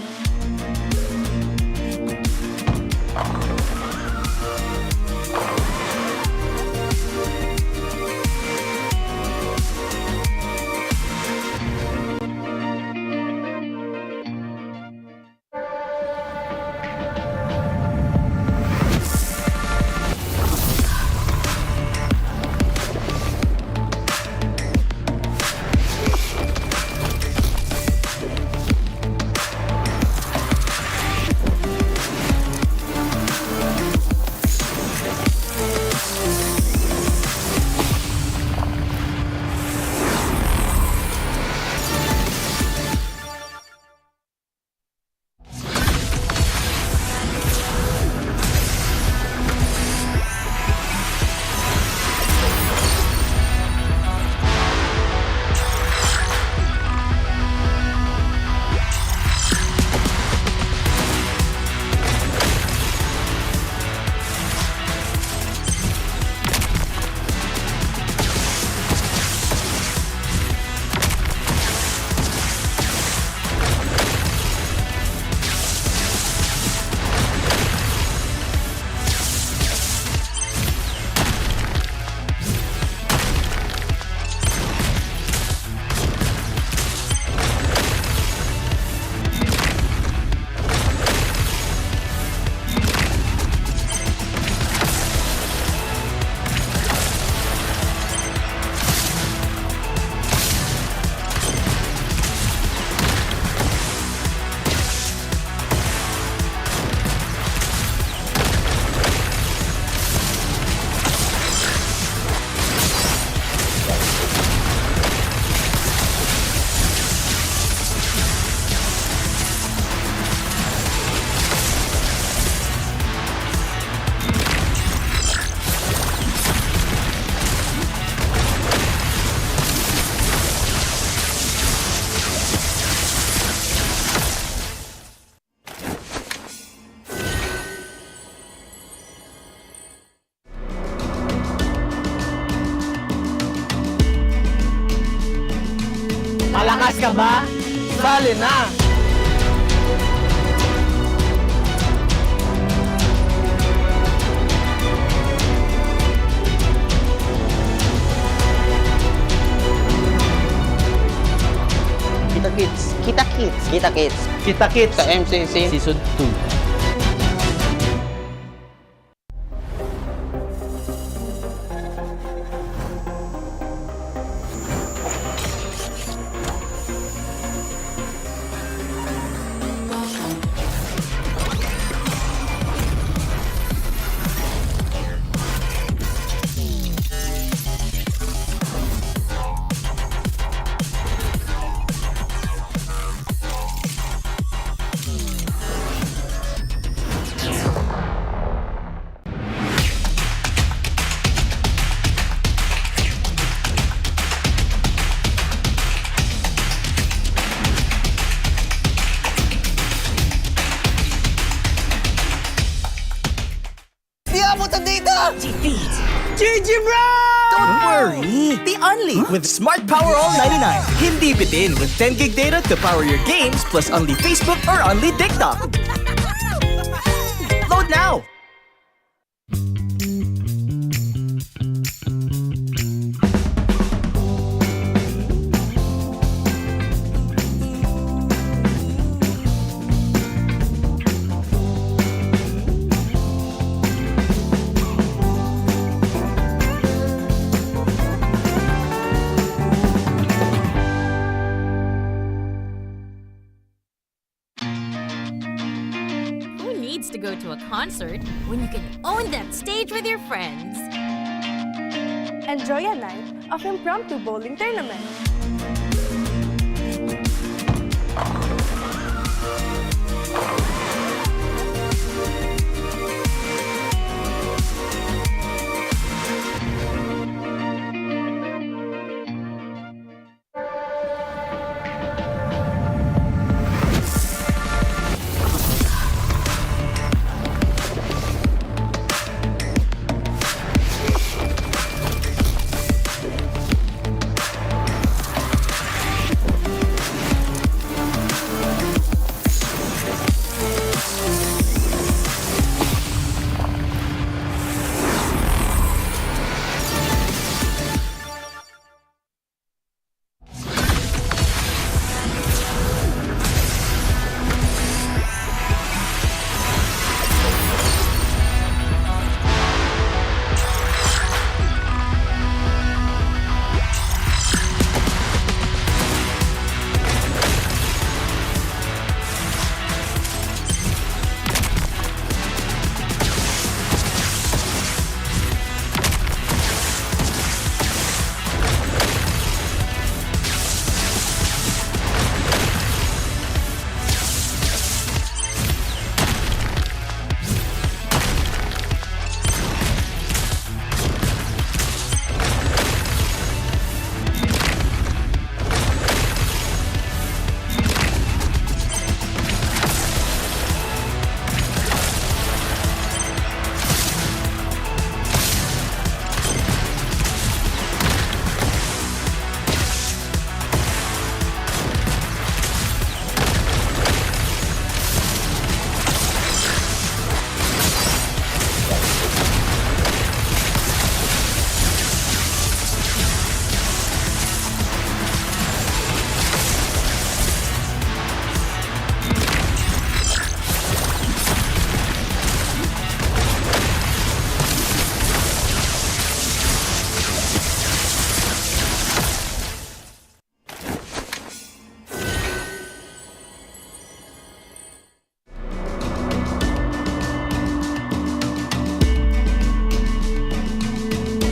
E: Malakas ka ba? Sali na!
U: Kita Kids. Kita Kids. Kita Kids.
E: Kita Kids
U: Sa MCC Season 2.
E: Di abutan dito! GG.Bren! Don't worry! The Only with Smart Power All 99. Hindi bitin with 10 gig data to power your games plus only Facebook or only TikTok. Load now!
T: Who needs to go to a concert when you can own that stage with your friends?
B: Enjoy a night of impromptu bowling tournament.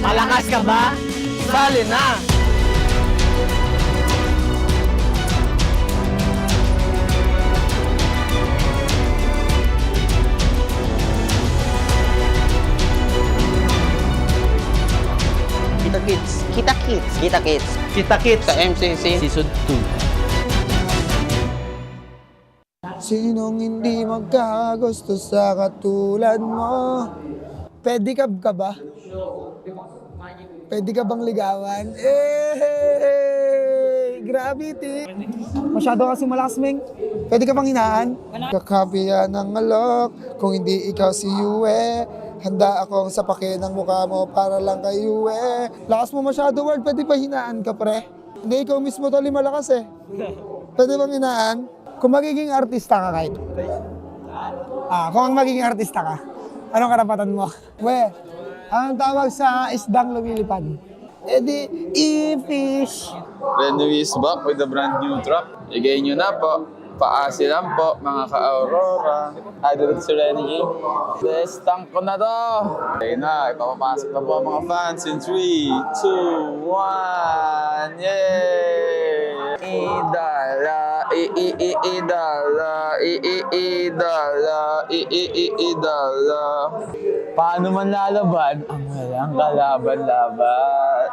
E: Malakas ka ba? Sali na!
U: Kita Kids. Kita Kids. Kita Kids.
E: Kita Kids.
U: Sa MCC Season 2.
L: Sinong hindi magkakagusto sa katulad mo? Pedicab ka ba? Pwede ka bang ligawan? Gravity. Masyado kasi malakas, Meng. Pwede ka pang hinaan? Kakabiya ng alok, kung hindi ikaw si Yue. Handa akong sapakin ang mukha mo para lang kay Yue. Lakas mo masyado, Ward. Pwede pa hinaan ka, pre? Hindi, ikaw mismo tol, malakas eh. Pwede bang hinaan? Kung magiging artista ka, kahit. Kung magiging artista ka, anong karapatan mo? We, anong tawag sa isdang lumilipad? Edi, e-fish.
N: Renue is back with a brand new truck. Igay nyo na po. Paasi lang po, mga ka-Aurora. Idol si Renny. Bestang ko na to. Okay na, ipapapasok na po mga fans in 3, 2, 1. Yay! Idala, idala, idala. Paano man lalaban ang walang kalaban-laban?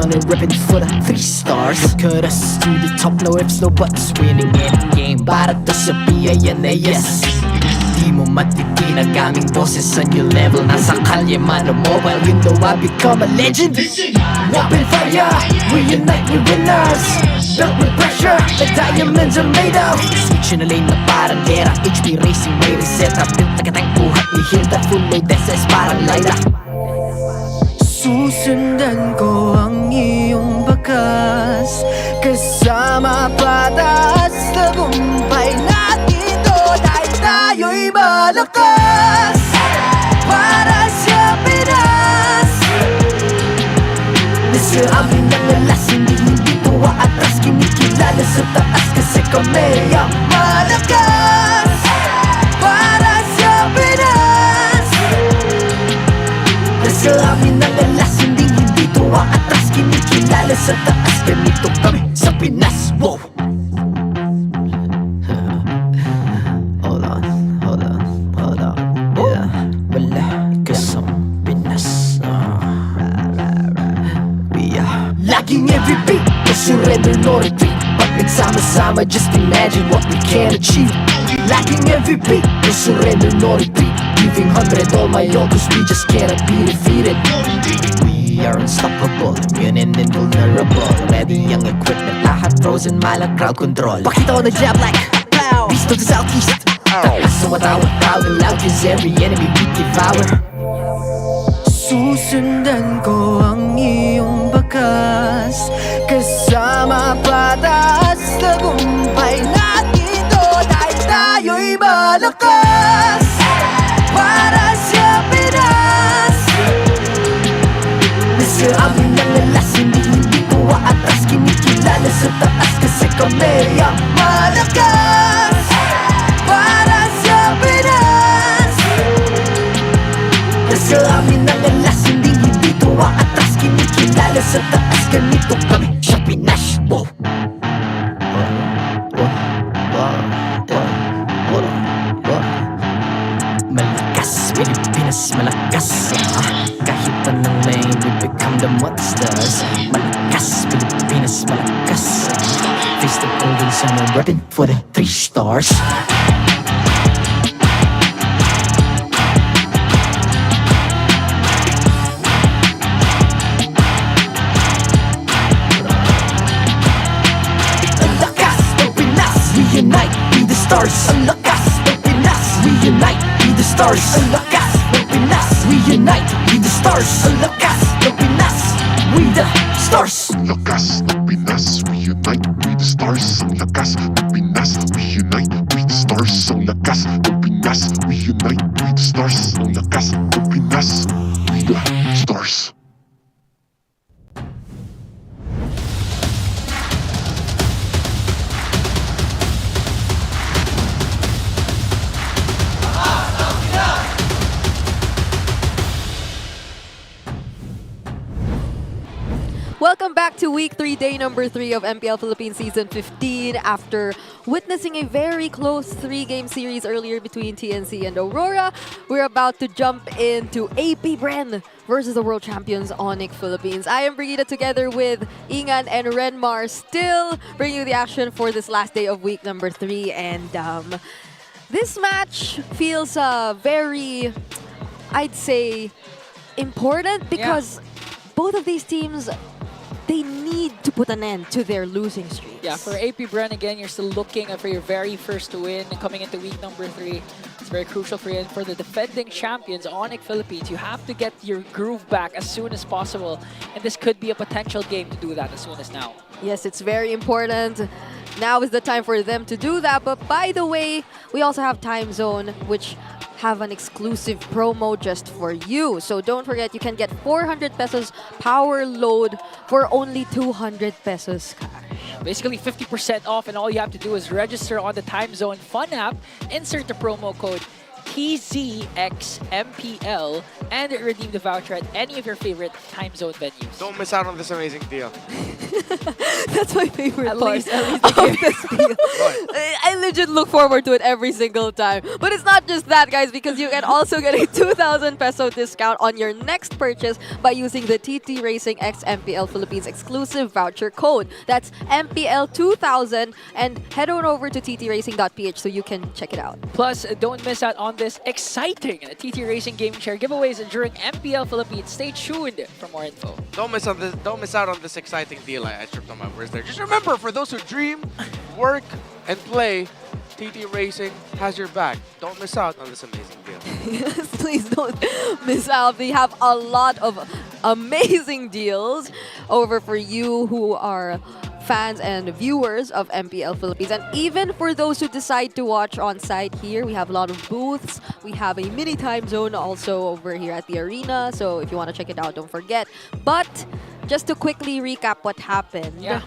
F: on and ripping for the 3 stars. Look at us to the top, no ifs, no buts. Winning any game, para to sa PINAS. Di mo matitin ang aming boses on your level. Nasa kalye man o mobile, you know I become a legend. Open fire, we unite, we winners. Built with pressure, like diamonds are made of. Switch in a lane na parang gera. HP Racing may reseta. Built tagatang buhat ni Hilda. Full load SS parang Lyra.
H: Susundan ko ang iyong bakas. Kasama pataas, tagumpay natin to. Dahil tayo'y malakas para sa Pinas. Nasa amin ang alas, hindi to atras. Kinikilala sa taas kasi kami ang malakas para sa Pinas. Nasa amin ang alas, hindi to atras. Kinikilala sa taas, ganito kami sa Pinas. Wow! Laging MVP, no surrender, no retreat. Pag nagsama-sama, just imagine what we can achieve. Laging MVP, no surrender, no retreat. Giving 100 all my all, cause we just cannot be defeated. We are unstoppable, immune and invulnerable. Ready ang equipment, lahat frozen, malang crowd control. Pakita ko na jab like pow, beast of the southeast. Takas sa watawat, proud and loud, cause every enemy we devour. Susundan ko ang iyong bakas. Kasama pataas, tagumpay natin to. Dahil tayo'y malakas para sa Pinas. Nasa amin ang alas, hindi to atras. Kinikilala sa taas kasi kami ang malakas para sa Pinas. Nasa amin ang alas, hindi to atras. Kinikilala sa taas, ganito kami sa Pinas. Wow! Malakas, Pilipinas, malakas. Kahit anong lane, we become the monsters. Malakas, Pilipinas, malakas. Face the golden sun and repping for the 3 stars. Unite, be the stars. Ang lakas ng Pinas. We unite, be the stars. Ang lakas ng Pinas. We unite, be the stars. Ang lakas ng Pinas. We the stars.
G: Ang lakas ng Pinas. We unite, we the stars. Ang lakas ng Pinas. We unite, we the stars. Ang lakas ng Pinas. We unite, we the stars. Ang lakas ng Pinas. We the stars.
I: Welcome back to week 3, day number 3 of MPL Philippines Season 15. After witnessing a very close 3-game series earlier between TNC and Aurora, we're about to jump into AP.Bren versus the world champions Onic Philippines. I am Brigida together with Ingan and Renmar, still bringing you the action for this last day of week number 3. And this match feels very, I'd say, important because both of these teams, they need to put an end to their losing streaks.
K: Yeah, for AP.Bren, again, you're still looking for your very first win coming into week number 3. It's very crucial for you. And for the defending champions, Onic Philippines, you have to get your groove back as soon as possible. And this could be a potential game to do that as soon as now.
I: Yes, it's very important. Now is the time for them to do that. But by the way, we also have Time Zone, which have an exclusive promo just for you. So don't forget, you can get 400 pesos power load for only 200 pesos cash.
K: Basically 50% off, and all you have to do is register on the Time Zone Fun app, insert the promo code TZXMPL, and redeem the voucher at any of your favorite Time Zone venues.
J: Don't miss out on this amazing deal.
I: That's my favorite
K: At
I: part
K: least the
I: of the spiel. I legit look forward to it every single time. But it's not just that, guys, because you can also get a 2,000 peso discount on your next purchase by using the TT Racing X MPL Philippines exclusive voucher code. That's MPL 2000, and head on over to ttracing.ph so you can check it out.
K: Plus, don't miss out on this exciting TT Racing Gaming Share giveaways during MPL Philippines. Stay tuned for more info.
J: Don't miss out on this exciting deal. I tripped on my words there. Just remember, for those who dream, work, and play, TT Racing has your back. Don't miss out on this amazing deal.
I: Yes, please don't miss out. We have a lot of amazing deals over for you who are fans and viewers of MPL Philippines. And even for those who decide to watch on site here, we have a lot of booths. We have a mini time zone also over here at the arena. So if you want to check it out, don't forget. But just to quickly recap what happened.
K: Yeah.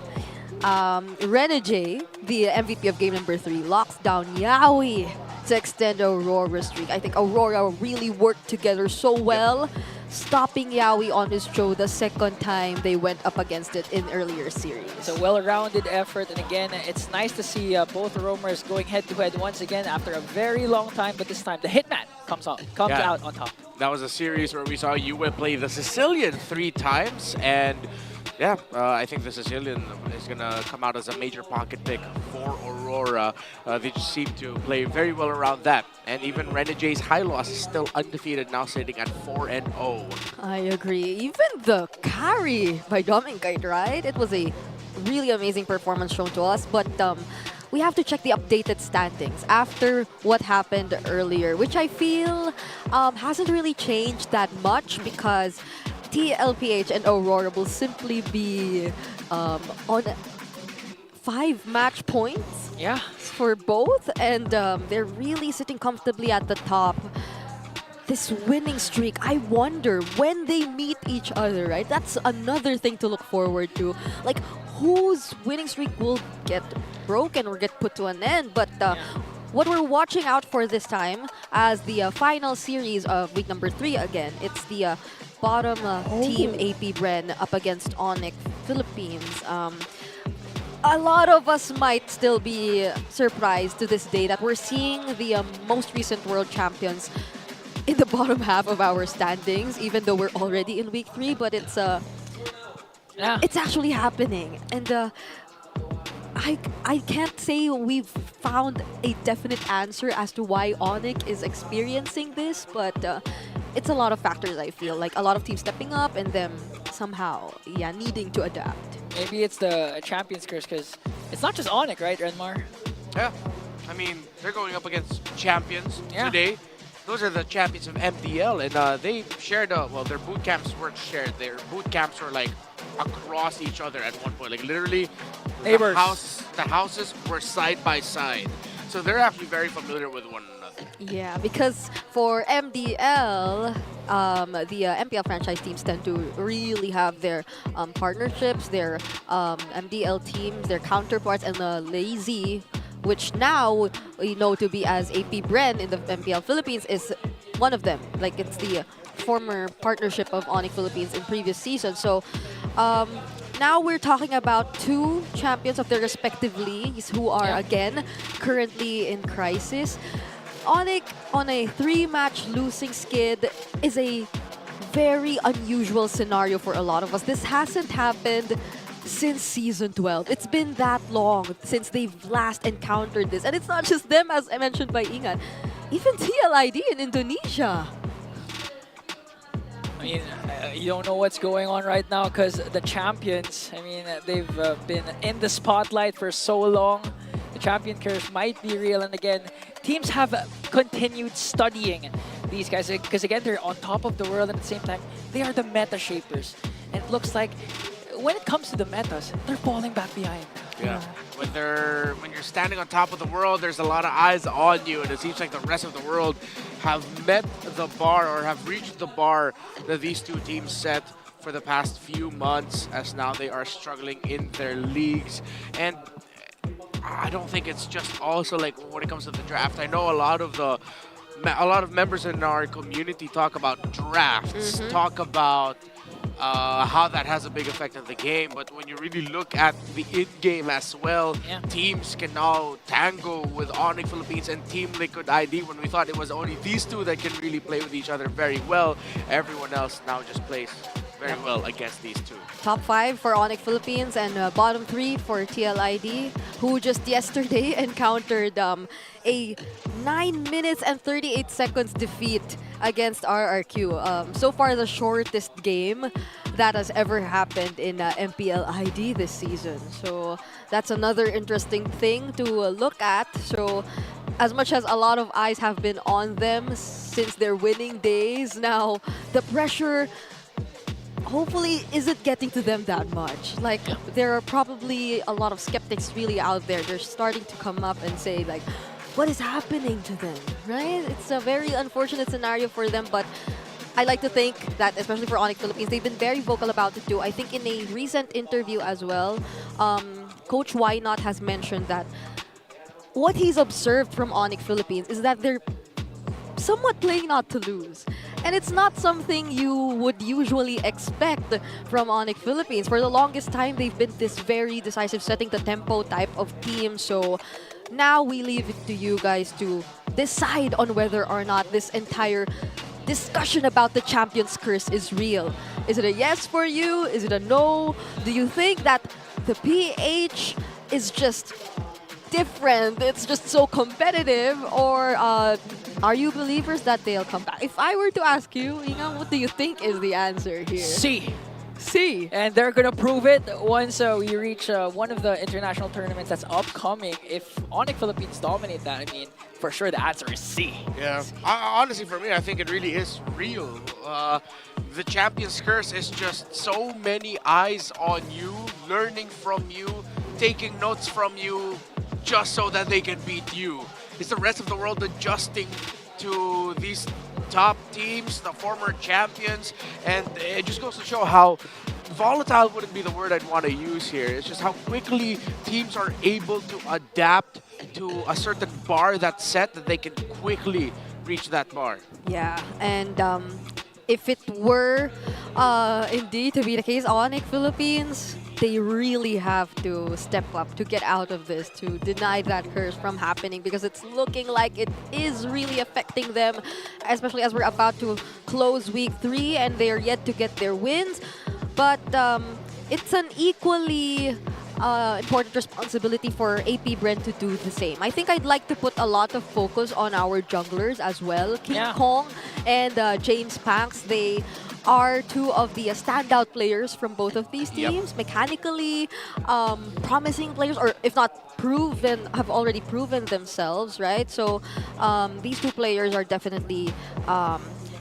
I: Renegade, the MVP of game number 3, locks down Yaoi to extend Aurora's streak. I think Aurora really worked together so well, stopping Yaoi on his show the second time they went up against it in earlier series.
K: It's a well-rounded effort, and again, it's nice to see both roamers going head-to-head once again after a very long time, but this time the Hitman comes out on top.
J: That was a series where we saw Yue play the Sicilian 3 times, and yeah, I think the Sicilian is going to come out as a major pocket pick for Aurora. They just seem to play very well around that. And even Renegade's high loss is still undefeated, now sitting at 4-0.
I: I agree. Even the carry by Dominkite, right? It was a really amazing performance shown to us, but we have to check the updated standings after what happened earlier, which I feel hasn't really changed that much because TLPH and Aurora will simply be on 5 match points for both, and they're really sitting comfortably at the top. This winning streak, I wonder when they meet each other, right? That's another thing to look forward to. Like, whose winning streak will get broken or get put to an end? But what we're watching out for this time as the final series of week number 3 again, it's the bottom team AP.Bren up against Onic Philippines. A lot of us might still be surprised to this day that we're seeing the most recent world champions in the bottom half of our standings, even though we're already in week 3, but it's actually happening. And I can't say we've found a definite answer as to why Onic is experiencing this, but it's a lot of factors, I feel. Like a lot of teams stepping up and them somehow, needing to adapt.
K: Maybe it's the Champions Curse, because it's not just Onic, right, Renmar?
J: Yeah. I mean, they're going up against champions today. Those are the champions of MPL, and they shared, well, their boot camps weren't shared. Their boot camps were like across each other at one point. Like literally,
K: neighbors.
J: The houses were side by side. So they're actually very familiar with one another.
I: Yeah, because for MDL, the MPL franchise teams tend to really have their partnerships, their MDL teams, their counterparts, and the Lazy, which now we know to be as AP.Bren in the MPL Philippines, is one of them. Like, it's the former partnership of Onic Philippines in previous seasons. So now we're talking about 2 champions of their respective leagues who are again currently in crisis. Onic on a 3-match losing skid is a very unusual scenario for a lot of us. This hasn't happened since season 12. It's been that long since they've last encountered this. And it's not just them, as I mentioned by Ingan. Even TLID in Indonesia.
K: I mean, you don't know what's going on right now because the champions, I mean, they've been in the spotlight for so long. The champion curse might be real. And again, teams have continued studying these guys because, again, they're on top of the world. And at the same time, they are the meta shapers. And it looks like when it comes to the metas, they're falling back behind.
J: Yeah. When you're standing on top of the world, there's a lot of eyes on you, and it seems like the rest of the world have met the bar or have reached the bar that these 2 teams set for the past few months, as now they are struggling in their leagues. And I don't think it's just also like when it comes to the draft. I know a lot of members in our community talk about drafts, talk about how that has a big effect on the game. But when you really look at the in-game as well, teams can now tango with Onic Philippines and Team Liquid ID. When we thought it was only these two that can really play with each other very well, everyone else now just plays very well against these two.
I: Top 5 for Onic Philippines and bottom 3 for TLID, who just yesterday encountered a 9 minutes and 38 seconds defeat against RRQ. So far, the shortest game that has ever happened in MPL ID this season. So that's another interesting thing to look at. So as much as a lot of eyes have been on them since their winning days, now the pressure hopefully isn't getting to them that much. Like, there are probably a lot of skeptics really out there. They're starting to come up and say, like, what is happening to them, right? It's a very unfortunate scenario for them, but I like to think that, especially for Onic Philippines, they've been very vocal about it too. I think in a recent interview as well, Coach Why Not has mentioned that what he's observed from Onic Philippines is that they're somewhat playing not to lose. And it's not something you would usually expect from Onic Philippines. For the longest time, they've been this very decisive, setting the tempo type of team. So now we leave it to you guys to decide on whether or not this entire discussion about the Champions Curse is real. Is it a yes for you? Is it a no? Do you think that the PH is just different, it's just so competitive, or are you believers that they'll come back? If I were to ask you, what do you think is the answer here? C.
K: And they're gonna prove it once we reach one of the international tournaments that's upcoming. If Onic Philippines dominate that, I mean, for sure the answer is C.
J: Yeah, honestly for me, I think it really is real. The Champions Curse is just so many eyes on you, learning from you, taking notes from you, just so that they can beat you. It's the rest of the world adjusting to these top teams, the former champions, and it just goes to show how volatile wouldn't be the word I'd want to use here. It's just how quickly teams are able to adapt to a certain bar that's set, that they can quickly reach that bar.
I: Yeah, and if it were indeed to be the case, Onic Philippines, they really have to step up to get out of this, to deny that curse from happening, because it's looking like it is really affecting them, especially as we're about to close week 3 and they're yet to get their wins. But it's an equally important responsibility for AP.Bren to do the same. I think I'd like to put a lot of focus on our junglers as well. King Kong and James Panks, they are two of the standout players from both of these teams. Mechanically promising players, or if not proven, have already proven themselves, right? So these two players are definitely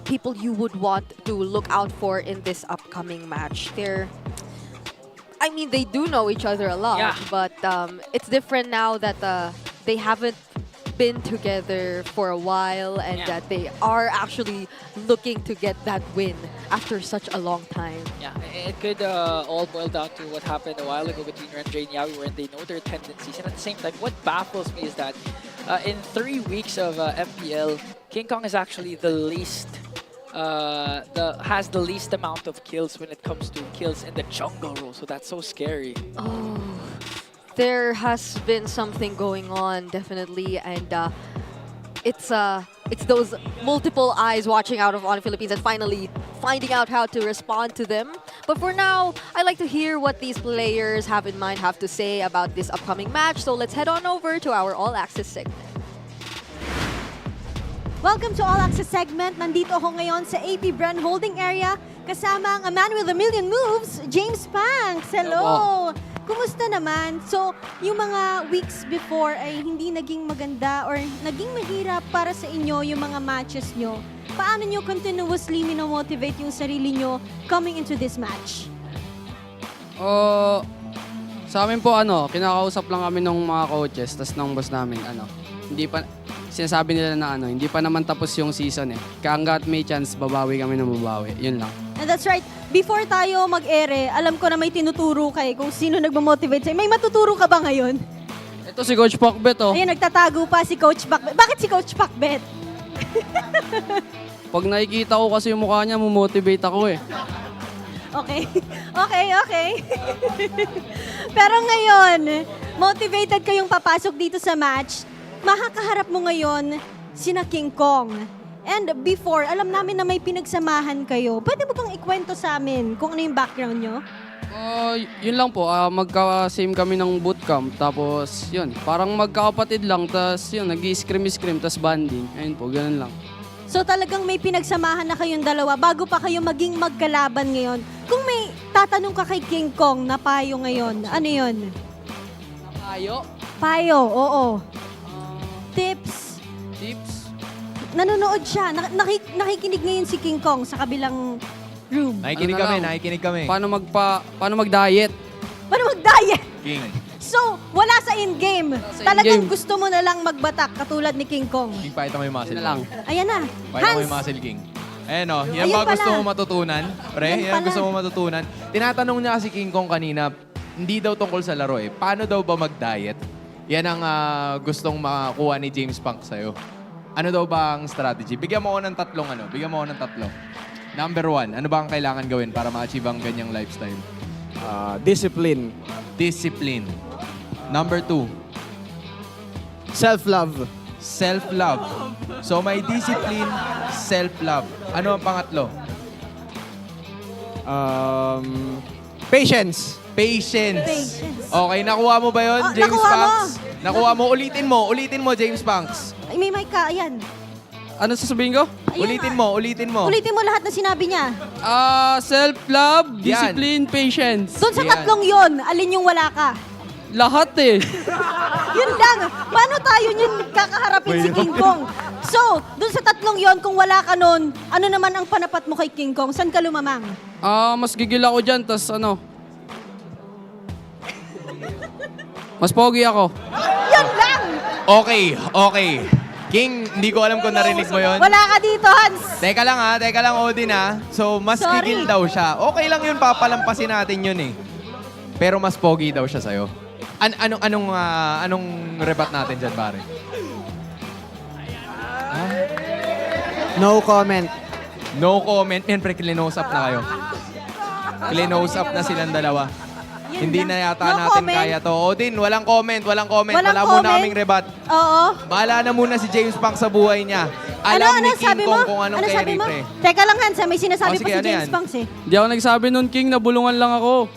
I: people you would want to look out for in this upcoming match. They do know each other a lot, but it's different now that they haven't been together for a while, and that they are actually looking to get that win after such a long time.
K: Yeah, it could all boil down to what happened a while ago between Renjay and Yawi, where they know their tendencies. And at the same time, what baffles me is that in 3 weeks of MPL, King Kong is actually the least has the least amount of kills when it comes to kills in the jungle role. So that's so scary.
I: Oh, there has been something going on, definitely, and it's those multiple eyes watching out of Onic Philippines and finally finding out how to respond to them. But for now, I like to hear what these players have in mind, have to say about this upcoming match. So let's head on over to our All Access segment.
A: Welcome to All Access segment. Nandito ako ngayon sa AP.Bren holding area kasama ang a man with a million moves, James Panks. Hello! Kumusta naman? So, yung mga weeks before ay hindi naging maganda or naging mahirap para sa inyo yung mga matches nyo. Paano nyo continuously minomotivate yung sarili nyo coming into this match?
M: Sa amin po, kinakausap lang kami ng mga coaches, tas ng boss namin, hindi pa, sinasabi nila na hindi pa naman tapos yung season eh. Hanggat may chance, babawi kami ng babawi. Yun lang.
A: And that's right. Before tayo mag-ere, alam ko na may tinuturo kayo kung sino nagmamotivate sa'yo. May matuturo ka ba ngayon?
M: Ito si Coach Pacbet, oh.
A: Ayun, nagtatago pa si Coach Pacbet. Bakit si Coach Pacbet?
M: Pag nakikita ko kasi yung mukha niya, mumotivate ako eh.
A: Okay. Okay. Pero ngayon, motivated kayong papasok dito sa match. Makakaharap mo ngayon sina King Kong. And before, alam namin na may pinagsamahan kayo. Pwede mo bang ikwento sa amin kung ano yung background nyo?
M: Yun lang po, magka-same kami ng bootcamp. Tapos, yun, parang magkakapatid lang. Tapos, yun, nag-i-scrim, tapos banding. Ayun po, ganun lang.
A: So talagang may pinagsamahan na kayong dalawa bago pa kayo maging magkalaban ngayon. Kung may tatanong ka kay King Kong na payo ngayon, ano yun?
M: Payo?
A: Payo, oo. Tips. Nanonood siya. Nakikinig ngayon si King Kong sa kabilang room.
C: Nakikinig kami.
M: Paano mag-diet?
A: Paano mag-diet?
C: King.
A: So, wala sa in-game. Talagang gusto mo na lang magbatak katulad ni King Kong.
C: King, pakita mo yung muscle.
A: Ayan na.
C: Pakita mo yung muscle, King. Ayan o, yan
A: Ayun
C: ba gusto
A: pala.
C: mo matutunan? Pre, yan
A: Yan
C: gusto mo matutunan. Tinatanong niya kasi King Kong kanina, hindi daw tungkol sa laro eh. Paano daw ba mag-diet? Yan ang gustong makakuha ni James Punk sa'yo. Ano daw ba ang strategy? Bigyan mo ako ng tatlong. Number 1, ano ba ang kailangan gawin para ma-achieve ang ganyang lifestyle?
P: Discipline.
C: Number 2,
P: Self-love.
C: self-love. So may discipline, self-love. Ano ang pangatlo?
P: Patience.
C: Patience. Okay, nakuha mo ba yun, James
A: nakuha mo.
C: Punks? Nakuha mo. Ulitin mo, James Punks.
A: Ay, may mic ka. Ayan.
M: Ano sasabihin ko?
C: Ulitin mo.
A: Ulitin mo lahat na sinabi niya.
M: Self-love,
C: Yan.
M: discipline, patience.
A: Doon sa
C: Yan.
A: tatlong yon, alin yung wala ka?
M: Lahat eh.
A: Yun lang. Paano tayo yun kakaharapin si King Kong? So, doon sa tatlong yon, kung wala ka nun, ano naman ang panapat mo kay King Kong? Saan ka lumamang?
M: Mas gigil ako dyan, tas mas pogi ako.
A: Yun lang!
C: Okay. King, hindi ko alam kung narinig mo yon.
A: Wala ka dito, Hans!
C: Teka lang, Odin ha. So, mas
A: Sorry.
C: gigil daw siya. Okay lang yun, papalampasin natin yun eh. Pero mas pogi daw siya sa'yo. Anong rebat natin dyan, pare?
P: No comment.
C: No comment. Yan, pre, clinose up na kayo. Clinose up na silang dalawa.
A: Yun
C: Hindi
A: lang.
C: na yata
A: No
C: natin
A: comment.
C: kaya to. Odin, walang comment. Wala
A: Walang
C: muna
A: comment?
C: kaming rebat.
A: Oo.
C: Bahala na muna si James Punk sa buhay niya. Alam ni King
A: sabi
C: Kong
A: mo?
C: kung anong
A: Ano
C: carry,
A: sabi mo?
C: pre.
A: Teka lang, Hans, may sinasabi
C: Sige,
A: pa si
C: ano
A: James
C: yan?
A: Punks eh.
M: Di ako nagsabi nun, King, nabulungan lang ako.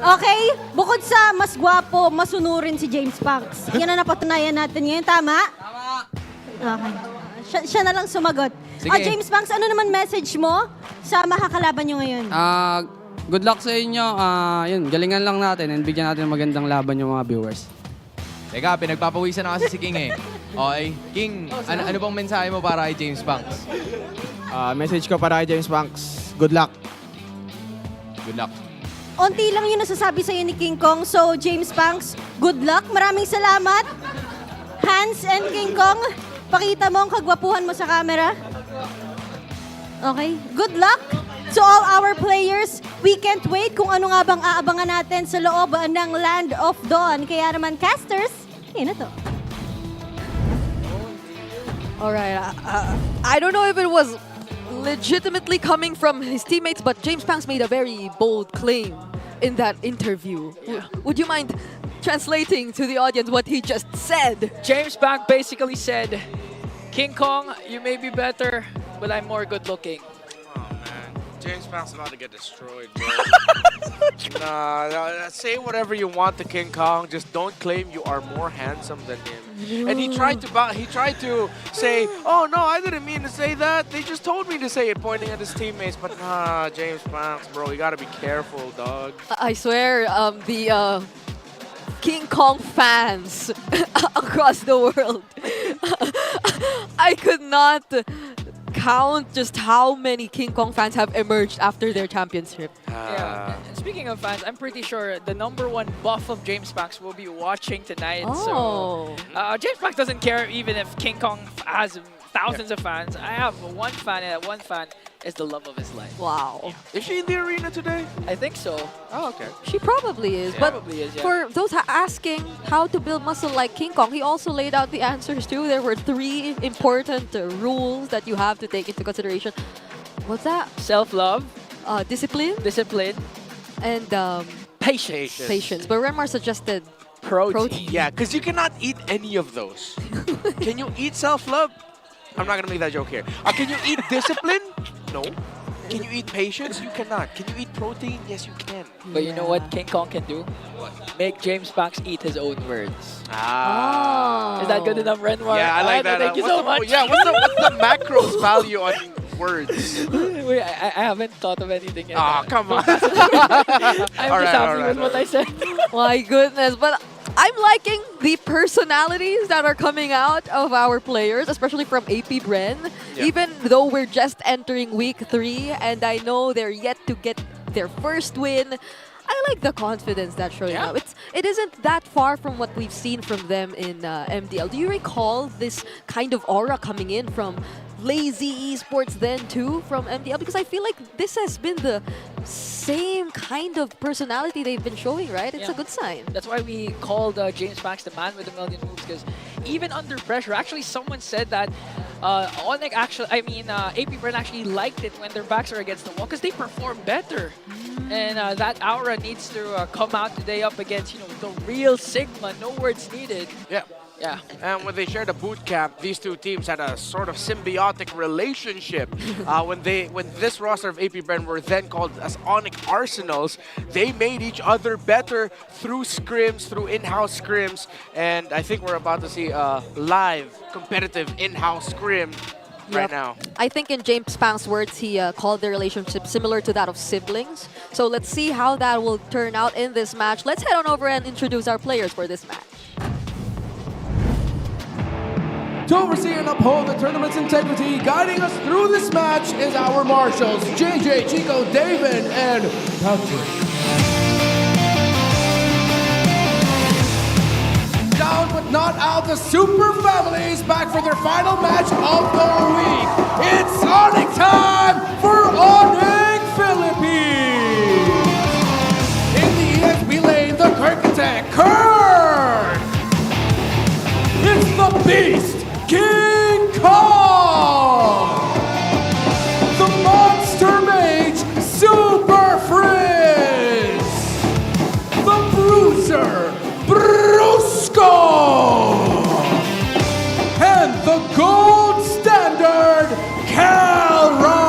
A: Okay, bukod sa mas gwapo, masunurin si James Punks. Yan ang napatunayan natin ngayon, tama? Okay. Siya na lang sumagot.
C: Sige.
A: James Punks, ano naman message mo sa makakalaban nyo ngayon?
M: Good luck sa inyo. Yun, galingan lang natin and bigyan natin ng magandang laban yung mga viewers.
C: Teka, pinagpapawisan na kasi si King eh. Okay, King, ano bang mensahe mo para kay James Punks?
P: Message ko para kay James Punks. Good luck.
C: Good luck.
A: Unti lang yung nasasabi sa'yo ni King Kong. So, James Punks, good luck. Maraming salamat. Hans and King Kong, pakita mo ang kagwapuhan mo sa camera. Okay, good luck to all our players. We can't wait kung ano nga bang aabangan natin sa loob ng Land of Dawn. Kaya naman, casters, yun na to.
I: Alright, I don't know if it was legitimately coming from his teammates, but James Punks made a very bold claim in that interview. Would you mind translating to the audience what he just said?
K: James Punk basically said, King Kong, you may be better, but I'm more good looking.
J: James Punk's about to get destroyed, bro. Nah, say whatever you want to King Kong. Just don't claim you are more handsome than him. And he tried to say, "Oh no, I didn't mean to say that. They just told me to say it," pointing at his teammates. But nah, James Punk, bro, you gotta be careful, dog.
I: I swear, the King Kong fans across the world, I could not count just how many King Kong fans have emerged after their championship.
K: Yeah. And speaking of fans, I'm pretty sure the #1 buff of James Punks will be watching tonight.
I: Oh.
K: So James Punks doesn't care even if King Kong has thousands of fans. I have one fan, and that one fan is the love of his life.
I: Wow.
K: Yeah.
J: Is she in the arena today?
K: I think so.
J: Oh, okay.
I: She probably is.
K: Yeah.
I: But
K: Probably is, yeah.
I: for those asking how to build muscle like King Kong, he also laid out the answers too. There were 3 important rules that you have to take into consideration. What's that?
K: Self-love,
I: discipline.
K: Discipline.
I: And
K: patience.
I: Patience. But Remar suggested
K: protein.
J: Yeah, because you cannot eat any of those. Can you eat self-love? I'm not going to make that joke here. Can you eat discipline? No. Can you eat patience? You cannot. Can you eat protein? Yes, you can.
K: But you know what King Kong can do?
J: What?
K: Make James Banks eat his own words.
J: Ah.
K: Is that good enough, Renmar?
J: Yeah, I like that.
K: Thank you so much.
J: Yeah, what's the macros value on words?
K: Wait, I haven't thought of anything yet.
J: Ah, come on.
K: I'm just happy with what I said.
I: My goodness. But I'm liking the personalities that are coming out of our players, especially from AP.Bren.
J: Yeah.
I: Even though we're just entering week 3 and I know they're yet to get their first win, I like the confidence that's showing up. It isn't that far from what we've seen from them in MDL. Do you recall this kind of aura coming in from Lazy Esports then too from MDL? Because I feel like this has been the same kind of personality they've been showing, right? It's a good sign.
K: That's why we called James Banks the man with a million moves, because even under pressure, actually someone said that Onic AP.Bren actually liked it when their backs are against the wall because they perform better. And that aura needs to come out today up against, the real Sigma. No words needed.
J: Yeah.
K: Yeah.
J: And when they shared a boot camp, these two teams had a sort of symbiotic relationship. When this roster of AP.Bren were then called as Onic Arsenals, they made each other better through scrims, through in-house scrims, and I think we're about to see a live competitive in-house scrim right now.
I: I think in James Pang's words, he called their relationship similar to that of siblings. So let's see how that will turn out in this match. Let's head on over and introduce our players for this match.
Q: To oversee and uphold the tournament's integrity, guiding us through this match is our marshals, JJ, Chico, David, and Patrick. Down but not out, the Super Families back for their final match of the week. It's Onic time for Onic Philippines. In the EXP lane, the Kirk attack. Kirk! It's the Beast! King Kong! The Monster Mage, Super Frizz! The Bruiser, Brusco! And the Gold Standard, Calra!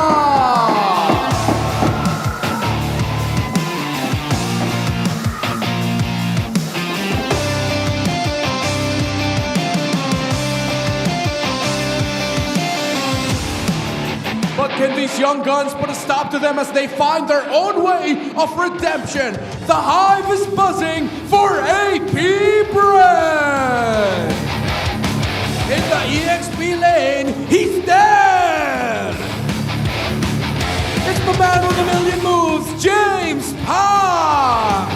Q: But can these young guns put a stop to them as they find their own way of redemption? The hive is buzzing for AP.Bren! In the EXP lane, he's dead! It's the man with a million moves, James Pang!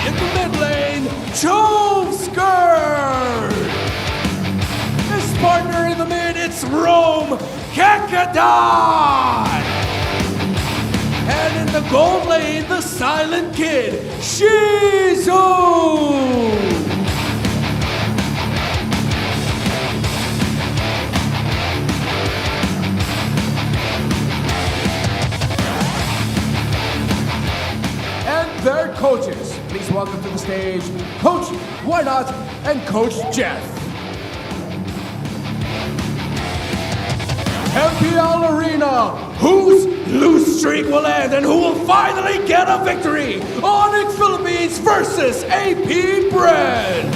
Q: In the mid lane, Chove Skirt! His partner in the mid, it's Rome Kekadai! And in the gold lane, the silent kid, Shizu! And their coaches. Please welcome to the stage, Coach Why Not and Coach Jeff. MPL Arena, whose lose streak will end and who will finally get a victory? Onic Philippines versus AP.Bren.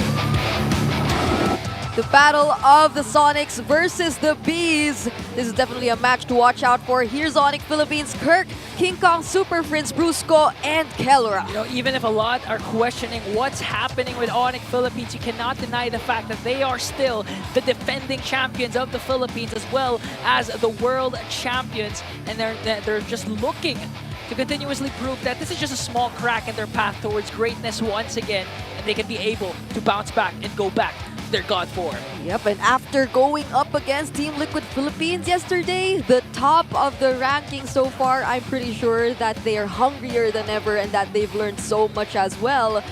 I: The battle of the Sonics versus the Bees. This is definitely a match to watch out for. Here's Onic Philippines, Kirk, King Kong, Super Prince, Brusco, and Kelra.
K: Even if a lot are questioning what's happening with Onic Philippines, you cannot deny the fact that they are still the defending champions of the Philippines as well as the world champions. And they're just looking to continuously prove that this is just a small crack in their path towards greatness once again. And they can be able to bounce back and go back to their God form.
I: Yep, and after going up against Team Liquid Philippines yesterday, the top of the ranking so far, I'm pretty sure that they are hungrier than ever and that they've learned so much as well.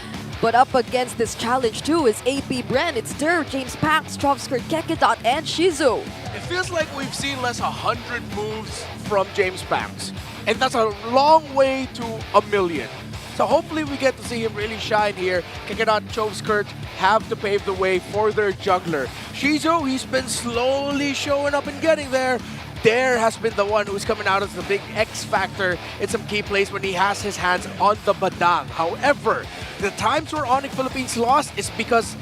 I: But up against this challenge too is AP.Bren, it's Der, James Pang, Strovsker, Kekedot, and Shizu.
J: It feels like we've seen less 100 moves from James Banks. and that's a long way to a million. So hopefully we get to see him really shine here. Kakanot, Chovskirt have to pave the way for their jungler. Shizu, he's been slowly showing up and getting there. Dare has been the one who's coming out as the big X factor in some key plays when he has his hands on the Badang. However, the times where Onic Philippines lost is because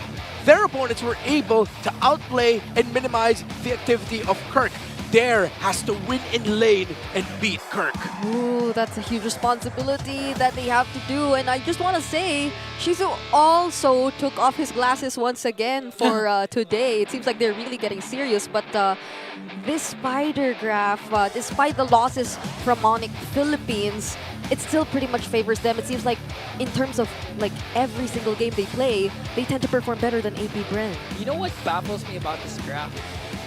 J: their opponents were able to outplay and minimize the activity of Kirk. Dare has to win in lane and beat Kirk.
I: Ooh, that's a huge responsibility that they have to do. And I just want to say, Shizu also took off his glasses once again for today. It seems like they're really getting serious. But this spider graph, despite the losses from Onic Philippines, it still pretty much favors them. It seems like in terms of like every single game they play, they tend to perform better than AP.Bren.
K: You know what baffles me about this graph?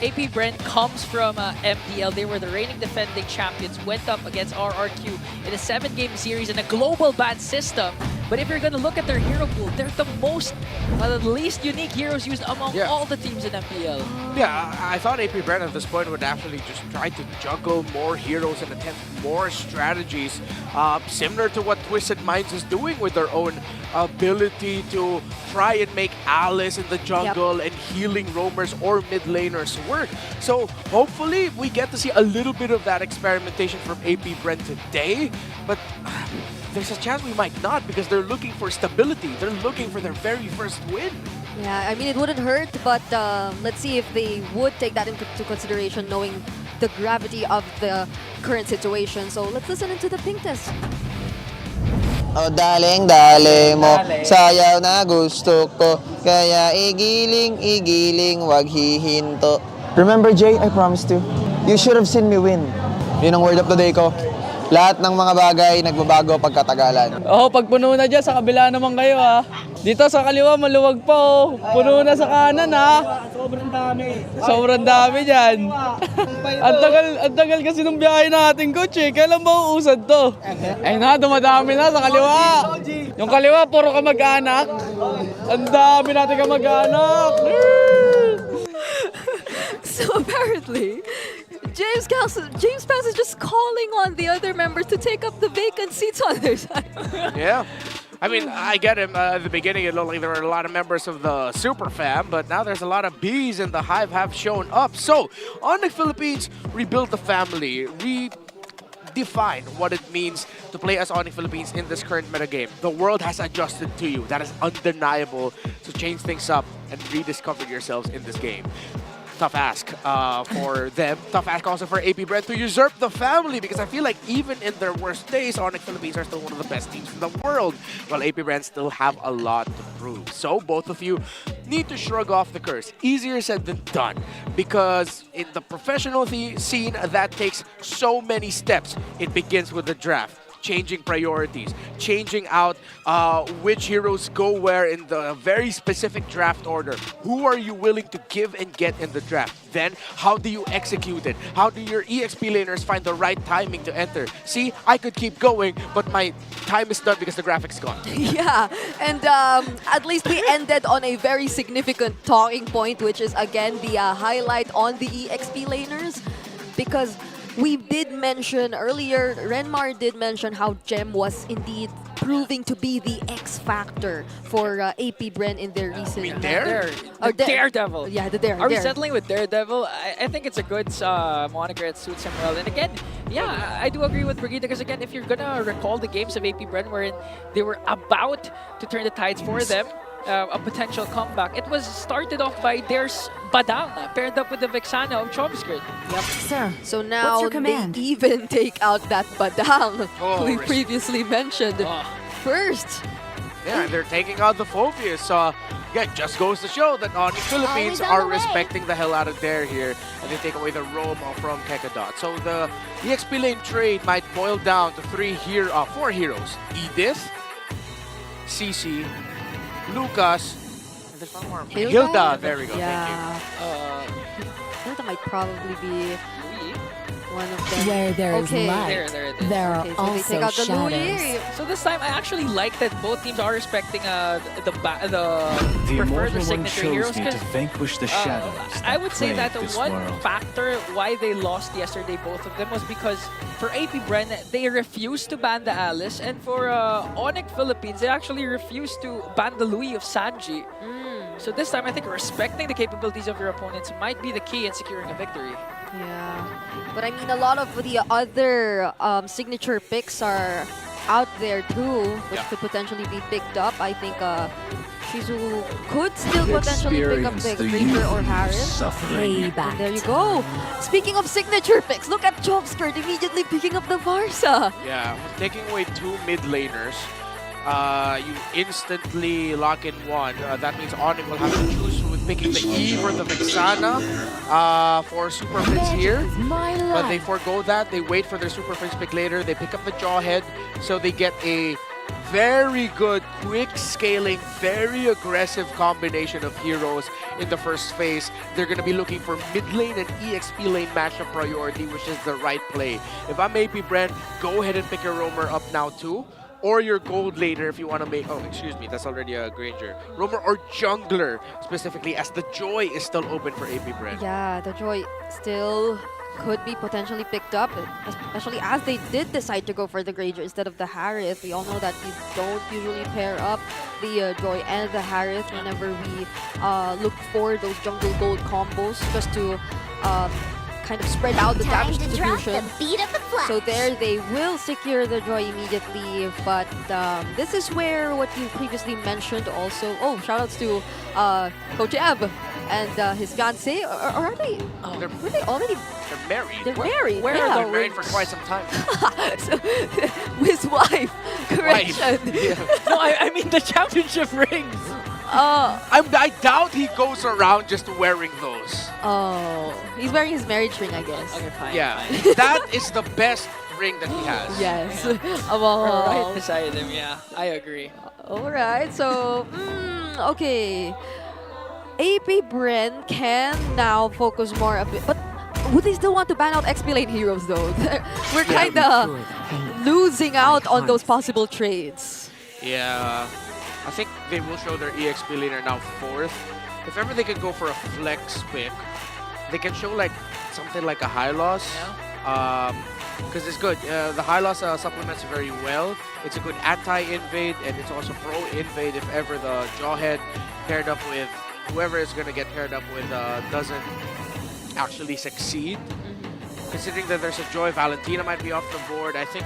K: AP.Bren comes from MPL. They were the reigning defending champions, went up against RRQ in a 7-game series in a global ban system. But if you're going to look at their hero pool, they're the least unique heroes used among all the teams in MPL.
J: Yeah, I thought AP.Bren at this point would actually just try to juggle more heroes and attempt more strategies, similar to what Twisted Minds is doing with their own ability to try and make Alice in the jungle and healing roamers or mid laners work. So hopefully we get to see a little bit of that experimentation from AP.Bren today, but there's a chance we might not because they're looking for stability. They're looking for their very first win.
I: Yeah, I mean, it wouldn't hurt, but let's see if they would take that into consideration, knowing the gravity of the current situation. So let's listen into the pink test.
U: Oh, daling mo, sayaw na gusto ko, kaya igiling, wag hihinto. Remember, Jay, I promised you. You should have seen me win. Yun ang word of the day ko. Lahat ng mga bagay nagbabago pagkatagalan.
M: Oo, pag puno na dyan, sa kabila naman kayo ha. Dito sa kaliwa, maluwag pa oh. Puno na sa kanan ha.
L: Sobrang dami.
M: Sobrang dami dyan. Ang tagal kasi nung biyahe natin, coach eh. Kailan ba uusad to? Eh na, dumadami na sa kaliwa. Yung kaliwa, puro kamag-anak. Ang dami natin kamag-anak.
I: So apparently, James Pass is just calling on the other members to take up the vacant seats on their side.
J: Yeah. I mean, I get him. At the beginning, it looked like there were a lot of members of the Super Fam, but now there's a lot of bees in the hive have shown up. So, Onic Philippines rebuild the family, redefine what it means to play as Onic Philippines in this current metagame. The world has adjusted to you. That is undeniable. So change things up and rediscover yourselves in this game. Tough ask for them. Tough ask also for AP.Bren to usurp the family, because I feel like even in their worst days, Onic Philippines are still one of the best teams in the world, while AP.Bren still have a lot to prove. So both of you need to shrug off the curse. Easier said than done, because in the professional scene, that takes so many steps. It begins with the draft, changing priorities, changing out which heroes go where in the very specific draft order. Who are you willing to give and get in the draft? Then, how do you execute it? How do your EXP laners find the right timing to enter? See, I could keep going, but my time is done because the graphic's gone.
I: Yeah, and at least we ended on a very significant talking point, which is again the highlight on the EXP laners, because we did mention earlier, Renmar did mention how Gem was indeed proving to be the X factor for AP.Bren in their recent...
K: Daredevil.
I: Yeah, the Dare.
K: Are we settling with Daredevil? I think it's a good moniker. It suits him well. And again, yeah, I do agree with Brigida, because again, if you're gonna recall the games of AP.Bren wherein they were about to turn the tides for them, a potential comeback, it was started off by Dare's Badang, paired up with the Vexana of Chovskirt.
I: Yep. Sir, so now they even take out that Badang we previously mentioned first.
J: Yeah, and they're taking out the Phobius. Yeah, it just goes to show that Onic Philippines are respecting the hell out of Dare here, and they take away the roam from Kekadot. So the EXP lane trade might boil down to 4 heroes. Edith, CC, Lucas, and there's one more. Hilda, there we go,
I: Yeah.
J: thank you.
I: Hilda might probably be... One of them.
T: Where there is
I: Okay.
T: light,
K: There it is.
T: there are
I: Okay, so they take
T: also
I: out the
T: shadows.
I: Louis.
K: So this time, I actually like that both teams are respecting the
O: The
K: preferred
O: Immortal One
K: signature
O: chose
K: heroes.
O: me to
K: 'Cause,
O: vanquish the shadows
K: I would say
O: that
K: that the
O: plague this
K: one
O: world.
K: factor why they lost yesterday, both of them, was because for AP.Bren, they refused to ban the Alice, and for Onic Philippines, they actually refused to ban the Louis of Sanji. So this time, I think respecting the capabilities of your opponents might be the key in securing a victory.
I: Yeah, but I mean, a lot of the other signature picks are out there too, which could potentially be picked up. I think Shizu could still potentially pick up the Ranger or Harris. And there you go. Speaking of signature picks, look at Chopskirt immediately picking up the Varsa.
J: Yeah, taking away 2 mid laners. You instantly lock in one. That means Onic will have to choose with picking the Eve or the Vexana for Super Fritz here. But they forego that. They wait for their Super Fritz pick later. They pick up the Jawhead, so they get a very good, quick scaling, very aggressive combination of heroes in the first phase. They're going to be looking for mid lane and EXP lane matchup priority, which is the right play. If I'm AP.Bren, go ahead and pick your roamer up now too. Or your gold laner if you want to make... Oh, excuse me, that's already a Granger. Roamer or jungler, specifically, as the Joy is still open for AP.Bren.
I: Yeah, the Joy still could be potentially picked up, especially as they did decide to go for the Granger instead of the Harith. We all know that we don't usually pair up the Joy and the Harith whenever we look for those jungle gold combos, just to kind of spread out the damage distribution. So there they will secure the Joy immediately, but this is where what you previously mentioned also. Oh, shoutouts to Coach Eb and his fiancée. Or are they? Were they already?
J: They're married.
I: They're married.
J: Where
I: yeah.
J: are they married for quite some time?
I: So, his wife. Correction.
K: No, I mean the championship rings.
J: I doubt he goes around just wearing those.
I: Oh, he's wearing his marriage ring, I guess.
K: Okay, fine.
J: Yeah, that is the best ring that he has.
I: Yes.
K: Right beside him, yeah. I agree.
I: Alright, so, okay. AP.Bren can now focus more a bit, but would they still want to ban out XP lane heroes though? We're kind of losing out on those possible trades.
J: Yeah, I think they will show their EXP laner now 4th. If ever they could go for a flex pick, they can show like something like a high loss. Because it's good. The high loss supplements very well. It's a good anti-invade, and it's also pro-invade if ever the Jawhead paired up with whoever is going to get paired up with doesn't actually succeed. Considering that there's a Joy, Valentina might be off the board. I think,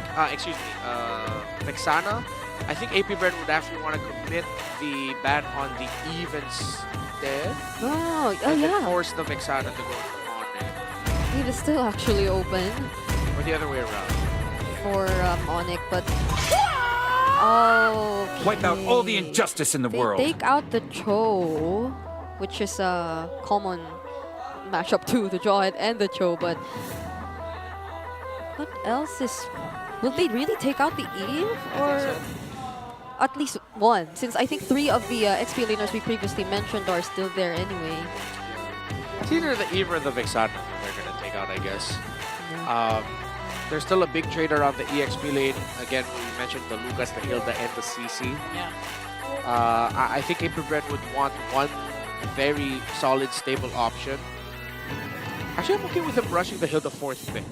J: Vexana. I think AP.Bren would actually want to commit the ban on the Eve instead.
I: Oh,
J: and
I: yeah.
J: then force the Vexana to go on it.
I: Eve is still actually open
J: Or the other way around.
I: for Onic, but... Oh,
V: Wipe out all the injustice in the world.
I: Take out the Cho, which is a common matchup too, the Jawhead and the Cho, but what else is... Will they really take out the Eve? Or at least one, since I think 3 of the XP laners we previously mentioned are still there anyway.
J: It's either the Eve or the Vexana that they're going to take out, I guess. There's still a big trade around the EXP lane. Again, we mentioned the Lucas, the Hilda, and the CC.
K: Yeah.
J: I think AP.Bren would want one very solid, stable option. Actually, I'm okay with him rushing the Hilda 4th pick.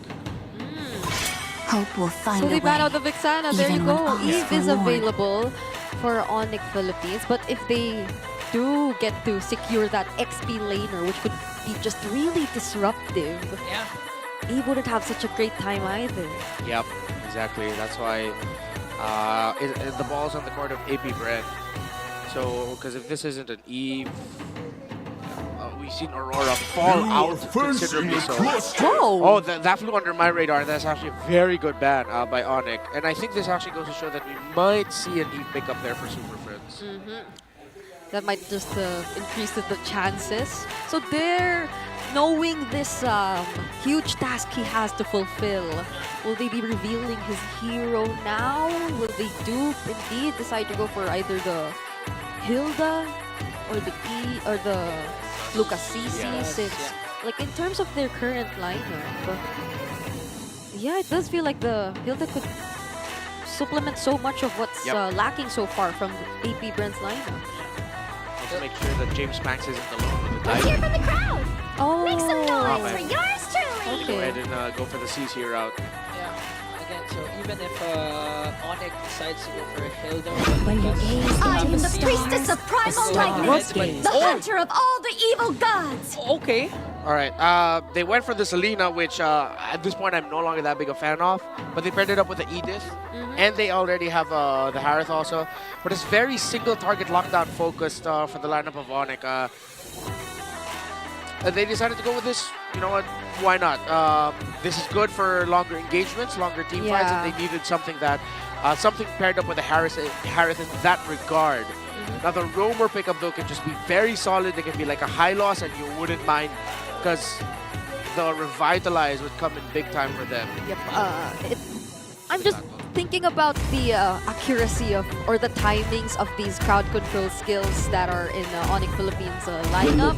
T: Hope will find
I: So
T: a
I: they ban
T: way.
I: out the Vexana, there you
T: even when
I: go.
T: all is
I: Eve is
T: forlorn.
I: available for Onic Philippines, but if they do get to secure that XP laner, which would be just really disruptive, Eve wouldn't have such a great time either.
J: Yep, exactly. That's why the ball's on the court of AP.Bren. So, because if this isn't an Eve, we've seen Aurora fall out considerably so. Oh, that flew under my radar. That's actually a very good ban by Onic. And I think this actually goes to show that we might see an Eve pick up there for Super Friends.
I: That might just increase the chances. So there, knowing this huge task he has to fulfill, will they be revealing his hero now? Will they indeed decide to go for either the Hilda or the Lucas CC? Since, like, in terms of their current lineup, Yeah, it does feel like the Hilda could supplement so much of what's lacking so far from AP.Bren's lineup.
J: Also make sure that James Panks isn't alone with the
T: Let's hear
J: diving.
T: from the crowd.
I: Oh.
T: Make some noise
J: man.
T: for yours truly.
J: Go ahead and go for the CC route.
K: Again, so even if Onic decides to go for a Hilda,
T: When you gaze, I am the priestess of primal lightness, the hunter of all the evil gods.
K: Okay.
J: All right. They went for the Selena, which at this point I'm no longer that big a fan of. But they paired it up with the Edith, and they already have the Harith also. But it's very single target lockdown focused for the lineup of Onic. They decided to go with this. You know what? Why not? This is good for longer engagements, longer team fights, and they needed something that something paired up with the Harith in that regard. Now the roamer pickup though can just be very solid. It can be like a high loss, and you wouldn't mind because the revitalize would come in big time for them.
I: Yep. I'm just thinking about the accuracy of or the timings of these crowd control skills that are in Onic Philippines lineup.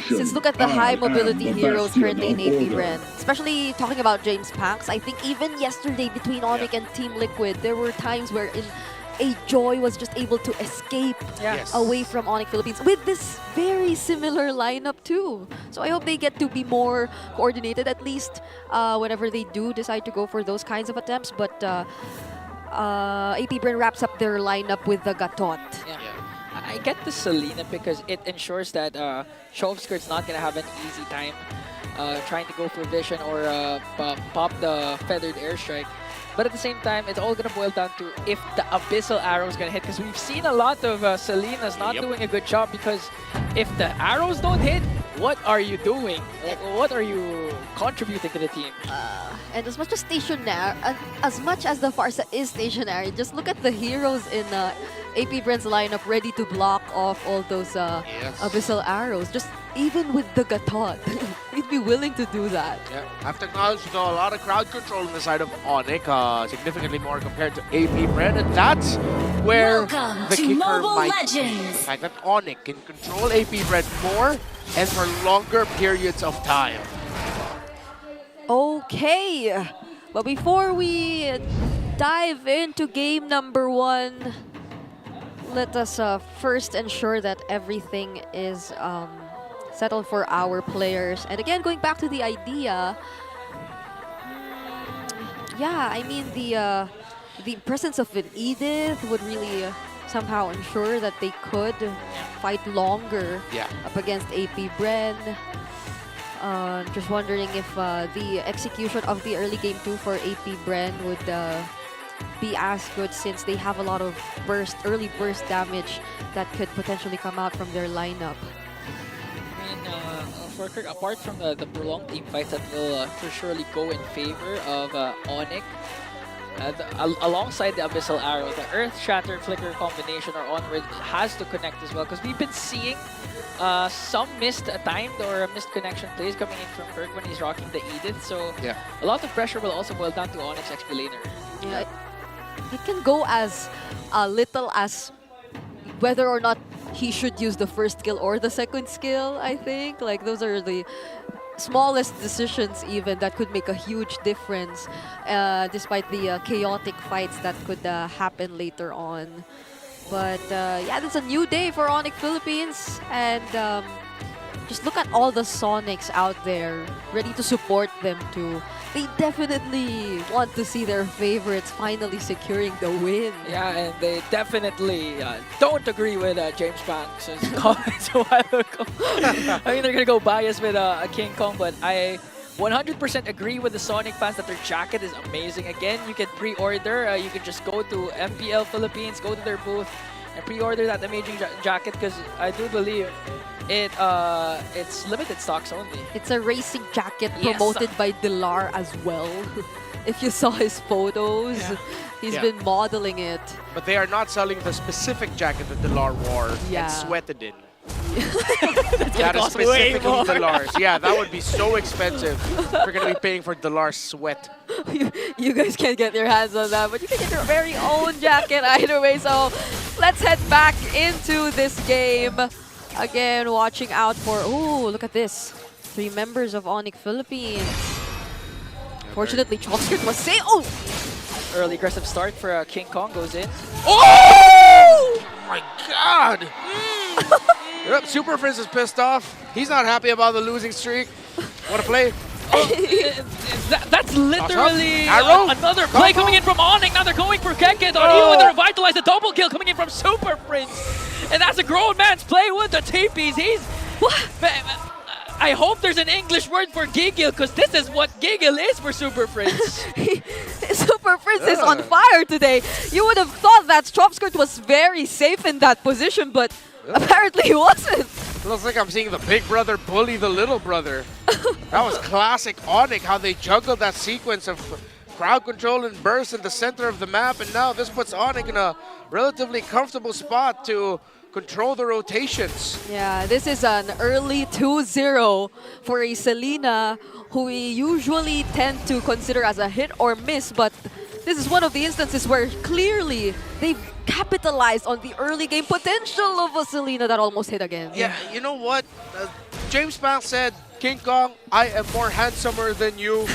I: Since look at the high mobility heroes currently in AP.Bren, especially talking about James Panks. I think even yesterday between Onic and Team Liquid, there were times where a Joy was just able to escape away from Onic Philippines with this very similar lineup too. So I hope they get to be more coordinated at least whenever they do decide to go for those kinds of attempts. But AP.Bren wraps up their lineup with the Gatot.
K: I get the Selena because it ensures that Shovskirt's not going to have an easy time trying to go for Vision or pop the Feathered Airstrike. But at the same time, it's all going to boil down to if the Abyssal Arrow is going to hit. Because we've seen a lot of Selenas not doing a good job because if the arrows don't hit, what are you doing? What are you contributing to the team?
I: And as much as as much as the Farsa is stationary, just look at the heroes in AP.Bren's lineup ready to block off all those Abyssal Arrows. Just even with the Gatot, he'd be willing to do that.
J: Yeah, I've acknowledged though a lot of crowd control on the side of Onic, significantly more compared to AP.Bren, and that's where the kicker might be. The fact that Onic can control AP.Bren more and for longer periods of time.
I: Okay, but before we dive into game number 1, let us first ensure that everything is settled for our players. And again, going back to the idea, yeah, I mean the presence of an Edith would really somehow ensure that they could fight longer up against AP.Bren. Just wondering if the execution of the early game 2 for AP.Bren would be as good since they have a lot of early burst damage that could potentially come out from their lineup.
K: For Kirk, apart from the prolonged team fights that will for surely go in favor of Onic, alongside the Abyssal Arrow, the Earth Shatter Flicker combination or onward has to connect as well because we've been seeing some missed timed or missed connection plays coming in from Kirk when he's rocking the Edith. So a lot of pressure will also boil down to Onic's XP laner.
I: Yeah, it can go as little as whether or not he should use the first skill or the second skill, I think. Like, those are the smallest decisions even that could make a huge difference despite the chaotic fights that could happen later on. But yeah, it's a new day for Onic Philippines, and just look at all the Sonics out there ready to support them too. They definitely want to see their favorites finally securing the win.
K: Yeah, and they definitely don't agree with James Panks' comments a while ago. I mean, they're going to go biased with King Kong, but I 100% agree with the Sonic fans that their jacket is amazing. Again, you can pre-order. You can just go to MPL Philippines, go to their booth, and pre-order that amazing jacket because I do believe it's limited stocks only.
I: It's a racing jacket promoted by Dilar as well. If you saw his photos, he's been modeling it.
J: But they are not selling the specific jacket that Dilar wore and sweated in. That is specifically Dilar's. Yeah, that would be so expensive. We're going to be paying for Dilar's sweat.
I: You guys can't get your hands on that, but you can get your very own jacket either way. So let's head back into this game. Again, watching out for... Ooh, look at this. 3 members of Onic Philippines. Fortunately, Chopskirt was safe. Oh!
K: Early aggressive start for King Kong goes in.
J: Oh my God! Yep, Super Prince is pissed off. He's not happy about the losing streak. What a play!
K: That's literally
J: Arrow?
K: another play coming in from Onic. Now they're going for Keket. Even with the revitalize, the double kill coming in from Super Prince. And that's a grown man's play with the TPs. He's... I hope there's an English word for giggle, because this is what giggle is for Super Prince.
I: Super Prince is on fire today. You would have thought that Chopskirt was very safe in that position, but apparently he wasn't.
J: Looks like I'm seeing the big brother bully the little brother. That was classic Onic, how they juggled that sequence of crowd control and burst in the center of the map, and now this puts Onic in a relatively comfortable spot to control the rotations.
I: Yeah, this is an early 2-0 for a Selena who we usually tend to consider as a hit or miss, but this is one of the instances where clearly they've capitalized on the early game potential of a Selena that almost hit again.
J: Yeah, you know what? James Pang said, King Kong, I am more handsomer than you.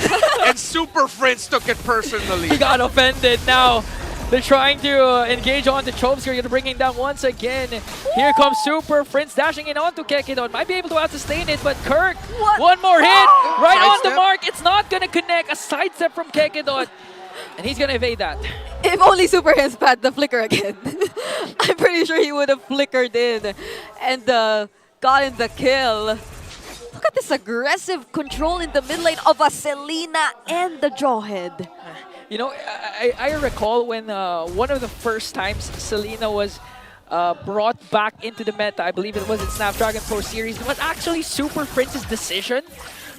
J: And Super Prince took it personally.
K: He got offended. Now they're trying to engage on the Chopskirt. Going to bring him down once again. Here comes Super Prince dashing in onto Kekidon. Might be able to out-sustain it, but Kirk, one more hit. Right on the mark. It's not going to connect. A sidestep from Kekidon. And he's going to evade that.
I: If only Super Hands had the flicker again. I'm pretty sure he would have flickered in and gotten the kill. Look at this aggressive control in the mid lane of a Selena and the Jawhead.
K: You know, I recall when one of the first times Selena was brought back into the meta, I believe it was in Snapdragon Pro Series, it was actually Super Prince's decision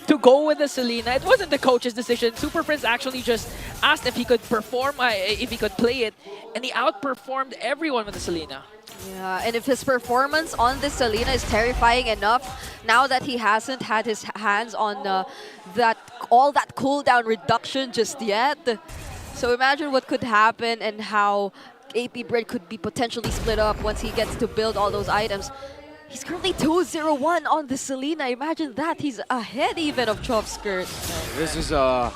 K: to go with the Selena. It wasn't the coach's decision. Super Prince actually just asked if he could perform, if he could play it, and he outperformed everyone with the Selena.
I: Yeah, and if his performance on this Selena is terrifying enough, now that he hasn't had his hands on all that cooldown reduction just yet, so imagine what could happen and how AP.Bren could be potentially split up once he gets to build all those items. He's currently 2-0-1 on the Selena. Imagine that. He's ahead even of Chopskirt.
J: This is a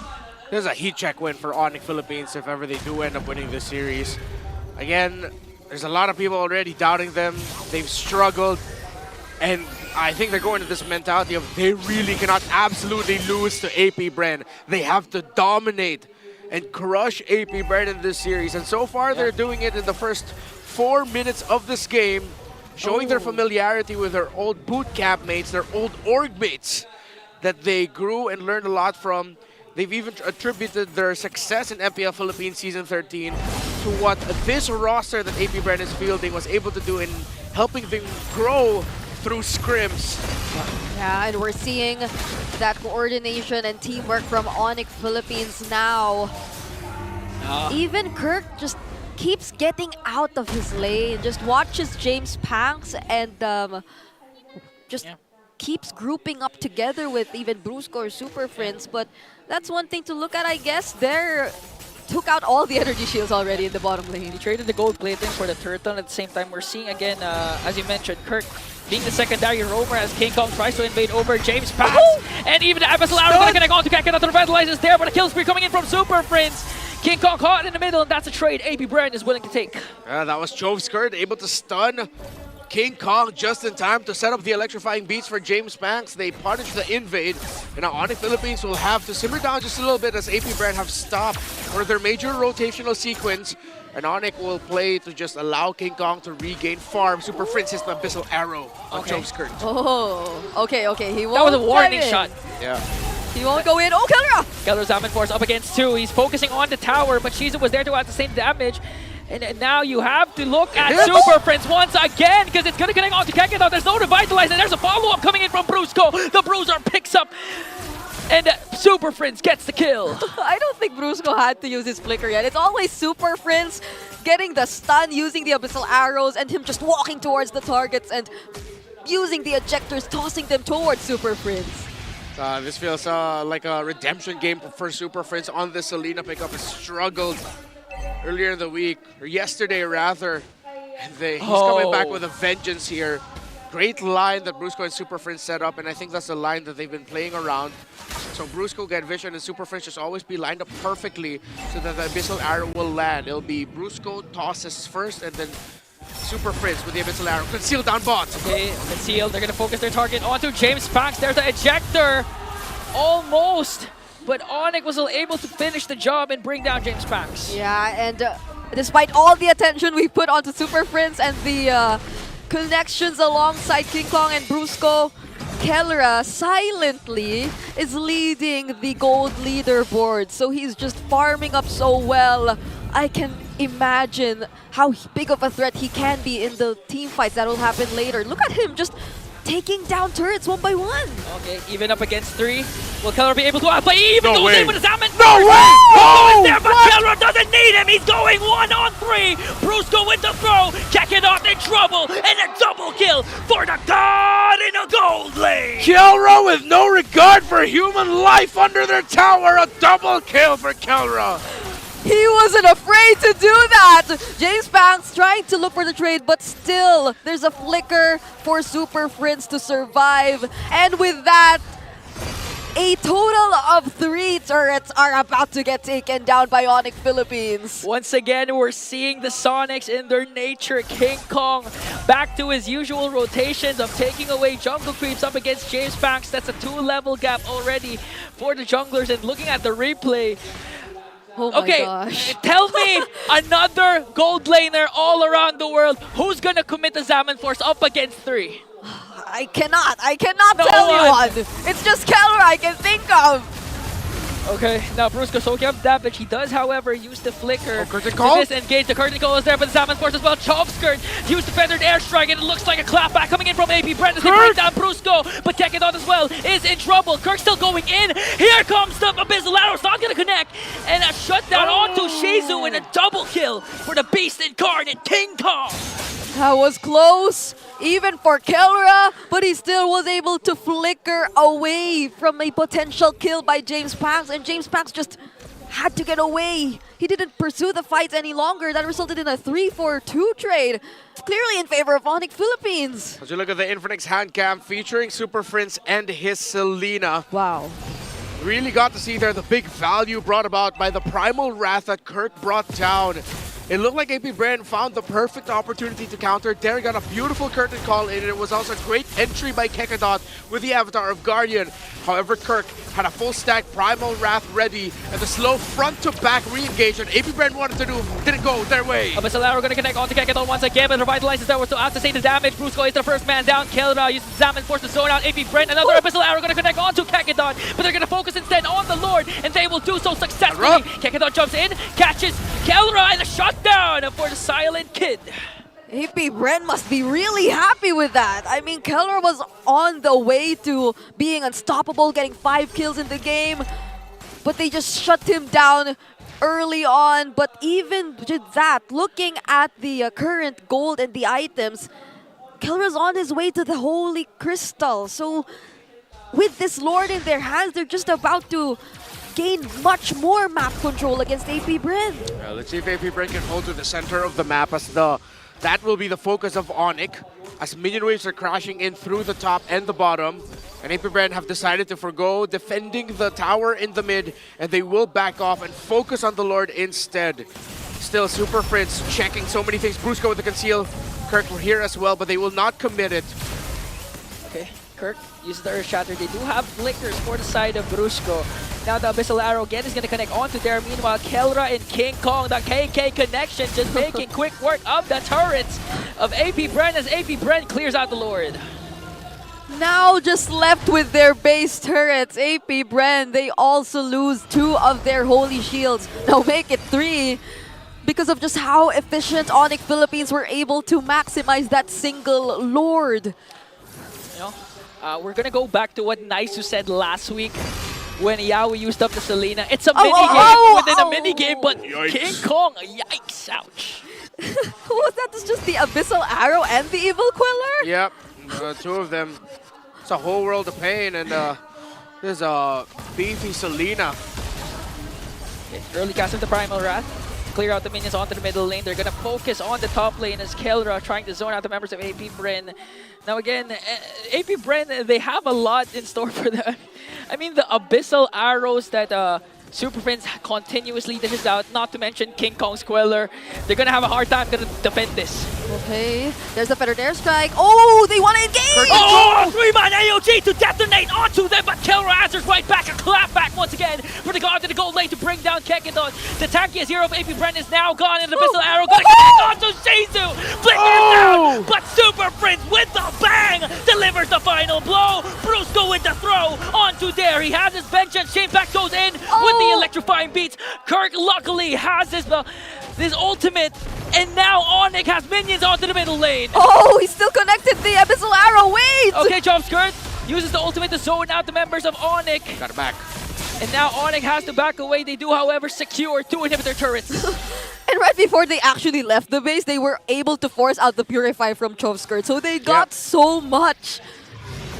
J: heat check win for Onic Philippines if ever they do end up winning this series. Again, there's a lot of people already doubting them. They've struggled. And I think they're going to this mentality of they really cannot absolutely lose to AP.Bren. They have to dominate and crush AP.Bren in this series. And so far, they're doing it in the first 4 minutes of this game, showing their familiarity with their old boot camp mates, their old org mates that they grew and learned a lot from. They've even attributed their success in MPL Philippines Season 13 to what this roster that AP.Bren is fielding was able to do in helping them grow through scrims.
I: Yeah, and we're seeing that coordination and teamwork from Onic Philippines now. Even Kirk just keeps getting out of his lane, just watches James Panks and just keeps grouping up together with even Brusco or Super Prince. But that's one thing to look at, I guess. They're took out all the energy shields already in the bottom lane.
K: He traded the gold plating for the turtle. At the same time, we're seeing again, as you mentioned, Kirk being the secondary roamer as King Kong tries to invade over James Pass. And even the Abyssal Arrow gonna connect on to Keket. The revitalize is there, but a kill spree coming in from Super Prince. King Kong caught in the middle, and that's a trade AP.Bren is willing to take.
J: That was Chopskirt able to stun King Kong just in time to set up the electrifying beats for James Banks. They punish the invade, and now Onic Philippines will have to simmer down just a little bit as AP.Bren have stopped for their major rotational sequence. And Onic will play to just allow King Kong to regain farm. Super Prince hits the Abyssal Arrow on Chopskirt.
I: Oh, okay. He won't.
K: That was a warning
I: dive in.
K: shot.
J: Yeah.
I: He won't go in. Oh, Kellera!
K: Kellera's Diamond Force up against 2. He's focusing on the tower, but Shizu was there to add the same damage. And now you have to look at Super Prince once again, because it's going to connect on to Kekidon. There's no revitalize, and there's a follow-up coming in from Brusco. The Bruiser picks up, and Super Prince gets the kill.
I: I don't think Brusco had to use his flicker yet. It's always Super Prince getting the stun, using the Abyssal Arrows, and him just walking towards the targets and using the ejectors, tossing them towards Super Prince.
J: This feels like a redemption game for Super Prince on the Selena pickup. Has struggled earlier in the week, or yesterday rather. And he's coming back with a vengeance here. Great line that Brusco and Super Prince set up, and I think that's the line that they've been playing around. So Brusco get vision and Super Fringe just always be lined up perfectly so that the Abyssal Arrow will land. It'll be Brusco tosses first and then Super Fringe with the Abyssal Arrow. Conceal down bot.
K: Okay, Conceal. They're going to focus their target onto James Pax. There's the ejector. Almost. But Onic was able to finish the job and bring down James Pax.
I: Yeah, and despite all the attention we put onto Super Prince and the connections alongside King Kong and Brusco, Kellra silently is leading the gold leaderboard. So he's just farming up so well. I can imagine how big of a threat he can be in the team fights that will happen later. Look at him just taking down turrets one by one.
K: Okay, even up against 3. Will Kellra be able to play? He even
J: No
K: goes
J: way.
K: in with his Zaman.
J: No way!
K: Oh, there, but Kellra doesn't need him. He's going 1-on-3. Brusco with the throw. Kakedot in trouble. And a double kill for the god in a gold lane.
J: Kellra with no regard for human life under their tower. A double kill for Kellra.
I: He wasn't afraid to do that! James Banks trying to look for the trade, but still, there's a flicker for Super Prince to survive. And with that, a total of 3 turrets are about to get taken down by Onic Philippines.
K: Once again, we're seeing the Sonics in their nature. King Kong back to his usual rotations of taking away jungle creeps up against James Banks. That's a 2-level gap already for the junglers. And looking at the replay,
I: oh my
K: okay,
I: gosh.
K: tell me another gold laner all around the world who's gonna commit the Zaman Force up against 3.
I: I cannot
K: No
I: tell you
K: one.
I: one. It's just Kellra I can think of.
K: Okay, now Brusco soaking up damage. He does, however, use the flicker
J: curtain
K: to
J: call?
K: disengage. The curtain call is there, but the Zaman Force as well. Chop Skirt used the feathered airstrike, and it looks like a clapback coming in from AP.Bren as they bring down Brusco. But Kakedon as well is in trouble. Kirk still going in. Here comes the Abyssal Arrow. It's not going to connect. And a shutdown onto Shizu and a double kill for the Beast Incarnate, King Kong.
I: That was close, even for Kellra, but he still was able to flicker away from a potential kill by James Pax, and James Pax just had to get away. He didn't pursue the fight any longer. That resulted in a 3-4-2 trade, clearly in favor of Onic Philippines.
J: As you look at the Infinix hand cam featuring Super Prince and his Selena.
I: Wow.
J: Really got to see there the big value brought about by the Primal Wrath that Kirk brought down. It looked like AP.Bren found the perfect opportunity to counter. Derek got a beautiful curtain call in, and it was also a great entry by Kakedot with the avatar of Guardian. However, Kirk had a full stack Primal Wrath ready, and the slow front-to-back re-engage that AP.Bren wanted to do didn't go their way.
K: Abyssal Arrow gonna connect onto Kakedon once again, but revitalizes there was to sustain the damage. Brusco is the first man down. Kellra uses Zaman Force to zone out AP.Bren. Another Abyssal Arrow gonna connect onto Kakedon, but they're gonna focus instead on the Lord, and they will do so successfully. Kakedon jumps in, catches Kellra, and a shutdown for the Silent Kid.
I: AP.Bren must be really happy with that. I mean, Kellra was on the way to being unstoppable, getting 5 kills in the game, but they just shut him down early on. But even with that, looking at the current gold and the items, Kellra's on his way to the Holy Crystal. So with this Lord in their hands, they're just about to gain much more map control against AP.Bren.
J: Let's see if AP.Bren can hold to the center of the map as that will be the focus of Onic, as minion waves are crashing in through the top and the bottom. And AP.Bren have decided to forgo defending the tower in the mid, and they will back off and focus on the Lord instead. Still, Super Prince checking so many things. Brusco with the conceal. Kirk here as well, but they will not commit it.
K: Okay, Kirk uses the Earth Shatter. They do have flickers for the side of Brusco. Now the Abyssal Arrow again is going to connect onto there. Meanwhile, Kellra and King Kong, the KK connection, just making quick work of the turrets of AP.Bren as AP.Bren clears out the Lord.
I: Now just left with their base turrets, AP.Bren, they also lose 2 of their holy shields. Now make it 3 because of just how efficient Onic Philippines were able to maximize that single Lord.
K: You know, we're going to go back to what Naisu said last week when Yaoi used up the Selena. It's a mini game within a mini game, but
J: Yikes.
K: King Kong, yikes, ouch.
I: Was that just the Abyssal Arrow and the Evil Queller?
J: Yep, 2 of them. It's a whole world of pain, and there's a beefy Selena.
K: Okay, early cast of the Primal Wrath. Clear out the minions onto the middle lane. They're going to focus on the top lane as Kellra trying to zone out the members of AP.Bren. Now again, AP.Bren, they have a lot in store for them. I mean, the abyssal arrows that Super Prince continuously dishes out, not to mention King Kong's Queller. They're gonna have a hard time gonna defend this.
I: Okay, there's the feathered airstrike. Oh, they want to engage!
K: Oh, 3-man AOG to detonate onto them, but Kelra answers right back, a clap back once again for the guard to the gold lane to bring down Kekedon. The tankiest hero of AP.Bren is now gone, and the abyssal arrow gonna connect onto Shizu! Flicking him down, but Super Prince with the bang delivers the final blow. Brusco with the throw onto there. He has his bench and Shane back goes in with the electrifying beats. Kirk luckily has his ultimate, and now Onic has minions onto the middle lane.
I: Oh, he's still connected the abyssal arrow. Wait!
K: Okay, Chop Skirt uses the ultimate to zone out the members of Onic.
J: Got it back.
K: And now Onic has to back away. They do, however, secure 2 inhibitor turrets.
I: And right before they actually left the base, they were able to force out the Purify from Chov Skirt. So they got so much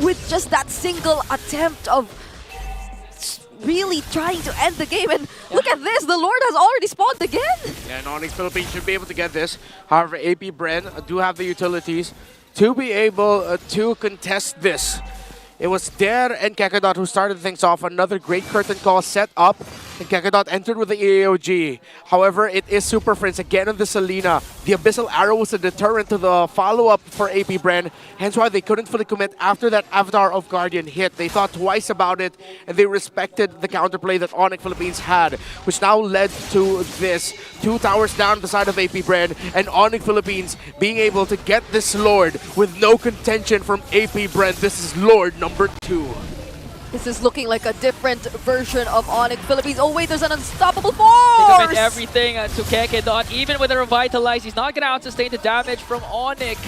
I: with just that single attempt of really trying to end the game. And look at this, the Lord has already spawned again.
J: Yeah, and Onic Philippines should be able to get this. However, AP.Bren do have the utilities to be able to contest this. It was Der and Kekedot who started things off. Another great curtain call set up, and Kekedot entered with the AOG. However, it is Super Prince again on the Selena. The Abyssal Arrow was a deterrent to the follow-up for AP.Bren, hence why they couldn't fully commit after that Avatar of Guardian hit. They thought twice about it, and they respected the counterplay that Onic Philippines had, which now led to this. 2 towers down the side of AP.Bren, and Onic Philippines being able to get this Lord with no contention from AP.Bren. This is Lord number 2.
I: This is looking like a different version of Onic Philippines. Oh wait, there's an unstoppable
K: They
I: force!
K: commit everything to Kekedon. Even with a Revitalize, he's not going to out-sustain the damage from Onic.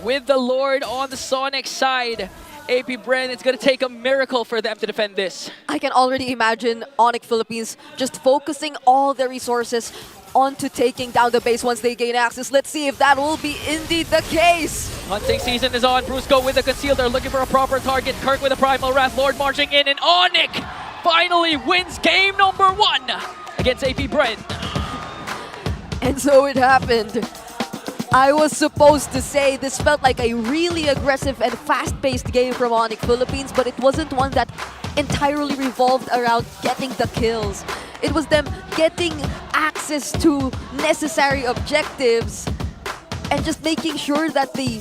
K: With the Lord on the Sonic side, AP.Bren, it's going to take a miracle for them to defend this.
I: I can already imagine Onic Philippines just focusing all their resources onto taking down the base once they gain access. Let's see if that will be indeed the case.
K: Hunting season is on. Brusco with the conceal. They're looking for a proper target. Kirk with a Primal Wrath. Lord marching in, and Onic finally wins game number 1 against AP.Bren.
I: And so it happened. I was supposed to say this felt like a really aggressive and fast-paced game from Onic Philippines, but it wasn't one that entirely revolved around getting the kills. It was them getting access to necessary objectives and just making sure that they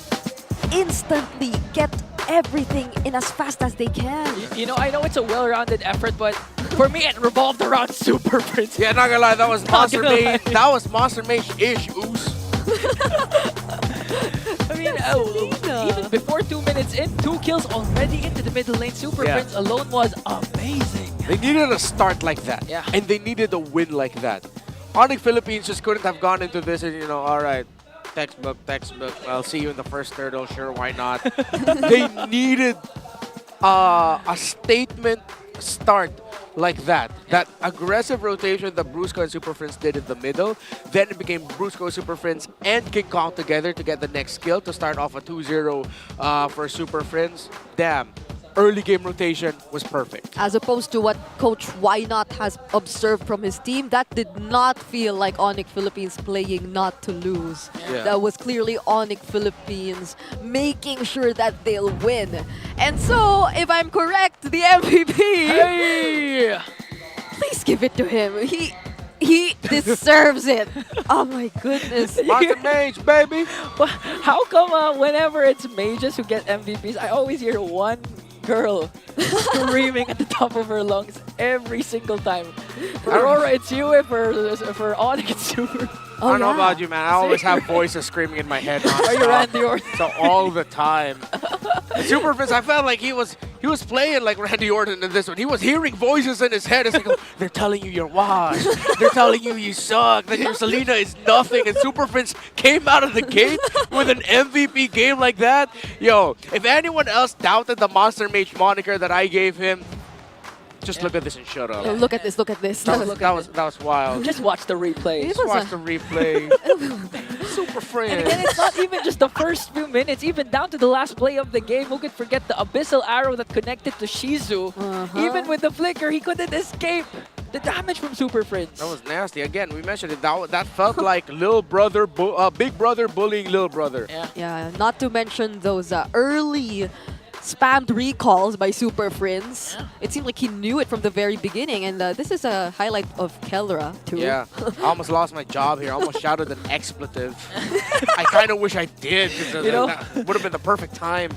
I: instantly get everything in as fast as they can.
K: You know, I know it's a well-rounded effort, but for me, it revolved around Super Prince.
J: Yeah, not gonna lie, that was Monster Mage. That was Monster Mage-ish, Oos.
K: I mean, even before 2 minutes in, 2 kills already into the middle lane. Super Prince alone was amazing.
J: They needed a start like that, and they needed a win like that. Onic Philippines just couldn't have gone into this and, you know, all right, textbook, I'll see you in the first turtle, sure, why not? They needed a statement start like that. That aggressive rotation that Brusco and Super Prince did in the middle. Then it became Brusco, Super Prince, and King Kong together to get the next kill to start off a 2-0 for Super Prince. Damn. Early game rotation was perfect.
I: As opposed to what Coach Why Not has observed from his team, that did not feel like Onic Philippines playing not to lose.
J: Yeah.
I: That was clearly Onic Philippines making sure that they'll win. And so, if I'm correct, the MVP,
K: Hey!
I: please give it to him. He deserves it. Oh my goodness.
J: Monster Mage, baby!
K: But how come whenever it's mages who get MVPs, I always hear one girl screaming at the top of her lungs every single time. Aurora, it's you. For Onic, it's Super.
J: I don't know about you, man. I always have voices screaming in my head.
K: Are you Randy Orton?
J: So all the time. Super Prince, I felt like he was playing like Randy Orton in this one. He was hearing voices in his head. It's like, oh, they're telling you you're washed. They're telling you you suck. That your Selena is nothing. And Super Prince came out of the gate with an MVP game like that. Yo, if anyone else doubted the Monster Mage moniker that I gave him, just look at this and shut up.
I: Oh, look at this, look at this.
J: That was wild.
K: Just watch the replay.
J: Just watch the replay. Super Prince.
K: And again, it's not even just the first few minutes, even down to the last play of the game. Who could forget the Abyssal Arrow that connected to Shizu? Even with the flicker, he couldn't escape the damage from Super Prince.
J: That was nasty. Again, we mentioned it. That felt like little brother, big brother bullying little brother.
I: Yeah, not to mention those early spammed recalls by Super Friends. It seemed like he knew it from the very beginning, and this is a highlight of Kelra too.
J: Yeah, I almost lost my job here. I almost shouted an expletive. I kind of wish I did, because
K: You know?
J: that would have been the perfect time.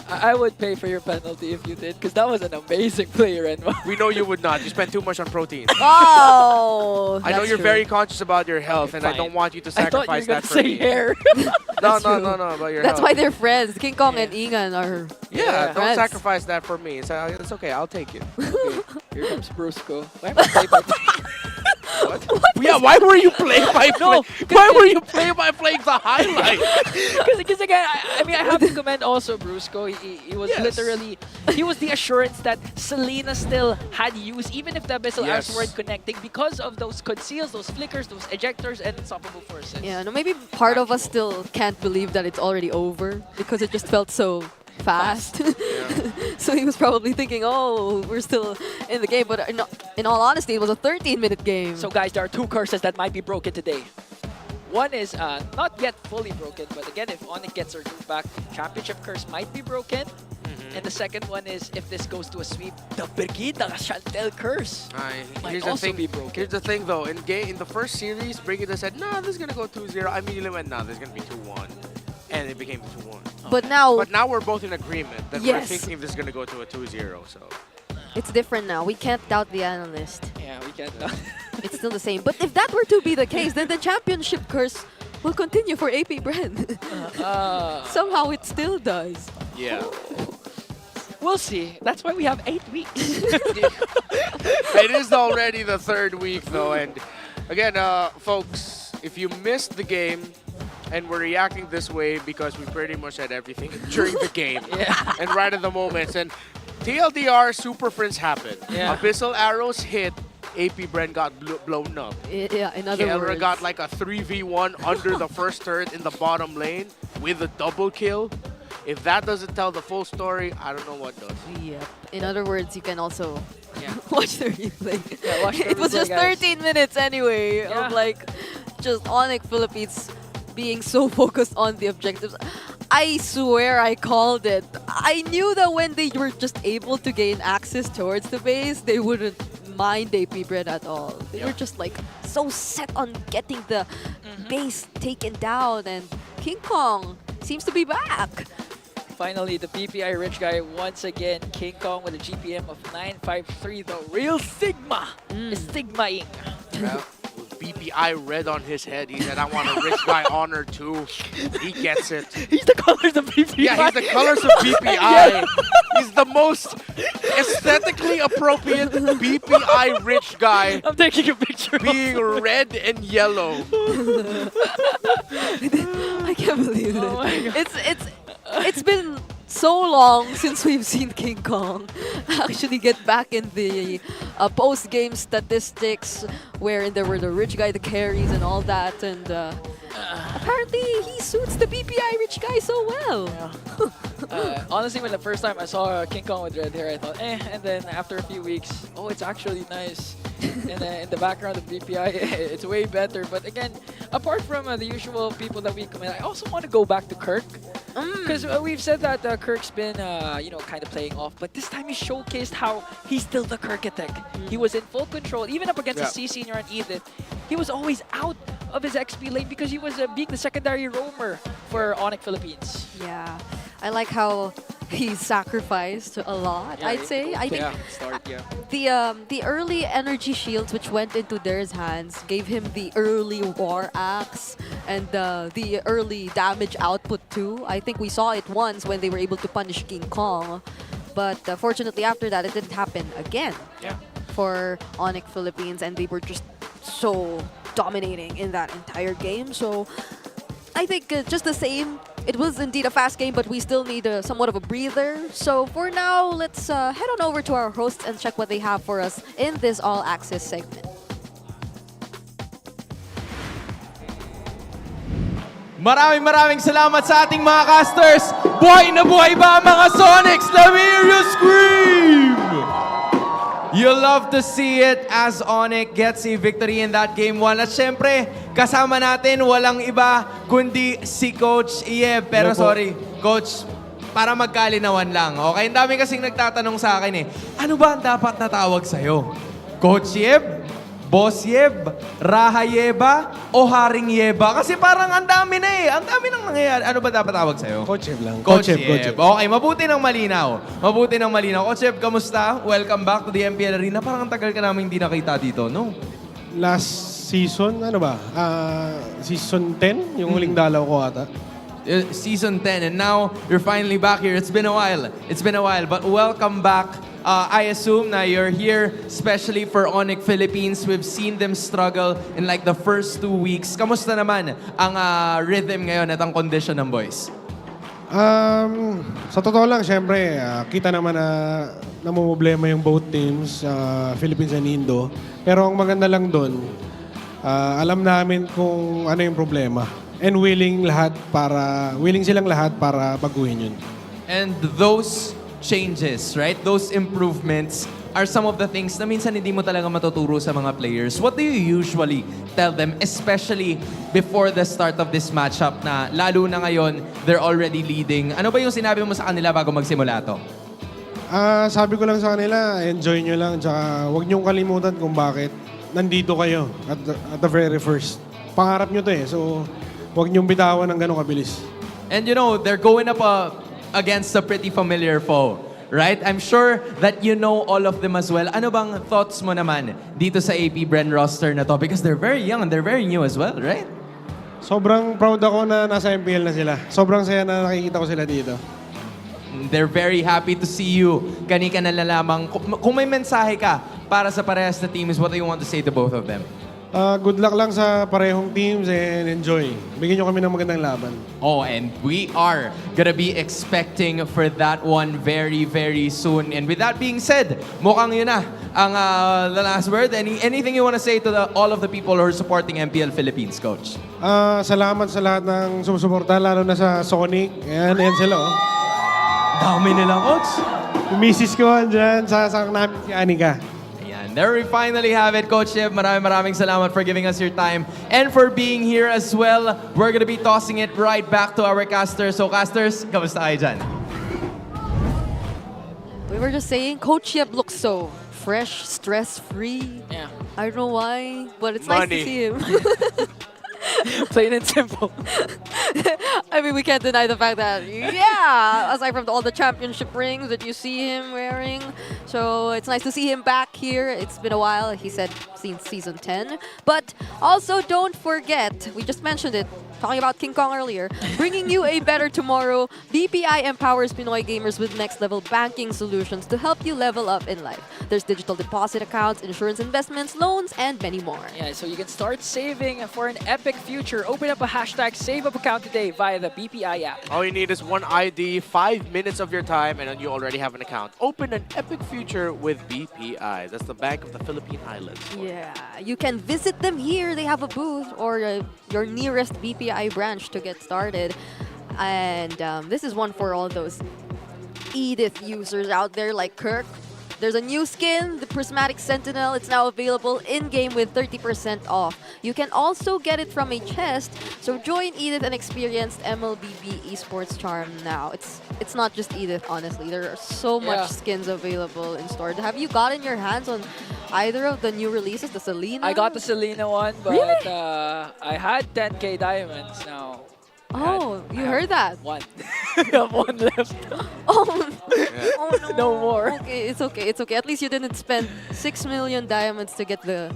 K: I would pay for your penalty if you did, because that was an amazing play, Renma.
J: We know you would not. You spend too much on protein.
I: Oh,
J: I know
I: that's
J: you're
I: true.
J: very conscious about your health, and I don't want you to sacrifice that for me.
K: hair.
J: No,
I: True.
J: about your
I: That's
J: health.
I: why they're friends. King Kong and Ingan are
J: Yeah, don't
I: friends.
J: sacrifice that for me. It's okay. I'll take it.
K: Here comes Brusco. Why am I playing by
J: Yeah, why were you playing by
K: No,
J: Why were you playing by playing the highlight?
K: Because again, I mean, I have to commend also Brusco. He was literally, he was the assurance that Selena still had use, even if the Abyssal Arrows weren't connecting, because of those conceals, those flickers, those ejectors, and unstoppable forces.
I: Yeah, no, maybe part of us still can't believe that it's already over because it just felt so fast. So he was probably thinking, oh, we're still in the game. But in all honesty, it was a 13-minute game.
K: So guys, there are two curses that might be broken today. One is not yet fully broken, but again, if Onic gets her group back, championship curse might be broken. And the second one is, if this goes to a sweep, the Brigida Chantel curse might
J: Here's the
K: also
J: thing.
K: be broken.
J: Here's the thing, though. In the first series, Brigida said, "No, this is gonna go 2-0." I immediately went, "No, this is gonna be 2-1," and it became 2-1.
I: But now
J: we're both in agreement that we're thinking this is gonna go to a 2-0. So
I: it's different now. We can't doubt the analyst.
K: Yeah, we can't doubt.
I: It's still the same. But if that were to be the case, then the championship curse will continue for AP.Bren. Somehow it still does.
J: yeah.
K: We'll see. That's why we have 8 weeks.
J: It is already the third week, though, and again, folks, if you missed the game and we're reacting this way because we pretty much had everything during the game and right at the moments, and TLDR Super Friends happened. Abyssal Arrows hit. AP.Bren got blown up.
I: Yeah, in other
J: Kelra
I: words.
J: got like a 3v1 under the first turret in the bottom lane with a double kill. If that doesn't tell the full story, I don't know what does.
I: Yep. In other words, you can also watch the replay.
K: Yeah, watch the
I: It was
K: replay,
I: just
K: guys.
I: 13 minutes anyway of like just Onic Philippines being so focused on the objectives. I swear I called it. I knew that when they were just able to gain access towards the base, they wouldn't mind AP.Bren at all. They were just like so set on getting the base taken down, and King Kong seems to be back.
K: Finally, the PPI rich guy once again. King Kong with a GPM of 953. The real Sigma is Sigma-ing.
J: Yeah. With BPI red on his head, he said, "I want a rich guy honor too." He gets it.
K: He's the colors of BPI.
J: Yeah, he's the colors of BPI. He's the most aesthetically appropriate BPI rich guy.
K: I'm taking a picture.
J: Being red and yellow.
I: I can't believe it.
K: Oh my God.
I: It's been so long since we've seen King Kong actually get back in the post-game statistics wherein there were the rich guy, the carries and all that, and apparently he suits the BPI rich guy so well.
K: Honestly, when the first time I saw King Kong with red hair, I thought, and then after a few weeks, oh, it's actually nice. And then in the background of BPI, it's way better. But again, apart from the usual people that we commend, I also want to go back to Kirk. Because we've said that Kirk's been, kind of playing off. But this time he showcased how he's still the Kirkitech. He was in full control, even up against the C Senior and Edith. He was always out of his XP lane because he was being the secondary roamer for Onic Philippines.
I: Yeah, I like how he sacrificed a lot, I'd say. I think the early energy shields which went into Dare's hands gave him the early war axe and the early damage output too. I think we saw it once when they were able to punish King Kong, but fortunately after that it didn't happen again for Onic Philippines, and they were just so dominating in that entire game. So I think just the same, it was indeed a fast game, but we still need somewhat of a breather. So for now, let's head on over to our hosts and check what they have for us in this All Access segment.
C: Maraming salamat sa ating mga casters. Buhay na buhay ba ang mga Sonics? Let me hear you scream! You'll love to see it as Onic gets a victory in that game 1. At syempre, kasama natin walang iba kundi si Coach Ieb. Pero sorry, Coach, para magkalinawan lang. Okay, ang dami kasing nagtatanong sa akin eh, ano ba ang dapat natawag sa'yo? Coach Yeb? Boss Yeb? Raha Yeba? O Haring Yeba? Kasi parang ang dami na eh. Ang dami nang nangyayari. Ano ba dapat tawag sa'yo?
P: Coach Yeb lang.
C: Coach Yeb. Okay, mabuti ng malinaw. Mabuti ng malinaw. Coach Yeb, kamusta? Welcome back to the MPL Arena. Parang ang tagal ka namin hindi nakita dito, no?
P: Last season, ano ba? Season 10, yung huling dalaw ko ata.
C: Season 10, and now you're finally back here. It's been a while. It's been a while, but welcome back. I assume na you're here especially for Onic Philippines. We've seen them struggle in like the first 2 weeks. Kamusta naman ang rhythm ngayon at ang condition ng boys?
P: Sa totoo lang, syempre, kita naman na namumblema yung both teams, Philippines and Indo. Pero ang maganda lang doon, alam namin kung ano yung problema. And willing silang lahat para baguhin yun.
C: And those changes, right? Those improvements are some of the things na minsan hindi mo talaga matuturo sa mga players. What do you usually tell them, especially before the start of this matchup na lalo na ngayon, they're already leading? Ano ba yung sinabi mo sa kanila bago magsimula to?
P: Sabi ko lang sa kanila, enjoy nyo lang. Tsaka huwag niyong kalimutan kung bakit nandito kayo at the very first. Pangarap nyo to eh. So, huwag niyong bitawan ng gano'ng kabilis.
C: And you know, they're going up against a pretty familiar foe, right? I'm sure that you know all of them as well. Ano bang thoughts mo naman dito sa AP.Bren roster na to? Because they're very young and they're very new as well, right?
P: Sobrang proud ako na nasa MPL na sila. Sobrang saya na nakikita ko sila dito.
C: They're very happy to see you. Kanika na lamang. Kung may mensahe ka para sa parehas na teams, what do you want to say to both of them?
P: Good luck lang sa parehong teams and enjoy. Bigyan nyo kami ng magandang laban.
C: Oh, and we are gonna be expecting for that one very, very soon. And with that being said, mukhang yun na ang the last word. Anything you want to say to all of the people who are supporting MPL Philippines, Coach?
P: Salamat sa lahat ng sumusuporta, lalo na sa Sonic. Ayan sila, oh.
C: Dami nila, Coach.
P: Yung misis ko dyan, sasakak namin si Anika.
C: There we finally have it, Coach Yeb. Maraming salamat for giving us your time and for being here as well. We're gonna be tossing it right back to our casters. So casters, kamusta kayo dyan?
I: We were just saying, Coach Yeb looks so fresh, stress-free.
K: Yeah.
I: I don't know why, but it's nice to see him.
K: Plain and simple.
I: I mean, we can't deny the fact that, yeah, aside from all the championship rings that you see him wearing, so it's nice to see him back here. It's been a while, he said, since Season 10. But also, don't forget, we just mentioned it, talking about King Kong earlier, bringing you a better tomorrow. BPI empowers Pinoy gamers with next-level banking solutions to help you level up in life. There's digital deposit accounts, insurance investments, loans, and many more.
K: Yeah, so you can start saving for an epic future. Open up a #SaveUp account today via the BPI app.
J: All you need is one ID, 5 minutes of your time, and then you already have an account. Open an epic future with BPI. That's the Bank of the Philippine Islands.
I: Yeah, you can visit them here. They have a booth or your nearest BPI branch to get started. And this is one for all those Edith users out there like Kirk. There's a new skin, the Prismatic Sentinel. It's now available in-game with 30% off. You can also get it from a chest, so join Edith and experience MLBB esports charm now. It's not just Edith, honestly. There are so much skins available in store. Have you gotten your hands on either of the new releases, the Selena?
K: I got the Selena one, but
I: really?
K: I had 10k diamonds now.
I: Oh, you heard that?
K: One. I have one left.
I: Oh, no.
K: No more.
I: Okay, it's okay. It's okay. At least you didn't spend 6 million diamonds to get the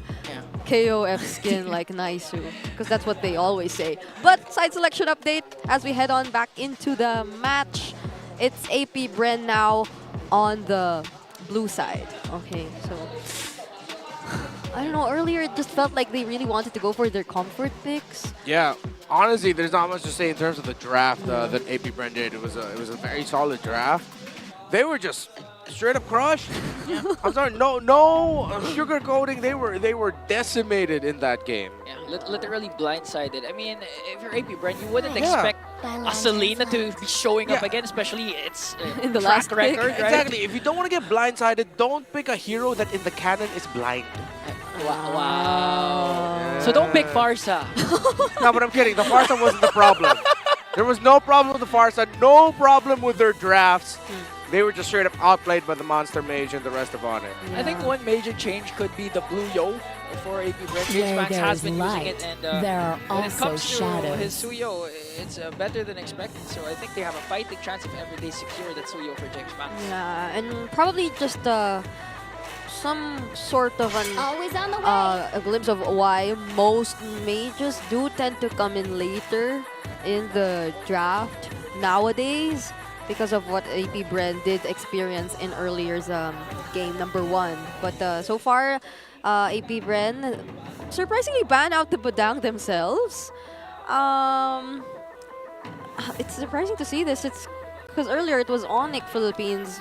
I: KOF skin like Naisu, because that's what they always say. But side selection update as we head on back into the match. It's AP.Bren now on the blue side. Okay, so I don't know, earlier it just felt like they really wanted to go for their comfort picks.
J: Yeah, honestly, there's not much to say in terms of the draft that AP.Bren did. It was a very solid draft. They were just straight up crushed. I'm sorry, no sugarcoating. They were decimated in that game.
K: Yeah, literally blindsided. I mean, if you're AP.Bren, you wouldn't expect a Selena to be showing up again, especially it's
I: in the
K: track
I: last pick.
K: record, right?
J: Exactly. If you don't want to get blindsided, don't pick a hero that in the canon is blind.
K: Wow. So don't pick Farsa.
J: No, but I'm kidding. The Farsa wasn't the problem. There was no problem with the Farsa, no problem with their drafts. They were just straight up outplayed by the Monster Mage and the rest of Onic.
K: I think one major change could be the blue yo for AP.Bren.
O: Where
K: Max
O: there
K: has
O: is
K: been using
O: light,
K: it, and
O: there are
K: when it
O: also
K: comes to
O: shadows.
K: his Suyo, it's better than expected. So I think they have a fighting chance if ever they secure that Suyo for James Max.
I: Yeah, and probably just some sort of
T: Always on the way.
I: a glimpse of why most mages do tend to come in later in the draft nowadays because of what AP.Bren did experience in earlier game number 1. But so far, AP.Bren surprisingly banned out the Badang themselves. It's surprising to see this. It's because earlier it was Onic Philippines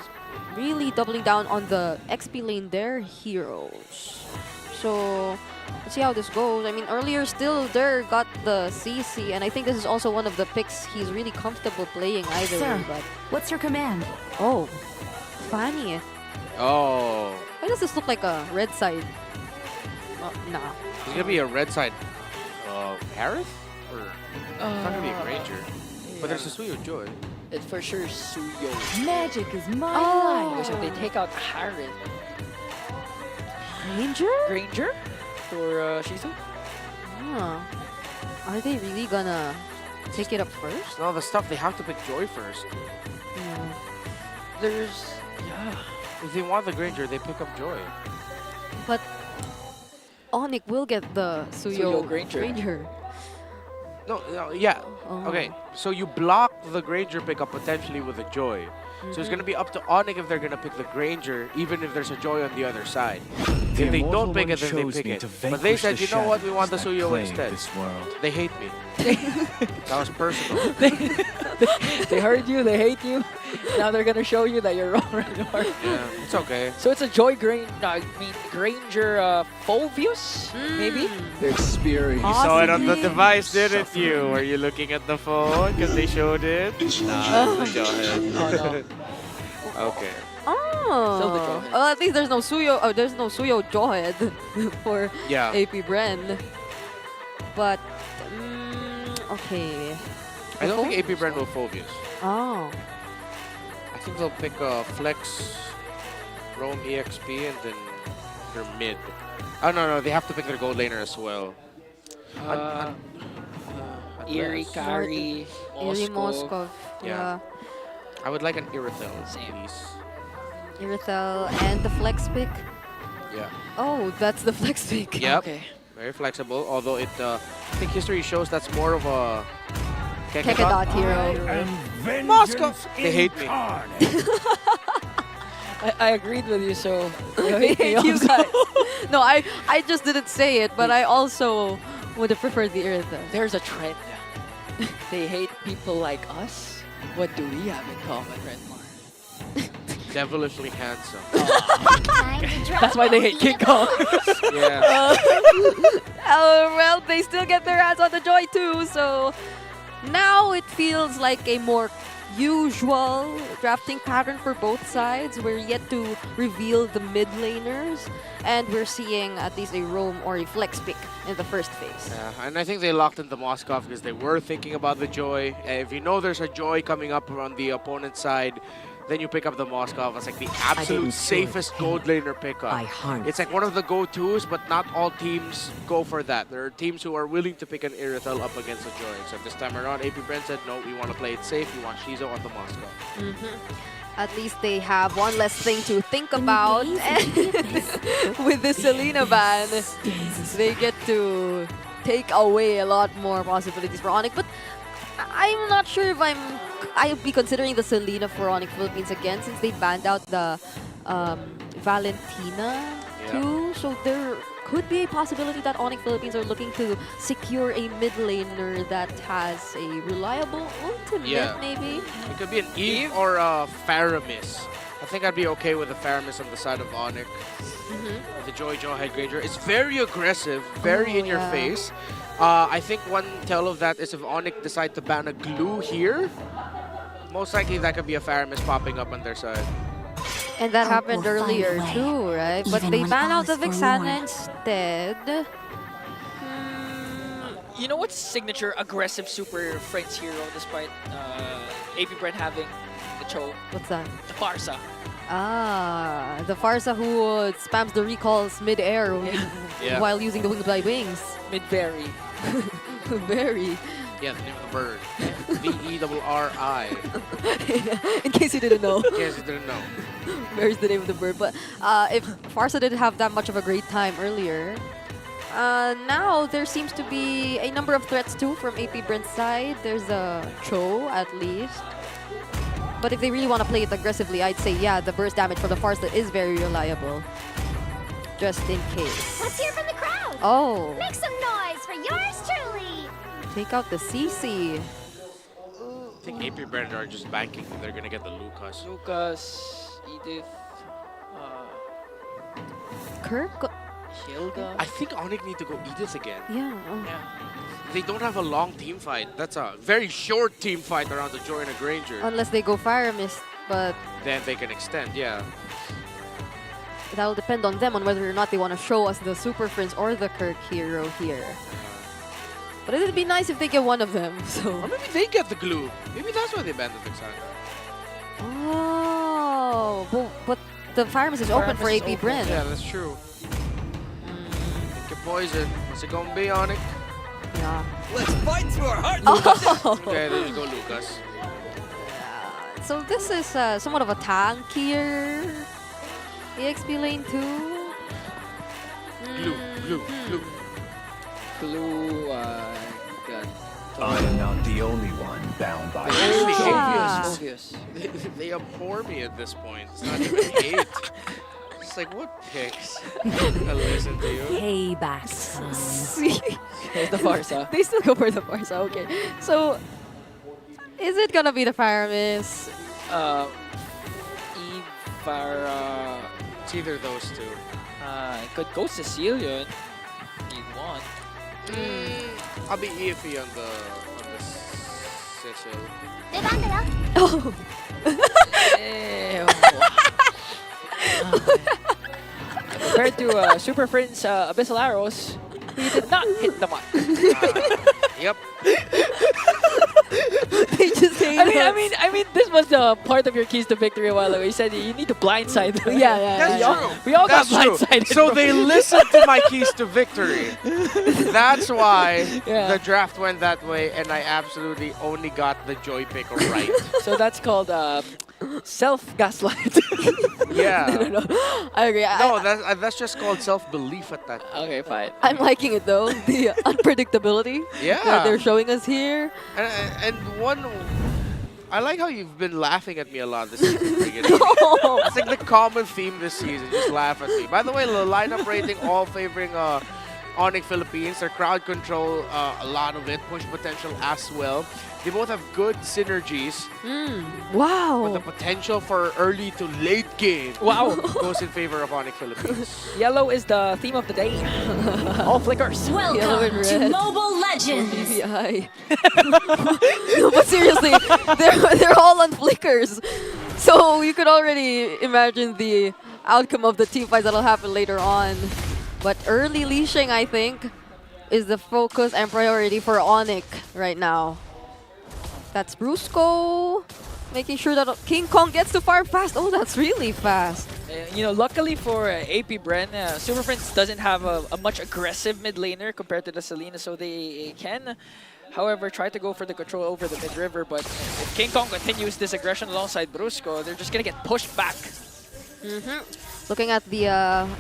I: really doubling down on the XP lane their heroes. So let's see how this goes. I mean, earlier still there got the CC, and I think this is also one of the picks he's really comfortable playing either
O: Sir,
I: way. But
O: what's your command?
I: oh, funny.
J: Oh.
I: Why does this look like a red side? Nah.
J: It's gonna be a red side Harith? Or it's not gonna be a Granger. But there's a Suyo Joy.
K: It's for sure Suyo.
O: Magic is my
K: Oh,
O: life.
K: so they take out Harith.
I: Granger
K: for Shizu?
I: Huh. Are they really gonna take it up first?
J: No, the stuff, they have to pick Joy first.
K: There's... Yeah.
J: If they want the Granger, they pick up Joy.
I: But Onic will get the Suyo,
K: Granger.
J: No, yeah.
I: Oh.
J: Okay, so you block the Granger pickup potentially with a Joy. So it's going to be up to Onic if they're going to pick the Granger, even if there's a Joy on the other side. If they don't pick it, then they pick it. But they said, you know what, we want the Suyo instead. They hate me. That was personal.
K: They heard you, they hate you. Now they're gonna show you that you're wrong, Renor.
J: Yeah, it's okay.
K: So it's a Joy Granger Phobius, maybe?
R: The experience.
J: You saw it on the device, didn't you? Were you looking at the phone because they showed it? Nah, it's the Jawhead. Okay.
I: Oh.
K: Still the Jawhead.
I: Well, at least there's no Suyo. Oh, there's no Suyo Jawhead for
J: Yeah.
I: AP.Bren. But okay.
J: I don't think AP.Bren will Phobius.
I: Oh.
J: I think they'll pick Flex, Roam EXP, and then their mid. Oh, no, they have to pick their gold laner as well.
K: Eerie, Kari,
I: Eerie Moskov.
J: Yeah. I would like an Irithel, please.
I: Irithel and the flex pick.
J: Yeah.
I: Oh, that's the flex pick.
J: Yep.
I: Okay.
J: Very flexible, although it, I think history shows that's more of a
I: Kekadot hero.
J: Moscow! They hate me.
K: I agreed with you, so
I: I hate you guys. No, I just didn't say it, but I also would have preferred the Irithel.
K: There's a trend. They hate people like us. What do we have in common, Redmar?
J: Devilishly handsome.
K: That's why they hate King Kong.
J: Yeah.
I: Well, they still get their hands on the Joy too, so now it feels like a more usual drafting pattern for both sides. We're yet to reveal the mid laners, and we're seeing at least a roam or a flex pick in the first phase.
J: Yeah, and I think they locked in the Moskov because they were thinking about the Joy. If you know there's a Joy coming up on the opponent's side, then you pick up the Moskov as like the absolute safest gold laner pickup. It's like one of the go-tos, but not all teams go for that. There are teams who are willing to pick an Irithel up against a Joy. So this time around, AP.Bren said, no, we want to play it safe. We want Shizo on the Moskov.
I: At least they have one less thing to think about. With the Selena ban, they get to take away a lot more possibilities for Onic. But I'm not sure if I'll be considering the Selena for Onic Philippines again, since they banned out the Valentina too. So there could be a possibility that Onic Philippines are looking to secure a mid laner that has a reliable ultimate, maybe.
J: It could be an Eve or a Faramis. I think I'd be okay with a Faramis on the side of Onic. The Joy Jawhead Granger. It's very aggressive, very in your face. I think one tell of that is if Onic decide to ban a glue here, most likely that could be a Faramis popping up on their side.
I: And that happened earlier too, right? But they banned out the Vixana instead.
K: You know what's signature aggressive Super Friends hero despite AP.Bren having the Cho?
I: What's that?
K: The Farsa.
I: Ah, the Farsa who spams the recalls mid-air
J: Yeah.
I: while using the Winged by Wings.
K: Mid-very.
I: Very.
J: Yeah, the name of the bird. VERRI.
I: In case you didn't know.
J: In case you didn't know.
I: Where's the name of the bird? But if Farsa didn't have that much of a great time earlier, now there seems to be a number of threats too from AP.Bren's side. There's a Cho at least. But if they really want to play it aggressively, I'd say, yeah, the burst damage from the Farsa is very reliable. Just in case.
T: Let's hear from the crowd.
I: Oh.
T: Make some noise for yours truly.
I: Take out the CC.
J: I think AP.Bren are just banking that they're gonna get the Lucas.
K: Lucas, Edith,
I: Kirk?
K: Hilda.
J: I think Onic need to go Edith again.
I: Yeah. Oh.
J: They don't have a long team fight. That's a very short team fight around the Joy and a Granger.
I: Unless they go Fire Mist, but
J: Then they can extend, yeah.
I: that'll depend on them on whether or not they want to show us the Super Friends or the Kirk hero here. But it'd be nice if they get one of them. So.
J: Or maybe they get the glue. Maybe that's why they banned the Vixana.
I: Oh, but the Fire Mist is open for AP.Bren.
J: Yeah, that's true. Pick your poison. What's it gonna be, Onic?
I: Yeah.
J: Let's fight to our heart.
I: Oh.
J: Okay, there you go, Lucas.
I: So this is somewhat of a tankier EXP lane too.
J: Glue.
K: Glue, God.
D: I am not the only one bound by
K: Obvious.
J: They abhor me at this point. It's not even hate. It's like, what picks? I listen to you.
O: Payback.
K: There's the Farsa.
I: They still go for the Farsa, okay. So, is it gonna be the Fire Mist?
K: Ivara.
J: It's either those two.
K: It could go Sicilian. Need one.
J: I'll be iffy on the Cecil.
I: Oh.
K: Compared to Super Friends Abyssal Arrows, we did not hit the mark.
J: Yep.
I: They just
K: I mean, this was the part of your keys to victory a while ago. You said you need to blindside them.
J: That's true.
K: We all got
J: That's true.
K: blindsided.
J: So they listened to my keys to victory. That's why the draft went that way, and I absolutely only got the joy pick right.
K: So that's called self-gaslight.
J: Yeah.
I: No. I agree.
J: No, that's just called self-belief at that.
K: Okay, fine.
I: I'm liking it though, the unpredictability that they're showing us here.
J: And one, I like how you've been laughing at me a lot this season. It's like the common theme this season, just laugh at me. By the way, the lineup rating all favoring Onic Philippines. Their crowd control, a lot of it, push potential as well. They both have good synergies.
I: Wow.
J: But the potential for early to late game goes in favor of Onic Philippines.
K: Yellow is the theme of the day. All flickers.
I: Yellow and
O: Welcome to
I: red.
O: Mobile Legends.
I: BBI. No, but seriously, they're all on flickers. So you could already imagine the outcome of the team fights that'll happen later on. But early leashing, I think, is the focus and priority for Onic right now. That's Brusco, making sure that King Kong gets to farm fast. Oh, that's really fast.
K: You know, luckily for AP.Bren, Super Friends doesn't have a much aggressive mid laner compared to the Selena, so they can, however, try to go for the control over the mid-river. But if King Kong continues this aggression alongside Brusco, they're just going to get pushed back.
I: Looking at the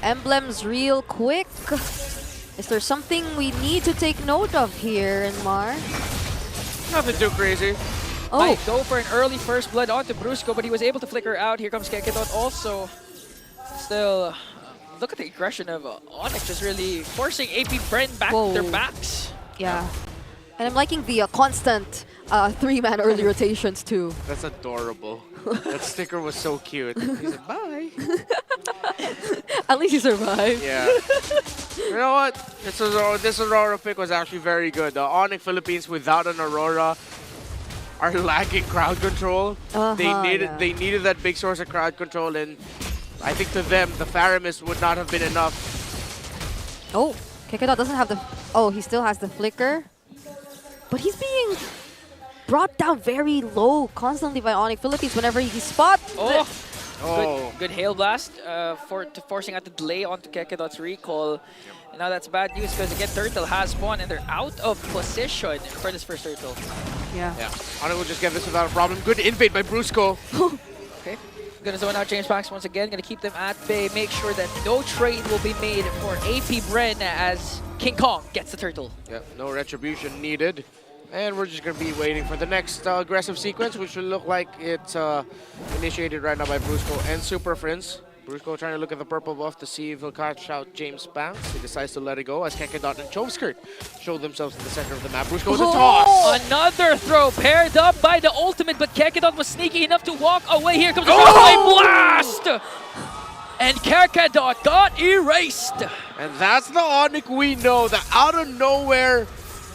I: emblems real quick. Is there something we need to take note of here in Mar?
J: Nothing too crazy.
K: Might go for an early first blood onto Brusco, but he was able to flicker out. Here comes Keketot also. Still, look at the aggression of Onic, just really forcing AP.Bren back to their backs.
I: Yeah. And I'm liking the constant three-man early rotations too.
J: That's adorable. That sticker was so cute. He's like, bye.
I: At least he survived.
J: Yeah. You know what? This Aurora pick was actually very good. The Onic Philippines without an Aurora are lacking crowd control. They needed that big source of crowd control, and I think to them the Faramis would not have been enough.
I: Oh, Keketot doesn't have the. Oh, he still has the flicker. but he's being brought down very low constantly by Onic Philippines whenever he spots.
K: Good hail blast forcing out the delay onto Kekedot's recall. And now that's bad news because again Turtle has spawned and they're out of position for this first Turtle.
I: Yeah.
J: Onic will just get this without a problem. Good invade by Brusco.
K: Okay. Gonna zone out James Pax once again. Gonna keep them at bay. Make sure that no trade will be made for AP.Bren as King Kong gets the turtle.
J: Yeah, no retribution needed. And we're just going to be waiting for the next aggressive sequence, which will look like it's initiated right now by Brusco and Super Friends. Brusco trying to look at the purple buff to see if he'll catch out James Banks. He decides to let it go as Kekedot and Choveskirt show themselves in the center of the map. Brusco with a toss!
K: Another throw paired up by the ultimate, but Kekedot was sneaky enough to walk away. Here comes the blast! And Kekedot got erased.
J: And that's the Onic we know, the out of nowhere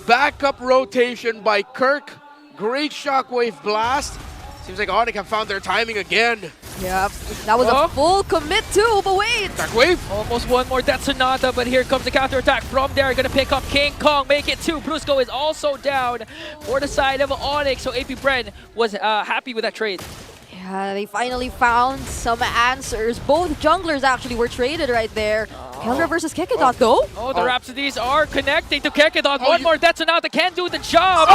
J: backup rotation by Kirk. Great shockwave blast. Seems like Onic have found their timing again.
I: Yeah, that was a full commit too, but wait.
J: Shockwave.
K: Almost one more Death Sonata, but here comes the counterattack from there. Gonna pick up King Kong, make it two. Brusco is also down for the side of Onic, so AP.Bren was happy with that trade.
I: Yeah, they finally found some answers. Both junglers actually were traded right there. Keldra versus Kekedot though.
K: Oh, the Rhapsodies are connecting to Kekedot. One more Death Sonata can do the job.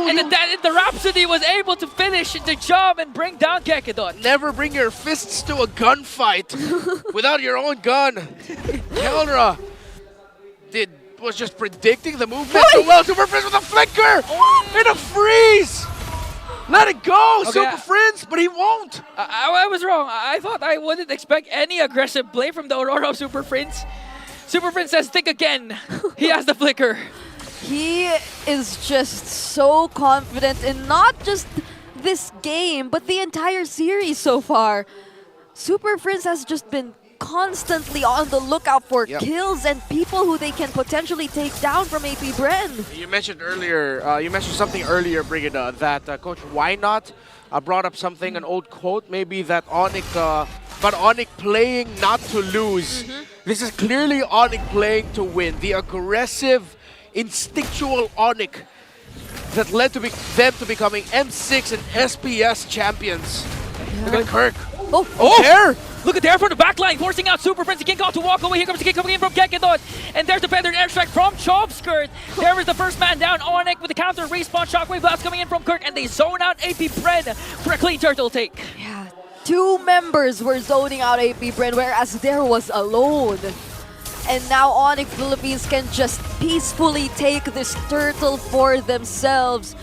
K: And the Rhapsody was able to finish the job and bring down Kekedot.
J: Never bring your fists to a gunfight without your own gun. Keldra was just predicting the movement so well. Super Friends with a flicker and a freeze. Let it go, Super Friends, but he won't.
K: I was wrong. I thought I wouldn't expect any aggressive play from the Aurora of Super Friends. Super Friends says, think again. He has the flicker.
I: He is just so confident in not just this game, but the entire series so far. Super Friends has just been constantly on the lookout for kills and people who they can potentially take down from AP.Bren.
J: You mentioned earlier, you mentioned something earlier, Brigida, that Coach Why Not brought up something, an old quote, maybe that Onic, but Onic playing not to lose. This is clearly Onic playing to win. The aggressive, instinctual Onic that led to them to becoming M6 and SPS champions. Look at Kirk.
K: There! Look at there from the back line, forcing out Super Friends. King Kong to walk away. Here comes the kick coming in from Kekedot. And there's the feathered airstrike from Choveskirt. There is the first man down. Onic with the counter respawn. Shockwave blast coming in from Kirk. And they zone out AP.Bren for a clean turtle take.
I: Yeah, two members were zoning out AP.Bren, whereas there was alone. And now Onic Philippines can just peacefully take this turtle for themselves.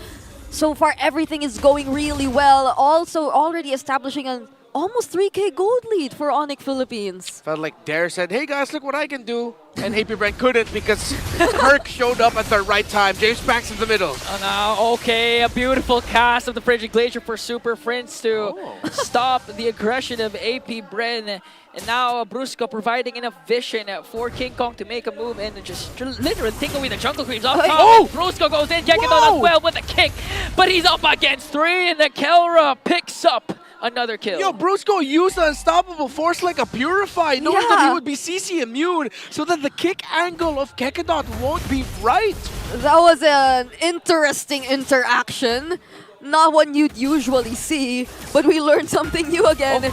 I: So far, everything is going really well. Also, already establishing an almost 3K gold lead for Onic Philippines.
J: Felt like Dare said, hey guys, look what I can do. And AP.Bren couldn't because Kirk showed up at the right time. James Pax in the middle.
K: Oh, now, okay, a beautiful cast of the Frigid Glacier for Super Friends to stop the aggression of AP.Bren. And now Brusco providing enough vision for King Kong to make a move and just literally take away the jungle creeps off top. Brusco goes in, Kekedot as well with a kick. But he's up against three and the Keldra picks up another kill.
J: Yo, Brusco used the unstoppable force like a purify, knowing that he would be CC immune, so that the kick angle of Kekedot won't be right.
I: That was an interesting interaction. Not one you'd usually see, but we learned something new again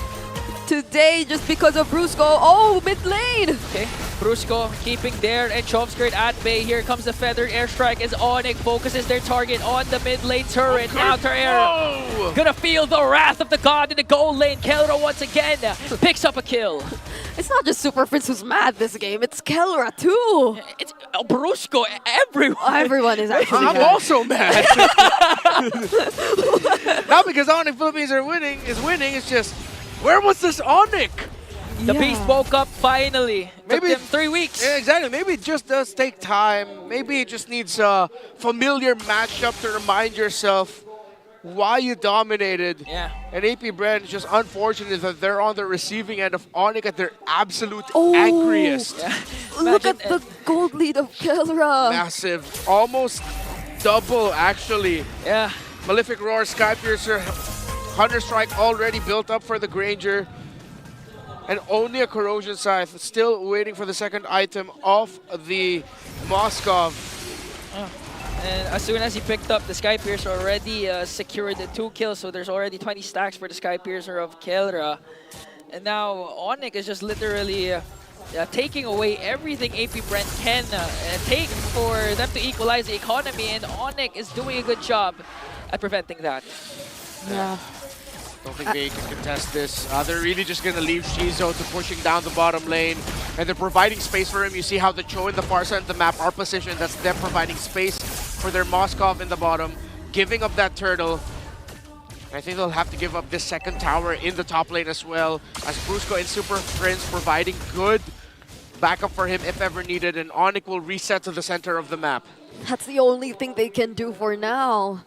I: today just because of Brusco. Oh, mid lane!
K: Okay, Brusco keeping there and Choveskirt at bay. Here comes the feathered airstrike as Onic focuses their target on the mid lane turret. Now Terrera gonna feel the wrath of the god in the goal lane. Keldra once again picks up a kill.
I: It's not just Super Friends who's mad this game, it's Keldra too.
K: It's Brusco, everyone.
I: Everyone is actually
J: I'm
I: mad.
J: also mad. Not because Onic Philippines is winning, it's just, where was this Onic?
K: The beast woke up finally. Maybe took them 3 weeks.
J: Yeah, exactly. Maybe it just does take time. Maybe it just needs a familiar matchup to remind yourself why you dominated.
K: Yeah.
J: And AP.Bren is just unfortunate that they're on the receiving end of Onic at their absolute angriest.
K: Yeah.
I: Look at the gold lead of Keldra.
J: Massive. Almost double, actually.
K: Yeah.
J: Malefic Roar, Skypiercer, Hunter Strike already built up for the Granger. And only a Corrosion Scythe, still waiting for the second item of the Moskov.
K: And as soon as he picked up the Sky Piercer, already secured the 2 kills, so there's already 20 stacks for the Sky Piercer of Kelra. And now Onic is just literally taking away everything AP.Bren can take for them to equalize the economy, and Onic is doing a good job at preventing that.
I: Yeah.
J: Don't think they can contest this. They're really just going to leave Shizo to pushing down the bottom lane. And they're providing space for him. You see how the Cho in the far side of the map are positioned. That's them providing space for their Moskov in the bottom. Giving up that turtle. I think they'll have to give up this second tower in the top lane as well. As Brusco and Super Prince providing good backup for him if ever needed. And Onic will reset to the center of the map.
I: That's the only thing they can do for now.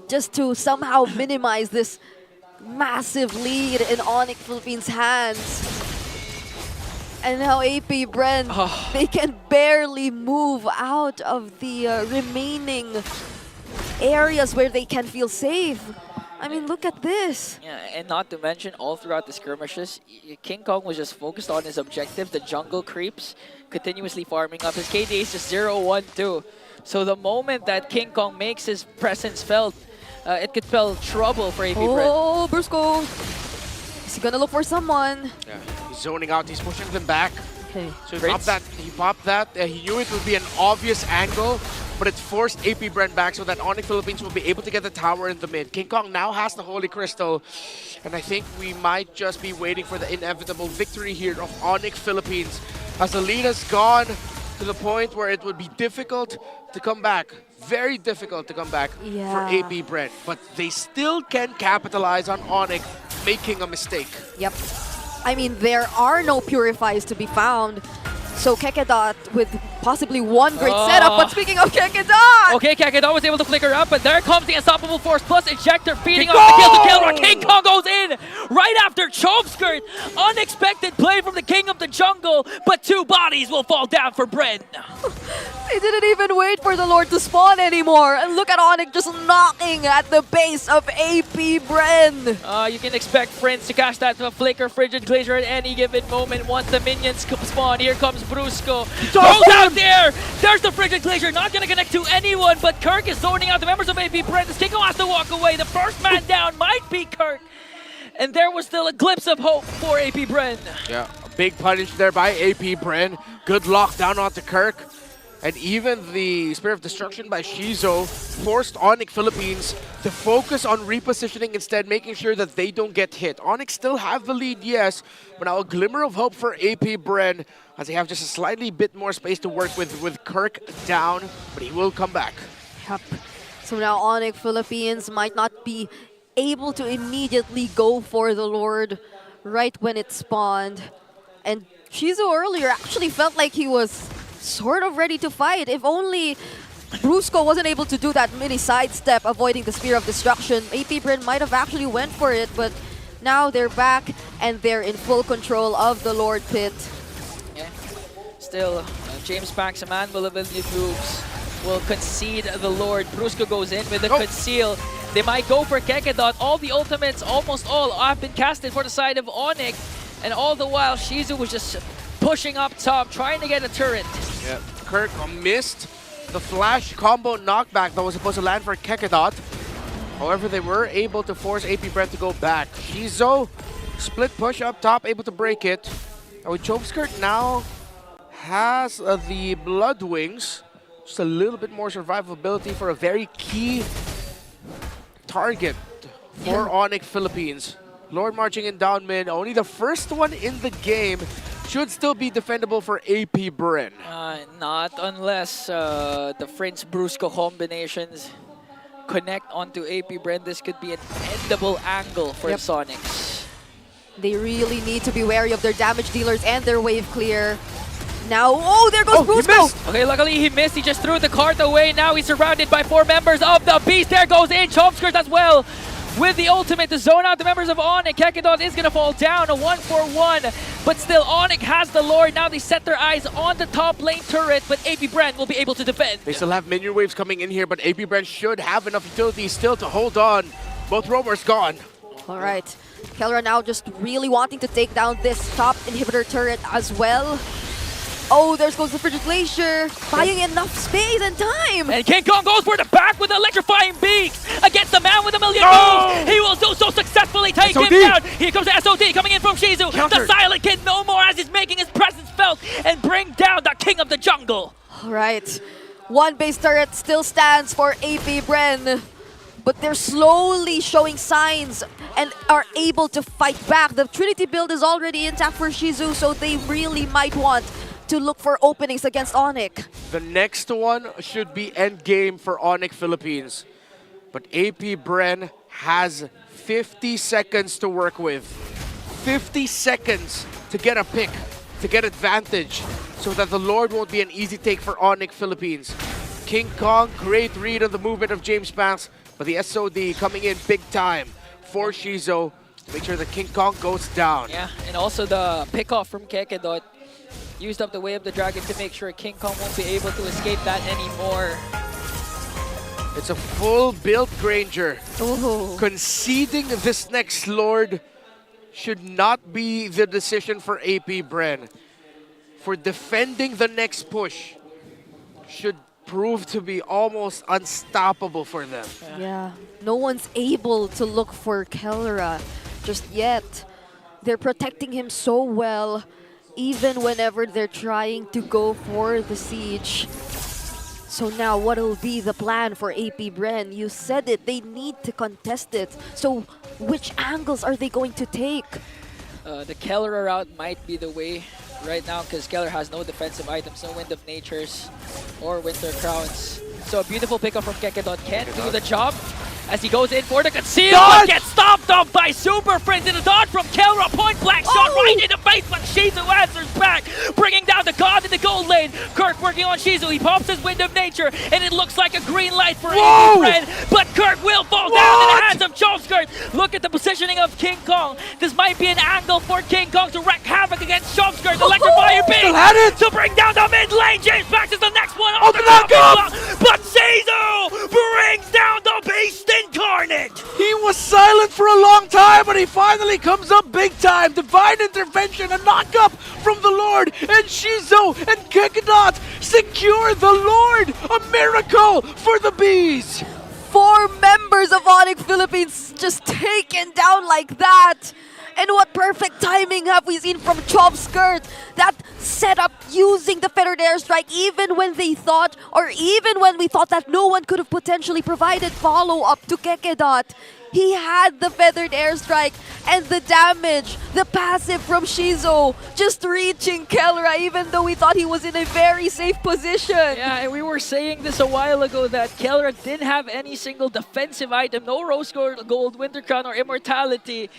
I: Just to somehow minimize this massive lead in Onic Philippines' hands. And now AP.Bren, they can barely move out of the remaining areas where they can feel safe. I mean, look at this.
K: Yeah, and not to mention, all throughout the skirmishes, King Kong was just focused on his objective, the jungle creeps, continuously farming up. His KD is just 0-1-2. So the moment that King Kong makes his presence felt, it could spell trouble for AP.Bren.
I: Oh, Brusco. Is he gonna look for someone?
J: Yeah, he's zoning out. He's pushing them back.
I: Okay.
J: So he popped that. He knew it would be an obvious angle, but it forced AP.Bren back so that Onic Philippines will be able to get the tower in the mid. King Kong now has the Holy Crystal, and I think we might just be waiting for the inevitable victory here of Onic Philippines, as the lead has gone to the point where it would be difficult to come back. Very difficult to come back for AP.Bren, but they still can capitalize on Onic making a mistake.
I: Yep. I mean, there are no purifies to be found. So Kekedot with possibly one great setup, but speaking of Kekedot!
K: Okay, Kekedot was able to flicker up, but there comes the Unstoppable Force plus Ejector feeding off the kill to Kelra. King Kong goes in right after Choke Skirt. Unexpected play from the King of the Jungle, but 2 bodies will fall down for Bren.
I: They didn't even wait for the Lord to spawn anymore. And look at Onic just knocking at the base of AP.Bren.
K: You can expect Prince to cast that Flicker Frigid Glacier at any given moment once the minions spawn. Here comes Brusco. Goes out there! There's the Frigid Glacier, not gonna connect to anyone, but Kirk is zoning out the members of AP.Bren. This Kingo has to walk away. The first man down might be Kirk. And there was still a glimpse of hope for AP.Bren.
J: Yeah, a big punish there by AP.Bren. Good lockdown onto Kirk. And even the Spirit of Destruction by Shizo forced Onic Philippines to focus on repositioning instead, making sure that they don't get hit. Onic still have the lead, yes, but now a glimmer of hope for AP.Bren as they have just a slightly bit more space to work with Kirk down, but he will come back.
I: Yep. So now Onic Philippines might not be able to immediately go for the Lord right when it spawned. And Shizo earlier actually felt like he was sort of ready to fight. If only Brusco wasn't able to do that mini sidestep, avoiding the Spear of Destruction, AP.Bren might have actually went for it, but now they're back and they're in full control of the Lord Pit.
K: Yeah. Still, James Paxaman will concede the Lord. Brusco goes in with the conceal. They might go for Kekedot. All the ultimates, almost all, have been casted for the side of Onic, and all the while Shizu was just pushing up top, trying to get a turret.
J: Yeah, Kirk missed the flash combo knockback that was supposed to land for Kekedot. However, they were able to force AP.Bren to go back. Shizo, split push up top, able to break it. And with Choke Skirt now has the Blood Wings. Just a little bit more survivability for a very key target for Onic Philippines. Lord marching in down mid, only the first one in the game. Should still be defendable for AP.Bren.
K: Not unless the Prince Brusco combinations connect onto AP.Bren. This could be an endable angle for Sonics.
I: They really need to be wary of their damage dealers and their wave clear. Now, oh, there goes Brusco!
K: Okay, luckily he missed. He just threw the cart away. Now he's surrounded by 4 members of the Beast. There goes in Chomskers as well, with the ultimate to zone out the members of Onic. Kekedot is going to fall down, a 1-for-1. But still, Onic has the Lord. Now they set their eyes on the top lane turret, but AP.Bren will be able to defend.
J: They still have minion waves coming in here, but AP.Bren should have enough utility still to hold on. Both roamers gone.
I: All right. Kelra now just really wanting to take down this top inhibitor turret as well. Oh, there goes the Frigid Glacier, buying enough space and time.
K: And King Kong goes for the back with electrifying beaks against the man with a million moves. He will do so successfully, take him down. Here comes the SOD coming in from Shizu. The Silent Kid no more as he's making his presence felt and bring down the King of the Jungle.
I: All right, one base turret still stands for AP.Bren, but they're slowly showing signs and are able to fight back. The Trinity build is already intact for Shizu, so they really might want to look for openings against Onic.
J: The next one should be endgame for Onic Philippines. But AP.Bren has 50 seconds to work with. 50 seconds to get a pick, to get advantage, so that the Lord won't be an easy take for Onic Philippines. King Kong, great read on the movement of James Banks, but the SOD coming in big time for Shizu to make sure that King Kong goes down.
K: Yeah, and also the pickoff from Kekedot used up the Way of the Dragon to make sure King Kong won't be able to escape that anymore.
J: It's a full-built Granger.
I: Ooh.
J: Conceding this next Lord should not be the decision for AP.Bren. For defending the next push should prove to be almost unstoppable for them.
I: Yeah, no one's able to look for Kelra just yet. They're protecting him so well, even whenever they're trying to go for the siege. So now what will be the plan for AP.Bren? You said it, they need to contest it. So which angles are they going to take?
K: The Keller route might be the way right now because Keller has no defensive items, no Wind of Natures or Winter Crowns. So a beautiful pickup from Kekedot can't do the job as he goes in for the conceal, but gets stopped off by Super Friends in a dodge from Kelra. Point blank shot right in the face, but Shizu answers back, bringing down the God in the gold lane. Kirk working on Shizu. He pops his Wind of Nature, and it looks like a green light for AP.Bren, but Kirk will fall down in the hands of Chomskirt. Look at the positioning of King Kong. This might be an angle for King Kong to wreak havoc against Chomskirt. Electrify beam to bring down the mid lane. James Max is the next one on the top, but Shizu brings down the beast incarnate.
J: He was silent for a long time, but he finally comes up big time. Divine intervention, a knock-up from the Lord, and Shizu and Kekedot secure the Lord. A miracle for the Bees.
I: 4 members of Onic Philippines just taken down like that. And what perfect timing have we seen from Chomskirt? That setup using the feathered airstrike even when they thought, or even when we thought that no one could have potentially provided follow-up to Kekedot. He had the feathered airstrike and the damage, the passive from Shizu, just reaching Kelra even though we thought he was in a very safe position.
K: Yeah, and we were saying this a while ago that Kelra didn't have any single defensive item, no Rose Gold, Winter Crown, or Immortality.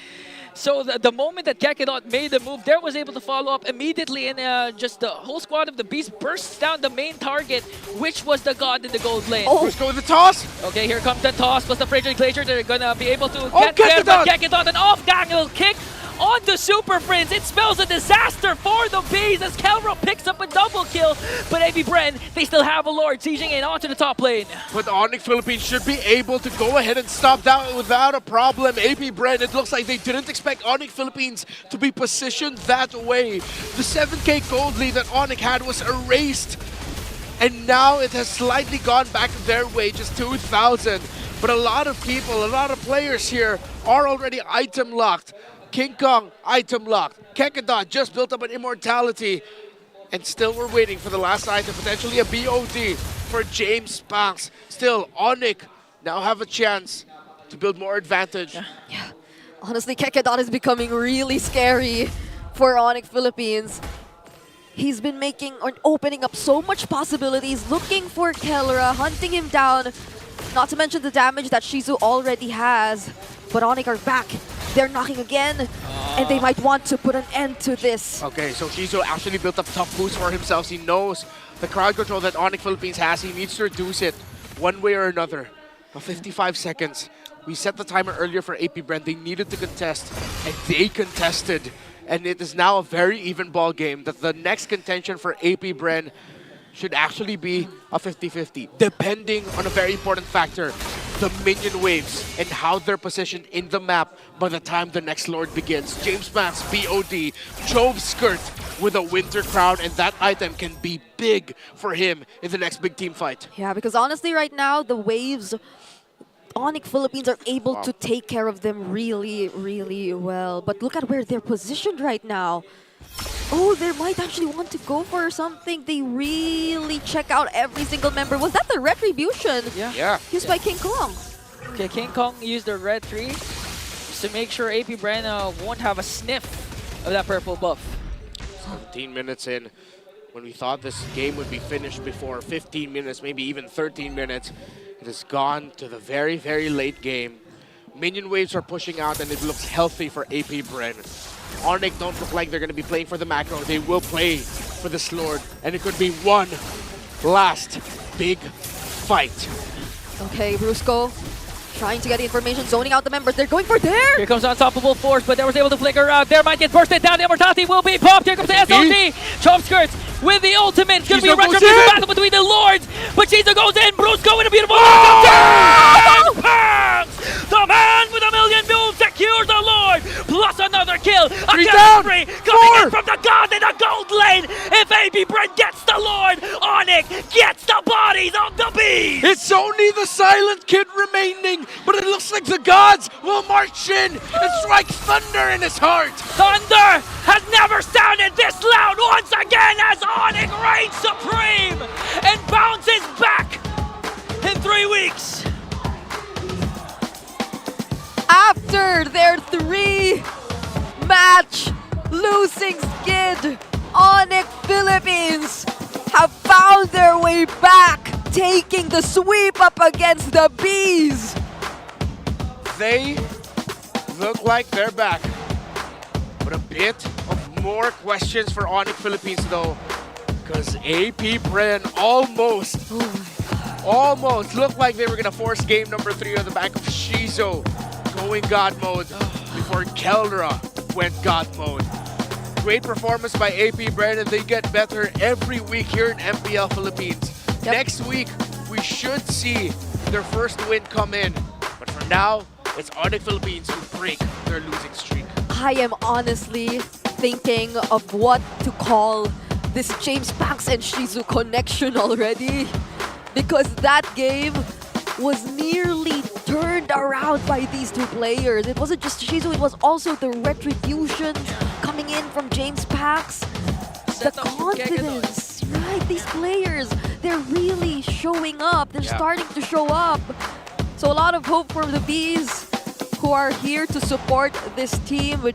K: So the moment that Kekedot made the move, there was able to follow up immediately, and just the whole squad of the Beast bursts down the main target, which was the God in the gold lane.
J: Oh, let's go with the toss.
K: Okay, here comes the toss plus the Frigid Glacier. They're gonna be able to get there, but Kekedot an off-angle kick on the Super Friends. It spells a disaster for the Bees as Kelra picks up a double kill, but AP.Bren, they still have a Lord sieging in onto the top lane.
J: But Onic Philippines should be able to go ahead and stop that without a problem. AP.Bren, it looks like they didn't expect Onic Philippines to be positioned that way. The 7K gold lead that Onic had was erased, and now it has slightly gone back their way, just 2,000. But a lot of people, a lot of players here are already item locked. King Kong, item locked. Kekedot just built up an immortality. And still we're waiting for the last item, potentially a BOD for James Banks. Still, Onic now have a chance to build more advantage.
I: Yeah. Honestly, Kekedot is becoming really scary for Onic Philippines. He's been making or opening up so much possibilities, looking for Kelra, hunting him down. Not to mention the damage that Shizu already has. But Onic are back. They're knocking again, and they might want to put an end to this.
J: Okay, so Shizu actually built up tough boost for himself. He knows the crowd control that Onic Philippines has. He needs to reduce it one way or another. 55 seconds. We set the timer earlier for AP.Bren. They needed to contest, and they contested. And it is now a very even ball game that the next contention for AP.Bren should actually be a 50-50, depending on a very important factor. the minion waves and how they're positioned in the map by the time the next Lord begins. James Max, BOD, Jove Skirt with a Winter Crown, and that item can be big for him in the next big team fight.
I: Yeah, because honestly right now, the waves, Onic Philippines are able to take care of them really, really well. But look at where they're positioned right now. Oh, they might actually want to go for something. They really check out every single member. Was that the Retribution?
J: Yeah.
I: Used by King Kong.
K: Okay, King Kong used the red 3 just to make sure AP.Bren won't have a sniff of that purple buff.
J: 17 minutes in. When we thought this game would be finished before 15 minutes, maybe even 13 minutes, it has gone to the very, very late game. Minion waves are pushing out and it looks healthy for AP.Bren. Onic don't look like they're going to be playing for the macro. They will play for this Lord, and it could be one last big fight.
I: Okay, Brusco trying to get the information, zoning out the members. They're going for there.
K: Here comes Unstoppable Force, but they was able to flicker out. There might get bursted down. The Immortality will be popped. Here comes the SOT. Chop Skirts with the ultimate. It's going to be a retribution battle between the Lords. But Shizu goes in. Brusco with a beautiful the man with a million moves secures the Lord. Plus another kill. A chemistry coming in from the God in the gold lane. If AP.Bren gets the Lord, Onic gets the bodies of the bees.
J: It's only the Silent Kid remaining, but it looks like the gods will march in and strike thunder in his heart.
K: Thunder has never sounded this loud once again as Onic reigns supreme and bounces back in 3 weeks.
I: After their 3-match losing skid, Onic Philippines have found their way back, taking the sweep up against the Bees.
J: They look like they're back. But a bit of more questions for Onic Philippines though, because AP.Bren almost looked like they were gonna force game number 3 on the back of Shizu going God mode before Keldra went God mode. Great performance by AP.Bren, and they get better every week here in MPL Philippines. Next week, we should see their first win come in. But for now, it's Onic Philippines who break their losing streak.
I: I am honestly thinking of what to call this James Banks and Shizu connection already. Because that game was nearly turned around by these two players. It wasn't just Shizu, it was also the retribution coming in from James Pax. The confidence, right? These players, they're really showing up. They're starting to show up. So a lot of hope for the Bees who are here to support this team. We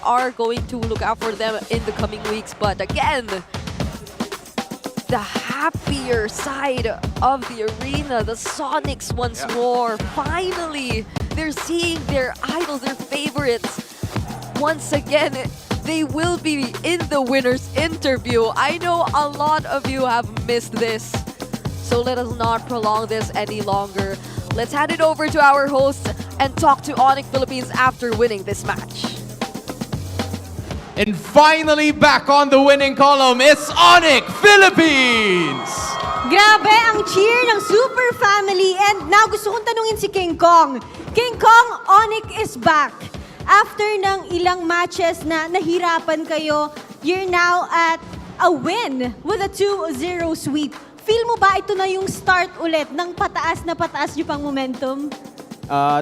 I: are going to look out for them in the coming weeks. But again, the happier side of the arena, the Sonics once more. Finally, they're seeing their idols, their favorites. Once again, they will be in the winner's interview. I know a lot of you have missed this, so let us not prolong this any longer. Let's hand it over to our hosts and talk to Onic Philippines after winning this match.
C: And finally, back on the winning column is Onic Philippines!
A: Grabe ang cheer ng Super Family. And now gusto kong tanungin si King Kong. King Kong, Onic is back. After ng ilang matches na nahirapan kayo, you're now at a win with a 2-0 sweep. Feel mo ba ito na yung start ulit ng pataas na pataas yung pang momentum?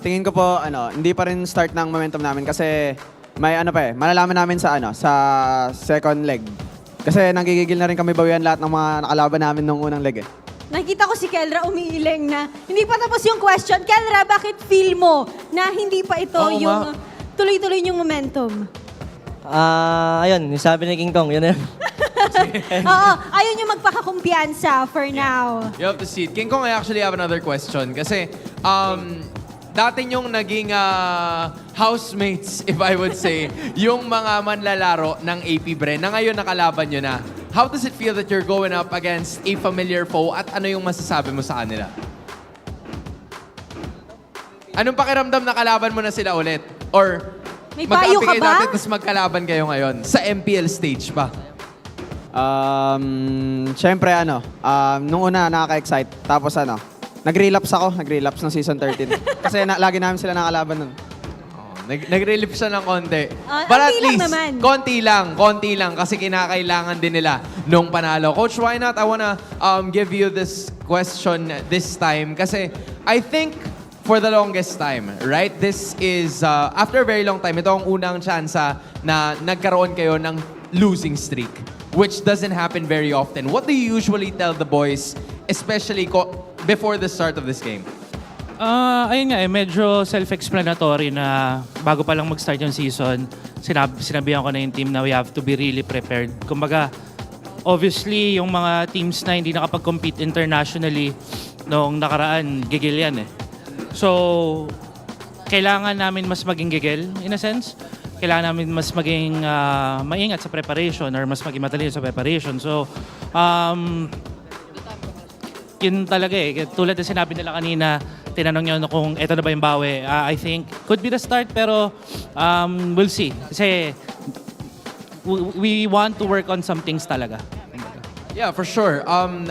R: Tingin ko po, hindi pa rin start ng momentum namin kasi may malalaman namin sa second leg. Kasi nanggigigil na rin kami bawian lahat ng mga nakalaban namin nung unang leg.
A: Nakita ko si Keldra umiiling na. Hindi pa tapos yung question. Keldra, bakit feel mo na hindi pa ito yung tuloy-tuloy yung momentum?
S: Ayun, yung sabi ni King Kong, yun na yun.
A: Oo, ayun yung magpakakumpiyansa for now.
C: You have to see it. King Kong, I actually have another question. Kasi, dati yung naging housemates, if I would say, yung mga manlalaro ng AP.Bren na ngayon nakalaban nyo na. How does it feel that you're going up against a familiar foe at ano yung masasabi mo sa kanila? Anong pakiramdam na kalaban mo na sila ulit? Or
A: may payo ka ba?
C: Natin, tapos magkalaban kayo ngayon sa MPL stage pa?
R: Siyempre nung una nakaka-excite. Tapos Nag-relapse ako. Nag-relapse ng season 13. Kasi lagi namin sila nakalaban nun.
C: Nag-relief siya ng konti.
A: konti
C: But at
A: lang
C: least,
A: naman.
C: konti lang kasi kinakailangan din nila nung panalo. Coach, why not? I wanna give you this question this time kasi I think for the longest time, right? This is, after a very long time, ito ang unang tsansa na nagkaroon kayo ng losing streak, which doesn't happen very often. What do you usually tell the boys, especially before the start of this game?
B: Ayun nga medyo self-explanatory na bago pa lang mag-start yung season, sinabihan ko na yung team na we have to be really prepared. Kumbaga, obviously, yung mga teams na hindi nakapag-compete internationally noong nakaraan, gigil yan eh. So, kailangan namin mas maging gigil, in a sense. Kailangan namin mas maging maingat sa preparation or mas maging matalino sa preparation. So, yun talaga eh. Tulad na sinabi nila kanina, tinanong nyo kung eto na ba yung bawi. I think could be the start pero we'll see. Kasi we want to work on some things talaga.
C: Yeah, for sure.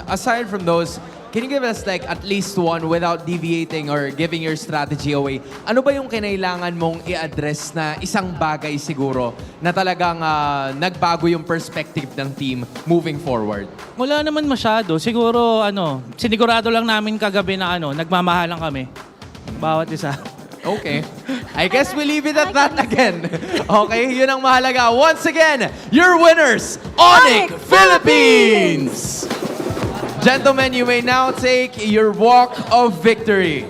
C: Aside from those, can you give us like at least one without deviating or giving your strategy away? Ano ba yung kinailangan mong i-address na isang bagay siguro na talagang nagbago yung perspective ng team moving forward?
B: Wala naman masyado. Siguro sinigurado lang namin kagabi na nagmamahalan kami. Bawat isa.
C: Okay. I guess we leave it at that again. Okay, yun ang mahalaga. Once again, your winners, Onic Philippines! Gentlemen, you may now take your walk of victory.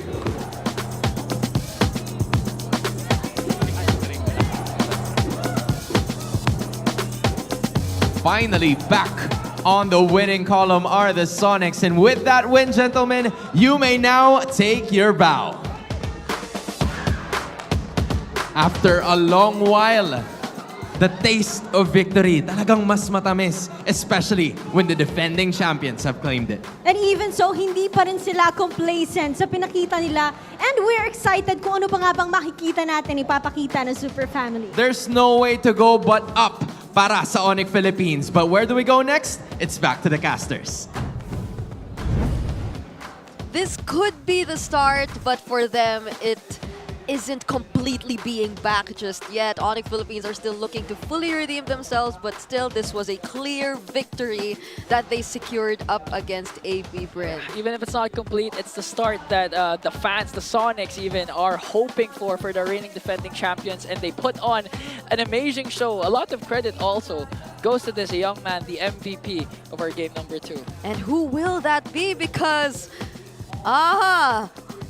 C: Finally, back on the winning column are the Sonics. And with that win, gentlemen, you may now take your bow. After a long while, the taste of victory talagang mas matamis, especially when the defending champions have claimed it.
A: And even so, hindi pa rin sila complacent sa pinakita nila. And we're excited kung ano pa nga bang makikita natin ipapakita ng Super Family.
C: There's no way to go but up para sa Onic Philippines. But where do we go next? It's back to the casters.
I: This could be the start, but for them, it isn't completely being back just yet. Onic Philippines are still looking to fully redeem themselves, but still, this was a clear victory that they secured up against AP.Bren.
K: Even if it's not complete, it's the start that the fans, the Sonics even, are hoping for the reigning defending champions, and they put on an amazing show. A lot of credit also goes to this young man, the MVP of our game number 2.
I: And who will that be? Because,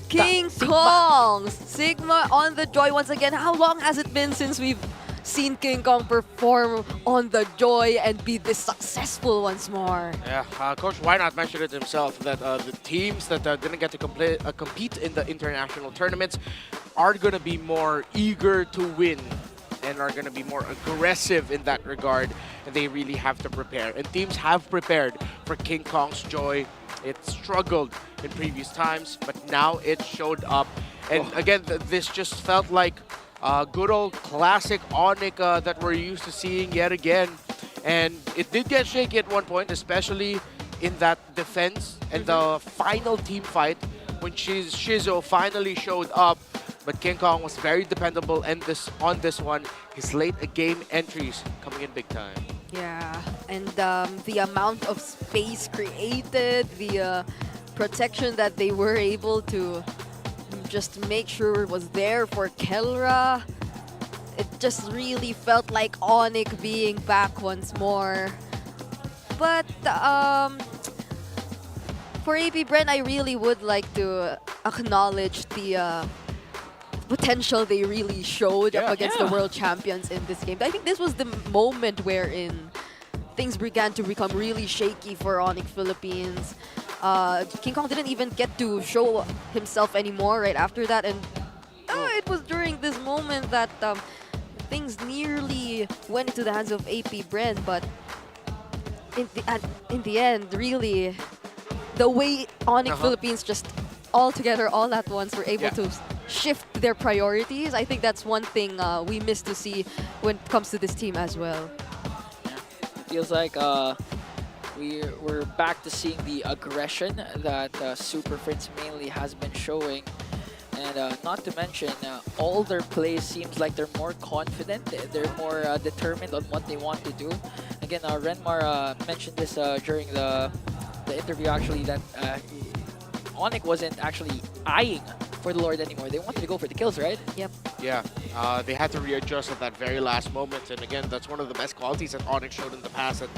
I: King Kong! Sigma on the Joy once again. How long has it been since we've seen King Kong perform on the Joy and be this successful once more?
J: Yeah, Coach Why Not mentioned it himself that the teams that didn't get to compete in the international tournaments are going to be more eager to win and are going to be more aggressive in that regard, and they really have to prepare. And teams have prepared for King Kong's Joy. It struggled in previous times, but now it showed up. And again, this just felt like good old classic Onic that we're used to seeing yet again. And it did get shaky at one point, especially in that defense and the final team fight when Shizo finally showed up. But King Kong was very dependable and on this one, his late game entries coming in big time.
I: Yeah, and the amount of space created, the protection that they were able to just make sure was there for Kelra. It just really felt like Onic being back once more. But for AP.Bren, I really would like to acknowledge the potential they really showed up against the world champions in this game. I think this was the moment wherein things began to become really shaky for Onic Philippines. King Kong didn't even get to show himself anymore right after that, and it was during this moment that things nearly went into the hands of AP.Bren, but in the end, really, the way Onic Philippines just all together, all at once, were able to shift their priorities. I think that's one thing we miss to see when it comes to this team as well.
K: Feels like we're back to seeing the aggression that Super Friends mainly has been showing. And not to mention, all their plays seems like they're more confident. They're more determined on what they want to do. Again, Renmar mentioned this during the interview actually, that Onic wasn't actually eyeing for the Lord anymore. They wanted to go for the kills, right?
I: Yep.
J: Yeah, they had to readjust at that very last moment. And again, that's one of the best qualities that Onic showed in the past, that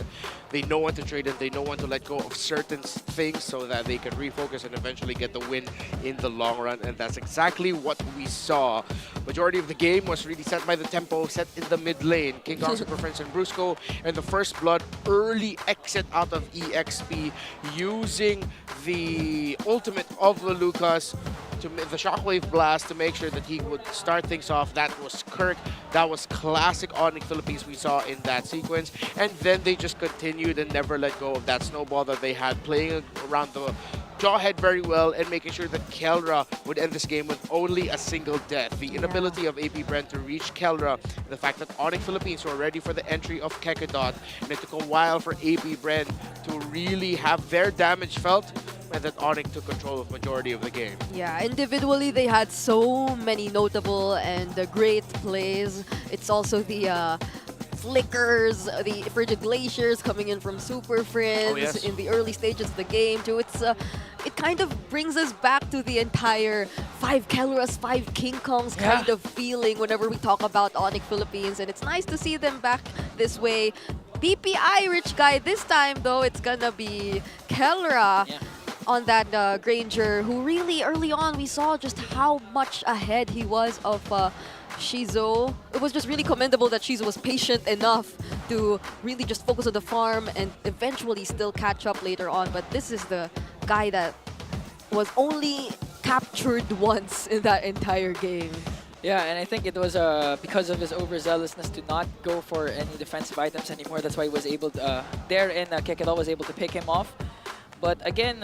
J: they know when to trade and they know when to let go of certain things so that they can refocus and eventually get the win in the long run. And that's exactly what we saw. Majority of the game was really set by the tempo, set in the mid lane. King Kong, Super Friends, and Brusco, and the first blood early exit out of EXP using the ultimate of Lucas, to the Shockwave Blast, to make sure that he would start things off. That was Kirk. That was classic Onic Philippines we saw in that sequence. And then they just continued and never let go of that snowball that they had, playing around the Jawhead very well and making sure that Kelra would end this game with only a single death. The inability of AP.Bren to reach Kelra, the fact that Onic Philippines were ready for the entry of Kekedot, and it took a while for AP.Bren to really have their damage felt, and that Onic took control of majority of the game.
I: Yeah, individually they had so many notable and great plays. It's also the flickers, the frigid glaciers coming in from Super Friends in the early stages of the game too. It kind of brings us back to the entire 5 Kelras, 5 King Kongs kind of feeling whenever we talk about Onic Philippines, and it's nice to see them back this way. PPI Rich Guy this time though, it's gonna be Kelra on that Granger, who really early on we saw just how much ahead he was of Shizo. It was just really commendable that Shizo was patient enough to really just focus on the farm and eventually still catch up later on. But this is the guy that was only captured once in that entire game.
K: Yeah, and I think it was because of his overzealousness to not go for any defensive items anymore. That's why he was able to, Kekedot was able to pick him off. But again,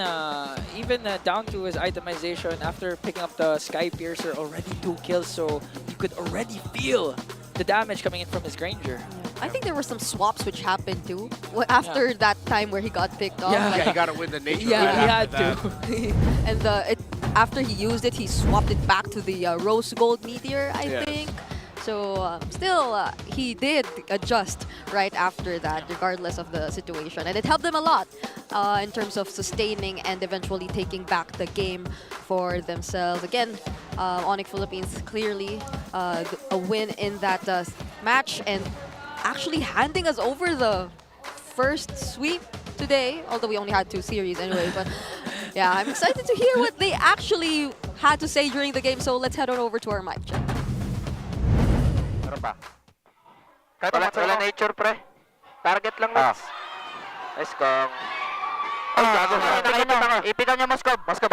K: even down to his itemization, after picking up the Sky Piercer, already 2 kills, so you could already feel the damage coming in from his Granger.
I: I think there were some swaps which happened too after that time where he got picked off.
J: Yeah, he got to win the nature.
I: Yeah,
J: right
I: he had
J: after
I: to. And after he used it, he swapped it back to the Rose Gold Meteor, I think. So still, he did adjust right after that, regardless of the situation. And it helped them a lot in terms of sustaining and eventually taking back the game for themselves. Again, Onic Philippines clearly a win in that match and actually handing us over the first sweep today, although we only had 2 series anyway. But yeah, I'm excited to hear what they actually had to say during the game. So let's head on over to our mic check.
E: Wala nature, pre. Target lang, Max. Nice kong. Ay, gago. Ipitan niya Moskob. Moskob,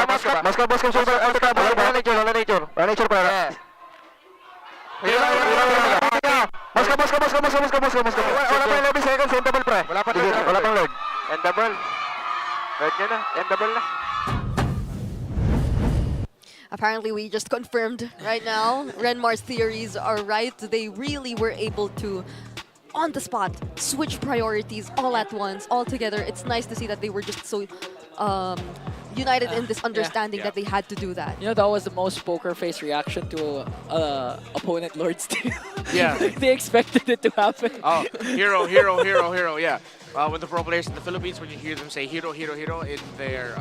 E: super. Wala nature. Wala nature, pre. Moskob. Wala pa 11 seconds, endable, pre. Wala pang load. Endable. Load niya na, endable na.
I: Apparently, we just confirmed right now, Renmar's theories are right. They really were able to, on the spot, switch priorities all at once, all together. It's nice to see that they were just so united in this understanding that they had to do that.
K: You know, that was the most poker face reaction to opponent Lord Steel.
J: Yeah.
K: They expected it to happen.
J: Oh, hero, yeah. When the pro players in the Philippines, when you hear them say hero in their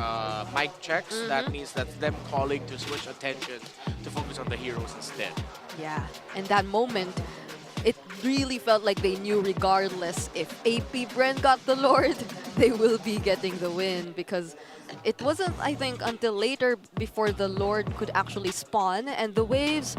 J: mic checks, that means that's them calling to switch attention to focus on the heroes instead.
I: Yeah, and that moment, it really felt like they knew regardless if AP.Bren got the Lord, they will be getting the win, because it wasn't, I think, until later before the Lord could actually spawn, and the waves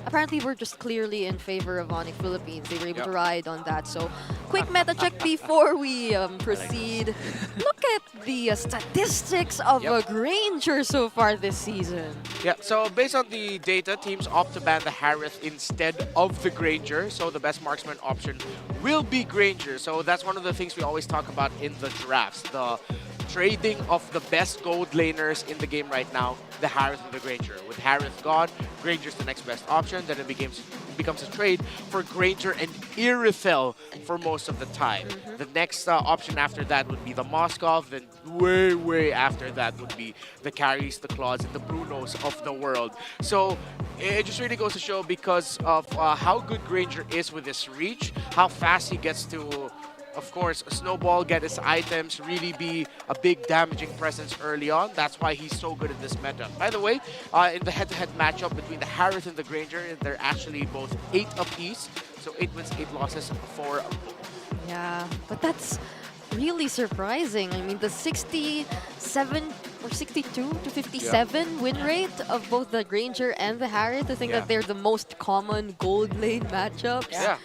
I: apparently were just clearly in favor of Onic Philippines. They were able to ride on that. So quick meta check before we proceed. Look at the statistics of Granger so far this season.
J: Yeah, so based on the data, teams opt to ban the Harith instead of the Granger. So the best marksman option will be Granger. So that's one of the things we always talk about in the drafts. The trading of the best gold laners in the game right now, the Harith and the Granger. With Harith gone, Granger's the next best option. Then it becomes a trade for Granger and Irithel for most of the time. The next option after that would be the Moskov. Then way after that would be the Carries, the Claws, and the Brunos of the world. So it just really goes to show because of how good Granger is with his reach, how fast he gets to, of course, snowball, get his items, really be a big damaging presence early on. That's why he's so good at this meta. By the way, in the head-to-head matchup between the Harith and the Granger, they're actually both 8 apiece. So 8 wins, 8 losses for both.
I: Yeah, but that's really surprising. I mean, the 67 or 62 to 57 win rate of both the Granger and the Harith. I think that they're the most common gold lane matchups.
J: Yeah.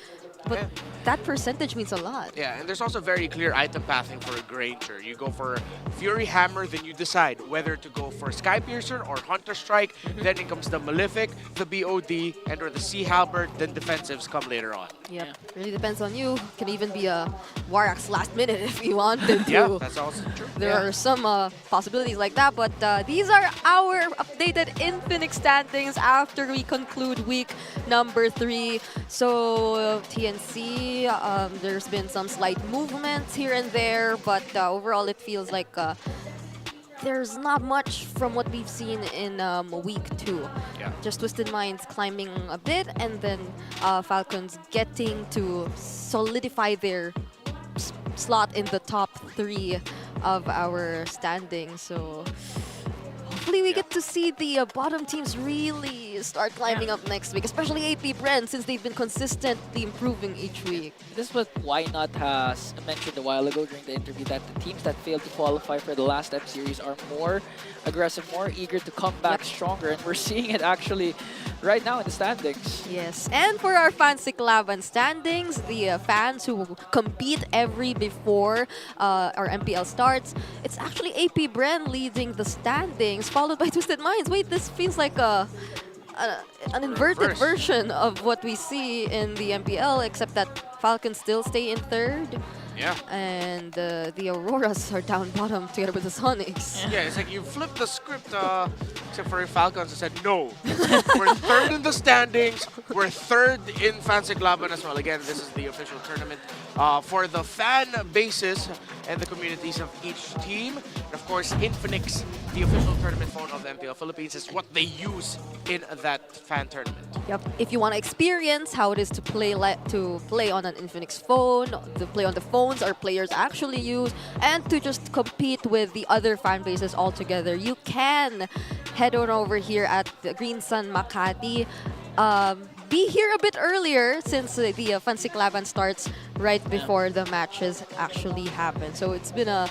I: But that percentage means a lot.
J: Yeah, and there's also very clear item pathing for a Granger. You go for Fury Hammer, then you decide whether to go for Sky Piercer or Hunter Strike. Then it comes the Malefic, the BOD, and or the Sea Halberd. Then defensives come later on.
I: Yep, really depends on you. Can even be a Warax last minute if you wanted to.
J: Yeah, that's also true.
I: There are some possibilities like that, but these are our updated Infinix standings after we conclude week number 3. So TNC, there's been some slight movements here and there, but overall it feels like there's not much from what we've seen in week 2.
J: Yeah.
I: Just Twisted Minds climbing a bit, and then Falcons getting to solidify their slot in the top 3 of our standings. So hopefully we get to see the bottom teams really start climbing up next week, especially AP.Bren, since they've been consistently improving each week.
K: This is what Why Not has mentioned a while ago during the interview, that the teams that failed to qualify for the last M series are more aggressive, more eager to come back stronger, and we're seeing it actually right now in the standings.
I: Yes, and for our Fancy Laban standings, the fans who compete every before our MPL starts, it's actually AP.Bren leading the standings, followed by Twisted Minds. Wait, this feels like an inverted version of what we see in the MPL, except that Falcons still stay in 3rd.
J: Yeah.
I: And the Auroras are down bottom together with the Sonics.
J: Yeah, it's like you flipped the script, except for Falcons and said, no, we're 3rd in the standings, we're 3rd in Fancy Laban as well. Again, this is the official tournament for the fan bases and the communities of each team. And of course, Infinix, the official tournament phone of MPL Philippines, is what they use in that fan tournament.
I: Yep. If you want to experience how it is to play on an Infinix phone, to play on the phones our players actually use, and to just compete with the other fan bases all together, you can head on over here at the Green Sun Makati. Be here a bit earlier since the Fancy Laban starts right before the matches actually happen. So it's been a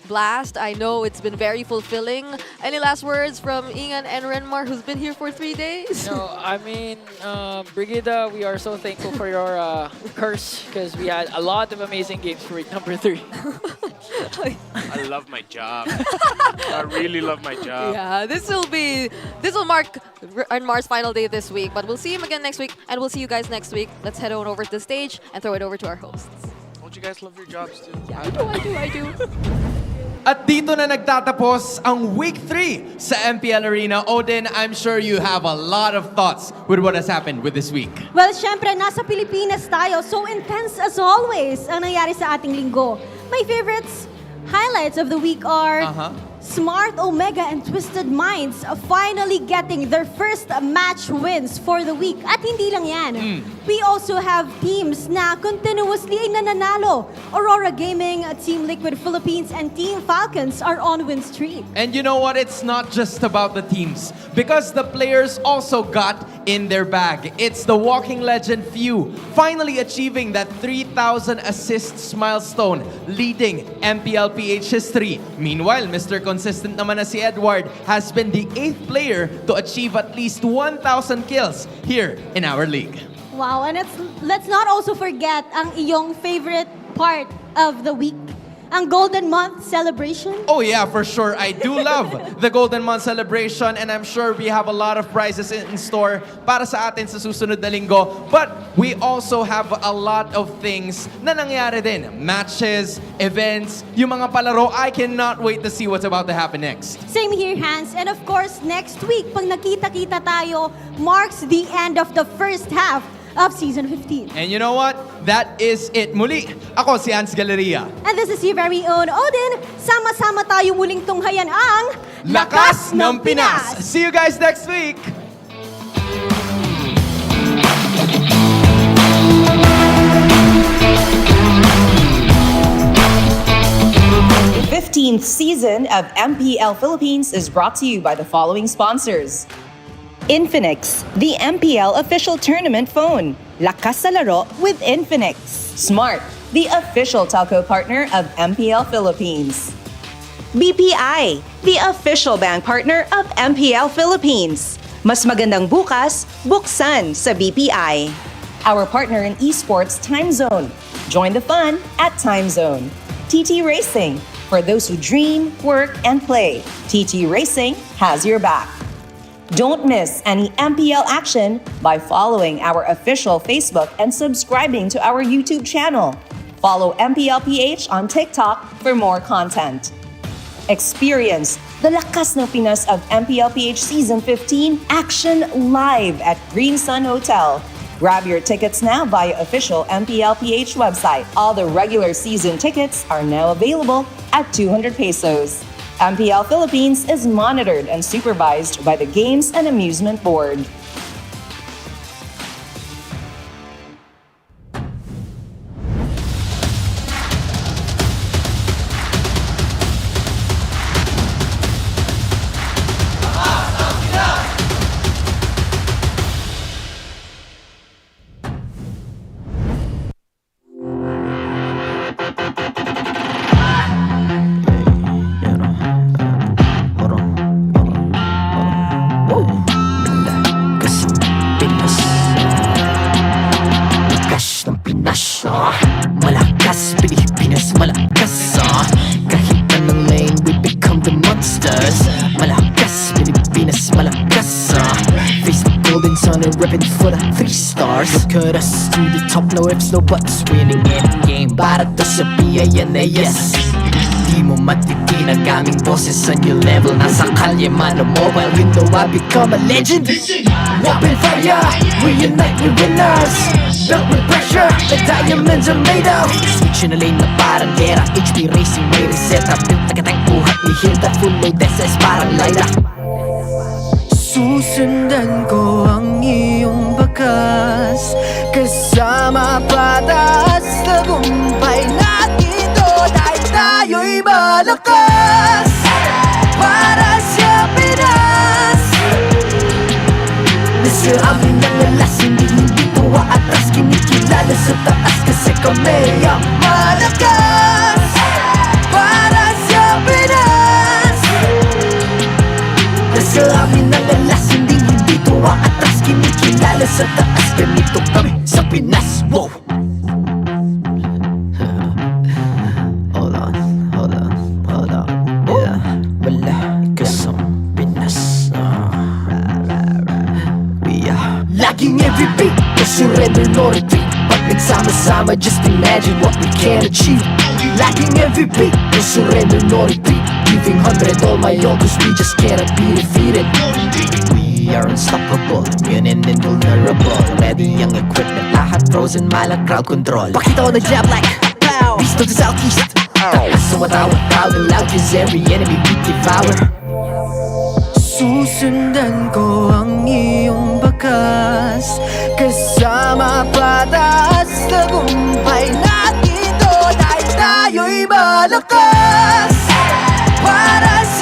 I: blast. I know it's been very fulfilling. Any last words from Ingan and Renmar, who's been here for 3 days?
K: No, I mean, Brigida, we are so thankful for your curse, because we had a lot of amazing games for week number 3.
J: I love my job. I really love my job.
I: Yeah, this will mark Renmar's final day this week, but we'll see him again next week, and we'll see you guys next week. Let's head on over to the stage and throw it over to our hosts.
J: Don't you guys love your jobs too?
I: Yeah, I do.
C: At dito na nagtatapos ang Week 3 sa MPL Arena. Odin, I'm sure you have a lot of thoughts with what has happened with this week.
A: Well, syempre, nasa Pilipinas tayo. So intense as always ang nangyari sa ating linggo. My favorites, highlights of the week are Smart, Omega, and Twisted Minds finally getting their first match wins for the week. At hindi lang yan. We also have teams na continuously ay nananalo. Aurora Gaming, Team Liquid Philippines, and Team Falcons are on win streak.
C: And you know what? It's not just about the teams, because the players also got in their bag. It's the walking legend Few finally achieving that 3,000 assists milestone, leading MPL PH history. Meanwhile, Mr. Consistent naman na si Edward has been the 8th player to achieve at least 1,000 kills here in our league.
A: Wow, and let's not also forget ang iyong favorite part of the week. ang Golden Month celebration?
C: Oh yeah, for sure. I do love the Golden Month celebration and I'm sure we have a lot of prizes in store para sa atin sa susunod na linggo. But we also have a lot of things na nangyari din. Matches, events, yung mga palaro. I cannot wait to see what's about to happen next.
A: Same here, Hans. And of course, next week, pag nakita-kita tayo, marks the end of the first half of Season 15.
C: And you know what? That is it. Muli, ako si Hans Galleria.
A: And this is your very own Odin. Sama-sama tayo muling tunghayan ang
C: Lakas ng Pinas! See you guys next week!
F: The 15th season of MPL Philippines is brought to you by the following sponsors. Infinix, the MPL official tournament phone. Lakas sa laro with Infinix. Smart, the official telco partner of MPL Philippines. BPI, the official bank partner of MPL Philippines. Mas magandang bukas, buksan sa BPI. Our partner in esports, Time Zone. Join the fun at Time Zone. TT Racing, for those who dream, work, and play. TT Racing has your back. Don't miss any MPL action by following our official Facebook and subscribing to our YouTube channel. Follow MPLPH on TikTok for more content. Experience the Lakas ng Pinas of MPLPH Season 15 action live at Green Sun Hotel. Grab your tickets now via official MPLPH website. All the regular season tickets are now available at 200 pesos. MPL Philippines is monitored and supervised by the Games and Amusement Board.
H: Malakas, Pilipinas, malakas Kahit anong lane, we become the monsters Malakas, Pilipinas, malakas Face the golden sun and ribbon for the 3 stars Look at us to the top, no ifs, no buts Winning any game, para to sa PINAS Di mo matitinag aming boses sa new level Nasa kalye man o mobile window, I become a legend Open fire, we unite, we winners Built with pressure, the diamonds are made of Switching a lane na parang gera HP Racing may reseta Built na katang buhat ni Hilda Full load SS parang Lyra Susundan ko ang iyong bakas Kasama patas Tagumpay natin ito Dahil tayo'y malakas Para sa Pinas Nasa amin ang alas Hindi tuwa atras Kinikilala sa taas Kasi kami ang malakas Para sa Pinas Nasa amin ang alas Hindi tuwa atras Kinikilala sa taas Ganito kami sa Pinas Wow! Laging every beat, no surrender, no retreat Pag nagsama-sama, just imagine what we can achieve Laging every beat, no surrender, no retreat Giving 100 all my all, cause we just cannot be defeated We are unstoppable, immune and invulnerable Ready ang equipment, lahat frozen, malang crowd control Pakita ko na jab like, pow! East to the southeast Takas sa matawa, proud and loud Cause every enemy we devour Susundan ko ang iyong bakas Kasama patas Tagumpay natin ito Dahil tayo'y malakas